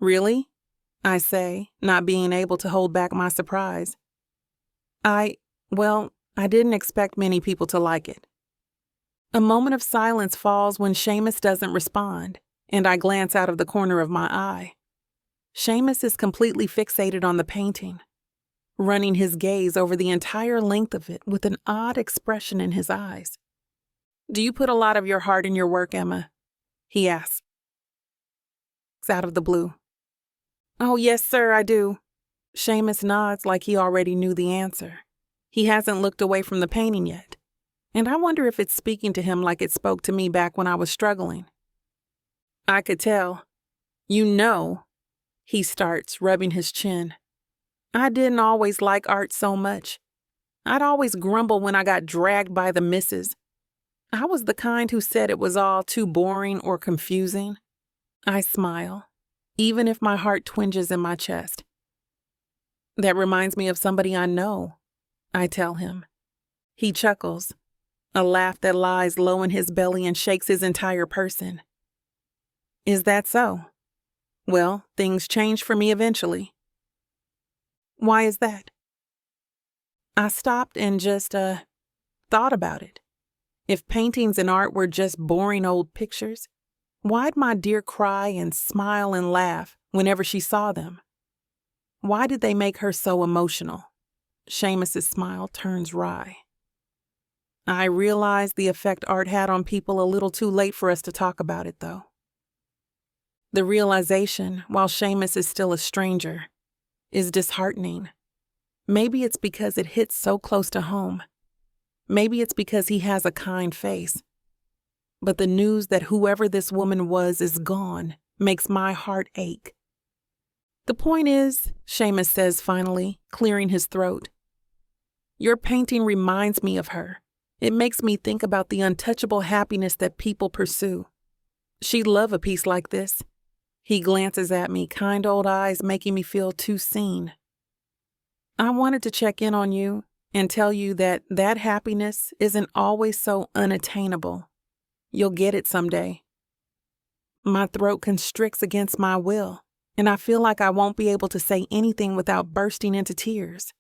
"Really?" I say, not being able to hold back my surprise. I didn't expect many people to like it." A moment of silence falls when Seamus doesn't respond, and I glance out of the corner of my eye. Seamus is completely fixated on the painting, running his gaze over the entire length of it with an odd expression in his eyes. "Do you put a lot of your heart in your work, Emma?" he asks, out of the blue. "Oh, yes, sir, I do." Seamus nods like he already knew the answer. He hasn't looked away from the painting yet, and I wonder if it's speaking to him like it spoke to me back when I was struggling. "I could tell. You know," he starts, rubbing his chin. "I didn't always like art so much. I'd always grumble when I got dragged by the misses. I was the kind who said it was all too boring or confusing." I smile, even if my heart twinges in my chest. "That reminds me of somebody I know," I tell him. He chuckles, a laugh that lies low in his belly and shakes his entire person. "Is that so? Well, things change for me eventually." "Why is that?" I stopped and just, thought about it. If paintings and art were just boring old pictures, why'd my dear cry and smile and laugh whenever she saw them? Why did they make her so emotional? Seamus's smile turns wry. I realized the effect art had on people a little too late for us to talk about it, though. The realization, while Seamus is still a stranger, is disheartening. Maybe it's because it hits so close to home. Maybe it's because he has a kind face. But the news that whoever this woman was is gone makes my heart ache. "The point is," Seamus says finally, clearing his throat, "your painting reminds me of her, It makes me think about the untouchable happiness that people pursue. She'd love a piece like this. He glances at me, kind old eyes making me feel too seen. I wanted to check in on you and tell you that happiness isn't always so unattainable. You'll get it someday. My throat constricts against my will, and I feel like I won't be able to say anything without bursting into tears.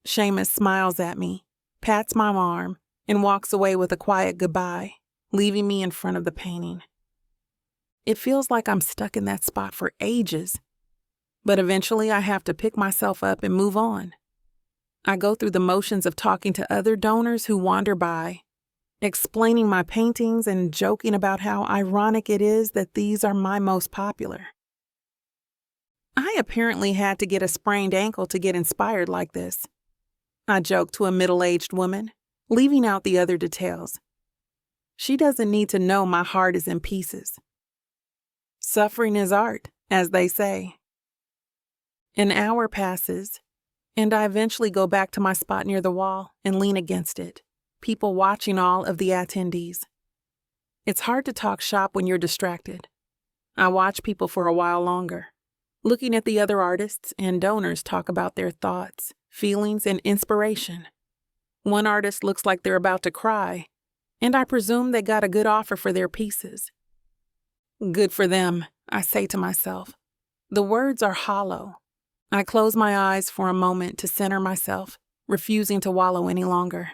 Seamus smiles at me, pats my arm, and walks away with a quiet goodbye, leaving me in front of the painting. It feels like I'm stuck in that spot for ages, but eventually I have to pick myself up and move on. I go through the motions of talking to other donors who wander by, explaining my paintings and joking about how ironic it is that these are my most popular. I apparently had to get a sprained ankle to get inspired like this. I joke to a middle-aged woman, leaving out the other details. She doesn't need to know my heart is in pieces. Suffering is art, as they say. An hour passes, and I eventually go back to my spot near the wall and lean against it, people watching all of the attendees. It's hard to talk shop when you're distracted. I watch people for a while longer, looking at the other artists and donors talk about their thoughts, feelings, and inspiration. One artist looks like they're about to cry, and I presume they got a good offer for their pieces. Good for them, I say to myself. The words are hollow. I close my eyes for a moment to center myself, refusing to wallow any longer.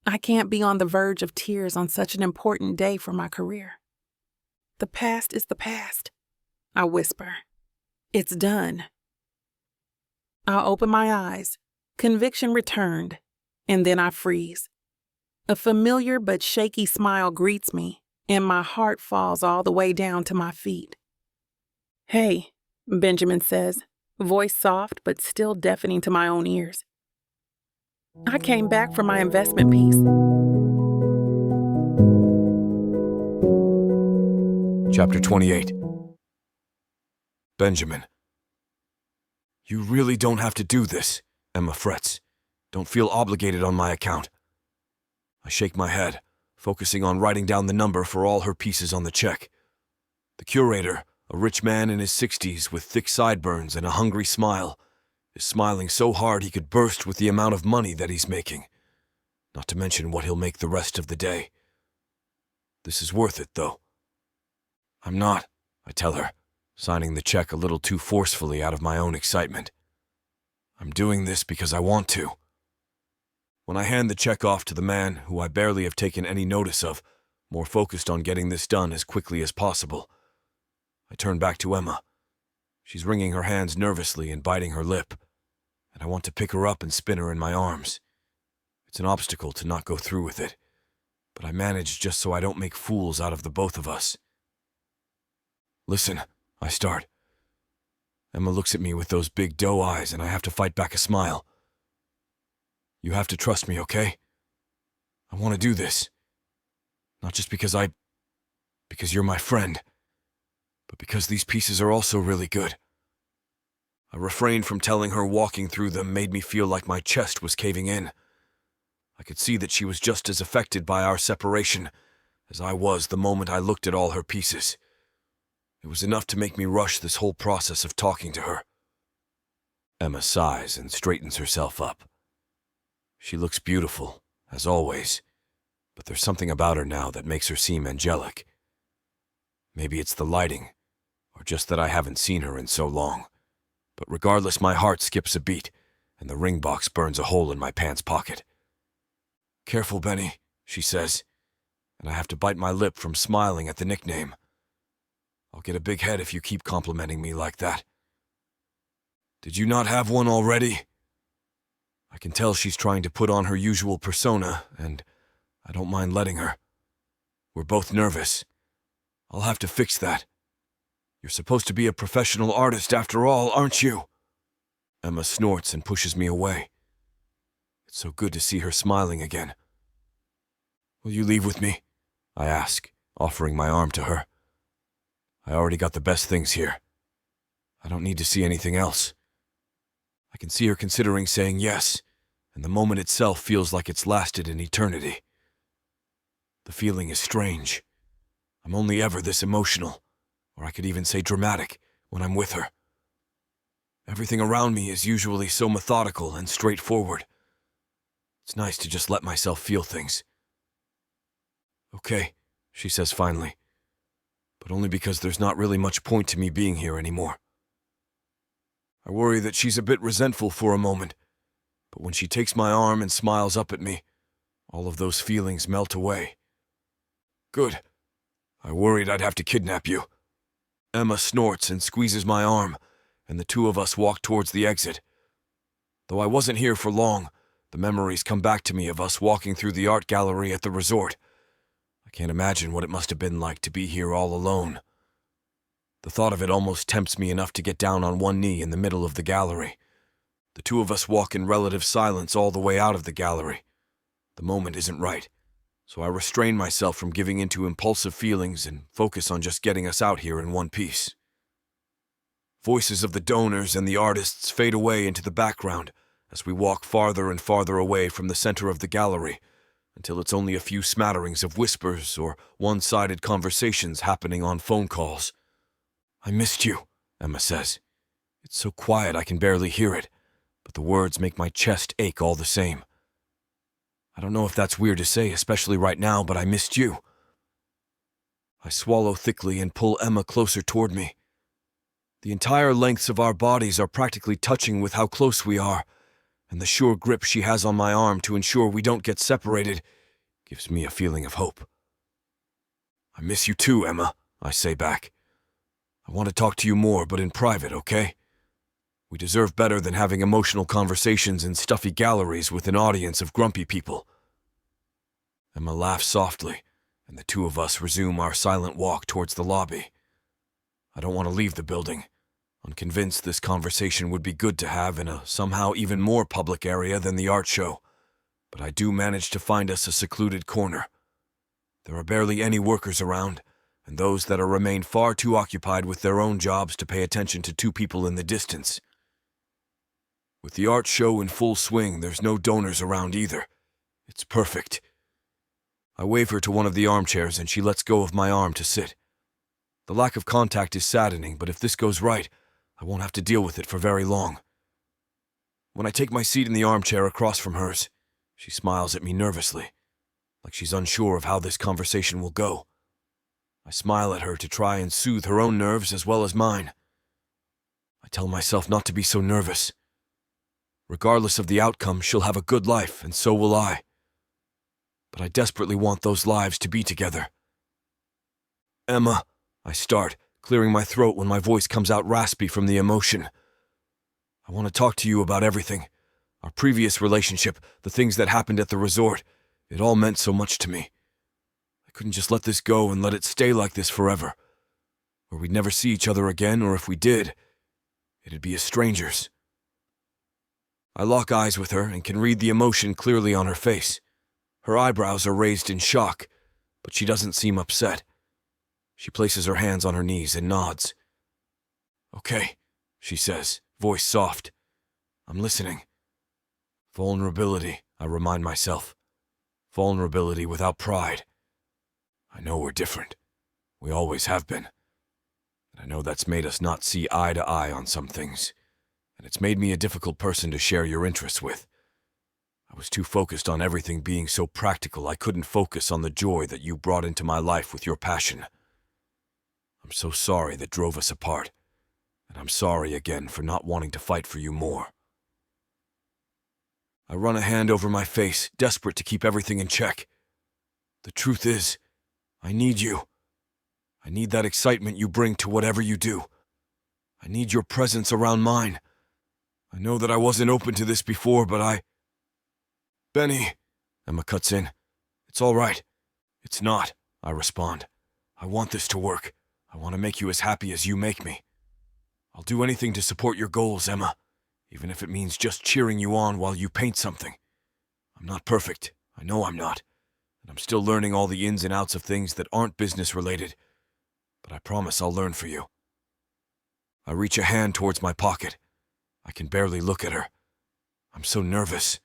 I can't be on the verge of tears on such an important day for my career. The past is the past, I whisper. It's done. I open my eyes, conviction returned, and then I freeze. A familiar but shaky smile greets me, and my heart falls all the way down to my feet. Hey, Benjamin says, voice soft but still deafening to my own ears. I came back from my investment piece. Chapter 28. Benjamin. You really don't have to do this, Emma frets. Don't feel obligated on my account. I shake my head, focusing on writing down the number for all her pieces on the check. The curator, a rich man in his 60s with thick sideburns and a hungry smile, is smiling so hard he could burst with the amount of money that he's making, not to mention what he'll make the rest of the day. This is worth it, though. I'm not, I tell her, signing the check a little too forcefully out of my own excitement. I'm doing this because I want to. When I hand the check off to the man, who I barely have taken any notice of, more focused on getting this done as quickly as possible, I turn back to Emma. She's wringing her hands nervously and biting her lip, and I want to pick her up and spin her in my arms. It's an obstacle to not go through with it, but I manage just so I don't make fools out of the both of us. Listen, I start. Emma looks at me with those big doe eyes, and I have to fight back a smile. You have to trust me, okay? I want to do this. Not just because you're my friend, but because these pieces are also really good. I refrained from telling her walking through them made me feel like my chest was caving in. I could see that she was just as affected by our separation as I was the moment I looked at all her pieces. It was enough to make me rush this whole process of talking to her. Emma sighs and straightens herself up. She looks beautiful, as always, but there's something about her now that makes her seem angelic. Maybe it's the lighting, or just that I haven't seen her in so long. But regardless, my heart skips a beat, and the ring box burns a hole in my pants pocket. Careful, Benny, she says, and I have to bite my lip from smiling at the nickname. I'll get a big head if you keep complimenting me like that. Did you not have one already? I can tell she's trying to put on her usual persona, and I don't mind letting her. We're both nervous. I'll have to fix that. You're supposed to be a professional artist after all, aren't you? Emma snorts and pushes me away. It's so good to see her smiling again. Will you leave with me? I ask, offering my arm to her. I already got the best things here. I don't need to see anything else. I can see her considering saying yes, and the moment itself feels like it's lasted an eternity. The feeling is strange. I'm only ever this emotional, or I could even say dramatic, when I'm with her. Everything around me is usually so methodical and straightforward. It's nice to just let myself feel things. "Okay," she says finally, but only because there's not really much point to me being here anymore. I worry that she's a bit resentful for a moment, but when she takes my arm and smiles up at me, all of those feelings melt away. "Good. I worried I'd have to kidnap you." Emma snorts and squeezes my arm, and the two of us walk towards the exit. Though I wasn't here for long, the memories come back to me of us walking through the art gallery at the resort. I can't imagine what it must have been like to be here all alone. The thought of it almost tempts me enough to get down on one knee in the middle of the gallery. The two of us walk in relative silence all the way out of the gallery. The moment isn't right, so I restrain myself from giving into impulsive feelings and focus on just getting us out here in one piece. Voices of the donors and the artists fade away into the background as we walk farther and farther away from the center of the gallery, until it's only a few smatterings of whispers or one-sided conversations happening on phone calls. "I missed you," Emma says. It's so quiet I can barely hear it, but the words make my chest ache all the same. I don't know if that's weird to say, especially right now, but I missed you. I swallow thickly and pull Emma closer toward me. The entire lengths of our bodies are practically touching with how close we are, and the sure grip she has on my arm to ensure we don't get separated gives me a feeling of hope. "I miss you too, Emma," I say back. "I want to talk to you more, but in private, okay? We deserve better than having emotional conversations in stuffy galleries with an audience of grumpy people." Emma laughs softly, and the two of us resume our silent walk towards the lobby. I don't want to leave the building. I'm convinced this conversation would be good to have in a somehow even more public area than the art show, but I do manage to find us a secluded corner. There are barely any workers around, and those that are remain far too occupied with their own jobs to pay attention to two people in the distance. With the art show in full swing, there's no donors around either. It's perfect. I wave her to one of the armchairs and she lets go of my arm to sit. The lack of contact is saddening, but if this goes right, I won't have to deal with it for very long. When I take my seat in the armchair across from hers, she smiles at me nervously, like she's unsure of how this conversation will go. I smile at her to try and soothe her own nerves as well as mine. I tell myself not to be so nervous. Regardless of the outcome, she'll have a good life, and so will I. But I desperately want those lives to be together. "Emma," I start, clearing my throat when my voice comes out raspy from the emotion. "I want to talk to you about everything. Our previous relationship, the things that happened at the resort, it all meant so much to me. I couldn't just let this go and let it stay like this forever. Or we'd never see each other again, or if we did, it'd be as strangers." I lock eyes with her and can read the emotion clearly on her face. Her eyebrows are raised in shock, but she doesn't seem upset. She places her hands on her knees and nods. "Okay," she says, voice soft. "I'm listening." Vulnerability, I remind myself. Vulnerability without pride. I know we're different. We always have been. And I know that's made us not see eye to eye on some things. And it's made me a difficult person to share your interests with. I was too focused on everything being so practical I couldn't focus on the joy that you brought into my life with your passion. I'm so sorry that drove us apart, and I'm sorry again for not wanting to fight for you more. I run a hand over my face, desperate to keep everything in check. The truth is, I need you. I need that excitement you bring to whatever you do. I need your presence around mine. I know that I wasn't open to this before, but Benny, Emma cuts in. "It's all right." "It's not," I respond. "I want this to work. I want to make you as happy as you make me. I'll do anything to support your goals, Emma, even if it means just cheering you on while you paint something. I'm not perfect. I know I'm not. And I'm still learning all the ins and outs of things that aren't business-related. But I promise I'll learn for you." I reach a hand towards my pocket. I can barely look at her. I'm so nervous.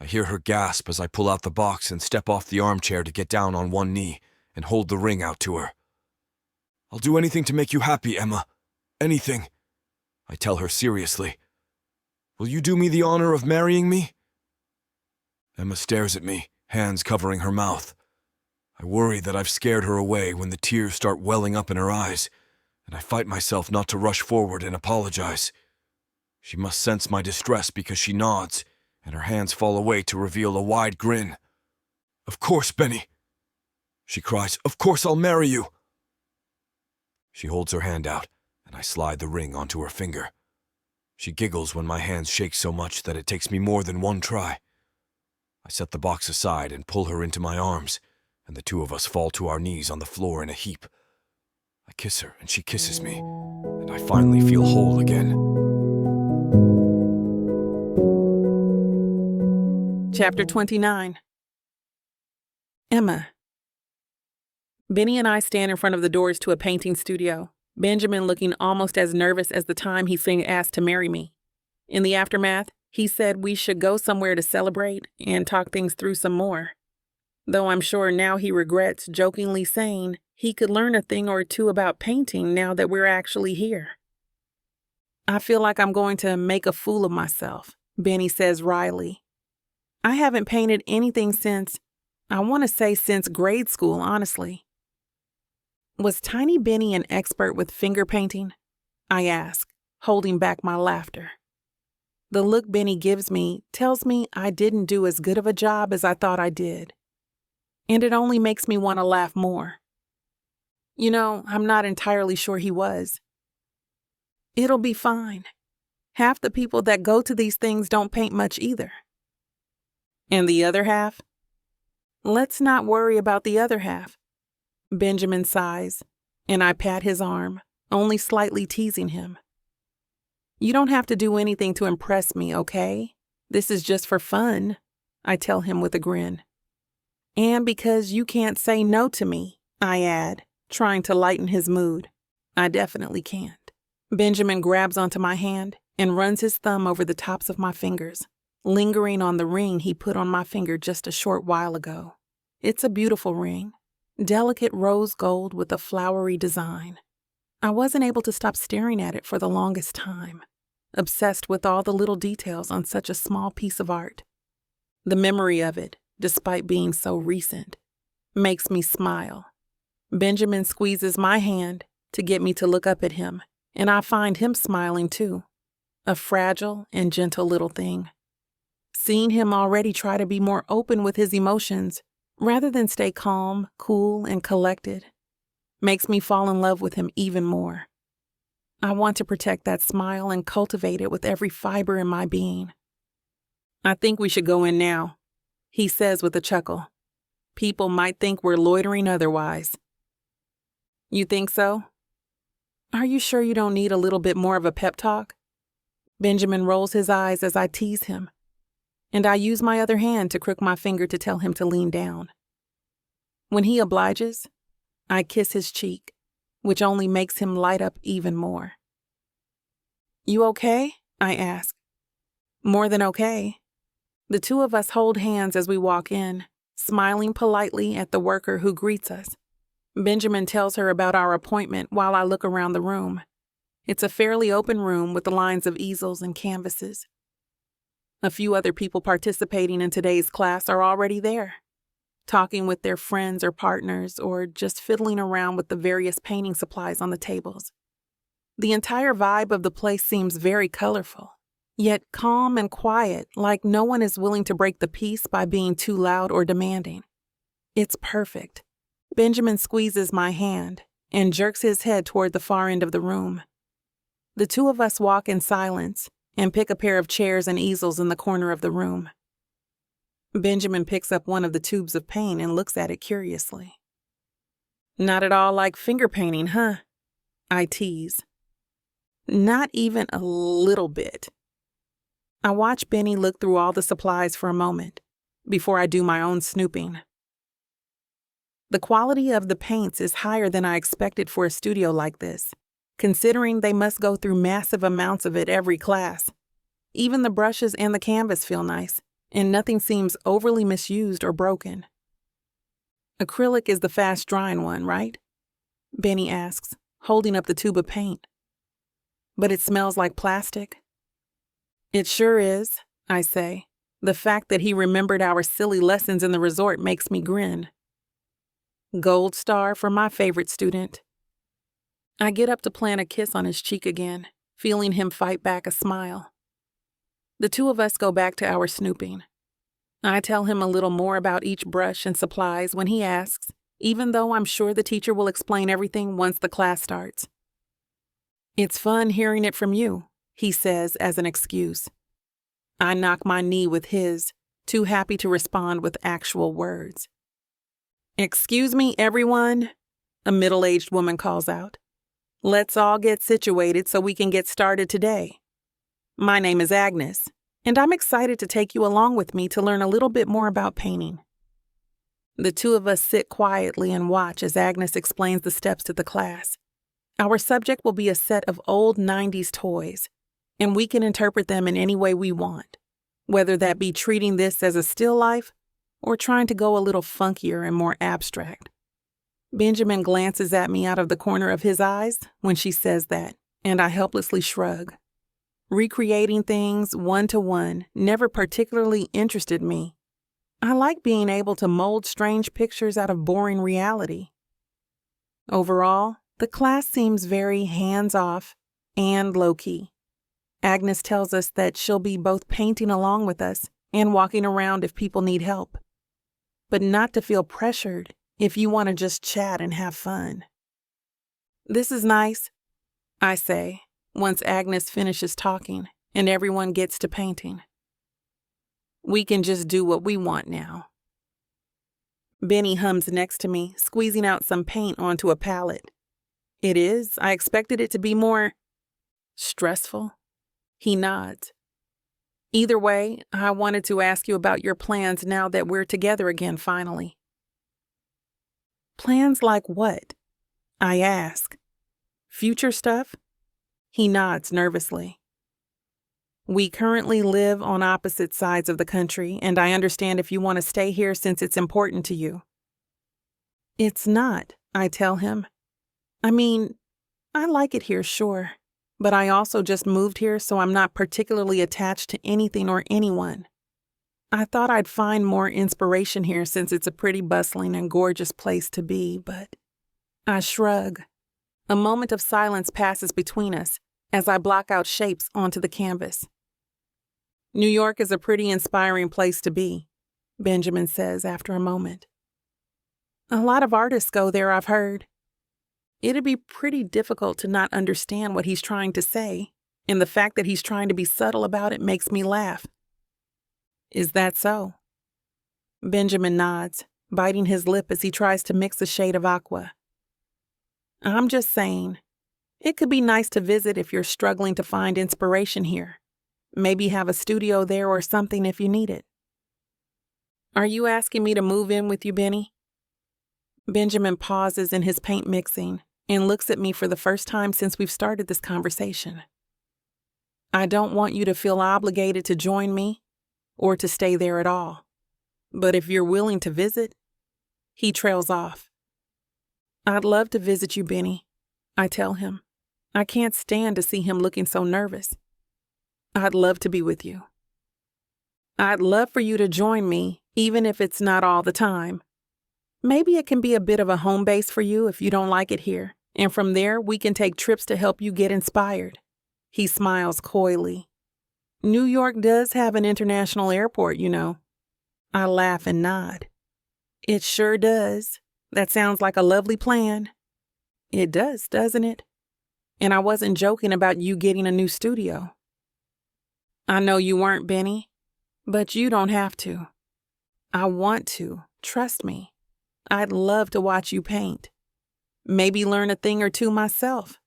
I hear her gasp as I pull out the box and step off the armchair to get down on one knee and hold the ring out to her. "I'll do anything to make you happy, Emma. Anything," I tell her seriously. "Will you do me the honor of marrying me?" Emma stares at me, hands covering her mouth. I worry that I've scared her away when the tears start welling up in her eyes, and I fight myself not to rush forward and apologize. She must sense my distress because she nods, and her hands fall away to reveal a wide grin. "Of course, Benny," she cries. "Of course I'll marry you." She holds her hand out, and I slide the ring onto her finger. She giggles when my hands shake so much that it takes me more than one try. I set the box aside and pull her into my arms, and the two of us fall to our knees on the floor in a heap. I kiss her, and she kisses me, and I finally feel whole again. Chapter 29. Emma. Benny and I stand in front of the doors to a painting studio, Benjamin looking almost as nervous as the time he seemed asked to marry me. In the aftermath, he said we should go somewhere to celebrate and talk things through some more. Though I'm sure now he regrets jokingly saying he could learn a thing or two about painting now that we're actually here. "I feel like I'm going to make a fool of myself," Benny says wryly. "I haven't painted anything since grade school, honestly." Was Tiny Benny an expert with finger painting? I ask, holding back my laughter. The look Benny gives me tells me I didn't do as good of a job as I thought I did. And it only makes me want to laugh more. I'm not entirely sure he was. "It'll be fine. Half the people that go to these things don't paint much either." "And the other half?" "Let's not worry about the other half." Benjamin sighs, and I pat his arm, only slightly teasing him. "You don't have to do anything to impress me, okay? This is just for fun," I tell him with a grin. "And because you can't say no to me," I add, trying to lighten his mood. I definitely can't. Benjamin grabs onto my hand and runs his thumb over the tops of my fingers, lingering on the ring he put on my finger just a short while ago. It's a beautiful ring, delicate rose gold with a flowery design. I wasn't able to stop staring at it for the longest time, obsessed with all the little details on such a small piece of art. The memory of it, despite being so recent, makes me smile. Benjamin squeezes my hand to get me to look up at him, and I find him smiling too. A fragile and gentle little thing. Seeing him already try to be more open with his emotions, rather than stay calm, cool, and collected, makes me fall in love with him even more. I want to protect that smile and cultivate it with every fiber in my being. "I think we should go in now," he says with a chuckle. "People might think we're loitering otherwise." "You think so? Are you sure you don't need a little bit more of a pep talk?" Benjamin rolls his eyes as I tease him, and I use my other hand to crook my finger to tell him to lean down. When he obliges, I kiss his cheek, which only makes him light up even more. "You okay?" I ask. "More than okay." The two of us hold hands as we walk in, smiling politely at the worker who greets us. Benjamin tells her about our appointment while I look around the room. It's a fairly open room with the lines of easels and canvases. A few other people participating in today's class are already there, talking with their friends or partners, or just fiddling around with the various painting supplies on the tables. The entire vibe of the place seems very colorful, yet calm and quiet, like no one is willing to break the peace by being too loud or demanding. It's perfect. Benjamin squeezes my hand and jerks his head toward the far end of the room. The two of us walk in silence and pick a pair of chairs and easels in the corner of the room. Benjamin picks up one of the tubes of paint and looks at it curiously. "Not at all like finger painting, huh?" I tease. "Not even a little bit." I watch Benny look through all the supplies for a moment before I do my own snooping. The quality of the paints is higher than I expected for a studio like this, considering they must go through massive amounts of it every class. Even the brushes and the canvas feel nice, and nothing seems overly misused or broken. Acrylic is the fast-drying one, right? Benny asks, holding up the tube of paint. But it smells like plastic. It sure is, I say. The fact that he remembered our silly lessons in the resort makes me grin. Gold star for my favorite student. I get up to plant a kiss on his cheek again, feeling him fight back a smile. The two of us go back to our snooping. I tell him a little more about each brush and supplies when he asks, even though I'm sure the teacher will explain everything once the class starts. It's fun hearing it from you, he says as an excuse. I knock my knee with his, too happy to respond with actual words. Excuse me, everyone, a middle-aged woman calls out. Let's all get situated so we can get started today. My name is Agnes, and I'm excited to take you along with me to learn a little bit more about painting. The two of us sit quietly and watch as Agnes explains the steps to the class. Our subject will be a set of old 90s toys, and we can interpret them in any way we want, whether that be treating this as a still life or trying to go a little funkier and more abstract. Benjamin glances at me out of the corner of his eyes when she says that, and I helplessly shrug. Recreating things one-to-one never particularly interested me. I like being able to mold strange pictures out of boring reality. Overall, the class seems very hands-off and low-key. Agnes tells us that she'll be both painting along with us and walking around if people need help, but not to feel pressured if you want to just chat and have fun. This is nice, I say, once Agnes finishes talking and everyone gets to painting. We can just do what we want now. Benny hums next to me, squeezing out some paint onto a palette. It is. I expected it to be more stressful. He nods. Either way, I wanted to ask you about your plans now that we're together again finally. Plans like what? I ask. Future stuff? He nods nervously. We currently live on opposite sides of the country, and I understand if you want to stay here since it's important to you. It's not, I tell him. I mean, I like it here, sure, but I also just moved here, so I'm not particularly attached to anything or anyone. I thought I'd find more inspiration here since it's a pretty bustling and gorgeous place to be, but I shrug. A moment of silence passes between us as I block out shapes onto the canvas. New York is a pretty inspiring place to be, Benjamin says after a moment. A lot of artists go there, I've heard. It'd be pretty difficult to not understand what he's trying to say, and the fact that he's trying to be subtle about it makes me laugh. Is that so? Benjamin nods, biting his lip as he tries to mix a shade of aqua. I'm just saying, it could be nice to visit if you're struggling to find inspiration here. Maybe have a studio there or something if you need it. Are you asking me to move in with you, Benny? Benjamin pauses in his paint mixing and looks at me for the first time since we've started this conversation. I don't want you to feel obligated to join me or to stay there at all. But if you're willing to visit, he trails off. I'd love to visit you, Benny, I tell him. I can't stand to see him looking so nervous. I'd love to be with you. I'd love for you to join me, even if it's not all the time. Maybe it can be a bit of a home base for you if you don't like it here, and from there we can take trips to help you get inspired. He smiles coyly. New York does have an international airport, you know. I laugh and nod. It sure does. That sounds like a lovely plan. It does, doesn't it? And I wasn't joking about you getting a new studio. I know you weren't, Benny, but you don't have to. I want to, trust me. I'd love to watch you paint. Maybe learn a thing or two myself.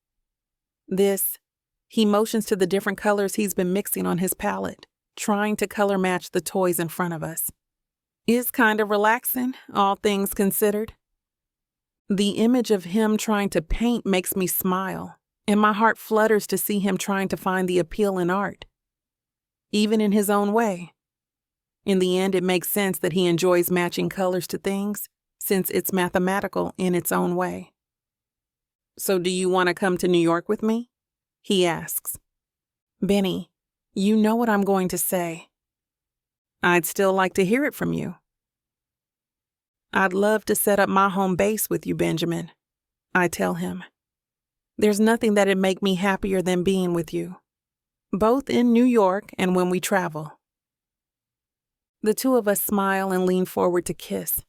He motions to the different colors he's been mixing on his palette, trying to color match the toys in front of us. Is kind of relaxing, all things considered. The image of him trying to paint makes me smile, and my heart flutters to see him trying to find the appeal in art, even in his own way. In the end, it makes sense that he enjoys matching colors to things, since it's mathematical in its own way. "So do you want to come to New York with me?" he asks. "Benny, you know what I'm going to say." "I'd still like to hear it from you." "I'd love to set up my home base with you, Benjamin," I tell him. "There's nothing that'd make me happier than being with you, both in New York and when we travel." The two of us smile and lean forward to kiss.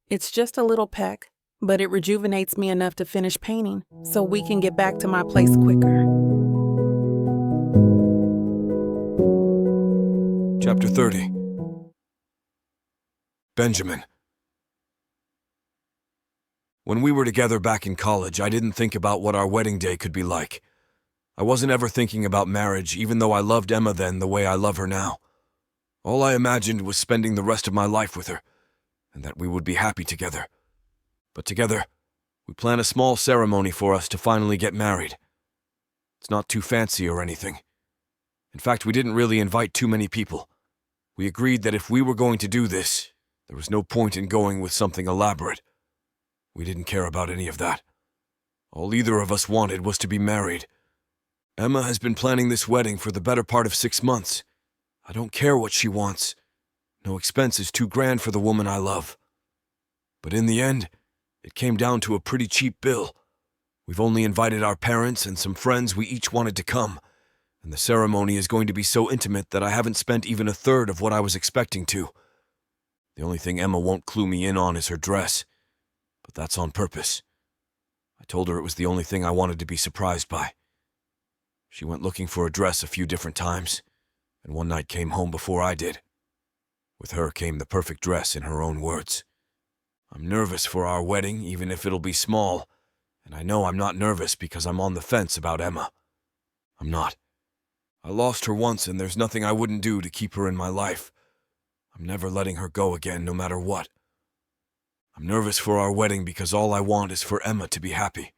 It's just a little peck, but it rejuvenates me enough to finish painting so we can get back to my place quicker. Chapter 30. Benjamin. When we were together back in college, I didn't think about what our wedding day could be like. I wasn't ever thinking about marriage, even though I loved Emma then the way I love her now. All I imagined was spending the rest of my life with her, and that we would be happy together. But together, we plan a small ceremony for us to finally get married. It's not too fancy or anything. In fact, we didn't really invite too many people. We agreed that if we were going to do this, there was no point in going with something elaborate. We didn't care about any of that. All either of us wanted was to be married. Emma has been planning this wedding for the better part of 6 months. I don't care what she wants. No expense is too grand for the woman I love. But in the end, it came down to a pretty cheap bill. We've only invited our parents and some friends we each wanted to come, and the ceremony is going to be so intimate that I haven't spent even a third of what I was expecting to. The only thing Emma won't clue me in on is her dress, but that's on purpose. I told her it was the only thing I wanted to be surprised by. She went looking for a dress a few different times, and one night came home before I did. With her came the perfect dress in her own words. I'm nervous for our wedding, even if it'll be small, and I know I'm not nervous because I'm on the fence about Emma. I'm not. I lost her once, and there's nothing I wouldn't do to keep her in my life. I'm never letting her go again, no matter what. I'm nervous for our wedding because all I want is for Emma to be happy.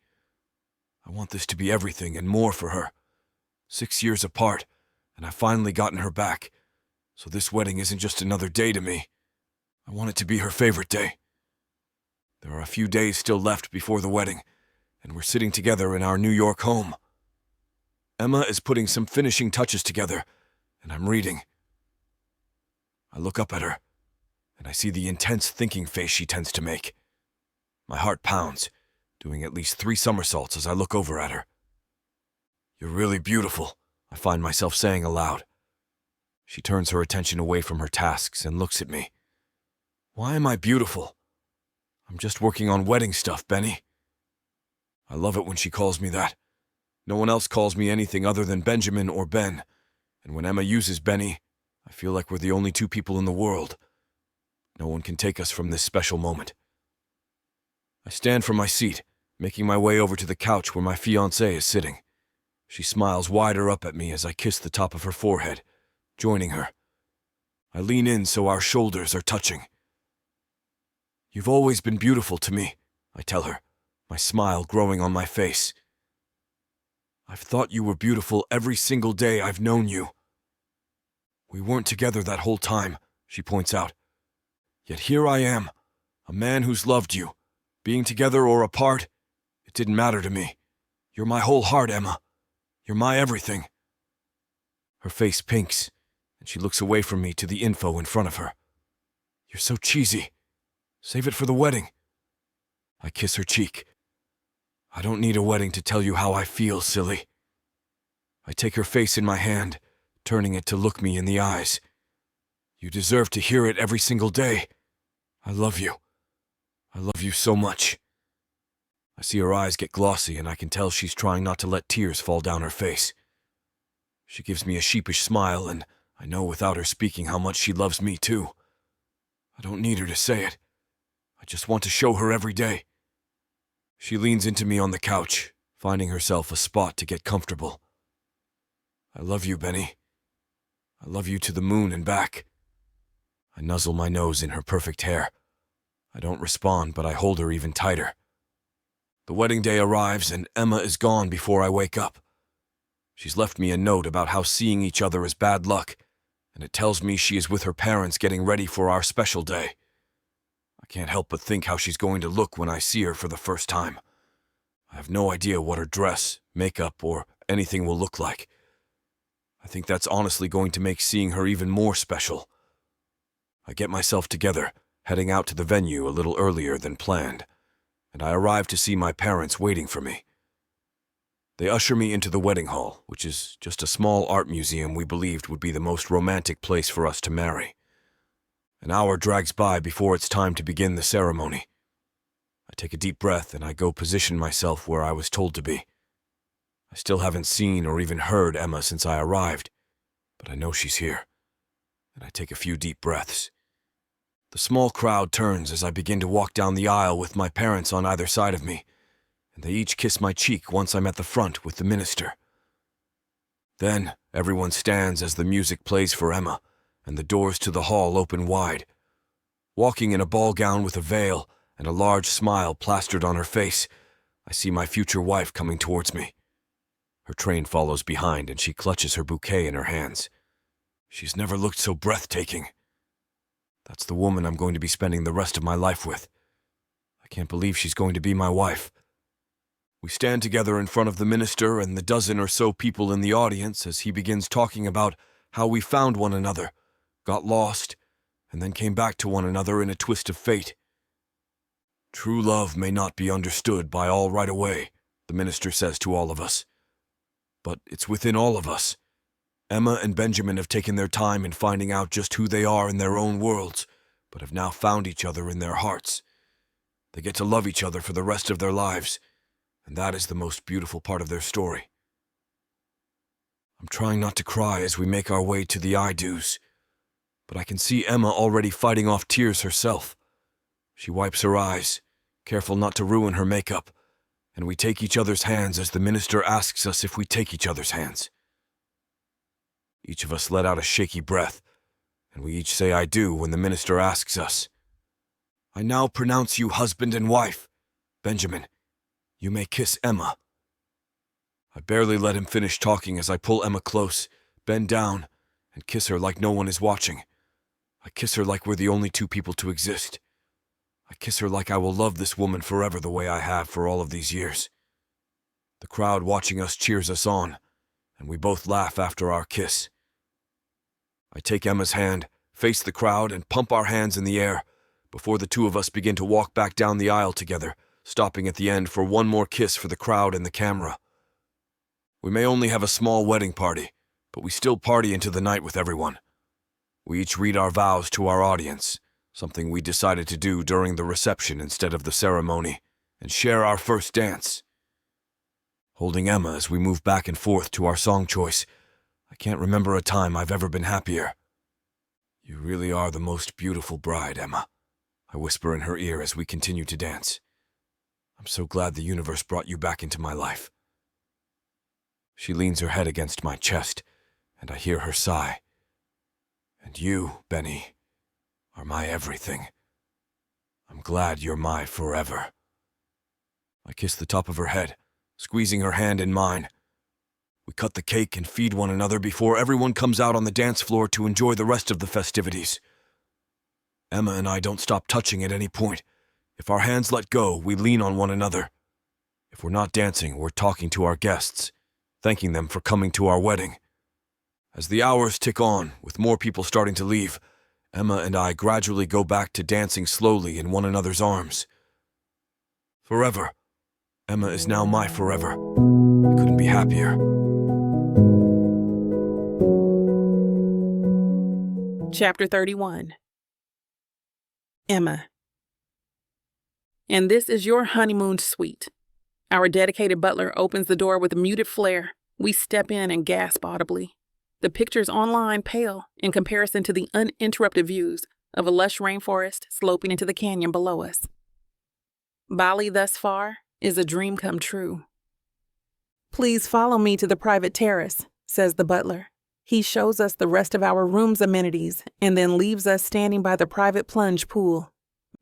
I want this to be everything and more for her. 6 years apart, and I've finally gotten her back, so this wedding isn't just another day to me. I want it to be her favorite day. There are a few days still left before the wedding, and we're sitting together in our New York home. Emma is putting some finishing touches together, and I'm reading. I look up at her, and I see the intense thinking face she tends to make. My heart pounds, doing at least 3 somersaults as I look over at her. "You're really beautiful," I find myself saying aloud. She turns her attention away from her tasks and looks at me. "Why am I beautiful? I'm just working on wedding stuff, Benny." I love it when she calls me that. No one else calls me anything other than Benjamin or Ben, and when Emma uses Benny, I feel like we're the only 2 people in the world. No one can take us from this special moment. I stand from my seat, making my way over to the couch where my fiancée is sitting. She smiles wider up at me as I kiss the top of her forehead, joining her. I lean in so our shoulders are touching. "You've always been beautiful to me," I tell her, my smile growing on my face. "I've thought you were beautiful every single day I've known you." "We weren't together that whole time," she points out. "Yet here I am, a man who's loved you. Being together or apart, it didn't matter to me. You're my whole heart, Emma. You're my everything." Her face pinks, and she looks away from me to the info in front of her. "You're so cheesy. Save it for the wedding." I kiss her cheek. "I don't need a wedding to tell you how I feel, silly." I take her face in my hand, turning it to look me in the eyes. "You deserve to hear it every single day. I love you. I love you so much." I see her eyes get glossy, and I can tell she's trying not to let tears fall down her face. She gives me a sheepish smile, and I know without her speaking how much she loves me too. I don't need her to say it. I just want to show her every day. She leans into me on the couch, finding herself a spot to get comfortable. "I love you, Benny. I love you to the moon and back." I nuzzle my nose in her perfect hair. I don't respond, but I hold her even tighter. The wedding day arrives, and Emma is gone before I wake up. She's left me a note about how seeing each other is bad luck, and it tells me she is with her parents getting ready for our special day. I can't help but think how she's going to look when I see her for the first time. I have no idea what her dress, makeup, or anything will look like. I think that's honestly going to make seeing her even more special. I get myself together, heading out to the venue a little earlier than planned, and I arrive to see my parents waiting for me. They usher me into the wedding hall, which is just a small art museum we believed would be the most romantic place for us to marry. An hour drags by before it's time to begin the ceremony. I take a deep breath and I go position myself where I was told to be. I still haven't seen or even heard Emma since I arrived, but I know she's here, and I take a few deep breaths. The small crowd turns as I begin to walk down the aisle with my parents on either side of me, and they each kiss my cheek once I'm at the front with the minister. Then everyone stands as the music plays for Emma, and the doors to the hall open wide. Walking in a ball gown with a veil and a large smile plastered on her face, I see my future wife coming towards me. Her train follows behind and she clutches her bouquet in her hands. She's never looked so breathtaking. That's the woman I'm going to be spending the rest of my life with. I can't believe she's going to be my wife. We stand together in front of the minister and the dozen or so people in the audience as he begins talking about how we found one another, got lost, and then came back to one another in a twist of fate. True love may not be understood by all right away, the minister says to all of us. But it's within all of us. Emma and Benjamin have taken their time in finding out just who they are in their own worlds, but have now found each other in their hearts. They get to love each other for the rest of their lives, and that is the most beautiful part of their story. I'm trying not to cry as we make our way to the I-do's, but I can see Emma already fighting off tears herself. She wipes her eyes, careful not to ruin her makeup, and we take each other's hands as the minister asks us if we take each other's hands. Each of us let out a shaky breath, and we each say "I do" when the minister asks us. I now pronounce you husband and wife. Benjamin, you may kiss Emma. I barely let him finish talking as I pull Emma close, bend down, and kiss her like no one is watching. I kiss her like we're the only two people to exist. I kiss her like I will love this woman forever the way I have for all of these years. The crowd watching us cheers us on, and we both laugh after our kiss. I take Emma's hand, face the crowd, and pump our hands in the air before the two of us begin to walk back down the aisle together, stopping at the end for one more kiss for the crowd and the camera. We may only have a small wedding party, but we still party into the night with everyone. We each read our vows to our audience, something we decided to do during the reception instead of the ceremony, and share our first dance. Holding Emma as we move back and forth to our song choice, I can't remember a time I've ever been happier. You really are the most beautiful bride, Emma, I whisper in her ear as we continue to dance. I'm so glad the universe brought you back into my life. She leans her head against my chest, and I hear her sigh. And you, Benny, are my everything. I'm glad you're my forever. I kiss the top of her head, squeezing her hand in mine. We cut the cake and feed one another before everyone comes out on the dance floor to enjoy the rest of the festivities. Emma and I don't stop touching at any point. If our hands let go, we lean on one another. If we're not dancing, we're talking to our guests, thanking them for coming to our wedding. As the hours tick on, with more people starting to leave, Emma and I gradually go back to dancing slowly in one another's arms. Forever. Emma is now my forever. I couldn't be happier. Chapter 31. Emma. And this is your honeymoon suite. Our dedicated butler opens the door with a muted flare. We step in and gasp audibly. The pictures online pale in comparison to the uninterrupted views of a lush rainforest sloping into the canyon below us. Bali thus far is a dream come true. Please follow me to the private terrace, says the butler. He shows us the rest of our room's amenities and then leaves us standing by the private plunge pool.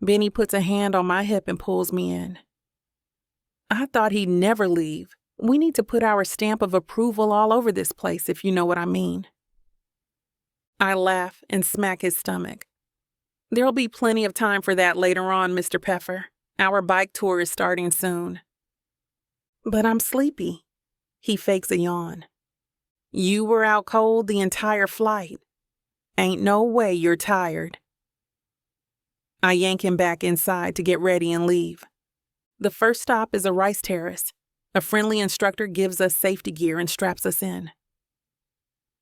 Benny puts a hand on my hip and pulls me in. I thought he'd never leave. We need to put our stamp of approval all over this place, if you know what I mean. I laugh and smack his stomach. There'll be plenty of time for that later on, Mr. Peffer. Our bike tour is starting soon. But I'm sleepy. He fakes a yawn. You were out cold the entire flight. Ain't no way you're tired. I yank him back inside to get ready and leave. The first stop is a rice terrace. A friendly instructor gives us safety gear and straps us in.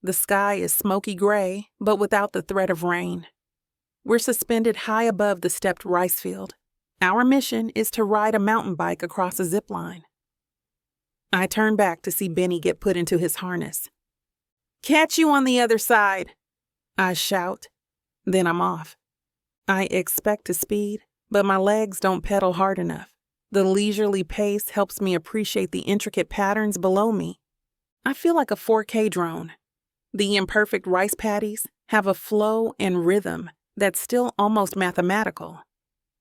The sky is smoky gray, but without the threat of rain. We're suspended high above the stepped rice field. Our mission is to ride a mountain bike across a zip line. I turn back to see Benny get put into his harness. Catch you on the other side, I shout. Then I'm off. I expect to speed, but my legs don't pedal hard enough. The leisurely pace helps me appreciate the intricate patterns below me. I feel like a 4K drone. The imperfect rice paddies have a flow and rhythm that's still almost mathematical.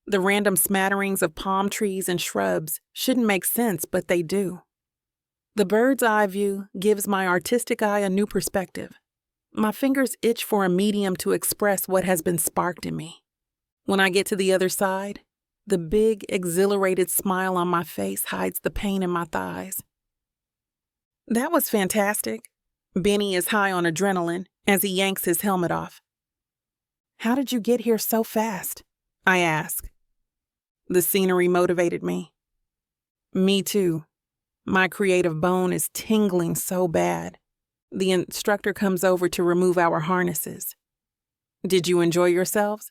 The random smatterings of palm trees and shrubs shouldn't make sense, but they do. The bird's eye view gives my artistic eye a new perspective. My fingers itch for a medium to express what has been sparked in me. When I get to the other side, the big, exhilarated smile on my face hides the pain in my thighs. That was fantastic. Benny is high on adrenaline as he yanks his helmet off. How did you get here so fast? I ask. The scenery motivated me. Me too. My creative bone is tingling so bad. The instructor comes over to remove our harnesses. Did you enjoy yourselves?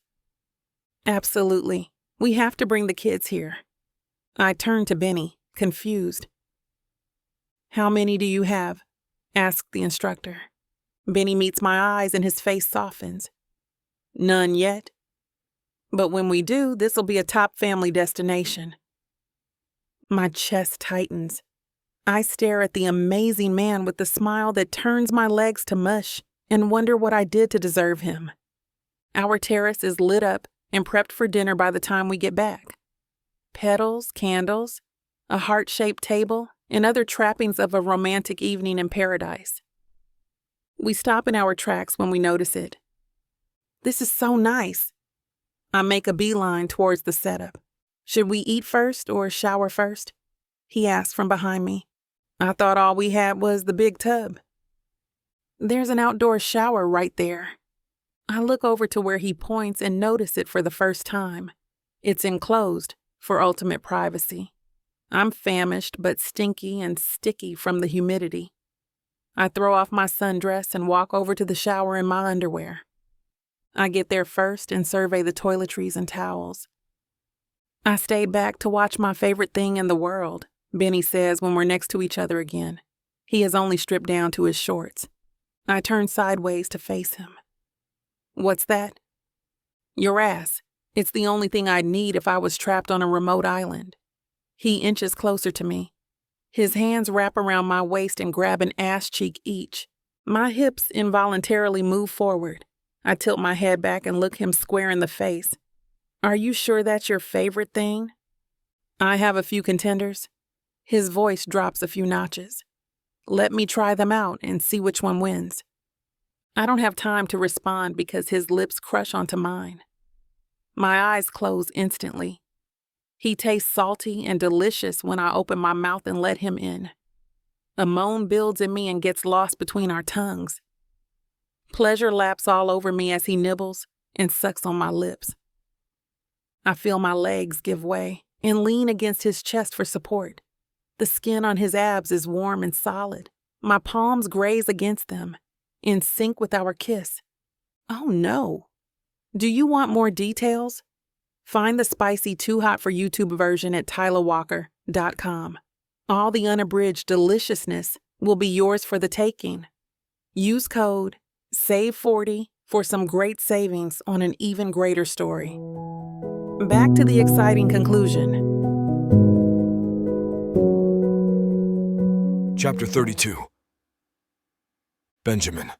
Absolutely. We have to bring the kids here. I turn to Benny, confused. How many do you have? Asked the instructor. Benny meets my eyes and his face softens. None yet. But when we do, this'll be a top family destination. My chest tightens. I stare at the amazing man with the smile that turns my legs to mush and wonder what I did to deserve him. Our terrace is lit up and prepped for dinner by the time we get back. Petals, candles, a heart-shaped table, and other trappings of a romantic evening in paradise. We stop in our tracks when we notice it. This is so nice. I make a beeline towards the setup. Should we eat first or shower first? He asks from behind me. I thought all we had was the big tub. There's an outdoor shower right there. I look over to where he points and notice it for the first time. It's enclosed for ultimate privacy. I'm famished but stinky and sticky from the humidity. I throw off my sundress and walk over to the shower in my underwear. I get there first and survey the toiletries and towels. I stay back to watch my favorite thing in the world, Benny says when we're next to each other again. He has only stripped down to his shorts. I turn sideways to face him. What's that? Your ass. It's the only thing I'd need if I was trapped on a remote island. He inches closer to me. His hands wrap around my waist and grab an ass cheek each. My hips involuntarily move forward. I tilt my head back and look him square in the face. Are you sure that's your favorite thing? I have a few contenders. His voice drops a few notches. Let me try them out and see which one wins. I don't have time to respond because his lips crush onto mine. My eyes close instantly. He tastes salty and delicious when I open my mouth and let him in. A moan builds in me and gets lost between our tongues. Pleasure laps all over me as he nibbles and sucks on my lips. I feel my legs give way and lean against his chest for support. The skin on his abs is warm and solid. My palms graze against them, in sync with our kiss. Oh no. Do you want more details? Find the spicy Too Hot for YouTube version at tylawalker.com. All the unabridged deliciousness will be yours for the taking. Use code SAVE40 for some great savings on an even greater story. Back to the exciting conclusion. Chapter 32. Benjamin.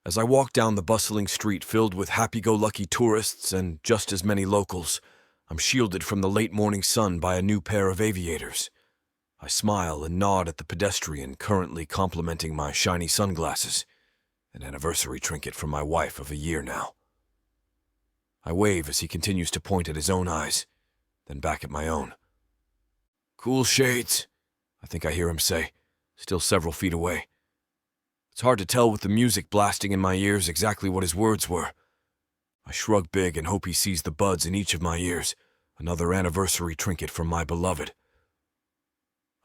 As I walk down the bustling street filled with happy-go-lucky tourists and just as many locals, I'm shielded from the late morning sun by a new pair of aviators. I smile and nod at the pedestrian currently complimenting my shiny sunglasses. An anniversary trinket from my wife of a year now. I wave as he continues to point at his own eyes, then back at my own. Cool shades, I think I hear him say, still several feet away. It's hard to tell with the music blasting in my ears exactly what his words were. I shrug big and hope he sees the buds in each of my ears, another anniversary trinket from my beloved.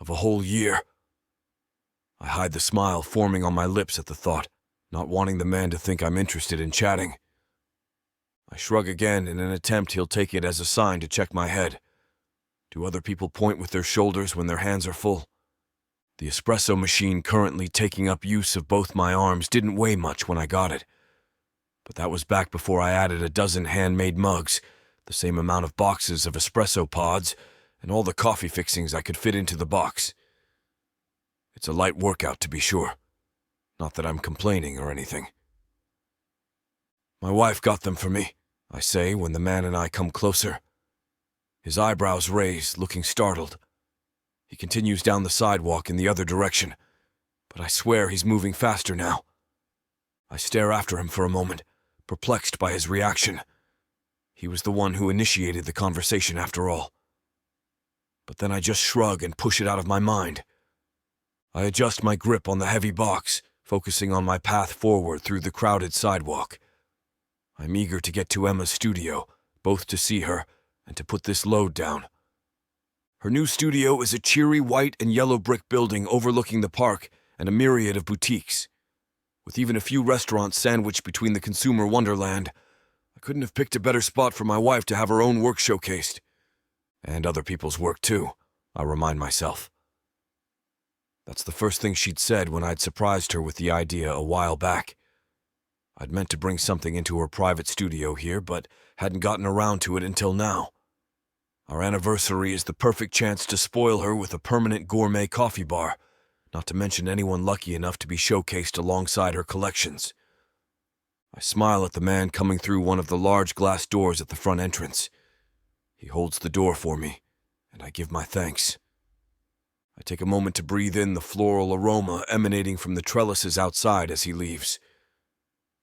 Of a whole year. I hide the smile forming on my lips at the thought, not wanting the man to think I'm interested in chatting. I shrug again in an attempt he'll take it as a sign to check my head. Do other people point with their shoulders when their hands are full? The espresso machine currently taking up use of both my arms didn't weigh much when I got it. But that was back before I added a dozen handmade mugs, the same amount of boxes of espresso pods, and all the coffee fixings I could fit into the box. It's a light workout, to be sure. Not that I'm complaining or anything. My wife got them for me, I say when the man and I come closer. His eyebrows raise, looking startled. He continues down the sidewalk in the other direction, but I swear he's moving faster now. I stare after him for a moment, perplexed by his reaction. He was the one who initiated the conversation after all. But then I just shrug and push it out of my mind. I adjust my grip on the heavy box, focusing on my path forward through the crowded sidewalk. I'm eager to get to Emma's studio, both to see her and to put this load down. Her new studio is a cheery white and yellow brick building overlooking the park and a myriad of boutiques. With even a few restaurants sandwiched between the consumer wonderland, I couldn't have picked a better spot for my wife to have her own work showcased. And other people's work too, I remind myself. That's the first thing she'd said when I'd surprised her with the idea a while back. I'd meant to bring something into her private studio here, but hadn't gotten around to it until now. Our anniversary is the perfect chance to spoil her with a permanent gourmet coffee bar, not to mention anyone lucky enough to be showcased alongside her collections. I smile at the man coming through one of the large glass doors at the front entrance. He holds the door for me, and I give my thanks. I take a moment to breathe in the floral aroma emanating from the trellises outside as he leaves.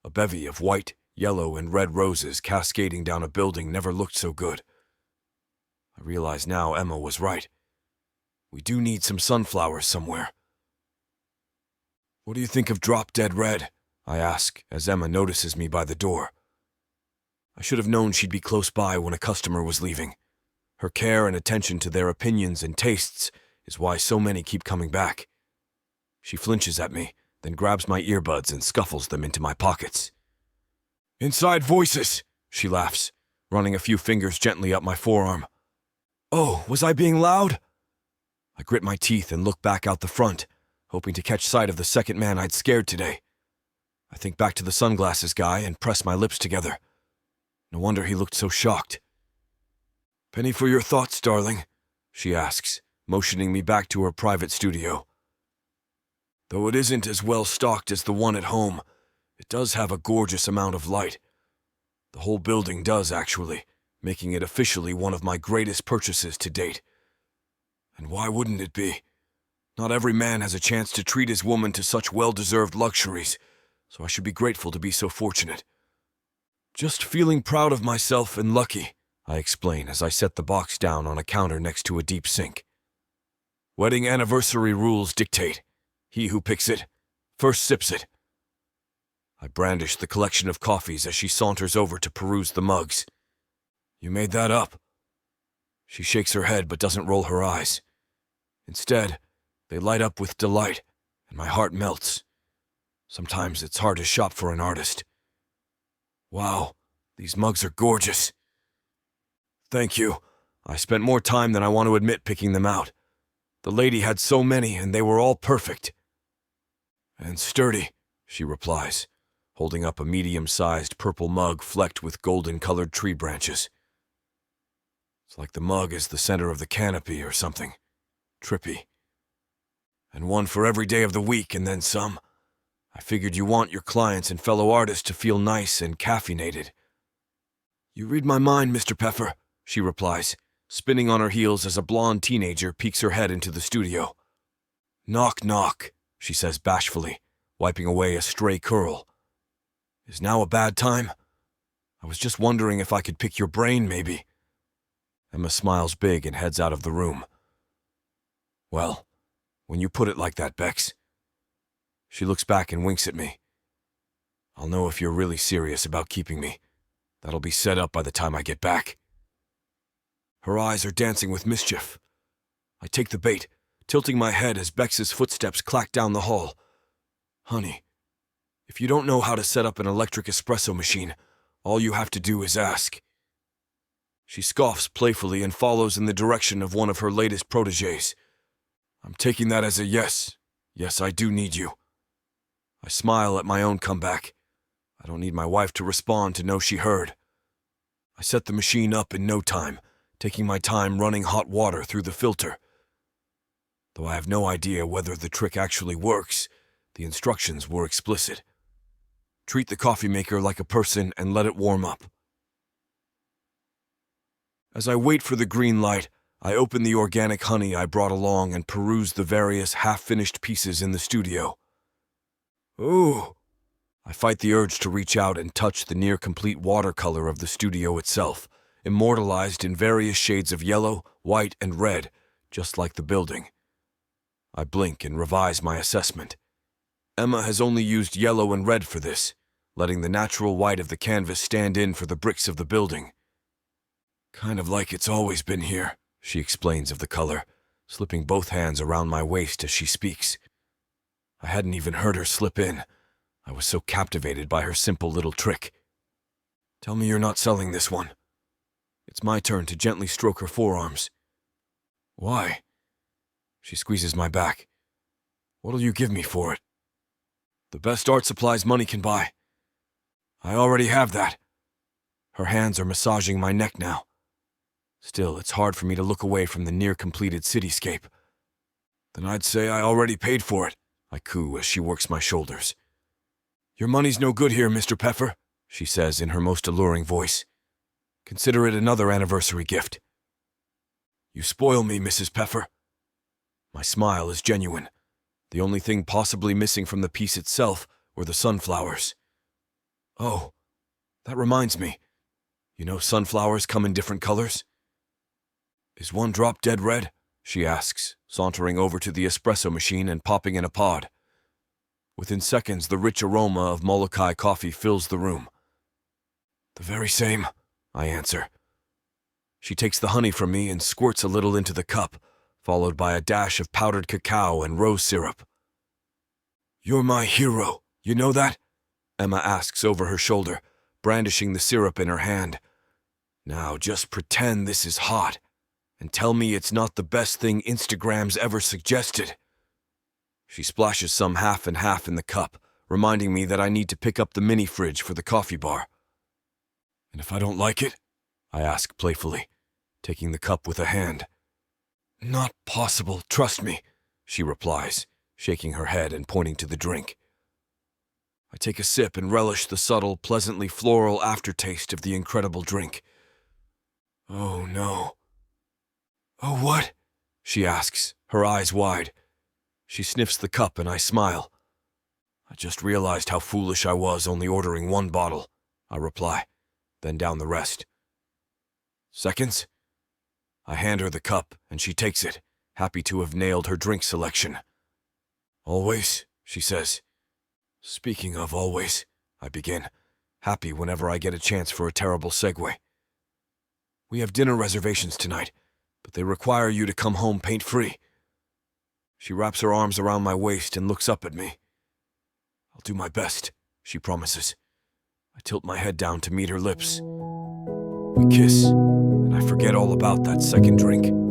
A bevy of white, yellow, and red roses cascading down a building never looked so good. I realize now Emma was right. We do need some sunflowers somewhere. What do you think of Drop Dead Red? I ask as Emma notices me by the door. I should have known she'd be close by when a customer was leaving. Her care and attention to their opinions and tastes is why so many keep coming back. She flinches at me, then grabs my earbuds and scuffles them into my pockets. Inside voices, she laughs, running a few fingers gently up my forearm. Oh, was I being loud? I grit my teeth and look back out the front, hoping to catch sight of the second man I'd scared today. I think back to the sunglasses guy and press my lips together. No wonder he looked so shocked. Penny for your thoughts, darling, she asks, motioning me back to her private studio. Though it isn't as well stocked as the one at home, it does have a gorgeous amount of light. The whole building does, actually, making it officially one of my greatest purchases to date. And why wouldn't it be? Not every man has a chance to treat his woman to such well-deserved luxuries, so I should be grateful to be so fortunate. Just feeling proud of myself and lucky, I explain as I set the box down on a counter next to a deep sink. Wedding anniversary rules dictate. He who picks it, first sips it. I brandish the collection of coffees as she saunters over to peruse the mugs. You made that up. She shakes her head but doesn't roll her eyes. Instead, they light up with delight, and my heart melts. Sometimes it's hard to shop for an artist. Wow, these mugs are gorgeous. Thank you. I spent more time than I want to admit picking them out. The lady had so many, and they were all perfect. And sturdy, she replies, holding up a medium-sized purple mug flecked with golden-colored tree branches. It's like the mug is the center of the canopy or something. Trippy. And one for every day of the week and then some. I figured you want your clients and fellow artists to feel nice and caffeinated. You read my mind, Mr. Peffer, she replies, spinning on her heels as a blonde teenager peeks her head into the studio. Knock, knock, she says bashfully, wiping away a stray curl. Is now a bad time? I was just wondering if I could pick your brain, maybe. Emma smiles big and heads out of the room. Well, when you put it like that, Bex. She looks back and winks at me. I'll know if you're really serious about keeping me. That'll be set up by the time I get back. Her eyes are dancing with mischief. I take the bait, tilting my head as Bex's footsteps clack down the hall. Honey, if you don't know how to set up an electric espresso machine, all you have to do is ask. She scoffs playfully and follows in the direction of one of her latest protégés. I'm taking that as a yes. Yes, I do need you. I smile at my own comeback. I don't need my wife to respond to know she heard. I set the machine up in no time, taking my time running hot water through the filter. Though I have no idea whether the trick actually works, the instructions were explicit. Treat the coffee maker like a person and let it warm up. As I wait for the green light, I open the organic honey I brought along and peruse the various half-finished pieces in the studio. Ooh! I fight the urge to reach out and touch the near-complete watercolor of the studio itself, immortalized in various shades of yellow, white, and red, just like the building. I blink and revise my assessment. Emma has only used yellow and red for this, letting the natural white of the canvas stand in for the bricks of the building. Kind of like it's always been here, she explains of the color, slipping both hands around my waist as she speaks. I hadn't even heard her slip in. I was so captivated by her simple little trick. Tell me you're not selling this one. It's my turn to gently stroke her forearms. Why? She squeezes my back. What'll you give me for it? The best art supplies money can buy. I already have that. Her hands are massaging my neck now. Still, it's hard for me to look away from the near-completed cityscape. Then I'd say I already paid for it, I coo as she works my shoulders. Your money's no good here, Mr. Peffer, she says in her most alluring voice. Consider it another anniversary gift. You spoil me, Mrs. Peffer. My smile is genuine. The only thing possibly missing from the piece itself were the sunflowers. Oh, that reminds me. You know sunflowers come in different colors? Is one drop dead red? She asks, sauntering over to the espresso machine and popping in a pod. Within seconds, the rich aroma of Molokai coffee fills the room. The very same, I answer. She takes the honey from me and squirts a little into the cup, followed by a dash of powdered cacao and rose syrup. You're my hero, you know that? Emma asks over her shoulder, brandishing the syrup in her hand. Now just pretend this is hot, and tell me it's not the best thing Instagram's ever suggested. She splashes some half and half in the cup, reminding me that I need to pick up the mini fridge for the coffee bar. And if I don't like it? I ask playfully, taking the cup with a hand. Not possible, trust me, she replies, shaking her head and pointing to the drink. I take a sip and relish the subtle, pleasantly floral aftertaste of the incredible drink. Oh no. Oh what? She asks, her eyes wide. She sniffs the cup and I smile. I just realized how foolish I was only ordering one bottle, I reply, then down the rest. Seconds? I hand her the cup and she takes it, happy to have nailed her drink selection. Always, she says. Speaking of always, I begin, happy whenever I get a chance for a terrible segue. We have dinner reservations tonight, but they require you to come home paint-free. She wraps her arms around my waist and looks up at me. I'll do my best, she promises. I tilt my head down to meet her lips. We kiss, and I forget all about that second drink.